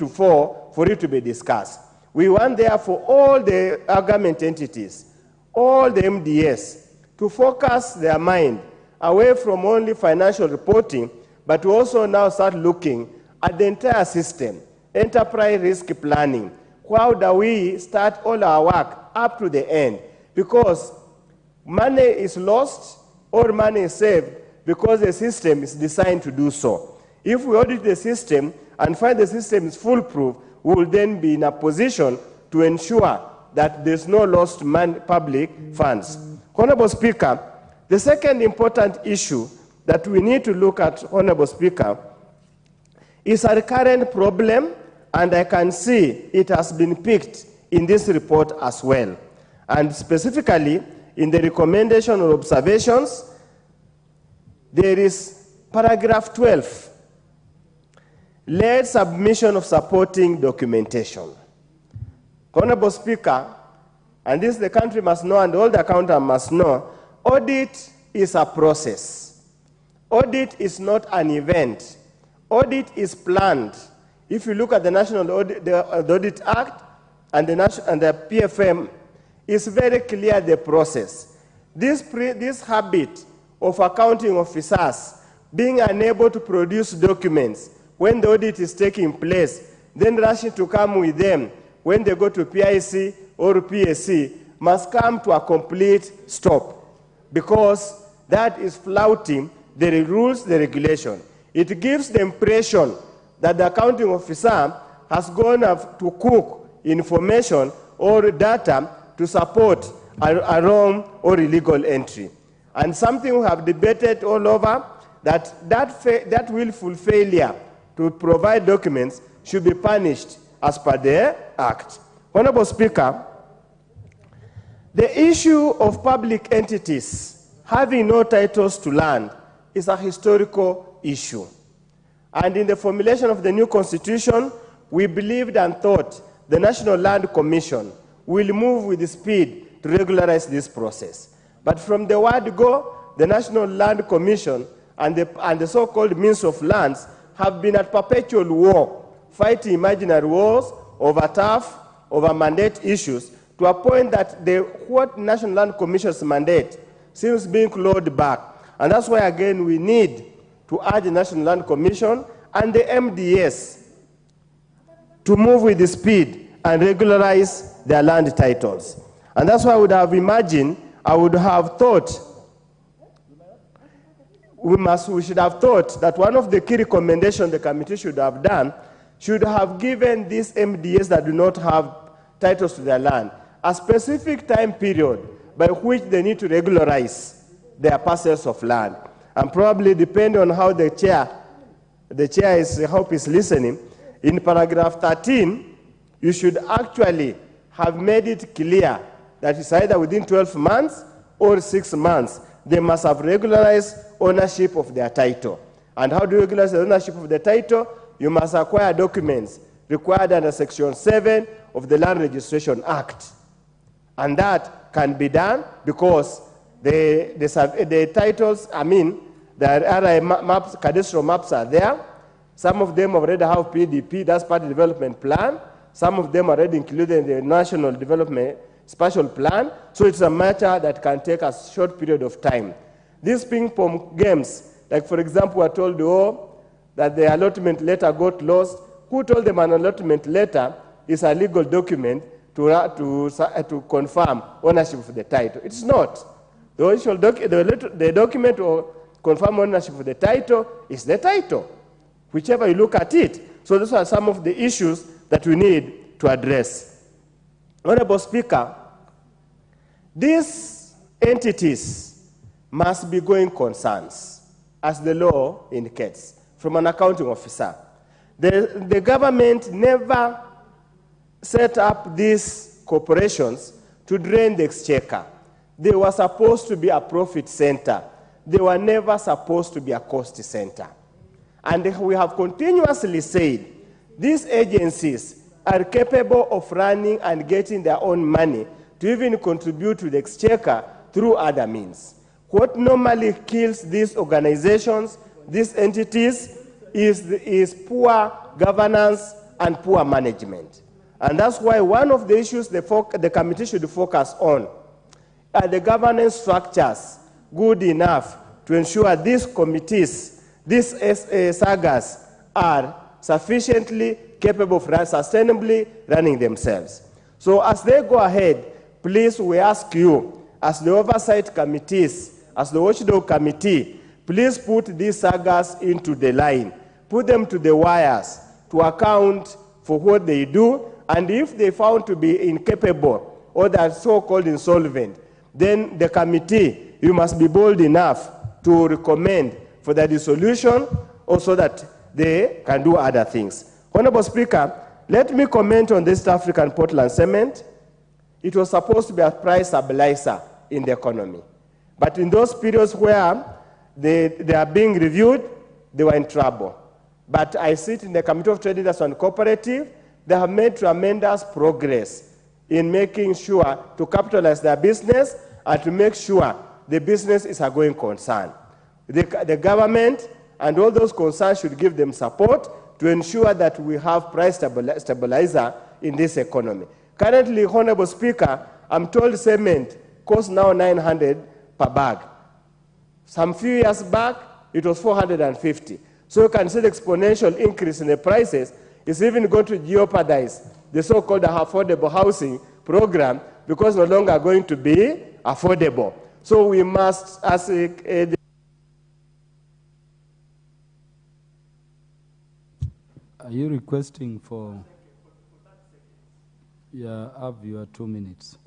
fore for it to be discussed. We want therefore all the government entities, all the MDS, to focus their mind away from only financial reporting, but to also now start looking at the entire system, enterprise risk planning. How do we start all our work up to the end? Because money is lost or money is saved because the system is designed to do so. If we audit the system and find the system is foolproof, we will then be in a position to ensure that there's no lost public funds. Honorable Speaker, the second important issue that we need to look at, Honorable Speaker, is a recurrent problem, and I can see it has been picked in this report as well. And specifically, in the recommendation or observations, there is paragraph 12, late submission of supporting documentation. Honorable Speaker, and this the country must know and all the accountants must know, audit is a process. Audit is not an event. Audit is planned. If you look at the National Audit Act and the PFM, it's very clear the process. This habit of accounting officers being unable to produce documents when the audit is taking place, then rushing to come with them when they go to PIC or PSC must come to a complete stop, because that is flouting the rules, the regulation. It gives the impression that the accounting officer has gone up to cook information or data to support a wrong or illegal entry. And something we have debated all over, that willful failure to provide documents should be punished as per the Act. Honorable Speaker, the issue of public entities having no titles to land is a historical issue. And in the formulation of the new constitution, we believed and thought the National Land Commission will move with speed to regularize this process. But from the word go, the National Land Commission and the so-called means of lands have been at perpetual war, fighting imaginary wars over turf, over mandate issues, to a point that what National Land Commission's mandate seems being clawed back. And that's why, again, we need to urge the National Land Commission and the MDS to move with the speed and regularize their land titles. And that's why I would have imagined, I would have thought, we should have thought that one of the key recommendations the committee should have done should have given these MDS that do not have titles to their land a specific time period by which they need to regularize their parcels of land. And probably, depending on how the chair is, I hope is listening, in paragraph 13, you should actually have made it clear that it's either within 12 months or 6 months, they must have regularized ownership of their title. And how do you regularize the ownership of the title? You must acquire documents required under Section 7 of the Land Registration Act. And that can be done because the titles, the RI maps, cadastral maps are there. Some of them already have PDP, that's part of the development plan. Some of them are already included in the National Development Spatial Plan. So it's a matter that can take a short period of time. These ping-pong games, like for example, we're told, that the allotment letter got lost. Who told them an allotment letter is a legal document to confirm ownership of the title? It's not. The document to confirm ownership of the title is the title, whichever you look at it. So those are some of the issues that we need to address. Honorable Speaker, these entities must be going concerns, as the law indicates, from an accounting officer. The government never set up these corporations to drain the exchequer. They were supposed to be a profit center. They were never supposed to be a cost center. And we have continuously said these agencies are capable of running and getting their own money to even contribute to the exchequer through other means. What normally kills these organizations, these entities, is poor governance and poor management. And that's why one of the issues the committee should focus on are the governance structures good enough to ensure these committees, these sagas, are sufficiently capable of sustainably running themselves. So as they go ahead, please, we ask you, as the oversight committees, as the watchdog committee, please put these sagas into the line. Put them to the wires to account for what they do, and if they found to be incapable or that so-called insolvent, then the committee, you must be bold enough to recommend for the dissolution or so that they can do other things. Honorable Speaker, let me comment on this African Portland cement. It was supposed to be a price stabilizer in the economy. But in those periods where they are being reviewed, they were in trouble. But I sit in the Committee of Trade Industry and Cooperative. They have made tremendous progress in making sure to capitalize their business and to make sure the business is a going concern. The government and all those concerns should give them support to ensure that we have price stabilizer in this economy. Currently, Honorable Speaker, I'm told cement costs now $900 per bag. Some few years back, it was 450. So you can see the exponential increase in the prices is even going to jeopardize the so-called affordable housing program because no longer going to be affordable. So we must, as a Are you requesting for? Yeah, have your 2 minutes.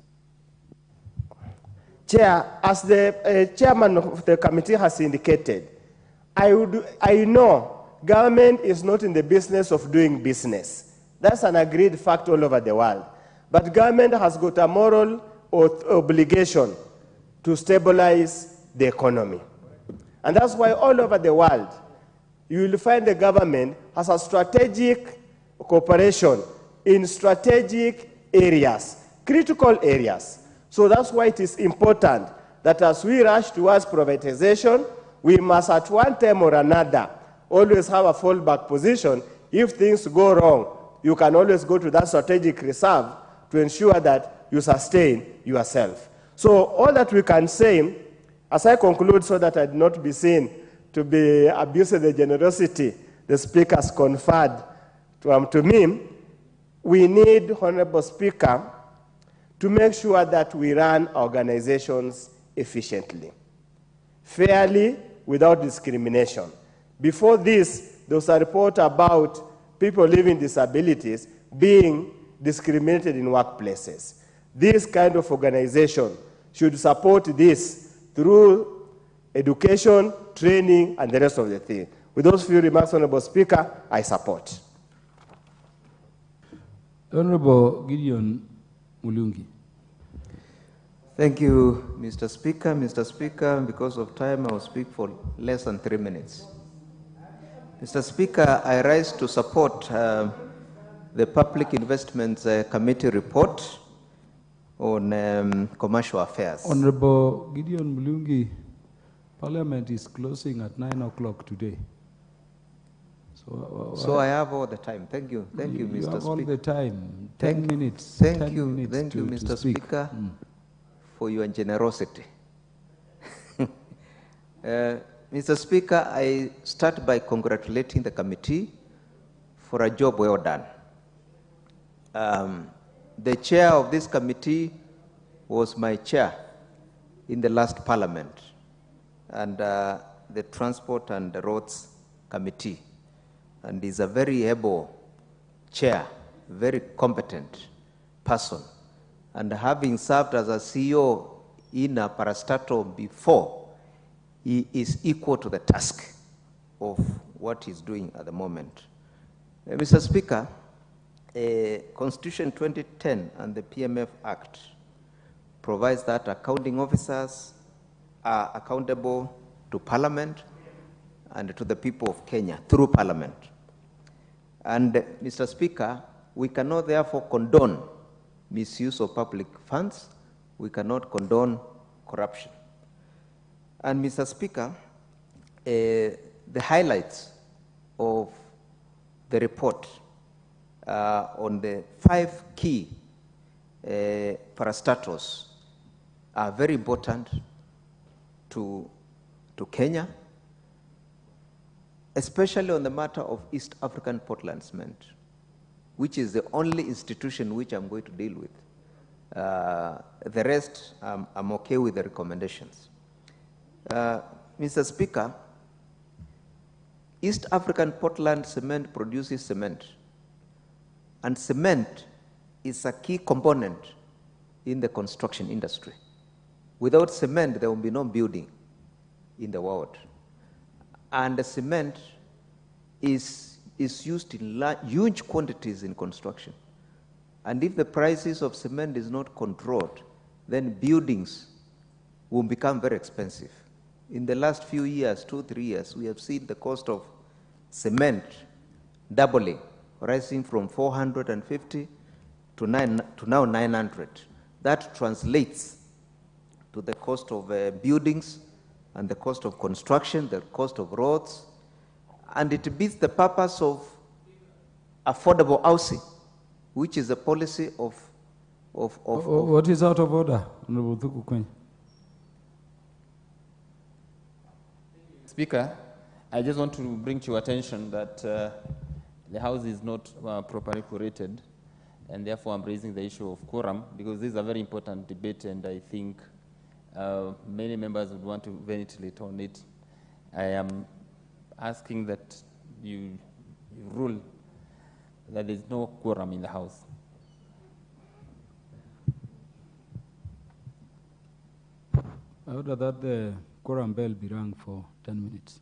Chair, as the chairman of the committee has indicated, I know government is not in the business of doing business. That's an agreed fact all over the world. But government has got a moral obligation to stabilize the economy. And that's why all over the world, you will find the government has a strategic cooperation in strategic areas, critical areas. So that's why it is important that as we rush towards privatization, we must at one time or another always have a fallback position. If things go wrong, you can always go to that strategic reserve to ensure that you sustain yourself. So all that we can say, as I conclude so that I do not be seen to be abusing the generosity the Speaker has conferred to me, we need, Honorable Speaker, to make sure that we run organizations efficiently, fairly, without discrimination. Before this, there was a report about people living disabilities being discriminated in workplaces. This kind of organization should support this through education, training, and the rest of the thing. With those few remarks, Honorable Speaker, I support. Honorable Gideon Mulungi. Thank you, Mr. Speaker. Mr. Speaker, because of time, I will speak for less than 3 minutes. Mr. Speaker, I rise to support the Public Investments Committee report on commercial affairs. Honorable Gideon Mulungi, Parliament is closing at 9 o'clock today. So I have all the time. Thank you. Thank you, Mr. Speaker. You have all the time. 10 minutes. Thank you, Mr. Speaker, for your generosity. Mr. Speaker, I start by congratulating the committee for a job well done. The chair of this committee was my chair in the last parliament, and the Transport and the Roads Committee, and is a very able chair, very competent person. And having served as a CEO in a parastatal before, he is equal to the task of what he's doing at the moment. Mr. Speaker, Constitution 2010 and the PMF Act provides that accounting officers are accountable to Parliament and to the people of Kenya through Parliament. And Mr. Speaker, we cannot therefore condone misuse of public funds. We cannot condone corruption. And Mr. Speaker, the highlights of the report on the 5 key parastatals are very important to Kenya, especially on the matter of East African Portland Cement, which is the only institution which I'm going to deal with. The rest, I'm okay with the recommendations. Mr. Speaker, East African Portland Cement produces cement, and cement is a key component in the construction industry. Without cement, there will be no building in the world. And the cement is used in huge quantities in construction. And if the prices of cement is not controlled, then buildings will become very expensive. In the last few years, 2-3 years, we have seen the cost of cement doubling, rising from 450 to now 900. That translates to the cost of buildings and the cost of construction, the cost of roads, and it beats the purpose of affordable housing, which is a policy of what is out of order, Honorable Thuku Kwenye? Speaker, I just want to bring to your attention that the House is not properly quorated, and therefore I'm raising the issue of quorum because this is a very important debate, and I think many members would want to ventilate on it. I am asking that you rule that there is no quorum in the House. I order that the quorum bell be rung for 10 minutes.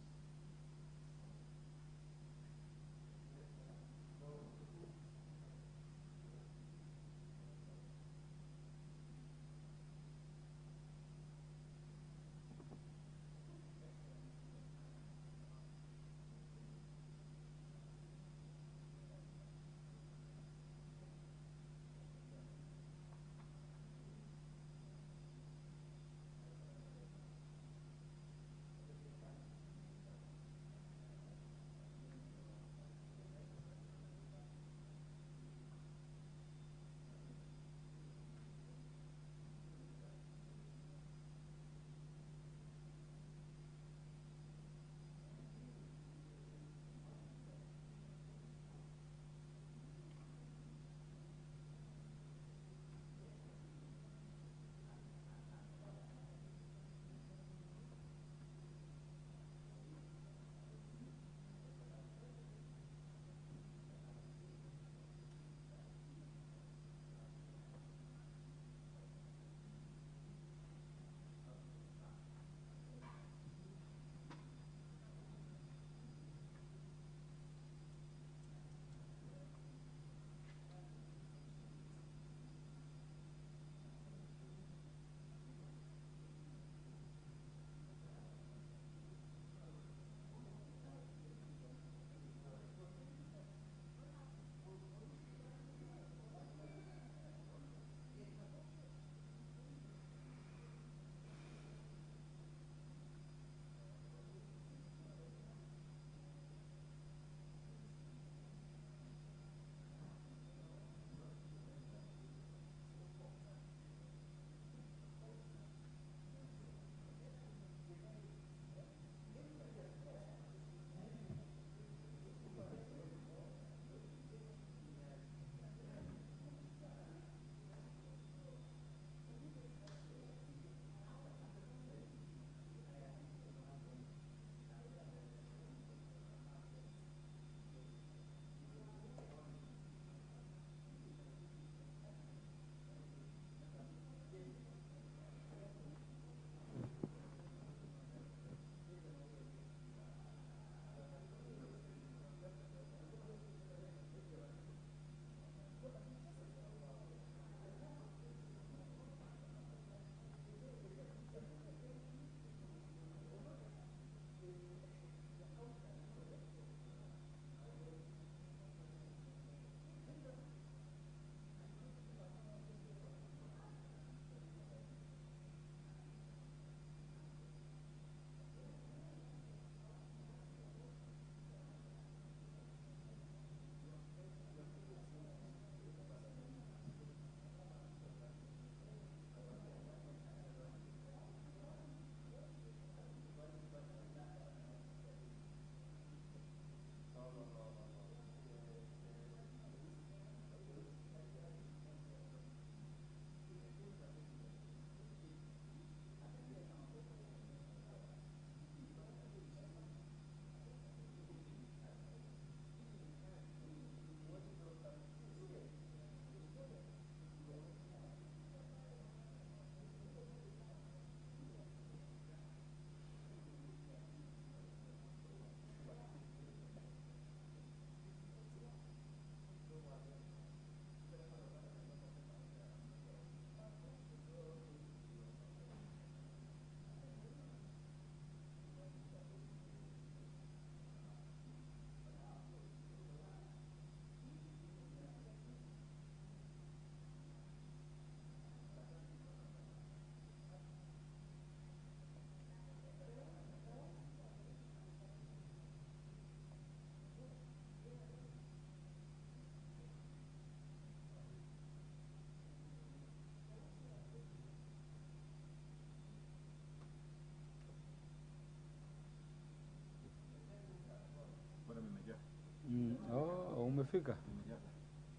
umefika?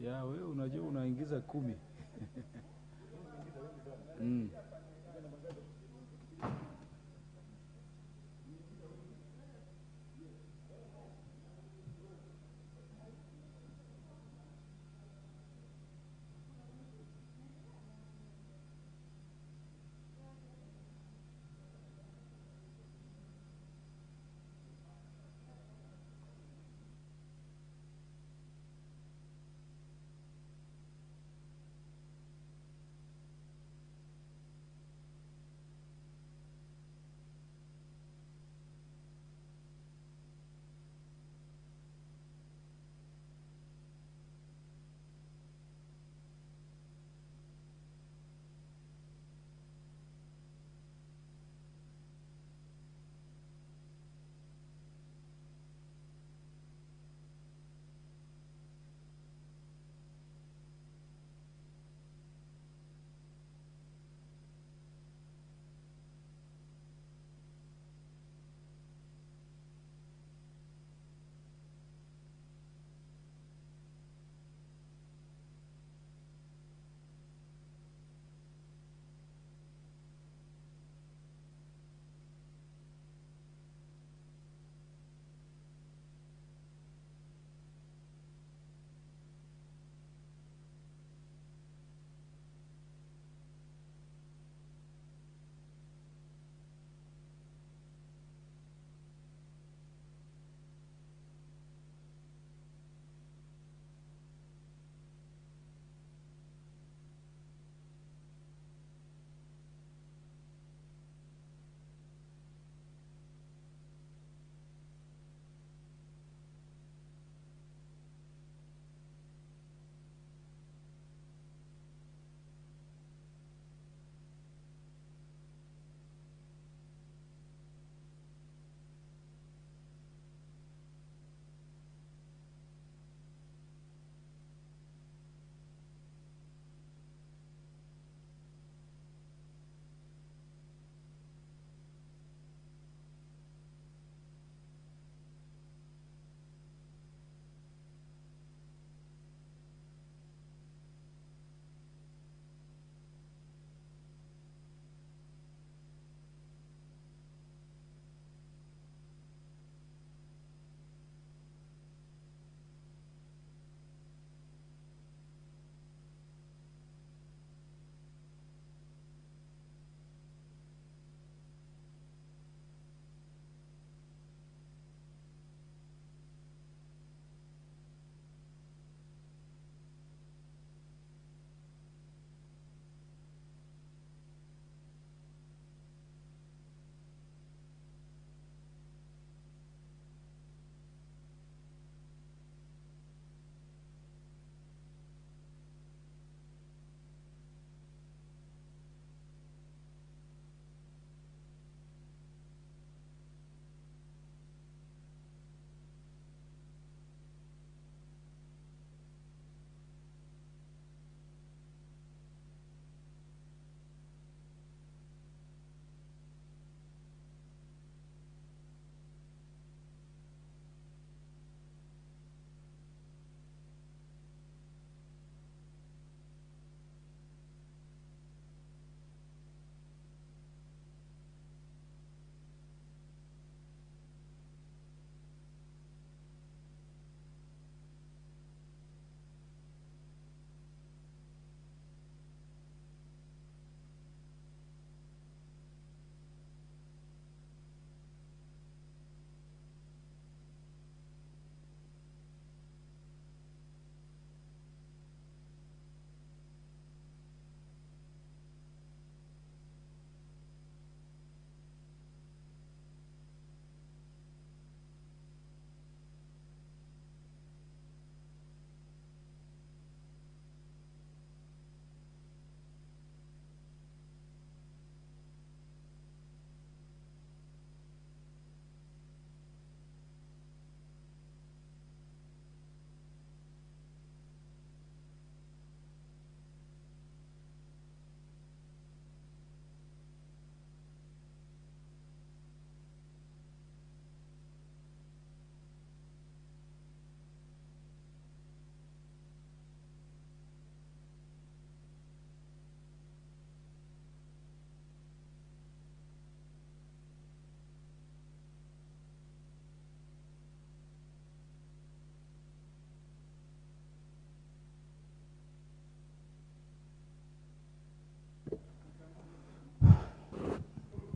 Ya, wewe unajua unaingiza 10.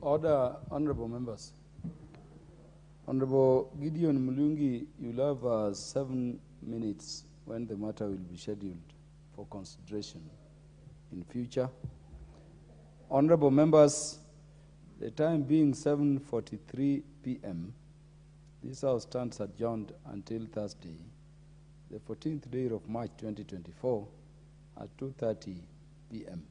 Order, honorable members. Honorable Gideon Mulungi, you'll have 7 minutes when the matter will be scheduled for consideration in future. Honorable members, the time being 7:43 p.m., this House stands adjourned until Thursday, the 14th day of March 2024 at 2:30 p.m.